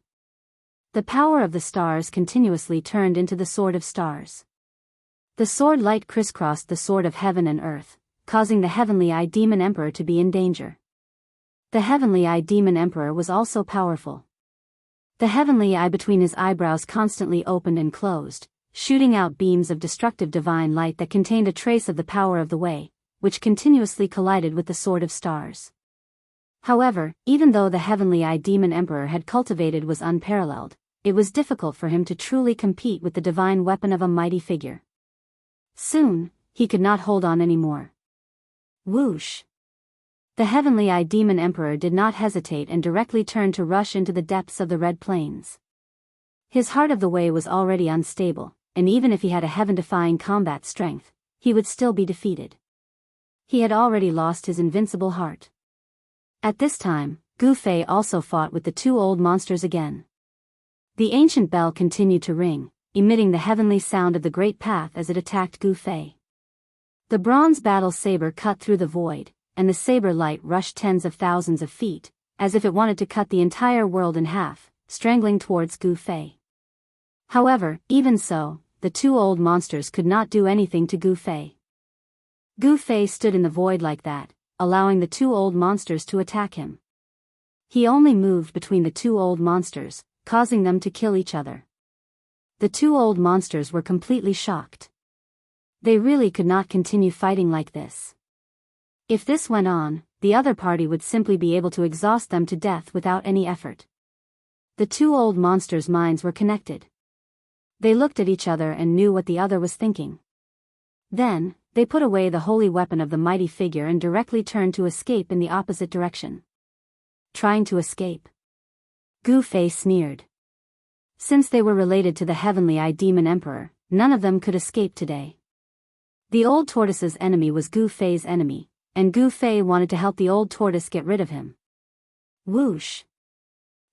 The power of the stars continuously turned into the Sword of Stars. The sword light crisscrossed the sword of heaven and earth, causing the Heavenly Eye Demon Emperor to be in danger. The Heavenly Eye Demon Emperor was also powerful. The Heavenly Eye between his eyebrows constantly opened and closed, shooting out beams of destructive divine light that contained a trace of the power of the way, which continuously collided with the Sword of Stars. However, even though the Heavenly Eye Demon Emperor had cultivated was unparalleled, it was difficult for him to truly compete with the divine weapon of a mighty figure. Soon, he could not hold on anymore. Whoosh! The Heavenly Eye Demon Emperor did not hesitate and directly turned to rush into the depths of the Red Plains. His heart of the way was already unstable, and even if he had a heaven-defying combat strength, he would still be defeated. He had already lost his invincible heart. At this time, Gu Fei also fought with the two old monsters again. The ancient bell continued to ring, emitting the heavenly sound of the great path as it attacked Gu Fei. The bronze battle saber cut through the void, and the saber light rushed tens of thousands of feet, as if it wanted to cut the entire world in half, strangling towards Gu Fei. However, even so, the two old monsters could not do anything to Gu Fei. Gu Fei stood in the void like that, allowing the two old monsters to attack him. He only moved between the two old monsters, causing them to kill each other. The two old monsters were completely shocked. They really could not continue fighting like this. If this went on, the other party would simply be able to exhaust them to death without any effort. The two old monsters' minds were connected. They looked at each other and knew what the other was thinking. Then, they put away the holy weapon of the mighty figure and directly turned to escape in the opposite direction. Trying to escape? Gu Fei sneered. Since they were related to the Heavenly Eye Demon Emperor, none of them could escape today. The old tortoise's enemy was Gu Fei's enemy, and Gu Fei wanted to help the old tortoise get rid of him. Whoosh!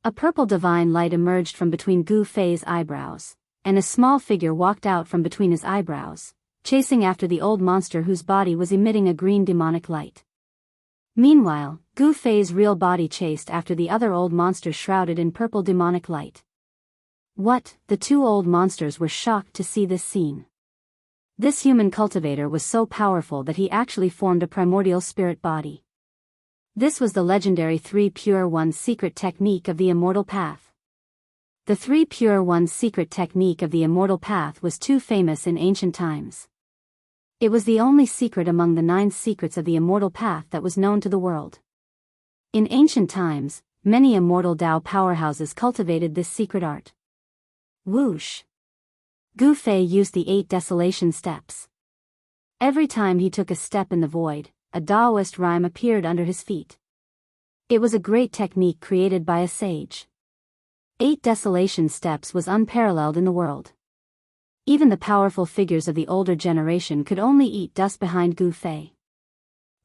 A purple divine light emerged from between Gu Fei's eyebrows, and a small figure walked out from between his eyebrows, chasing after the old monster whose body was emitting a green demonic light. Meanwhile, Gu Fei's real body chased after the other old monster shrouded in purple demonic light. What? The two old monsters were shocked to see this scene. This human cultivator was so powerful that he actually formed a primordial spirit body. This was the legendary 3 Pure One's secret technique of the immortal path. The 3 Pure One's secret technique of the immortal path was too famous in ancient times. It was the only secret among the 9 secrets of the immortal path that was known to the world. In ancient times, many immortal Tao powerhouses cultivated this secret art. Whoosh! Gu Fei used the 8 desolation steps. Every time he took a step in the void, a Taoist rhyme appeared under his feet. It was a great technique created by a sage. 8 desolation steps was unparalleled in the world. Even the powerful figures of the older generation could only eat dust behind Gu Fei.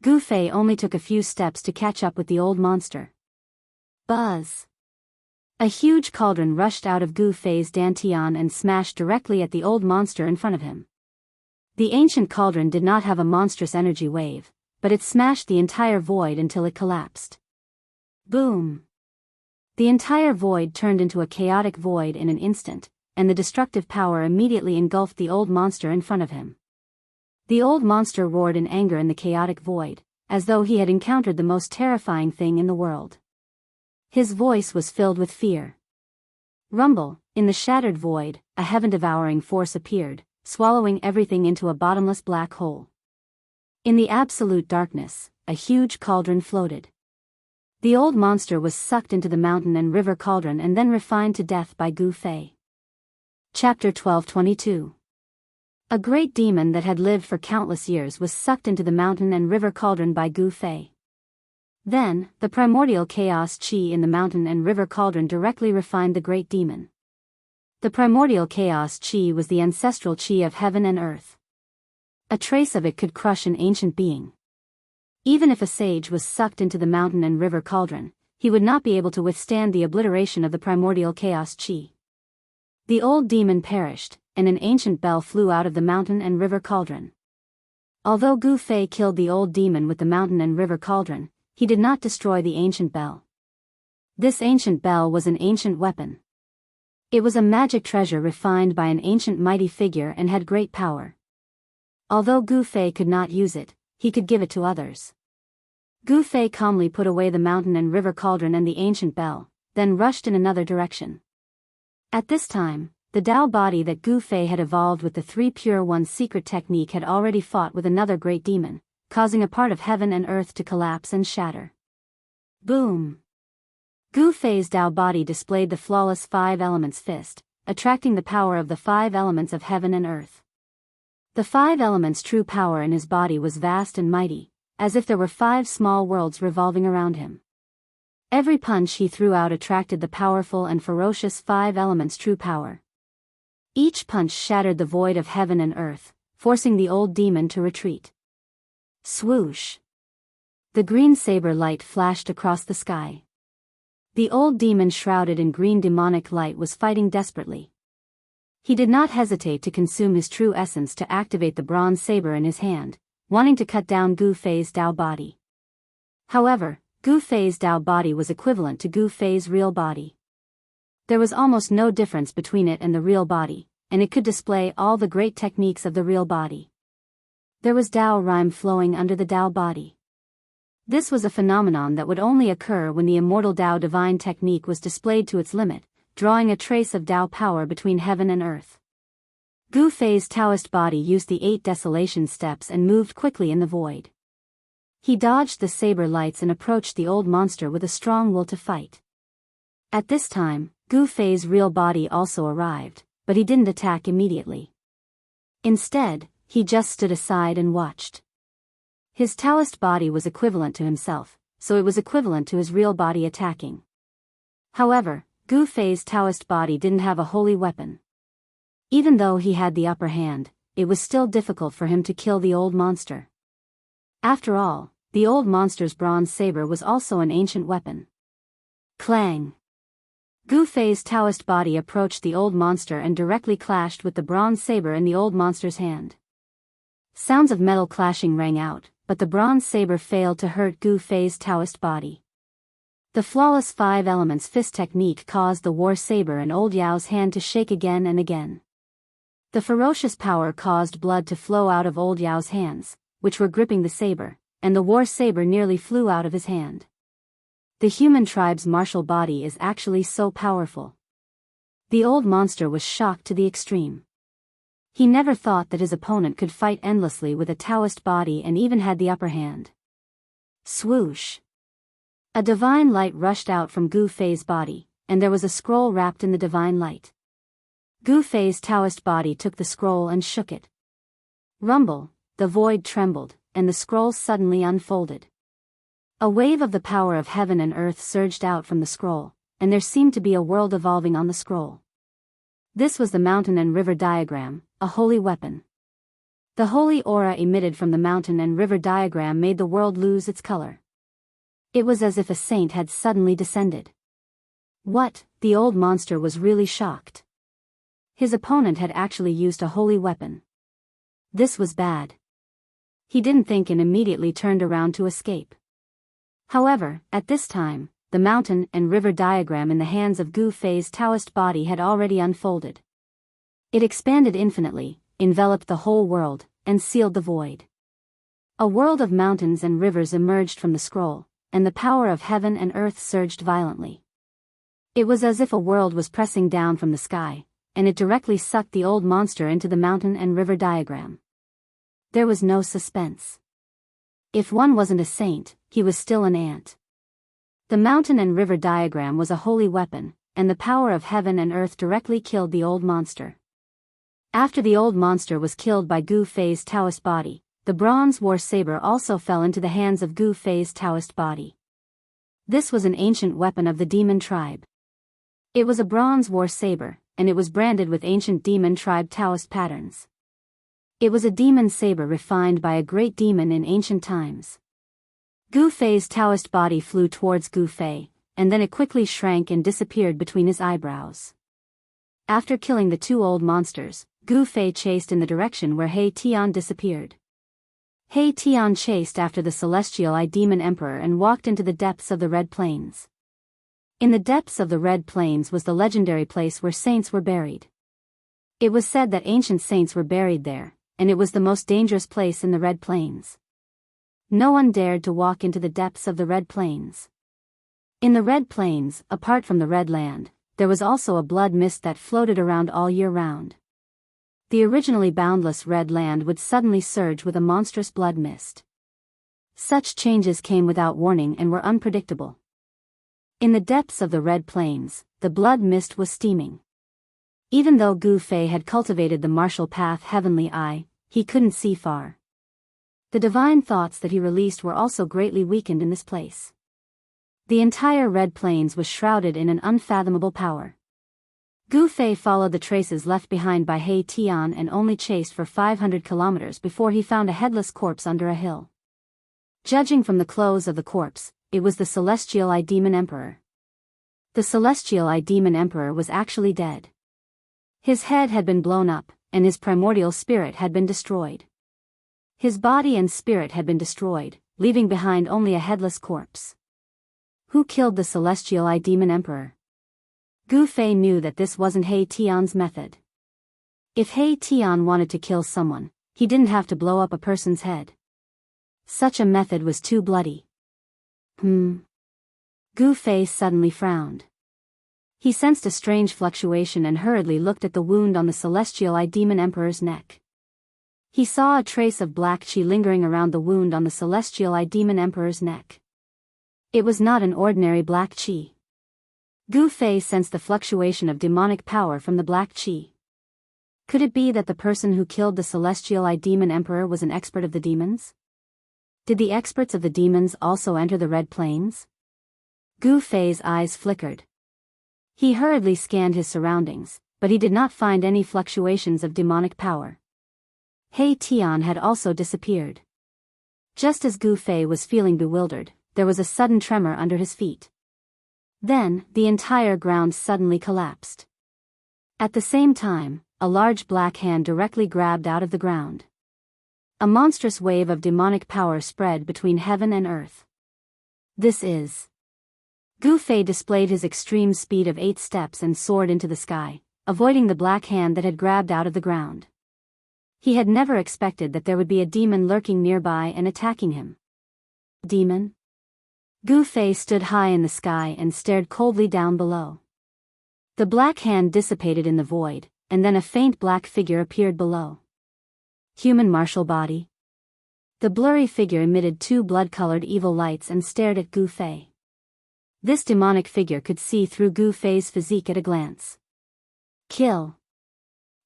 Gu Fei only took a few steps to catch up with the old monster. Buzz! A huge cauldron rushed out of Gu Fei's dantian and smashed directly at the old monster in front of him. The ancient cauldron did not have a monstrous energy wave, but it smashed the entire void until it collapsed. Boom! The entire void turned into a chaotic void in an instant, and the destructive power immediately engulfed the old monster in front of him. The old monster roared in anger in the chaotic void, as though he had encountered the most terrifying thing in the world. His voice was filled with fear. Rumble! In the shattered void, a heaven-devouring force appeared, swallowing everything into a bottomless black hole. In the absolute darkness, a huge cauldron floated. The old monster was sucked into the mountain and river cauldron and then refined to death by Gu Fei. Chapter 1222. A great demon that had lived for countless years was sucked into the mountain and river cauldron by Gu Fei. Then, the primordial chaos chi in the mountain and river cauldron directly refined the great demon. The primordial chaos chi was the ancestral chi of heaven and earth. A trace of it could crush an ancient being. Even if a sage was sucked into the mountain and river cauldron, he would not be able to withstand the obliteration of the primordial chaos chi. The old demon perished, and an ancient bell flew out of the mountain and river cauldron. Although Gu Fei killed the old demon with the mountain and river cauldron, he did not destroy the ancient bell. This ancient bell was an ancient weapon. It was a magic treasure refined by an ancient mighty figure and had great power. Although Gu Fei could not use it, he could give it to others. Gu Fei calmly put away the mountain and river cauldron and the ancient bell, then rushed in another direction. At this time, the Tao body that Gu Fei had evolved with the 3 Pure One's secret technique had already fought with another great demon, causing a part of heaven and earth to collapse and shatter. Boom! Gu Fei's Tao body displayed the flawless 5 elements fist, attracting the power of the 5 elements of heaven and earth. The 5 elements' true power in his body was vast and mighty, as if there were 5 small worlds revolving around him. Every punch he threw out attracted the powerful and ferocious 5 elements' true power. Each punch shattered the void of heaven and earth, forcing the old demon to retreat. Swoosh! The green saber light flashed across the sky. The old demon shrouded in green demonic light was fighting desperately. He did not hesitate to consume his true essence to activate the bronze saber in his hand, wanting to cut down Gu Fei's Tao body. However, Gu Fei's Tao body was equivalent to Gu Fei's real body. There was almost no difference between it and the real body, and it could display all the great techniques of the real body. There was Tao rhyme flowing under the Tao body. This was a phenomenon that would only occur when the immortal Tao divine technique was displayed to its limit, drawing a trace of Tao power between heaven and earth. Gu Fei's Taoist body used the 8 desolation steps and moved quickly in the void. He dodged the saber lights and approached the old monster with a strong will to fight. At this time, Gu Fei's real body also arrived, but he didn't attack immediately. Instead, he just stood aside and watched. His Taoist body was equivalent to himself, so it was equivalent to his real body attacking. However, Gu Fei's Taoist body didn't have a holy weapon. Even though he had the upper hand, it was still difficult for him to kill the old monster. After all, the old monster's bronze saber was also an ancient weapon. Clang! Gu Fei's Taoist body approached the old monster and directly clashed with the bronze saber in the old monster's hand. Sounds of metal clashing rang out, but the bronze saber failed to hurt Gu Fei's Taoist body. The flawless 5 elements fist technique caused the war saber in old Yao's hand to shake again and again. The ferocious power caused blood to flow out of old Yao's hands, which were gripping the saber, and the war saber nearly flew out of his hand. The human tribe's martial body is actually so powerful. The old monster was shocked to the extreme. He never thought that his opponent could fight endlessly with a Taoist body and even had the upper hand. Swoosh! A divine light rushed out from Gu Fei's body, and there was a scroll wrapped in the divine light. Gu Fei's Taoist body took the scroll and shook it. Rumble, the void trembled, and the scroll suddenly unfolded. A wave of the power of heaven and earth surged out from the scroll, and there seemed to be a world evolving on the scroll. This was the mountain and river diagram, a holy weapon. The holy aura emitted from the mountain and river diagram made the world lose its color. It was as if a saint had suddenly descended. What? The old monster was really shocked. His opponent had actually used a holy weapon. This was bad. He didn't think and immediately turned around to escape. However, at this time, the mountain and river diagram in the hands of Gu Fei's Taoist body had already unfolded. It expanded infinitely, enveloped the whole world, and sealed the void. A world of mountains and rivers emerged from the scroll, and the power of heaven and earth surged violently. It was as if a world was pressing down from the sky, and it directly sucked the old monster into the mountain and river diagram. There was no suspense. If one wasn't a saint, he was still an ant. The mountain and river diagram was a holy weapon, and the power of heaven and earth directly killed the old monster. After the old monster was killed by Gu Fei's Taoist body, the bronze war saber also fell into the hands of Gu Fei's Taoist body. This was an ancient weapon of the demon tribe. It was a bronze war saber, and it was branded with ancient demon tribe Taoist patterns. It was a demon saber refined by a great demon in ancient times. Gu Fei's Taoist body flew towards Gu Fei, and then it quickly shrank and disappeared between his eyebrows. After killing the 2 old monsters, Gu Fei chased in the direction where He Tian disappeared. He Tian chased after the celestial Eye Demon Emperor and walked into the depths of the Red Plains. In the depths of the Red Plains was the legendary place where saints were buried. It was said that ancient saints were buried there, and it was the most dangerous place in the Red Plains. No one dared to walk into the depths of the Red Plains. In the Red Plains, apart from the Red Land, there was also a blood mist that floated around all year round. The originally boundless Red Land would suddenly surge with a monstrous blood mist. Such changes came without warning and were unpredictable. In the depths of the Red Plains, the blood mist was steaming. Even though Gu Fei had cultivated the martial path Heavenly Eye, he couldn't see far. The divine thoughts that he released were also greatly weakened in this place. The entire Red Plains was shrouded in an unfathomable power. Gu Fei followed the traces left behind by He Tian and only chased for 500 kilometers before he found a headless corpse under a hill. Judging from the clothes of the corpse, it was the Celestial Eye Demon Emperor. The Celestial Eye Demon Emperor was actually dead. His head had been blown up, and his primordial spirit had been destroyed. His body and spirit had been destroyed, leaving behind only a headless corpse. Who killed the Celestial Eye Demon Emperor? Gu Fei knew that this wasn't He Tian's method. If He Tian wanted to kill someone, he didn't have to blow up a person's head. Such a method was too bloody. Gu Fei suddenly frowned. He sensed a strange fluctuation and hurriedly looked at the wound on the Celestial Eye Demon Emperor's neck. He saw a trace of black chi lingering around the wound on the Celestial Eye Demon Emperor's neck. It was not an ordinary black chi. Gu Fei sensed the fluctuation of demonic power from the black chi. Could it be that the person who killed the Celestial Eye Demon Emperor was an expert of the demons? Did the experts of the demons also enter the Red Plains? Gu Fei's eyes flickered. He hurriedly scanned his surroundings, but he did not find any fluctuations of demonic power. He Tian had also disappeared. Just as Gu Fei was feeling bewildered, there was a sudden tremor under his feet. Then, the entire ground suddenly collapsed. At the same time, a large black hand directly grabbed out of the ground. A monstrous wave of demonic power spread between heaven and earth. This is... Gu Fei displayed his extreme speed of 8 steps and soared into the sky, avoiding the black hand that had grabbed out of the ground. He had never expected that there would be a demon lurking nearby and attacking him. Demon? Gu Fei stood high in the sky and stared coldly down below. The black hand dissipated in the void, and then a faint black figure appeared below. Human martial body. The blurry figure emitted 2 blood-colored evil lights and stared at Gu Fei. This demonic figure could see through Gu Fei's physique at a glance. Kill.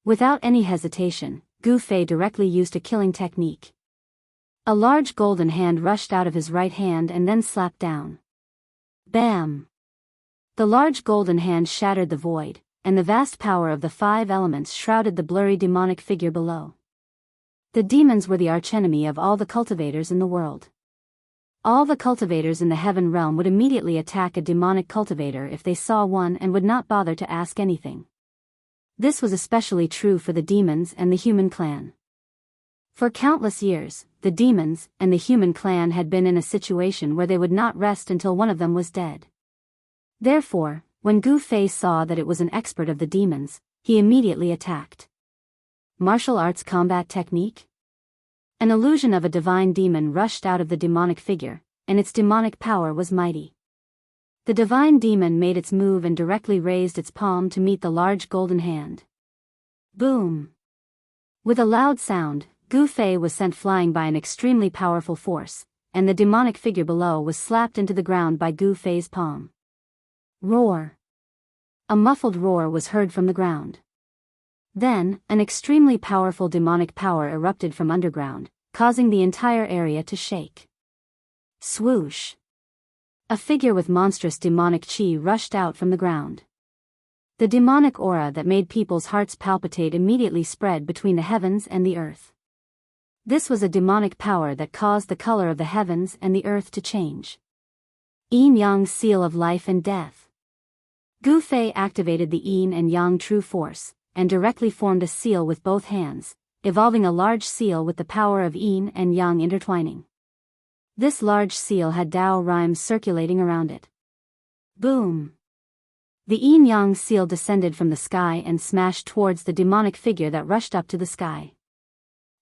Without any hesitation, Gu Fei directly used a killing technique. A large golden hand rushed out of his right hand and then slapped down. Bam! The large golden hand shattered the void, and the vast power of the 5 elements shrouded the blurry demonic figure below. The demons were the archenemy of all the cultivators in the world. All the cultivators in the heaven realm would immediately attack a demonic cultivator if they saw one and would not bother to ask anything. This was especially true for the demons and the human clan. For countless years, the demons and the human clan had been in a situation where they would not rest until one of them was dead. Therefore, when Gu Fei saw that it was an expert of the demons, he immediately attacked. Martial arts combat technique? An illusion of a divine demon rushed out of the demonic figure, and its demonic power was mighty. The divine demon made its move and directly raised its palm to meet the large golden hand. Boom! With a loud sound, Gu Fei was sent flying by an extremely powerful force, and the demonic figure below was slapped into the ground by Gu Fei's palm. Roar! A muffled roar was heard from the ground. Then, an extremely powerful demonic power erupted from underground, causing the entire area to shake. Swoosh! A figure with monstrous demonic chi rushed out from the ground. The demonic aura that made people's hearts palpitate immediately spread between the heavens and the earth. This was a demonic power that caused the color of the heavens and the earth to change. Yin Yang seal of life and death. Gu Fei activated the Yin and Yang true force, and directly formed a seal with both hands, evolving a large seal with the power of Yin and Yang intertwining. This large seal had Dao rhymes circulating around it. Boom! The Yin Yang seal descended from the sky and smashed towards the demonic figure that rushed up to the sky.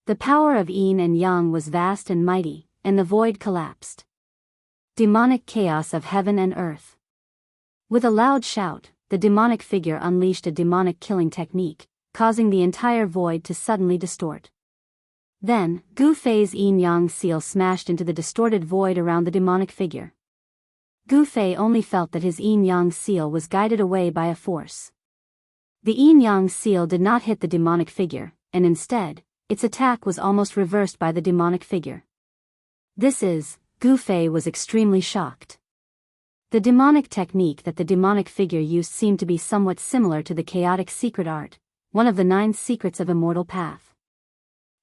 The power of Yin and Yang was vast and mighty, and the void collapsed. Demonic chaos of heaven and earth. With a loud shout, the demonic figure unleashed a demonic killing technique, causing the entire void to suddenly distort. Then, Gu Fei's Yin Yang seal smashed into the distorted void around the demonic figure. Gu Fei only felt that his Yin Yang seal was guided away by a force. The Yin Yang seal did not hit the demonic figure, and instead, its attack was almost reversed by the demonic figure. Gu Fei was extremely shocked. The demonic technique that the demonic figure used seemed to be somewhat similar to the chaotic secret art, one of the 9 secrets of immortal path.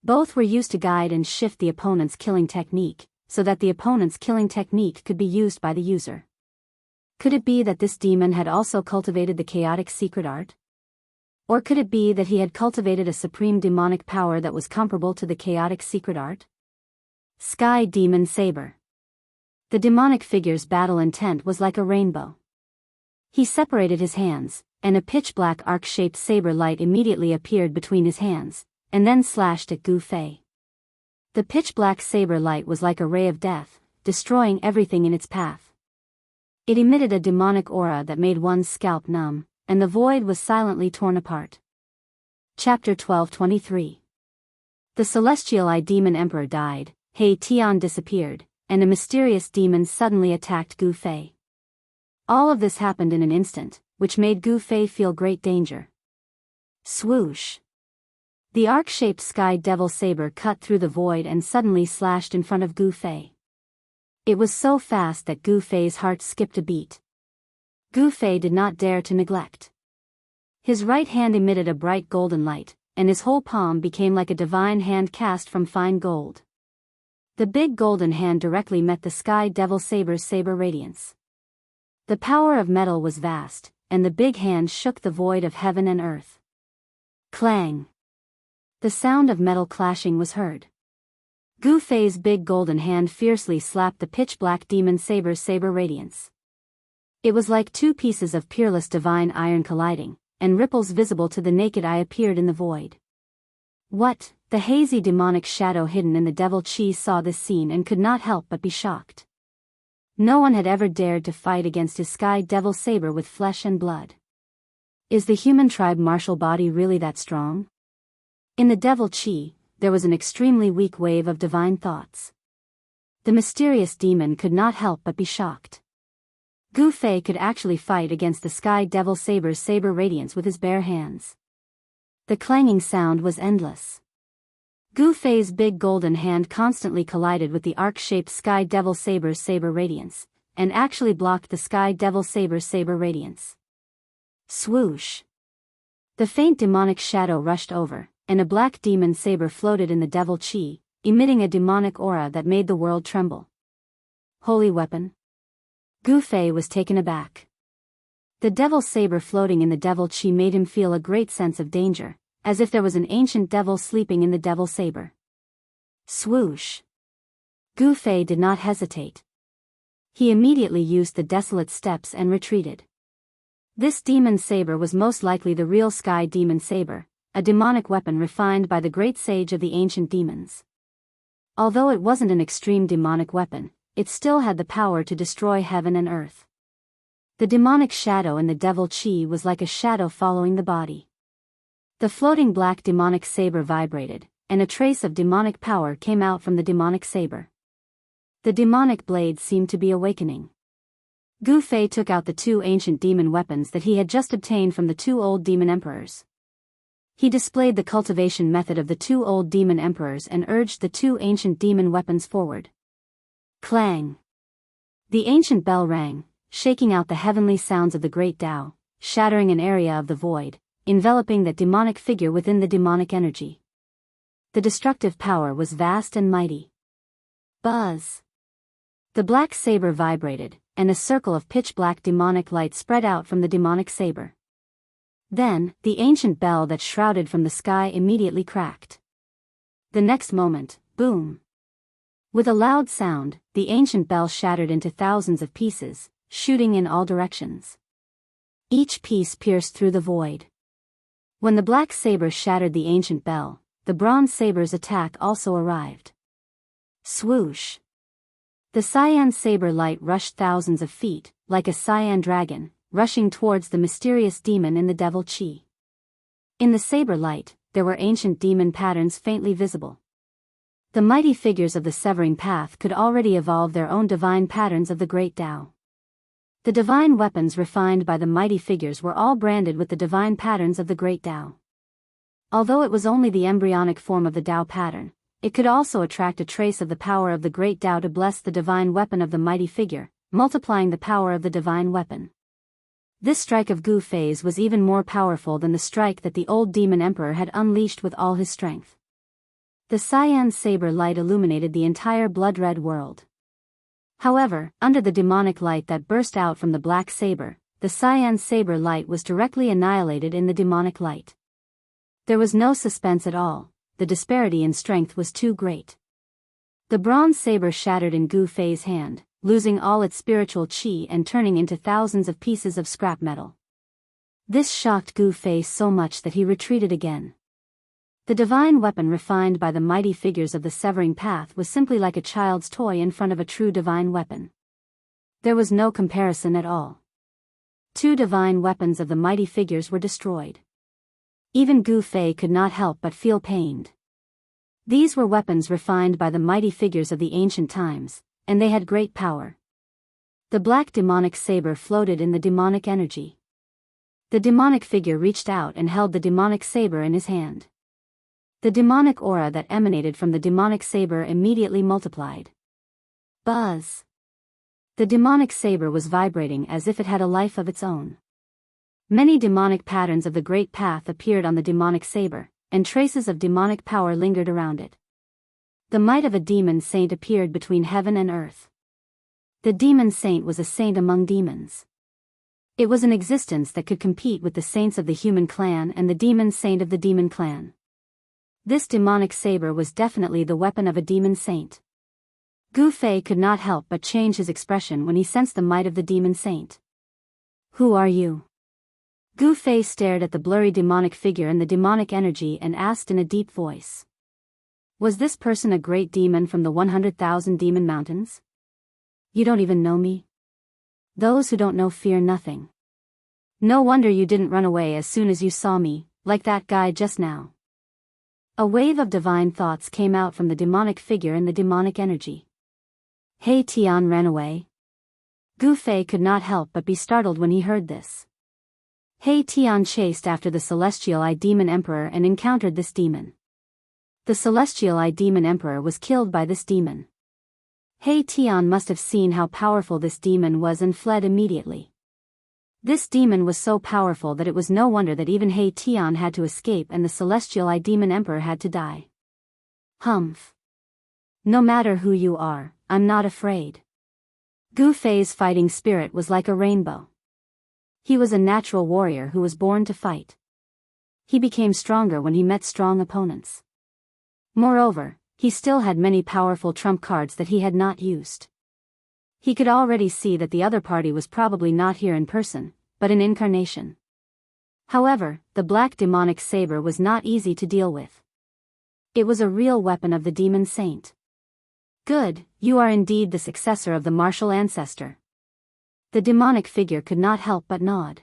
Both were used to guide and shift the opponent's killing technique, so that the opponent's killing technique could be used by the user. Could it be that this demon had also cultivated the chaotic secret art? Or could it be that he had cultivated a supreme demonic power that was comparable to the chaotic secret art? Sky Demon Saber. The demonic figure's battle intent was like a rainbow. He separated his hands, and a pitch-black arc-shaped saber light immediately appeared between his hands, and then slashed at Gu Fei. The pitch-black saber light was like a ray of death, destroying everything in its path. It emitted a demonic aura that made one's scalp numb, and the void was silently torn apart. Chapter 12:23. The Celestial Eye Demon Emperor died, He Tian disappeared, and a mysterious demon suddenly attacked Gu Fei. All of this happened in an instant, which made Gu Fei feel great danger. Swoosh! The arc-shaped sky devil saber cut through the void and suddenly slashed in front of Gu Fei. It was so fast that Gu Fei's heart skipped a beat. Gu Fei did not dare to neglect. His right hand emitted a bright golden light, and his whole palm became like a divine hand cast from fine gold. The big golden hand directly met the Sky Devil Saber's saber radiance. The power of metal was vast, and the big hand shook the void of heaven and earth. Clang! The sound of metal clashing was heard. Gu Fei's big golden hand fiercely slapped the pitch-black demon saber's saber radiance. It was like two pieces of peerless divine iron colliding, and ripples visible to the naked eye appeared in the void. What? The hazy demonic shadow hidden in the devil chi saw this scene and could not help but be shocked. No one had ever dared to fight against his Sky Devil saber with flesh and blood. Is the human tribe martial body really that strong? In the devil chi, there was an extremely weak wave of divine thoughts. The mysterious demon could not help but be shocked. Gu Fei could actually fight against the Sky Devil saber's saber radiance with his bare hands. The clanging sound was endless. Gu Fei's big golden hand constantly collided with the arc-shaped Sky Devil saber's saber radiance, and actually blocked the Sky Devil saber's saber radiance. Swoosh! The faint demonic shadow rushed over, and a black demon saber floated in the devil chi, emitting a demonic aura that made the world tremble. Holy weapon? Gu Fei was taken aback. The devil saber floating in the devil chi made him feel a great sense of danger, as if there was an ancient devil sleeping in the devil saber. Swoosh! Gu Fei did not hesitate. He immediately used the desolate steps and retreated. This demon saber was most likely the real Sky Demon Saber, a demonic weapon refined by the great sage of the ancient demons. Although it wasn't an extreme demonic weapon, it still had the power to destroy heaven and earth. The demonic shadow in the devil chi was like a shadow following the body. The floating black demonic saber vibrated, and a trace of demonic power came out from the demonic saber. The demonic blade seemed to be awakening. Gu Fei took out the two ancient demon weapons that he had just obtained from the two old demon emperors. He displayed the cultivation method of the two old demon emperors and urged the two ancient demon weapons forward. Clang! The ancient bell rang, shaking out the heavenly sounds of the great Tao, shattering an area of the void, enveloping that demonic figure within the demonic energy. The destructive power was vast and mighty. Buzz! The black saber vibrated, and a circle of pitch-black demonic light spread out from the demonic saber. Then, the ancient bell that shrouded from the sky immediately cracked. The next moment, boom! With a loud sound, the ancient bell shattered into thousands of pieces, shooting in all directions. Each piece pierced through the void. When the black saber shattered the ancient bell, the bronze saber's attack also arrived. Swoosh! The cyan saber light rushed thousands of feet, like a cyan dragon, rushing towards the mysterious demon in the devil chi. In the saber light, there were ancient demon patterns faintly visible. The mighty figures of the severing path could already evolve their own divine patterns of the great Tao. The divine weapons refined by the mighty figures were all branded with the divine patterns of the great Tao. Although it was only the embryonic form of the Tao pattern, it could also attract a trace of the power of the great Tao to bless the divine weapon of the mighty figure, multiplying the power of the divine weapon. This strike of Gu Fei's was even more powerful than the strike that the old demon emperor had unleashed with all his strength. The cyan saber light illuminated the entire blood-red world. However, under the demonic light that burst out from the black saber, the cyan saber light was directly annihilated in the demonic light. There was no suspense at all, the disparity in strength was too great. The bronze saber shattered in Gu Fei's hand, losing all its spiritual chi and turning into thousands of pieces of scrap metal. This shocked Gu Fei so much that he retreated again. The divine weapon refined by the mighty figures of the severing path was simply like a child's toy in front of a true divine weapon. There was no comparison at all. Two divine weapons of the mighty figures were destroyed. Even Gu Fei could not help but feel pained. These were weapons refined by the mighty figures of the ancient times, and they had great power. The black demonic saber floated in the demonic energy. The demonic figure reached out and held the demonic saber in his hand. The demonic aura that emanated from the demonic saber immediately multiplied. Buzz! The demonic saber was vibrating as if it had a life of its own. Many demonic patterns of the great path appeared on the demonic saber, and traces of demonic power lingered around it. The might of a demon saint appeared between heaven and earth. The demon saint was a saint among demons. It was an existence that could compete with the saints of the human clan and the demon saint of the demon clan. This demonic saber was definitely the weapon of a demon saint. Gu Fei could not help but change his expression when he sensed the might of the demon saint. Who are you? Gu Fei stared at the blurry demonic figure and the demonic energy and asked in a deep voice. Was this person a great demon from the 100,000 demon mountains? You don't even know me? Those who don't know fear nothing. No wonder you didn't run away as soon as you saw me, like that guy just now. A wave of divine thoughts came out from the demonic figure and the demonic energy. He Tian ran away. Gu Fei could not help but be startled when he heard this. He Tian chased after the Celestial Eye Demon Emperor and encountered this demon. The Celestial Eye Demon Emperor was killed by this demon. He Tian must have seen how powerful this demon was and fled immediately. This demon was so powerful that it was no wonder that even He Tian had to escape and the Celestial Eye Demon Emperor had to die. Humph. No matter who you are, I'm not afraid. Gu Fei's fighting spirit was like a rainbow. He was a natural warrior who was born to fight. He became stronger when he met strong opponents. Moreover, he still had many powerful trump cards that he had not used. He could already see that the other party was probably not here in person, but in incarnation. However, the black demonic saber was not easy to deal with. It was a real weapon of the demon saint. Good, you are indeed the successor of the martial ancestor. The demonic figure could not help but nod.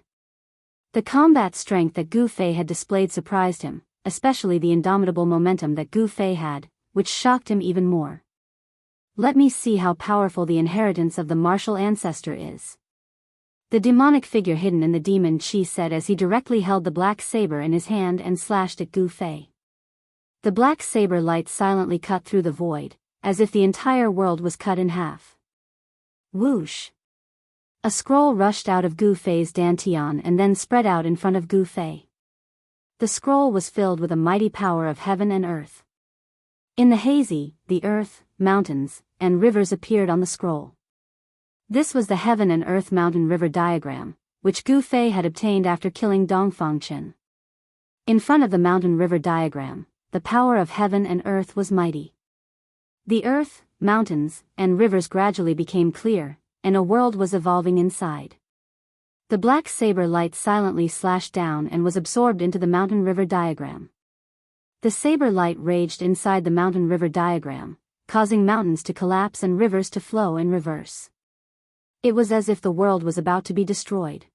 The combat strength that Gu Fei had displayed surprised him, especially the indomitable momentum that Gu Fei had, which shocked him even more. Let me see how powerful the inheritance of the martial ancestor is. The demonic figure hidden in the demon Qi said as he directly held the black saber in his hand and slashed at Gu Fei. The black saber light silently cut through the void, as if the entire world was cut in half. Whoosh! A scroll rushed out of Gu Fei's dantian and then spread out in front of Gu Fei. The scroll was filled with a mighty power of heaven and earth. In the hazy, the earth, mountains, and rivers appeared on the scroll. This was the heaven and earth mountain river diagram, which Gu Fei had obtained after killing Dongfang Chen. In front of the mountain river diagram, the power of heaven and earth was mighty. The earth, mountains, and rivers gradually became clear, and a world was evolving inside. The black saber light silently slashed down and was absorbed into the mountain river diagram. The saber light raged inside the mountain river diagram, causing mountains to collapse and rivers to flow in reverse. It was as if the world was about to be destroyed.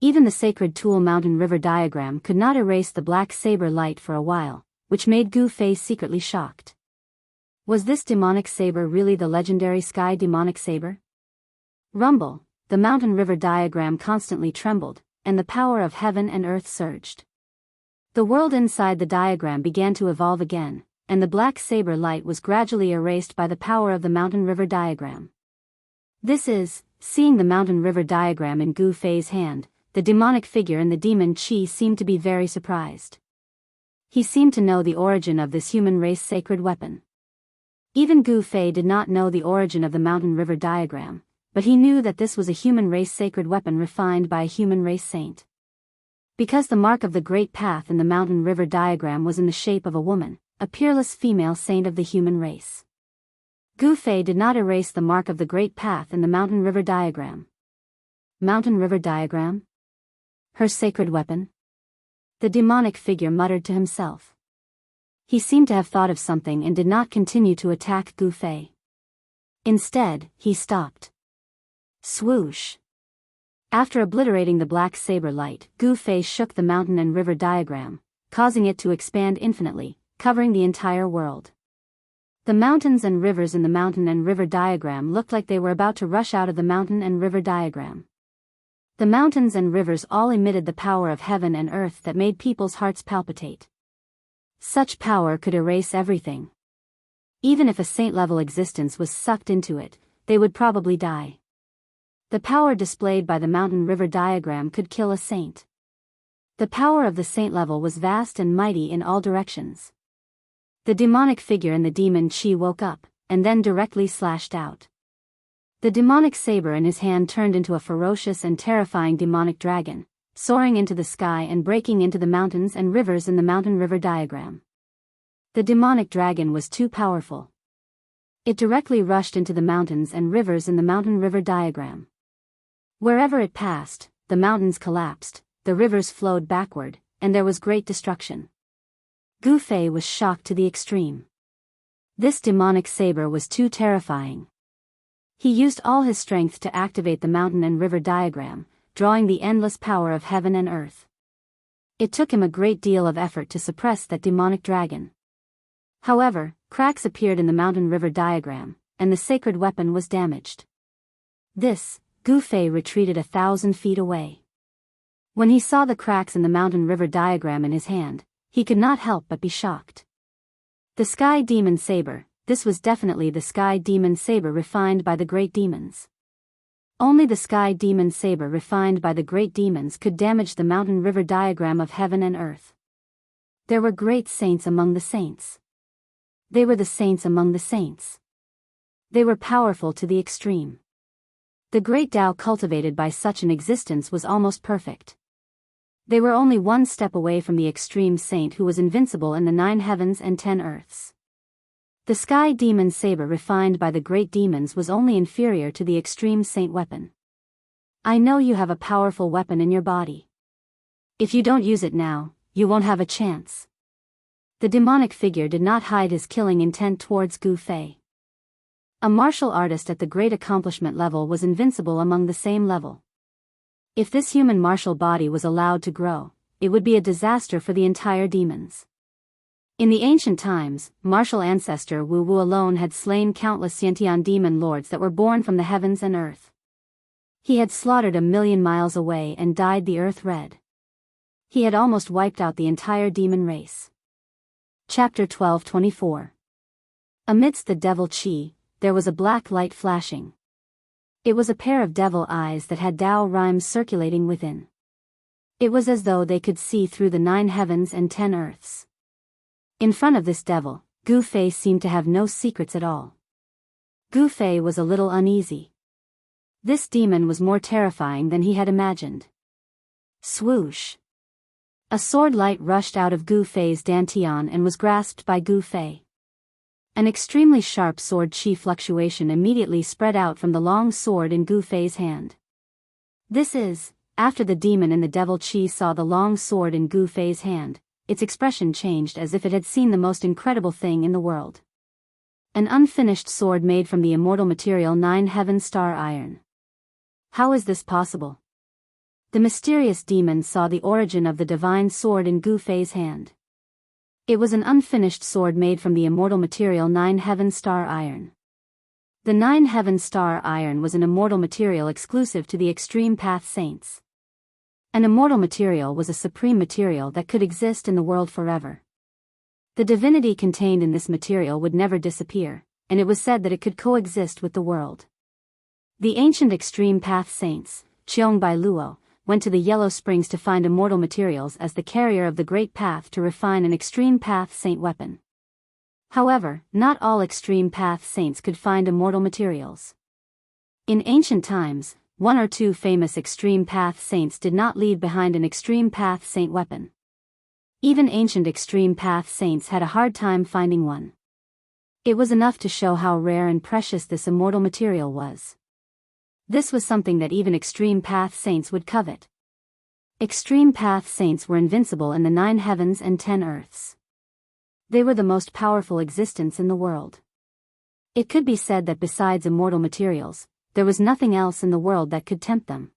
Even the sacred tool mountain river diagram could not erase the black saber light for a while, which made Gu Fei secretly shocked. Was this demonic saber really the legendary sky demonic saber? Rumble, the mountain river diagram constantly trembled, and the power of heaven and earth surged. The world inside the diagram began to evolve again, and the black saber light was gradually erased by the power of the mountain river diagram. Seeing the mountain river diagram in Gu Fei's hand, the demonic figure and the demon Qi seemed to be very surprised. He seemed to know the origin of this human race sacred weapon. Even Gu Fei did not know the origin of the mountain river diagram, but he knew that this was a human race sacred weapon refined by a human race saint. Because the mark of the great path in the mountain river diagram was in the shape of a woman, a peerless female saint of the human race. Gu Fei did not erase the mark of the great path in the mountain river diagram. Mountain river diagram? Her sacred weapon? The demonic figure muttered to himself. He seemed to have thought of something and did not continue to attack Gu Fei. Instead, he stopped. Swoosh! After obliterating the black saber light, Gu Fei shook the mountain and river diagram, causing it to expand infinitely, covering the entire world. The mountains and rivers in the mountain and river diagram looked like they were about to rush out of the mountain and river diagram. The mountains and rivers all emitted the power of heaven and earth that made people's hearts palpitate. Such power could erase everything. Even if a saint-level existence was sucked into it, they would probably die. The power displayed by the mountain river diagram could kill a saint. The power of the saint level was vast and mighty in all directions. The demonic figure in the demon chi woke up, and then directly slashed out. The demonic saber in his hand turned into a ferocious and terrifying demonic dragon, soaring into the sky and breaking into the mountains and rivers in the mountain-river diagram. The demonic dragon was too powerful. It directly rushed into the mountains and rivers in the mountain-river diagram. Wherever it passed, the mountains collapsed, the rivers flowed backward, and there was great destruction. Gu Fei was shocked to the extreme. This demonic saber was too terrifying. He used all his strength to activate the mountain and river diagram, drawing the endless power of heaven and earth. It took him a great deal of effort to suppress that demonic dragon. However, cracks appeared in the mountain-river diagram, and the sacred weapon was damaged. Gu Fei retreated 1,000 feet away. When he saw the cracks in the mountain-river diagram in his hand, he could not help but be shocked. The Sky Demon Saber, this was definitely the Sky Demon Saber refined by the great demons. Only the Sky Demon Saber refined by the great demons could damage the mountain-river diagram of heaven and earth. There were great saints among the saints. They were the saints among the saints. They were powerful to the extreme. The great Tao cultivated by such an existence was almost perfect. They were only one step away from the extreme saint who was invincible in the 9 heavens and 10 earths. The Sky Demon Saber refined by the great demons was only inferior to the extreme saint weapon. I know you have a powerful weapon in your body. If you don't use it now, you won't have a chance. The demonic figure did not hide his killing intent towards Gu Fei. A martial artist at the great accomplishment level was invincible among the same level. If this human martial body was allowed to grow, it would be a disaster for the entire demons. In the ancient times, martial ancestor Wu Wu alone had slain countless Xiantian demon lords that were born from the heavens and earth. He had slaughtered 1,000,000 miles away and dyed the earth red. He had almost wiped out the entire demon race. Chapter 12:24. Amidst the devil chi, there was a black light flashing. It was a pair of devil eyes that had Tao rhymes circulating within. It was as though they could see through the 9 heavens and 10 earths. In front of this devil, Gu Fei seemed to have no secrets at all. Gu Fei was a little uneasy. This demon was more terrifying than he had imagined. Swoosh! A sword light rushed out of Gu Fei's dantian and was grasped by Gu Fei. An extremely sharp sword chi fluctuation immediately spread out from the long sword in Gu Fei's hand. After the demon in the devil chi saw the long sword in Gu Fei's hand, its expression changed as if it had seen the most incredible thing in the world. An unfinished sword made from the immortal material 9 heaven star iron. How is this possible? The mysterious demon saw the origin of the divine sword in Gu Fei's hand. It was an unfinished sword made from the immortal material 9 heaven star iron. The 9 heaven star iron was an immortal material exclusive to the extreme path saints. An immortal material was a supreme material that could exist in the world forever. The divinity contained in this material would never disappear, and it was said that it could coexist with the world. The ancient extreme path saints, Cheong Bai Luo, went to the Yellow Springs to find immortal materials as the carrier of the great path to refine an extreme path saint weapon. However, not all extreme path saints could find immortal materials. In ancient times, 1 or 2 famous extreme path saints did not leave behind an extreme path saint weapon. Even ancient extreme path saints had a hard time finding one. It was enough to show how rare and precious this immortal material was. This was something that even extreme path saints would covet. Extreme path saints were invincible in the 9 heavens and 10 earths. They were the most powerful existence in the world. It could be said that besides immortal materials, there was nothing else in the world that could tempt them.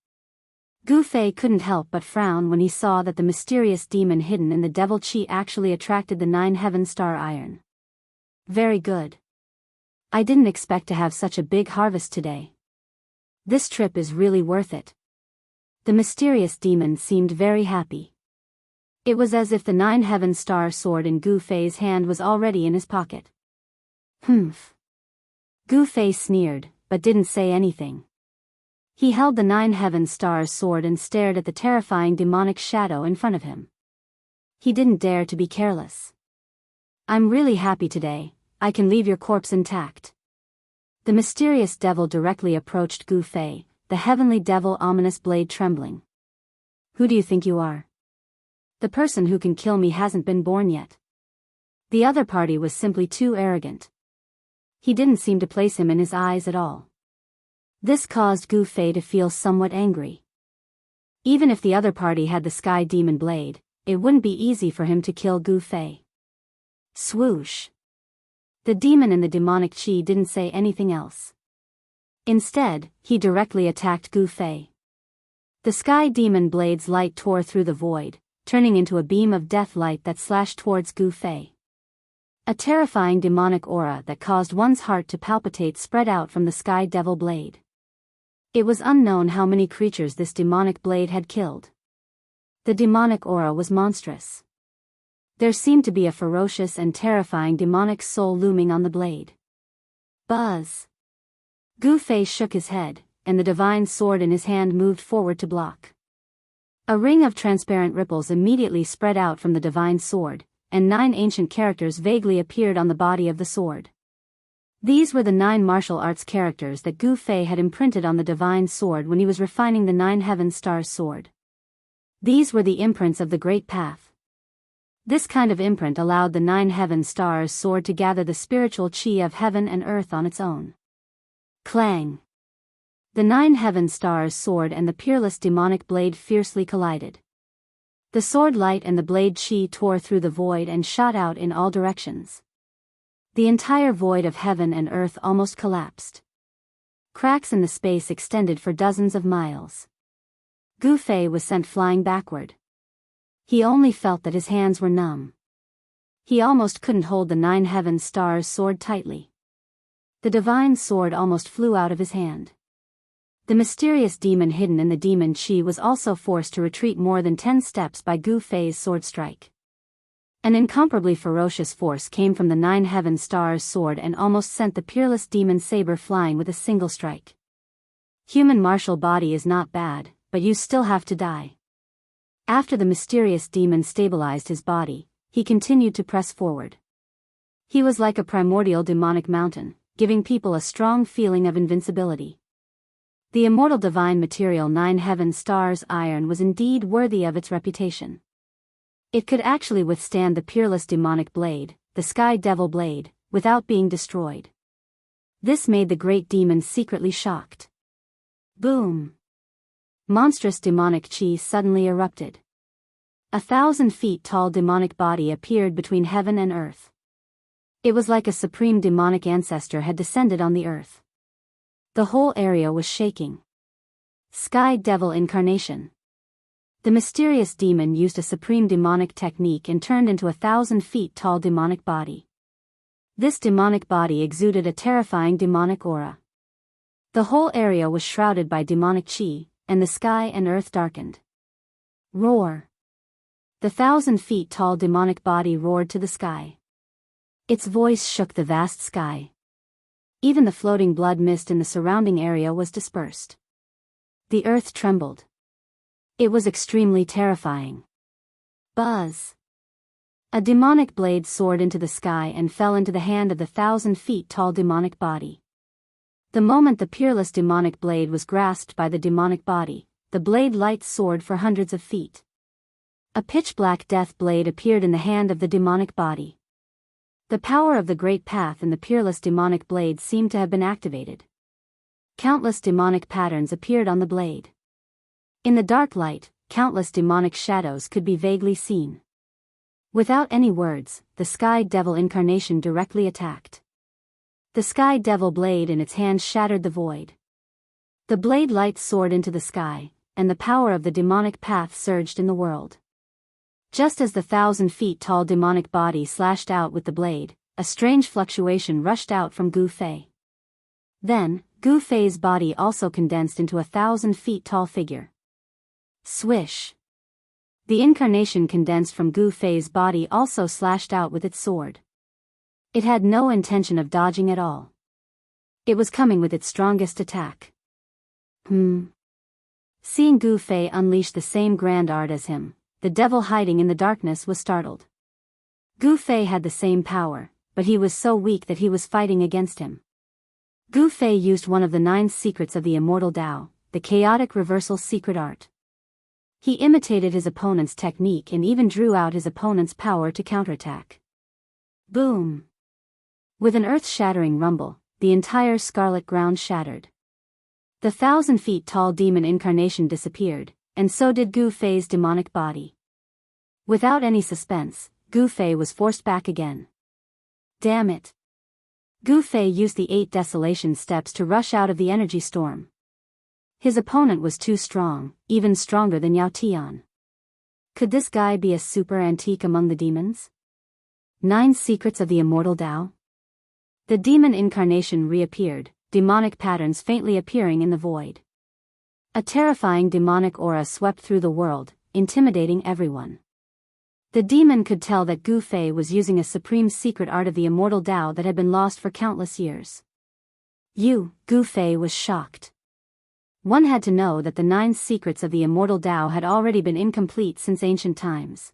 Gu Fei couldn't help but frown when he saw that the mysterious demon hidden in the devil chi actually attracted the 9 heaven star iron. Very good. I didn't expect to have such a big harvest today. This trip is really worth it. The mysterious demon seemed very happy. It was as if the 9 heaven star sword in Gu Fei's hand was already in his pocket. Humph. Gu Fei sneered, but didn't say anything. He held the 9 heaven star sword and stared at the terrifying demonic shadow in front of him. He didn't dare to be careless. I'm really happy today, I can leave your corpse intact. The mysterious devil directly approached Gu Fei, the heavenly devil, ominous blade trembling. Who do you think you are? The person who can kill me hasn't been born yet. The other party was simply too arrogant. He didn't seem to place him in his eyes at all. This caused Gu Fei to feel somewhat angry. Even if the other party had the sky demon blade, it wouldn't be easy for him to kill Gu Fei. Swoosh. The demon in the demonic chi didn't say anything else. Instead, he directly attacked Gu Fei. The sky demon blade's light tore through the void, turning into a beam of death light that slashed towards Gu Fei. A terrifying demonic aura that caused one's heart to palpitate spread out from the sky devil blade. It was unknown how many creatures this demonic blade had killed. The demonic aura was monstrous. There seemed to be a ferocious and terrifying demonic soul looming on the blade. Buzz! Gu Fei shook his head, and the divine sword in his hand moved forward to block. A ring of transparent ripples immediately spread out from the divine sword, and 9 ancient characters vaguely appeared on the body of the sword. These were the 9 martial arts characters that Gu Fei had imprinted on the divine sword when he was refining the 9 heaven stars sword. These were the imprints of the Great Path. This kind of imprint allowed the 9 heaven stars sword to gather the spiritual chi of heaven and earth on its own. Clang! The 9 heaven stars sword and the peerless demonic blade fiercely collided. The sword light and the blade chi tore through the void and shot out in all directions. The entire void of heaven and earth almost collapsed. Cracks in the space extended for dozens of miles. Gu Fei was sent flying backward. He only felt that his hands were numb. He almost couldn't hold the 9 heaven stars sword tightly. The divine sword almost flew out of his hand. The mysterious demon hidden in the demon chi was also forced to retreat more than 10 steps by Gu Fei's sword strike. An incomparably ferocious force came from the 9 heaven stars sword and almost sent the peerless demon saber flying with a single strike. Human martial body is not bad, but you still have to die. After the mysterious demon stabilized his body, he continued to press forward. He was like a primordial demonic mountain, giving people a strong feeling of invincibility. The immortal divine material 9 heaven stars iron was indeed worthy of its reputation. It could actually withstand the peerless demonic blade, the sky devil blade, without being destroyed. This made the great demon secretly shocked. Boom! Monstrous demonic chi suddenly erupted. 1,000 feet tall demonic body appeared between heaven and earth. It was like a supreme demonic ancestor had descended on the earth. The whole area was shaking. Sky devil incarnation. The mysterious demon used a supreme demonic technique and turned into 1,000 feet tall demonic body. This demonic body exuded a terrifying demonic aura. The whole area was shrouded by demonic chi, and the sky and earth darkened. Roar! The 1,000 feet tall demonic body roared to the sky. Its voice shook the vast sky. Even the floating blood mist in the surrounding area was dispersed. The earth trembled. It was extremely terrifying. Buzz! A demonic blade soared into the sky and fell into the hand of the 1,000 feet tall demonic body. The moment the peerless demonic blade was grasped by the demonic body, the blade light soared for hundreds of feet. A pitch-black death blade appeared in the hand of the demonic body. The power of the Great Path in the peerless demonic blade seemed to have been activated. Countless demonic patterns appeared on the blade. In the dark light, countless demonic shadows could be vaguely seen. Without any words, the Sky Devil incarnation directly attacked. The Sky Devil blade in its hand shattered the void. The blade light soared into the sky, and the power of the demonic path surged in the world. Just as the 1,000 feet tall demonic body slashed out with the blade, a strange fluctuation rushed out from Gu Fei. Then, Gu Fei's body also condensed into a 1,000 feet tall figure. Swish! The incarnation condensed from Gu Fei's body also slashed out with its sword. It had no intention of dodging at all. It was coming with its strongest attack. Seeing Gu Fei unleash the same grand art as him, the devil hiding in the darkness was startled. Gu Fei had the same power, but he was so weak that he was fighting against him. Gu Fei used one of the 9 secrets of the immortal Tao, the chaotic reversal secret art. He imitated his opponent's technique and even drew out his opponent's power to counterattack. Boom! With an earth-shattering rumble, the entire scarlet ground shattered. The 1,000 feet tall demon incarnation disappeared, and so did Gu Fei's demonic body. Without any suspense, Gu Fei was forced back again. Damn it! Gu Fei used the 8 desolation steps to rush out of the energy storm. His opponent was too strong, even stronger than Yao Tian. Could this guy be a super antique among the demons? 9 secrets of the immortal Tao? The demon incarnation reappeared, demonic patterns faintly appearing in the void. A terrifying demonic aura swept through the world, intimidating everyone. The demon could tell that Gu Fei was using a supreme secret art of the immortal Tao that had been lost for countless years. Gu Fei was shocked. One had to know that the 9 secrets of the immortal Tao had already been incomplete since ancient times.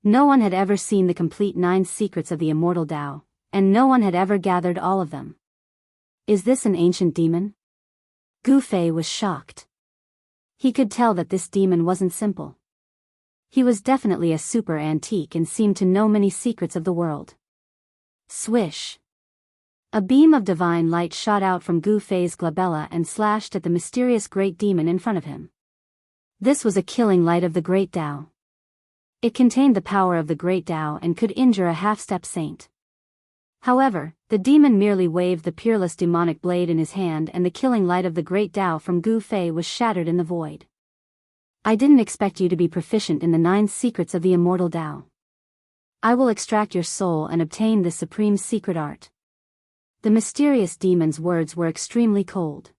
No one had ever seen the complete 9 secrets of the immortal Tao, and no one had ever gathered all of them. Is this an ancient demon? Gu Fei was shocked. He could tell that this demon wasn't simple. He was definitely a super antique and seemed to know many secrets of the world. Swish! A beam of divine light shot out from Gu Fei's glabella and slashed at the mysterious great demon in front of him. This was a killing light of the great Tao. It contained the power of the great Tao and could injure a half-step saint. However, the demon merely waved the peerless demonic blade in his hand and the killing light of the great Tao from Gu Fei was shattered in the void. I didn't expect you to be proficient in the 9 secrets of the immortal Tao. I will extract your soul and obtain this supreme secret art. The mysterious demon's words were extremely cold.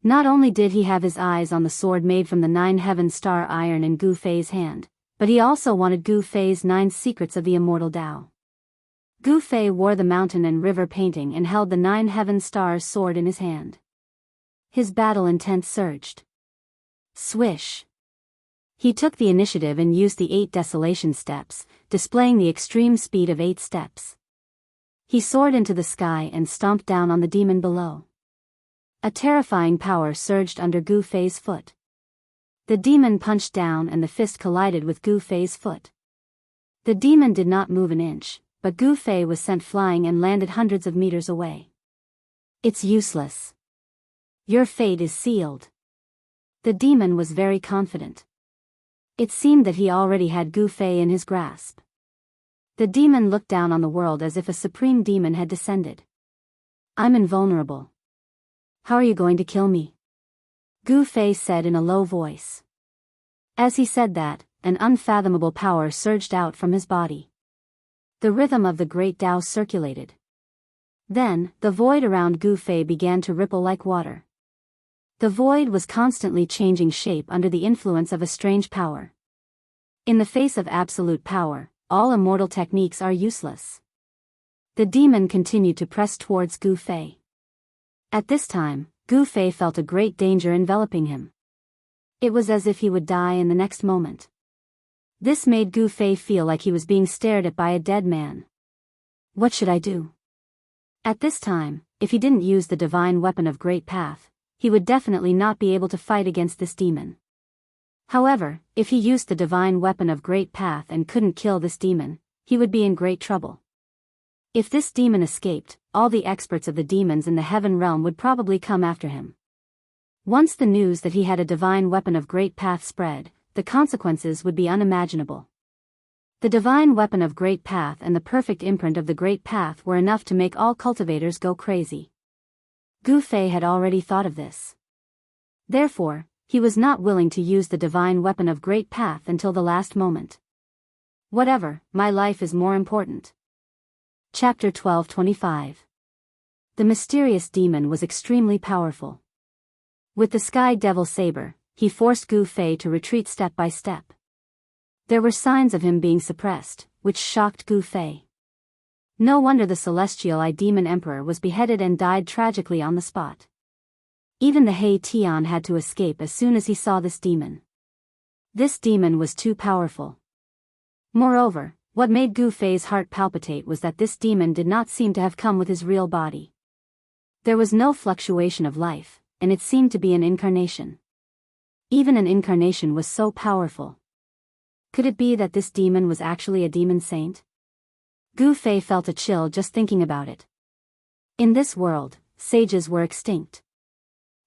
Not only did he have his eyes on the sword made from the 9 heaven star iron in Gu Fei's hand, but he also wanted Gu Fei's 9 secrets of the immortal Tao. Gu Fei wore the mountain and river painting and held the 9 heaven stars sword in his hand. His battle intent surged. Swish! He took the initiative and used the 8 desolation steps, displaying the extreme speed of 8 steps. He soared into the sky and stomped down on the demon below. A terrifying power surged under Gu Fei's foot. The demon punched down and the fist collided with Gu Fei's foot. The demon did not move an inch, but Gu Fei was sent flying and landed hundreds of meters away. It's useless. Your fate is sealed. The demon was very confident. It seemed that he already had Gu Fei in his grasp. The demon looked down on the world as if a supreme demon had descended. I'm invulnerable. How are you going to kill me? Gu Fei said in a low voice. As he said that, an unfathomable power surged out from his body. The rhythm of the great Tao circulated. Then, the void around Gu Fei began to ripple like water. The void was constantly changing shape under the influence of a strange power. In the face of absolute power, all immortal techniques are useless. The demon continued to press towards Gu Fei. At this time, Gu Fei felt a great danger enveloping him. It was as if he would die in the next moment. This made Gu Fei feel like he was being stared at by a dead man. What should I do? At this time, if he didn't use the divine weapon of Great Path, he would definitely not be able to fight against this demon. However, if he used the divine weapon of Great Path and couldn't kill this demon, he would be in great trouble. If this demon escaped, all the experts of the demons in the heaven realm would probably come after him. Once the news that he had a divine weapon of Great Path spread, the consequences would be unimaginable. The divine weapon of Great Path and the perfect imprint of the Great Path were enough to make all cultivators go crazy. Gu Fei had already thought of this. Therefore, he was not willing to use the divine weapon of Great Path until the last moment. Whatever, my life is more important. Chapter 12:25. The mysterious demon was extremely powerful. With the Sky Devil Saber, he forced Gu Fei to retreat step by step. There were signs of him being suppressed, which shocked Gu Fei. No wonder the celestial demon emperor was beheaded and died tragically on the spot. Even the Hei Tian had to escape as soon as he saw this demon. This demon was too powerful. Moreover, What made Gu Fei's heart palpitate was that this demon did not seem to have come with his real body. There was no fluctuation of life, and it seemed to be an incarnation. Even an incarnation was so powerful. Could it be that this demon was actually a demon saint? Gu Fei felt a chill just thinking about it. In this world, sages were extinct.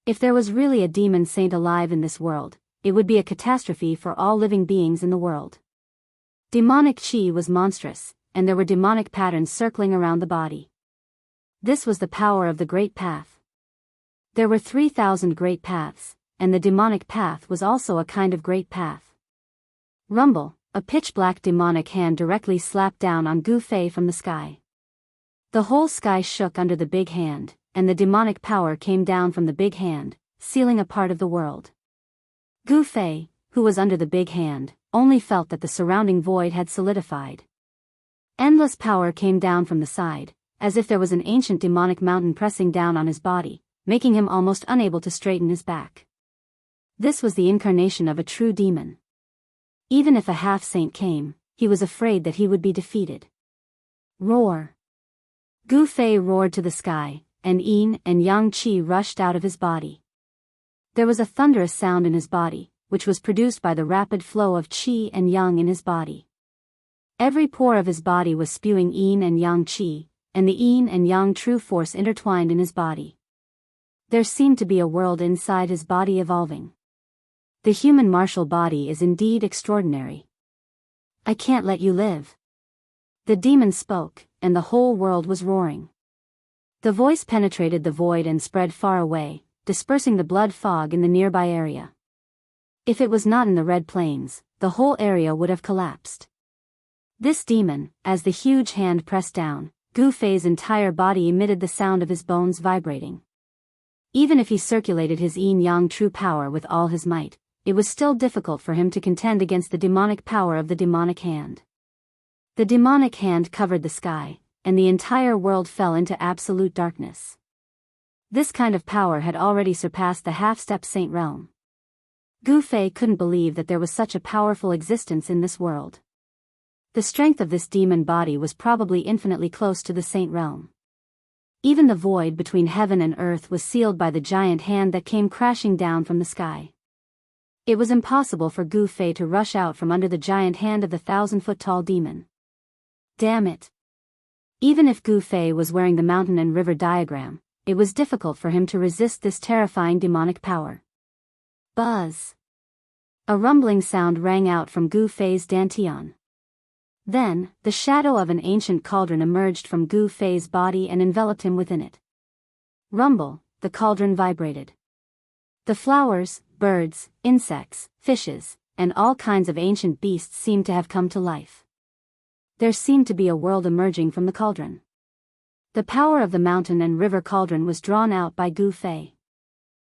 If there was really a demon saint alive in this world, it would be a catastrophe for all living beings in the world. Demonic chi was monstrous, and there were demonic patterns circling around the body. This was the power of the Great Path. There were 3,000 great paths, and the demonic path was also a kind of great path. Rumble, a pitch-black demonic hand directly slapped down on Gu Fei from the sky. The whole sky shook under the big hand, and the demonic power came down from the big hand, sealing a part of the world. Gu Fei, who was under the big hand, only felt that the surrounding void had solidified. Endless power came down from the side, as if there was an ancient demonic mountain pressing down on his body, making him almost unable to straighten his back. This was the incarnation of a true demon. Even if a half-saint came, he was afraid that he would be defeated. Roar! Gu Fei roared to the sky, and yin and yang qi rushed out of his body. There was a thunderous sound in his body, which was produced by the rapid flow of qi and yang in his body. Every pore of his body was spewing yin and yang qi, and the yin and yang true force intertwined in his body. There seemed to be a world inside his body evolving. The human martial body is indeed extraordinary. I can't let you live. The demon spoke, and the whole world was roaring. The voice penetrated the void and spread far away, dispersing the blood fog in the nearby area. If it was not in the Red Plains, the whole area would have collapsed. This demon, as the huge hand pressed down, Gu Fei's entire body emitted the sound of his bones vibrating. Even if he circulated his yin-yang true power with all his might, it was still difficult for him to contend against the demonic power of the demonic hand. The demonic hand covered the sky, and the entire world fell into absolute darkness. This kind of power had already surpassed the half-step saint realm. Gu Fei couldn't believe that there was such a powerful existence in this world. The strength of this demon body was probably infinitely close to the saint realm. Even the void between heaven and earth was sealed by the giant hand that came crashing down from the sky. It was impossible for Gu Fei to rush out from under the giant hand of the 1,000-foot-tall demon. Damn it! Even if Gu Fei was wearing the mountain and river diagram, it was difficult for him to resist this terrifying demonic power. Buzz! A rumbling sound rang out from Gu Fei's dantian. Then, the shadow of an ancient cauldron emerged from Gu Fei's body and enveloped him within it. Rumble, the cauldron vibrated. The flowers, birds, insects, fishes, and all kinds of ancient beasts seemed to have come to life. There seemed to be a world emerging from the cauldron. The power of the mountain and river cauldron was drawn out by Gu Fei.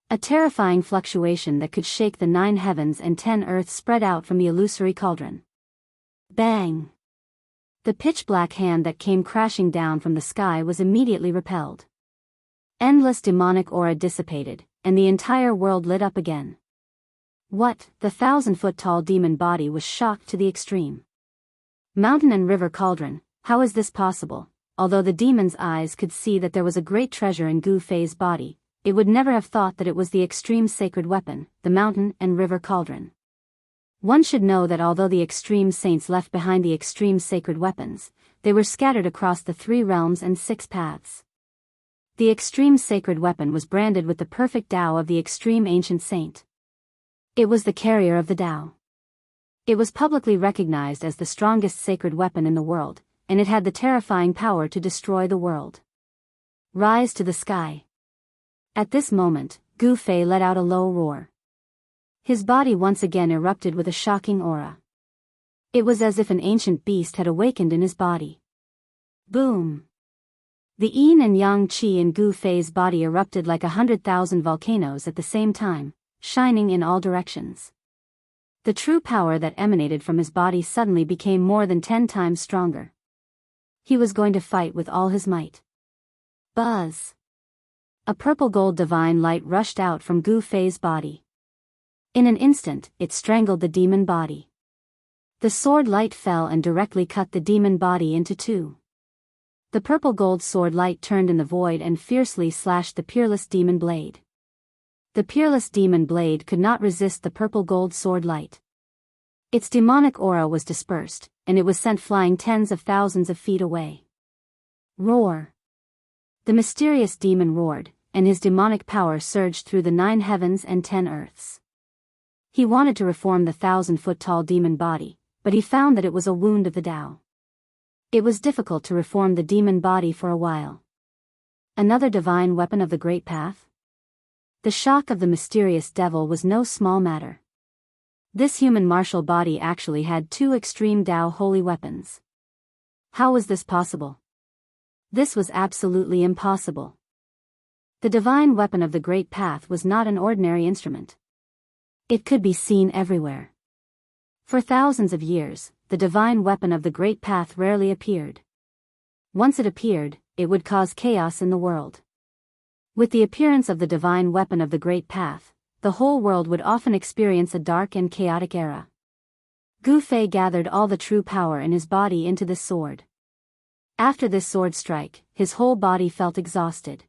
A terrifying fluctuation that could shake the 9 heavens and 10 earths spread out from the illusory cauldron. Bang! The pitch-black hand that came crashing down from the sky was immediately repelled. Endless demonic aura dissipated, and the entire world lit up again. What? The 1,000-foot-tall demon body was shocked to the extreme. Mountain and river cauldron, how is this possible? Although the demon's eyes could see that there was a great treasure in Gu Fei's body, it would never have thought that it was the extreme sacred weapon, the mountain and river cauldron. One should know that although the extreme saints left behind the extreme sacred weapons, they were scattered across the 3 realms and 6 paths. The extreme sacred weapon was branded with the perfect Tao of the extreme ancient saint. It was the carrier of the Tao. It was publicly recognized as the strongest sacred weapon in the world, and it had the terrifying power to destroy the world. Rise to the sky. At this moment, Gu Fei let out a low roar. His body once again erupted with a shocking aura. It was as if an ancient beast had awakened in his body. Boom! The yin and yang qi in Gu Fei's body erupted like 100,000 volcanoes at the same time, shining in all directions. The true power that emanated from his body suddenly became more than 10 times stronger. He was going to fight with all his might. Buzz! A purple-gold divine light rushed out from Gu Fei's body. In an instant, it strangled the demon body. The sword light fell and directly cut the demon body into two. The purple gold sword light turned in the void and fiercely slashed the peerless demon blade. The peerless demon blade could not resist the purple gold sword light. Its demonic aura was dispersed, and it was sent flying tens of thousands of feet away. Roar! The mysterious demon roared, and his demonic power surged through the 9 heavens and 10 earths. He wanted to reform the 1,000-foot-tall demon body, but he found that it was a wound of the Tao. It was difficult to reform the demon body for a while. Another divine weapon of the Great Path? The shock of the mysterious devil was no small matter. This human martial body actually had 2 extreme Tao holy weapons. How was this possible? This was absolutely impossible. The divine weapon of the Great Path was not an ordinary instrument. It could be seen everywhere. For thousands of years, the divine weapon of the Great Path rarely appeared. Once it appeared, it would cause chaos in the world. With the appearance of the divine weapon of the Great Path, the whole world would often experience a dark and chaotic era. Gu Fei gathered all the true power in his body into this sword. After this sword strike, his whole body felt exhausted.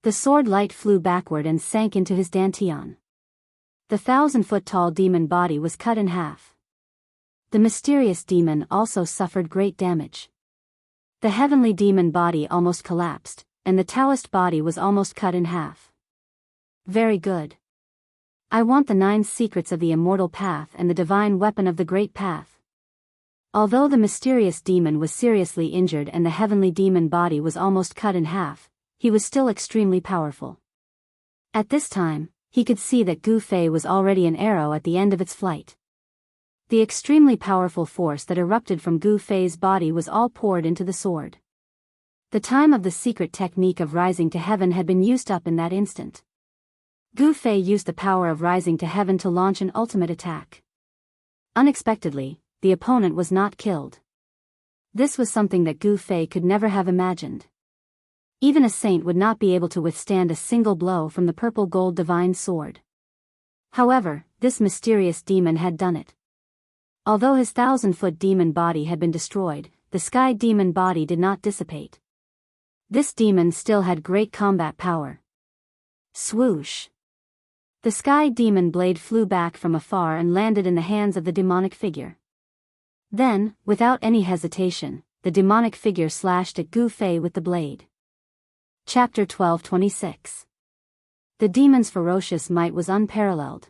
The sword light flew backward and sank into his dantian. The 1,000-foot-tall demon body was cut in half. The mysterious demon also suffered great damage. The heavenly demon body almost collapsed, and the Taoist body was almost cut in half. Very good. I want the 9 secrets of the immortal path and the divine weapon of the Great Path. Although the mysterious demon was seriously injured and the heavenly demon body was almost cut in half, he was still extremely powerful. At this time, he could see that Gu Fei was already an arrow at the end of its flight. The extremely powerful force that erupted from Gu Fei's body was all poured into the sword. The time of the secret technique of rising to heaven had been used up in that instant. Gu Fei used the power of rising to heaven to launch an ultimate attack. Unexpectedly, the opponent was not killed. This was something that Gu Fei could never have imagined. Even a saint would not be able to withstand a single blow from the purple gold divine sword. However, this mysterious demon had done it. Although his 1,000-foot demon body had been destroyed, the sky demon body did not dissipate. This demon still had great combat power. Swoosh! The sky demon blade flew back from afar and landed in the hands of the demonic figure. Then, without any hesitation, the demonic figure slashed at Gu Fei with the blade. Chapter 12:26. The demon's ferocious might was unparalleled.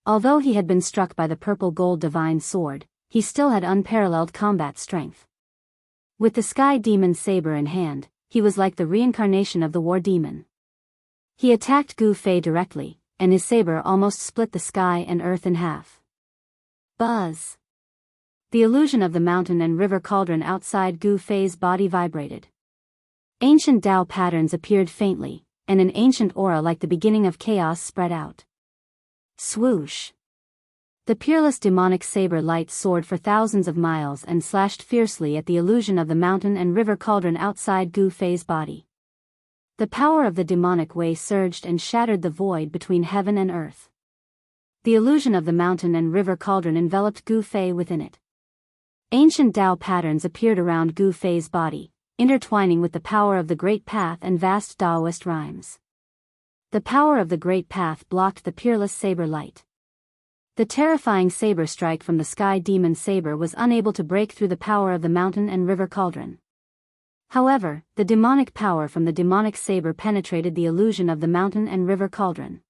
Although he had been struck by the purple gold divine sword, he still had unparalleled combat strength. With the sky demon's saber in hand, he was like the reincarnation of the war demon. He attacked Gu Fei directly, and his saber almost split the sky and earth in half. Buzz! The illusion of the mountain and river cauldron outside Gu Fei's body vibrated. Ancient Tao patterns appeared faintly, and an ancient aura like the beginning of chaos spread out. Swoosh! The peerless demonic saber light soared for thousands of miles and slashed fiercely at the illusion of the mountain and river cauldron outside Gu Fei's body. The power of the demonic way surged and shattered the void between heaven and earth. The illusion of the mountain and river cauldron enveloped Gu Fei within it. Ancient Tao patterns appeared around Gu Fei's body, intertwining with the power of the Great Path and vast Taoist rhymes. The power of the Great Path blocked the peerless saber light. The terrifying saber strike from the sky demon saber was unable to break through the power of the mountain and river cauldron. However, the demonic power from the demonic saber penetrated the illusion of the mountain and river cauldron.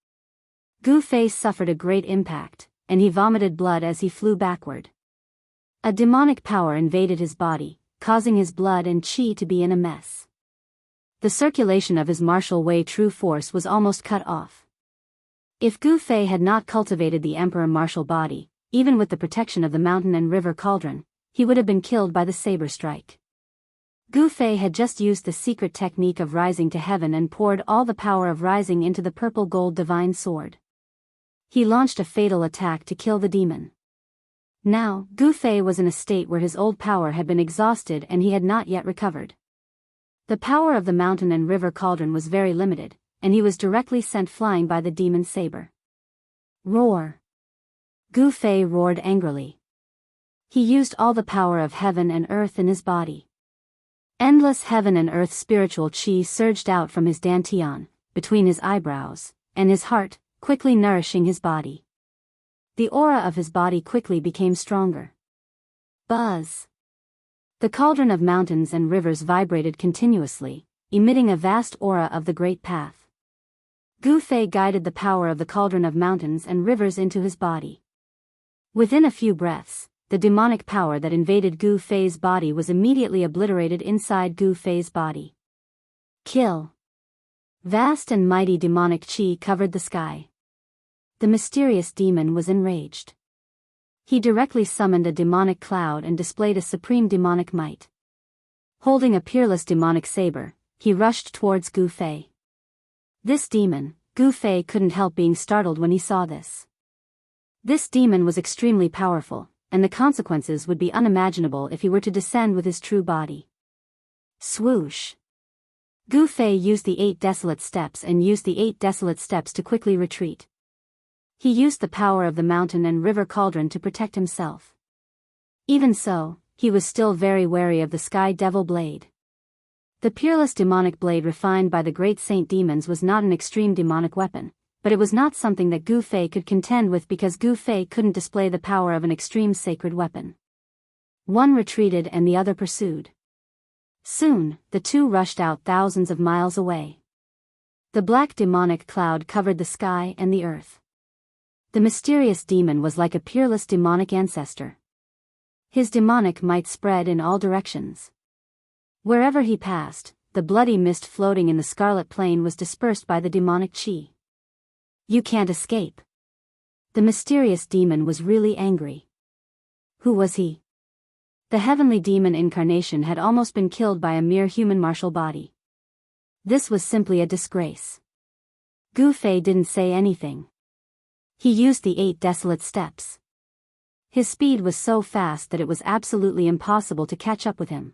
Gu Fei suffered a great impact, and he vomited blood as he flew backward. A demonic power invaded his body, causing his blood and qi to be in a mess. The circulation of his martial way true force was almost cut off. If Gu Fei had not cultivated the emperor martial body, even with the protection of the mountain and river cauldron, he would have been killed by the saber strike. Gu Fei had just used the secret technique of rising to heaven and poured all the power of rising into the purple gold divine sword. He launched a fatal attack to kill the demon. Now, Gu Fei was in a state where his old power had been exhausted and he had not yet recovered. The power of the mountain and river cauldron was very limited, and he was directly sent flying by the demon's saber. Roar! Gu Fei roared angrily. He used all the power of heaven and earth in his body. Endless heaven and earth spiritual chi surged out from his dantian, between his eyebrows, and his heart, quickly nourishing his body. The aura of his body quickly became stronger. Buzz! The cauldron of mountains and rivers vibrated continuously, emitting a vast aura of the great path. Gu Fei guided the power of the cauldron of mountains and rivers into his body. Within a few breaths, the demonic power that invaded Gu Fei's body was immediately obliterated inside Gu Fei's body. Kill! Vast and mighty demonic chi covered the sky. The mysterious demon was enraged. He directly summoned a demonic cloud and displayed a supreme demonic might. Holding a peerless demonic saber, he rushed towards Gu Fei. This demon, Gu Fei couldn't help being startled when he saw this. This demon was extremely powerful, and the consequences would be unimaginable if he were to descend with his true body. Swoosh! Gu Fei used the 8 desolate steps to quickly retreat. He used the power of the mountain and river cauldron to protect himself. Even so, he was still very wary of the Sky Devil Blade. The peerless demonic blade refined by the great saint demons was not an extreme demonic weapon, but it was not something that Gu Fei could contend with because Gu Fei couldn't display the power of an extreme sacred weapon. One retreated and the other pursued. Soon, the two rushed out thousands of miles away. The black demonic cloud covered the sky and the earth. The mysterious demon was like a peerless demonic ancestor. His demonic might spread in all directions. Wherever he passed, the bloody mist floating in the scarlet plain was dispersed by the demonic chi. You can't escape. The mysterious demon was really angry. Who was he? The heavenly demon incarnation had almost been killed by a mere human martial body. This was simply a disgrace. Gu Fei didn't say anything. He used the 8 desolate steps. His speed was so fast that it was absolutely impossible to catch up with him.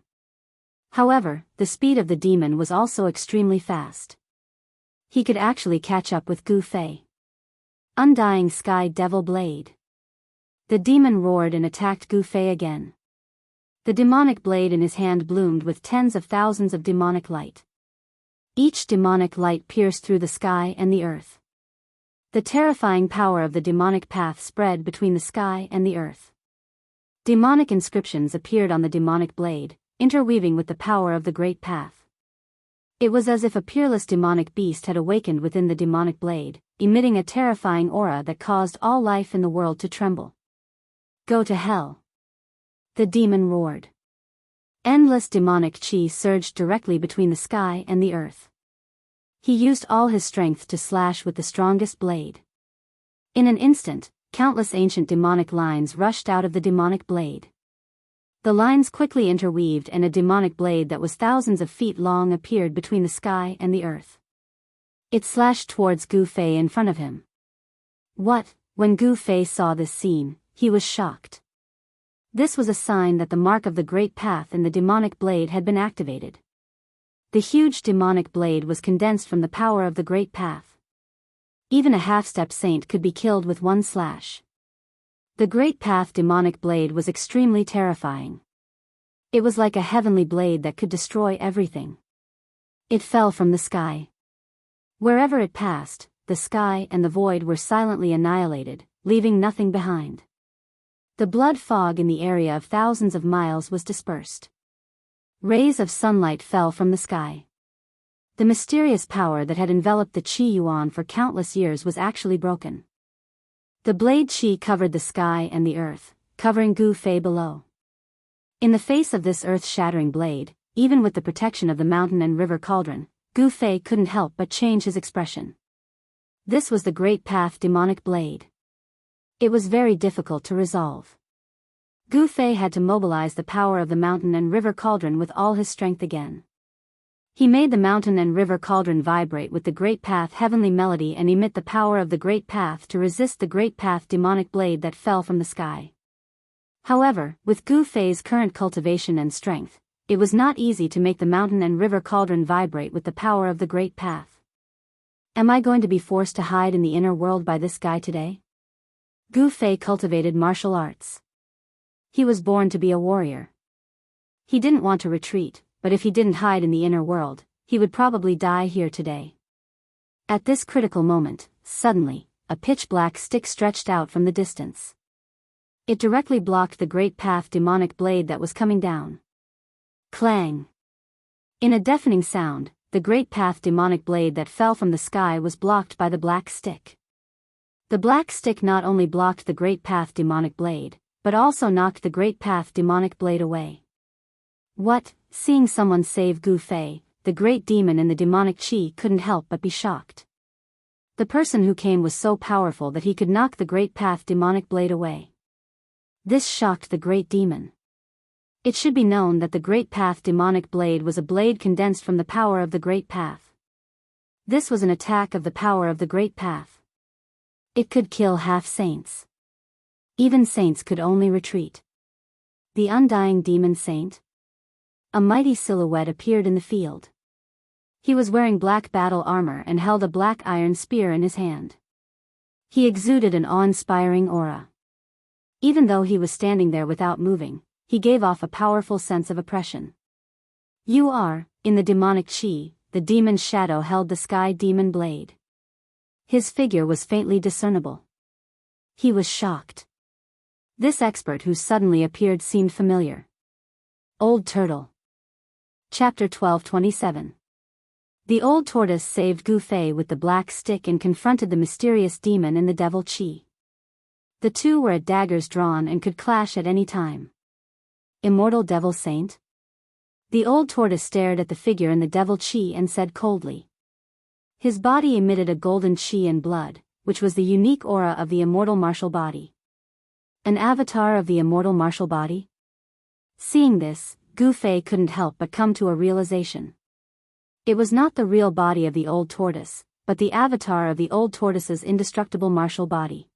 However, the speed of the demon was also extremely fast. He could actually catch up with Gu Fei. Undying Sky Devil Blade. The demon roared and attacked Gu Fei again. The demonic blade in his hand bloomed with tens of thousands of demonic light. Each demonic light pierced through the sky and the earth. The terrifying power of the demonic path spread between the sky and the earth. Demonic inscriptions appeared on the demonic blade, interweaving with the power of the great path. It was as if a peerless demonic beast had awakened within the demonic blade, emitting a terrifying aura that caused all life in the world to tremble. Go to hell! The demon roared. Endless demonic chi surged directly between the sky and the earth. He used all his strength to slash with the strongest blade. In an instant, countless ancient demonic lines rushed out of the demonic blade. The lines quickly interweaved and a demonic blade that was thousands of feet long appeared between the sky and the earth. It slashed towards Gu Fei in front of him. When Gu Fei saw this scene, he was shocked. This was a sign that the mark of the great path in the demonic blade had been activated. The huge demonic blade was condensed from the power of the great path. Even a half-step saint could be killed with one slash. The great path demonic blade was extremely terrifying. It was like a heavenly blade that could destroy everything. It fell from the sky. Wherever it passed, the sky and the void were silently annihilated, leaving nothing behind. The blood fog in the area of thousands of miles was dispersed. Rays of sunlight fell from the sky. The mysterious power that had enveloped the Qi Yuan for countless years was actually broken. The blade Qi covered the sky and the earth, covering Gu Fei below. In the face of this earth-shattering blade, even with the protection of the mountain and river cauldron, Gu Fei couldn't help but change his expression. This was the great path demonic blade. It was very difficult to resolve. Gu Fei had to mobilize the power of the mountain and river cauldron with all his strength again. He made the mountain and river cauldron vibrate with the great path heavenly melody and emit the power of the great path to resist the great path demonic blade that fell from the sky. However, with Gu Fei's current cultivation and strength, it was not easy to make the mountain and river cauldron vibrate with the power of the great path. Am I going to be forced to hide in the inner world by this guy today? Gu Fei cultivated martial arts. He was born to be a warrior. He didn't want to retreat, but if he didn't hide in the inner world, he would probably die here today. At this critical moment, suddenly, a pitch-black stick stretched out from the distance. It directly blocked the great path demonic blade that was coming down. Clang! In a deafening sound, the great path demonic blade that fell from the sky was blocked by the black stick. The black stick not only blocked the great path demonic blade, but also knocked the great path demonic blade away. What? Seeing someone save Gu Fei, the great demon in the demonic chi couldn't help but be shocked. The person who came was so powerful that he could knock the great path demonic blade away. This shocked the great demon. It should be known that the great path demonic blade was a blade condensed from the power of the great path. This was an attack of the power of the great path. It could kill half saints. Even saints could only retreat. The undying demon saint? A mighty silhouette appeared in the field. He was wearing black battle armor and held a black iron spear in his hand. He exuded an awe-inspiring aura. Even though he was standing there without moving, he gave off a powerful sense of oppression. You are, in the demonic chi, the demon's shadow held the sky demon blade. His figure was faintly discernible. He was shocked. This expert who suddenly appeared seemed familiar. Old Turtle. Chapter 12:27. The old tortoise saved Gu Fei with the black stick and confronted the mysterious demon in the devil chi. The two were at daggers drawn and could clash at any time. Immortal devil saint? The old tortoise stared at the figure in the devil chi and said coldly. His body emitted a golden chi and blood, which was the unique aura of the immortal martial body. An avatar of the immortal martial body? Seeing this, Gu Fei couldn't help but come to a realization. It was not the real body of the old tortoise, but the avatar of the old tortoise's indestructible martial body.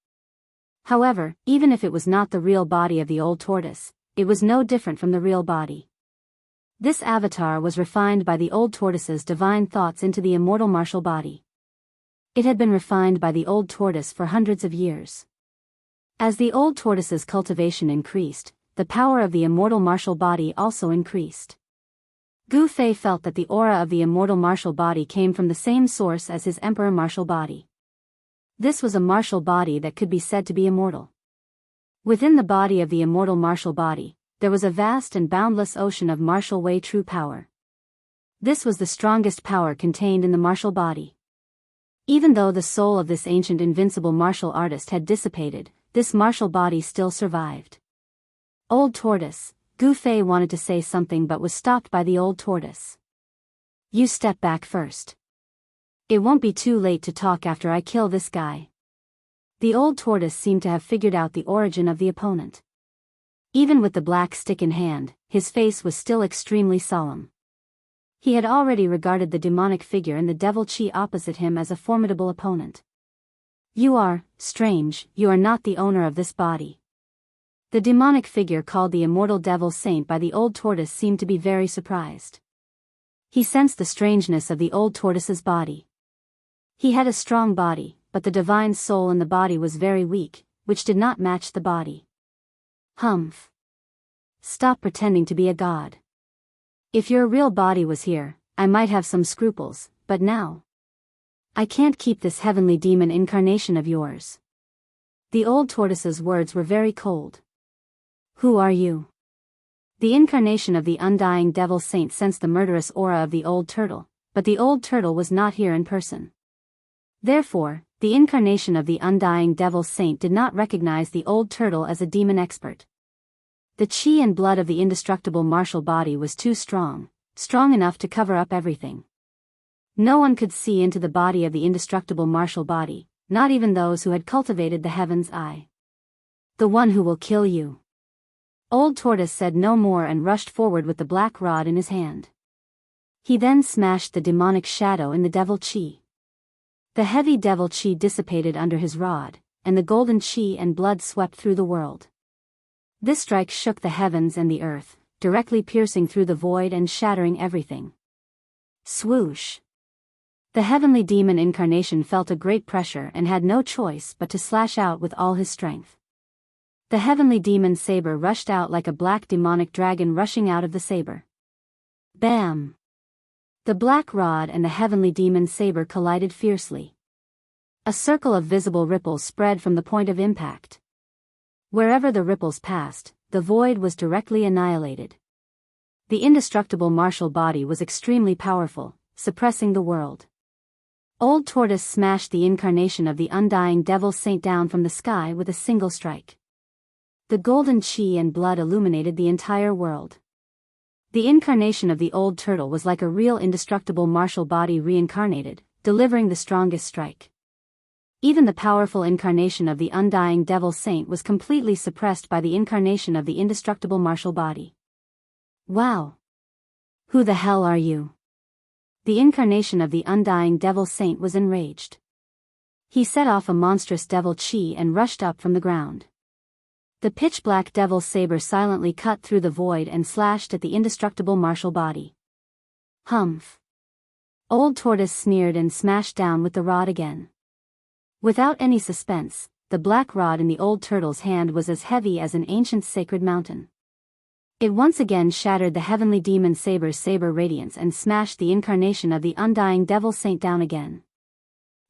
However, even if it was not the real body of the old tortoise, it was no different from the real body. This avatar was refined by the old tortoise's divine thoughts into the immortal martial body. It had been refined by the old tortoise for hundreds of years. As the old tortoise's cultivation increased, the power of the immortal martial body also increased. Gu Fei felt that the aura of the immortal martial body came from the same source as his emperor martial body. This was a martial body that could be said to be immortal. Within the body of the immortal martial body, there was a vast and boundless ocean of martial way true power. This was the strongest power contained in the martial body. Even though the soul of this ancient invincible martial artist had dissipated, this martial body still survived. Old tortoise, Gu Fei wanted to say something but was stopped by the old tortoise. You step back first. It won't be too late to talk after I kill this guy. The old tortoise seemed to have figured out the origin of the opponent. Even with the black stick in hand, his face was still extremely solemn. He had already regarded the demonic figure in the devil chi opposite him as a formidable opponent. You are, strange, you are not the owner of this body. The demonic figure called the immortal devil saint by the old tortoise seemed to be very surprised. He sensed the strangeness of the old tortoise's body. He had a strong body, but the divine soul in the body was very weak, which did not match the body. Humph. Stop pretending to be a god. If your real body was here, I might have some scruples, but now I can't keep this heavenly demon incarnation of yours. The old tortoise's words were very cold. Who are you? The incarnation of the undying devil saint sensed the murderous aura of the old turtle, but the old turtle was not here in person. Therefore, the incarnation of the undying devil saint did not recognize the old turtle as a demon expert. The chi and blood of the indestructible martial body was too strong enough to cover up everything. No one could see into the body of the indestructible martial body, not even those who had cultivated the heaven's eye. The one who will kill you. Old Tortoise said no more and rushed forward with the black rod in his hand. He then smashed the demonic shadow in the devil chi. The heavy devil chi dissipated under his rod, and the golden chi and blood swept through the world. This strike shook the heavens and the earth, directly piercing through the void and shattering everything. Swoosh! The heavenly demon incarnation felt a great pressure and had no choice but to slash out with all his strength. The heavenly demon saber rushed out like a black demonic dragon rushing out of the saber. Bam! The black rod and the heavenly demon saber collided fiercely. A circle of visible ripples spread from the point of impact. Wherever the ripples passed, the void was directly annihilated. The indestructible martial body was extremely powerful, suppressing the world. Old Tortoise smashed the incarnation of the undying devil saint down from the sky with a single strike. The golden chi and blood illuminated the entire world. The incarnation of the old turtle was like a real indestructible martial body reincarnated, delivering the strongest strike. Even the powerful incarnation of the undying devil saint was completely suppressed by the incarnation of the indestructible martial body. Wow! Who the hell are you? The incarnation of the undying devil saint was enraged. He set off a monstrous devil chi and rushed up from the ground. The pitch-black devil saber silently cut through the void and slashed at the indestructible martial body. Humph! Old Tortoise sneered and smashed down with the rod again. Without any suspense, the black rod in the old turtle's hand was as heavy as an ancient sacred mountain. It once again shattered the heavenly demon saber's saber radiance and smashed the incarnation of the undying devil saint down again.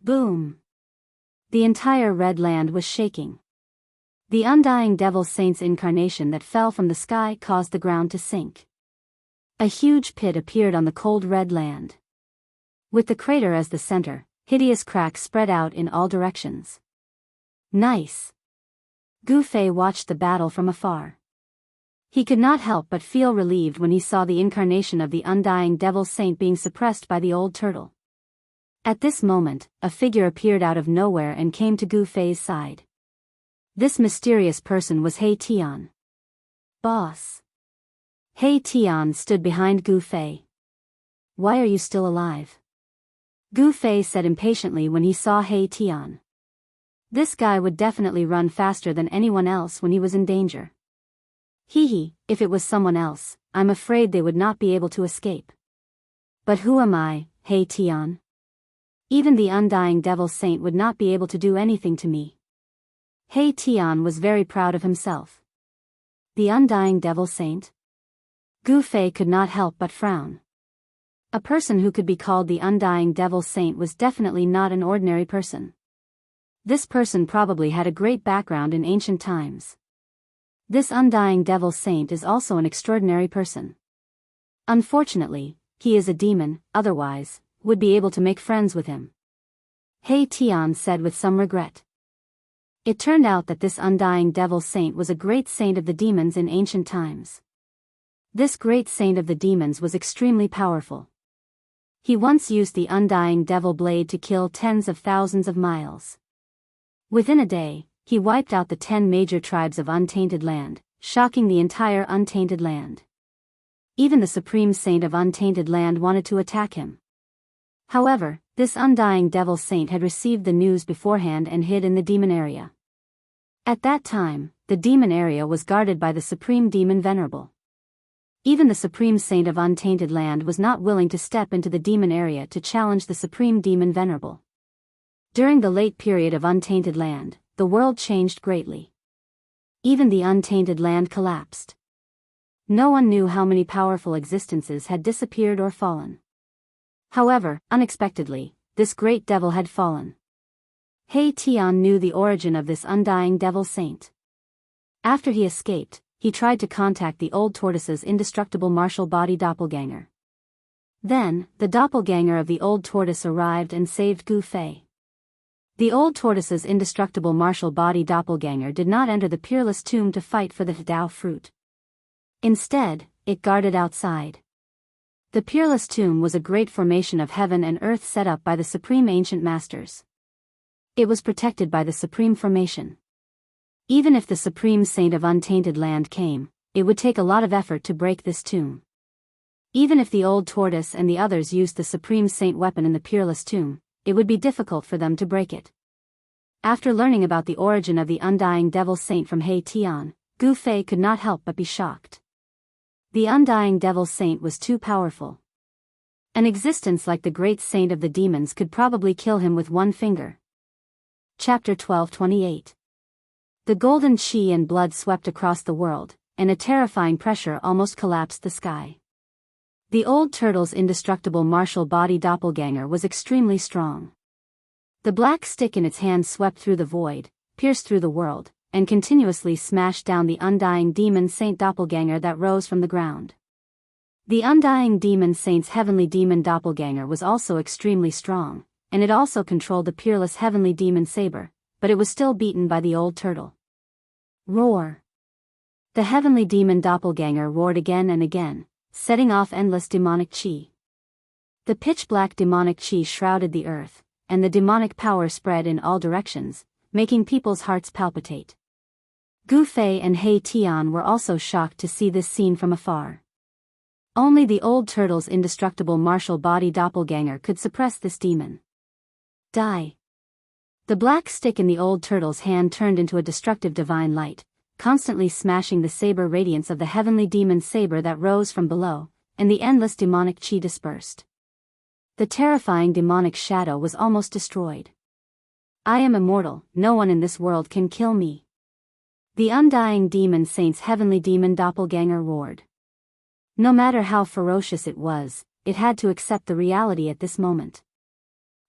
Boom! The entire red land was shaking. The undying devil saint's incarnation that fell from the sky caused the ground to sink. A huge pit appeared on the cold red land. With the crater as the center, hideous cracks spread out in all directions. Nice! Gu Fei watched the battle from afar. He could not help but feel relieved when he saw the incarnation of the undying devil saint being suppressed by the old turtle. At this moment, a figure appeared out of nowhere and came to Gu Fei's side. This mysterious person was He Tian. Boss. He Tian stood behind Gu Fei. Why are you still alive? Gu Fei said impatiently when he saw He Tian. This guy would definitely run faster than anyone else when he was in danger. If it was someone else, I'm afraid they would not be able to escape. But who am I, He Tian? Even the undying devil saint would not be able to do anything to me. He Tian was very proud of himself. The undying devil saint? Gu Fei could not help but frown. A person who could be called the undying devil saint was definitely not an ordinary person. This person probably had a great background in ancient times. This undying devil saint is also an extraordinary person. Unfortunately, he is a demon, otherwise, would be able to make friends with him. He Tian said with some regret. It turned out that this undying devil saint was a great saint of the demons in ancient times. This great saint of the demons was extremely powerful. He once used the undying devil blade to kill tens of thousands of miles. Within a day, he wiped out the 10 major tribes of untainted land, shocking the entire untainted land. Even the supreme saint of untainted land wanted to attack him. However, this undying devil saint had received the news beforehand and hid in the demon area. At that time, the demon area was guarded by the supreme demon Venerable. Even the supreme saint of untainted land was not willing to step into the demon area to challenge the supreme demon Venerable. During the late period of untainted land, the world changed greatly. Even the untainted land collapsed. No one knew how many powerful existences had disappeared or fallen. However, unexpectedly, this great devil had fallen. He Tian knew the origin of this undying devil saint. After he escaped, he tried to contact the old tortoise's indestructible martial body doppelganger. Then, the doppelganger of the old tortoise arrived and saved Gu Fei. The old tortoise's indestructible martial body doppelganger did not enter the peerless tomb to fight for the Dao fruit. Instead, it guarded outside. The peerless tomb was a great formation of heaven and earth set up by the supreme ancient masters. It was protected by the supreme formation. Even if the supreme saint of untainted land came, it would take a lot of effort to break this tomb. Even if the old tortoise and the others used the supreme saint weapon in the peerless tomb, it would be difficult for them to break it. After learning about the origin of the undying devil saint from He Tian, Gu Fei could not help but be shocked. The undying devil saint was too powerful. An existence like the great saint of the demons could probably kill him with one finger. Chapter 12:28. The golden chi and blood swept across the world, and a terrifying pressure almost collapsed the sky. The old turtle's indestructible martial body doppelganger was extremely strong. The black stick in its hand swept through the void, pierced through the world, and continuously smashed down the undying demon saint doppelganger that rose from the ground. The undying demon saint's heavenly demon doppelganger was also extremely strong, and it also controlled the peerless heavenly demon saber, but it was still beaten by the old turtle. Roar! The heavenly demon doppelganger roared again and again, setting off endless demonic chi. The pitch-black demonic chi shrouded the earth, and the demonic power spread in all directions, making people's hearts palpitate. Gu Fei and He Tian were also shocked to see this scene from afar. Only the old turtle's indestructible martial body doppelganger could suppress this demon. Die! The black stick in the old turtle's hand turned into a destructive divine light, constantly smashing the saber radiance of the heavenly demon saber that rose from below, and the endless demonic chi dispersed. The terrifying demonic shadow was almost destroyed. I am immortal, no one in this world can kill me. The undying demon saint's heavenly demon doppelganger roared. No matter how ferocious it was, it had to accept the reality at this moment.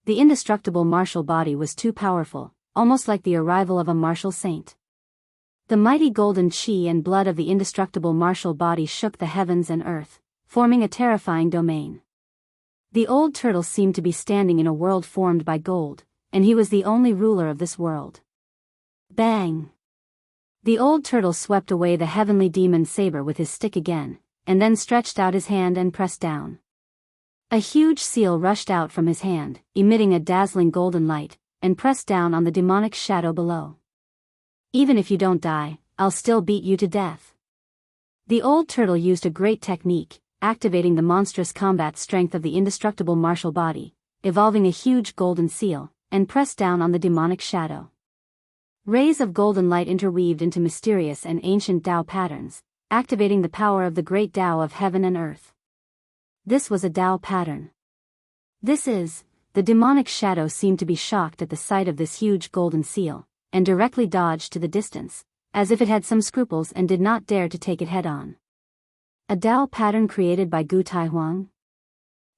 The indestructible martial body was too powerful, almost like the arrival of a martial saint. The mighty golden chi and blood of the indestructible martial body shook the heavens and earth, forming a terrifying domain. The old turtle seemed to be standing in a world formed by gold, and he was the only ruler of this world. Bang! The old turtle swept away the heavenly demon saber with his stick again, and then stretched out his hand and pressed down. A huge seal rushed out from his hand, emitting a dazzling golden light, and pressed down on the demonic shadow below. Even if you don't die, I'll still beat you to death. The old turtle used a great technique, activating the monstrous combat strength of the indestructible martial body, evolving a huge golden seal, and pressed down on the demonic shadow. Rays of golden light interweaved into mysterious and ancient Tao patterns, activating the power of the great Tao of heaven and earth. This was a Tao pattern. The demonic shadow seemed to be shocked at the sight of this huge golden seal, and directly dodged to the distance, as if it had some scruples and did not dare to take it head-on. A Tao pattern created by Gu Taihuang?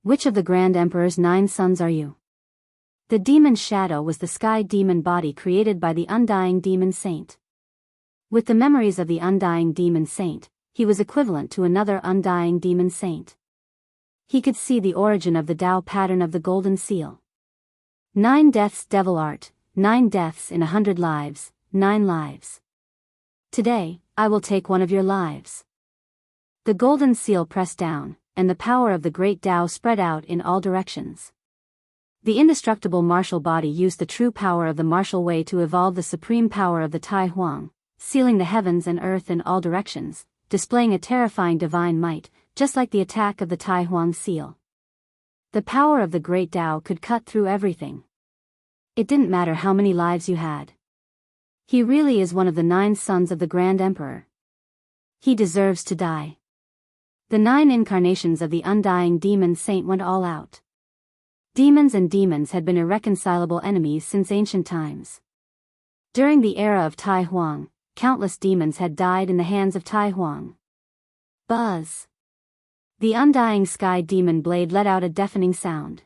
Which of the Grand Emperor's 9 sons are you? The demon shadow was the sky demon body created by the undying demon saint. With the memories of the undying demon saint, he was equivalent to another undying demon saint. He could see the origin of the Tao pattern of the golden seal. 9 deaths devil art, 9 deaths in 100 lives, 9 lives. Today, I will take one of your lives. The golden seal pressed down, and the power of the great Tao spread out in all directions. The indestructible martial body used the true power of the martial way to evolve the supreme power of the Tai Huang, sealing the heavens and earth in all directions, displaying a terrifying divine might, just like the attack of the Tai Huang seal. The power of the great Tao could cut through everything. It didn't matter how many lives you had. He really is one of the 9 sons of the Grand Emperor. He deserves to die. The 9 incarnations of the undying demon saint went all out. Demons and demons had been irreconcilable enemies since ancient times. During the era of Tai Huang, countless demons had died in the hands of Tai Huang. Buzz! The undying sky demon blade let out a deafening sound.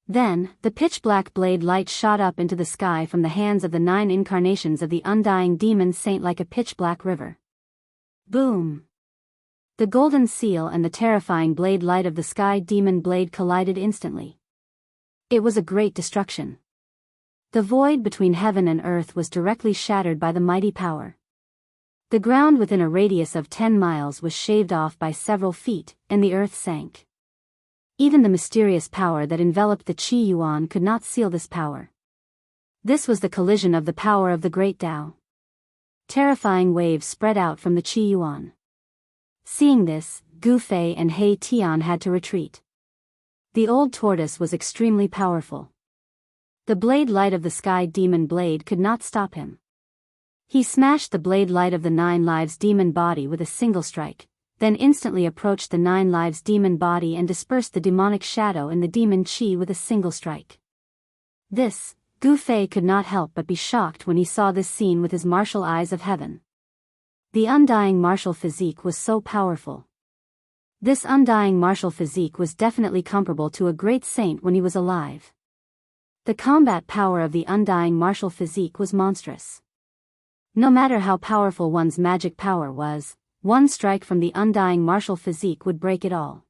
Then, the pitch-black blade light shot up into the sky from the hands of the 9 incarnations of the undying demon saint like a pitch-black river. Boom! The golden seal and the terrifying blade light of the sky demon blade collided instantly. It was a great destruction. The void between heaven and earth was directly shattered by the mighty power. The ground within a radius of 10 miles was shaved off by several feet, and the earth sank. Even the mysterious power that enveloped the Qi Yuan could not seal this power. This was the collision of the power of the great Tao. Terrifying waves spread out from the Qi Yuan. Seeing this, Gu Fei and He Tian had to retreat. The old tortoise was extremely powerful. The blade light of the sky demon blade could not stop him. He smashed the blade light of the 9 lives demon body with a single strike, then instantly approached the 9 lives demon body and dispersed the demonic shadow in the demon chi with a single strike. This Gu Fei could not help but be shocked when he saw this scene with his martial eyes of heaven. The undying martial physique was so powerful. This undying martial physique was definitely comparable to a great saint when he was alive. The combat power of the undying martial physique was monstrous. No matter how powerful one's magic power was, one strike from the undying martial physique would break it all.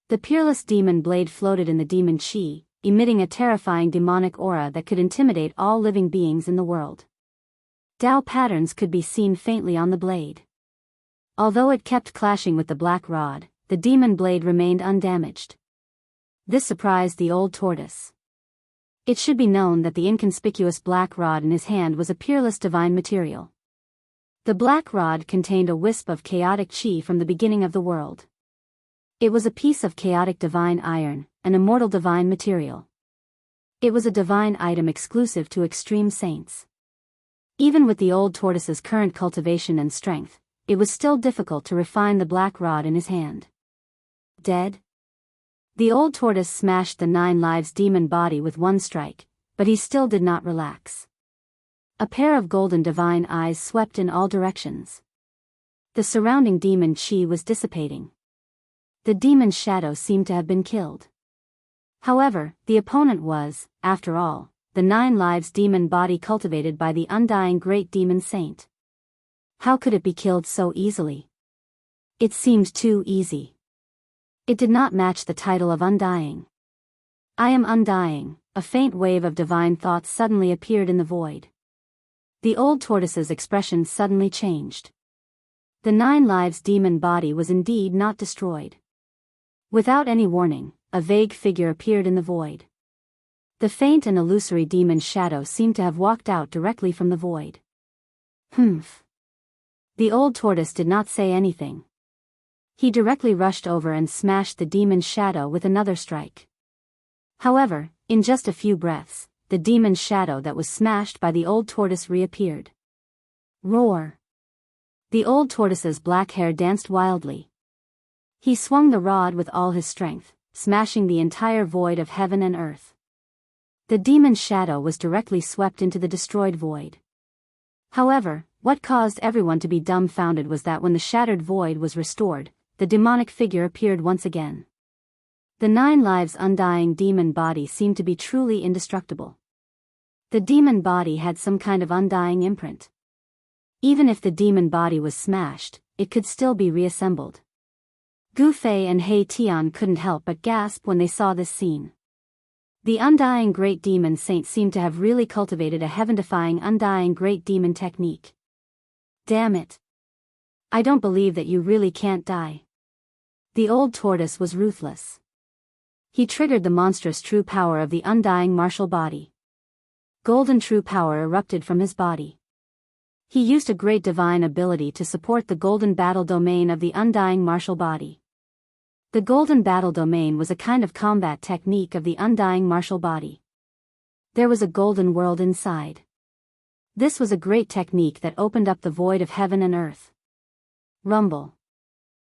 The peerless demon blade floated in the demon chi, emitting a terrifying demonic aura that could intimidate all living beings in the world. Dao patterns could be seen faintly on the blade. Although it kept clashing with the black rod, the demon blade remained undamaged. This surprised the old tortoise. It should be known that the inconspicuous black rod in his hand was a peerless divine material. The black rod contained a wisp of chaotic chi from the beginning of the world. It was a piece of chaotic divine iron, an immortal divine material. It was a divine item exclusive to extreme saints. Even with the old tortoise's current cultivation and strength, it was still difficult to refine the black rod in his hand. Dead? The old tortoise smashed the 9 lives demon body with one strike, but he still did not relax. A pair of golden divine eyes swept in all directions. The surrounding demon chi was dissipating. The demon's shadow seemed to have been killed. However, the opponent was, after all, the 9 lives demon body cultivated by the undying great demon saint. How could it be killed so easily? It seemed too easy. It did not match the title of undying. I am undying. A faint wave of divine thoughts suddenly appeared in the void. The old tortoise's expression suddenly changed. The 9 lives demon body was indeed not destroyed. Without any warning, a vague figure appeared in the void. The faint and illusory demon's shadow seemed to have walked out directly from the void. Humph. The old tortoise did not say anything. He directly rushed over and smashed the demon's shadow with another strike. However, in just a few breaths, the demon's shadow that was smashed by the old tortoise reappeared. Roar! The old tortoise's black hair danced wildly. He swung the rod with all his strength, smashing the entire void of heaven and earth. The demon's shadow was directly swept into the destroyed void. However, what caused everyone to be dumbfounded was that when the shattered void was restored, the demonic figure appeared once again. The 9 lives undying demon body seemed to be truly indestructible. The demon body had some kind of undying imprint. Even if the demon body was smashed, it could still be reassembled. Gu Fei and He Tian couldn't help but gasp when they saw this scene. The undying great demon saint seemed to have really cultivated a heaven-defying undying great demon technique. Damn it. I don't believe that you really can't die. The old tortoise was ruthless. He triggered the monstrous true power of the undying martial body. Golden true power erupted from his body. He used a great divine ability to support the golden battle domain of the undying martial body. The golden battle domain was a kind of combat technique of the undying martial body. There was a golden world inside. This was a great technique that opened up the void of heaven and earth. Rumble.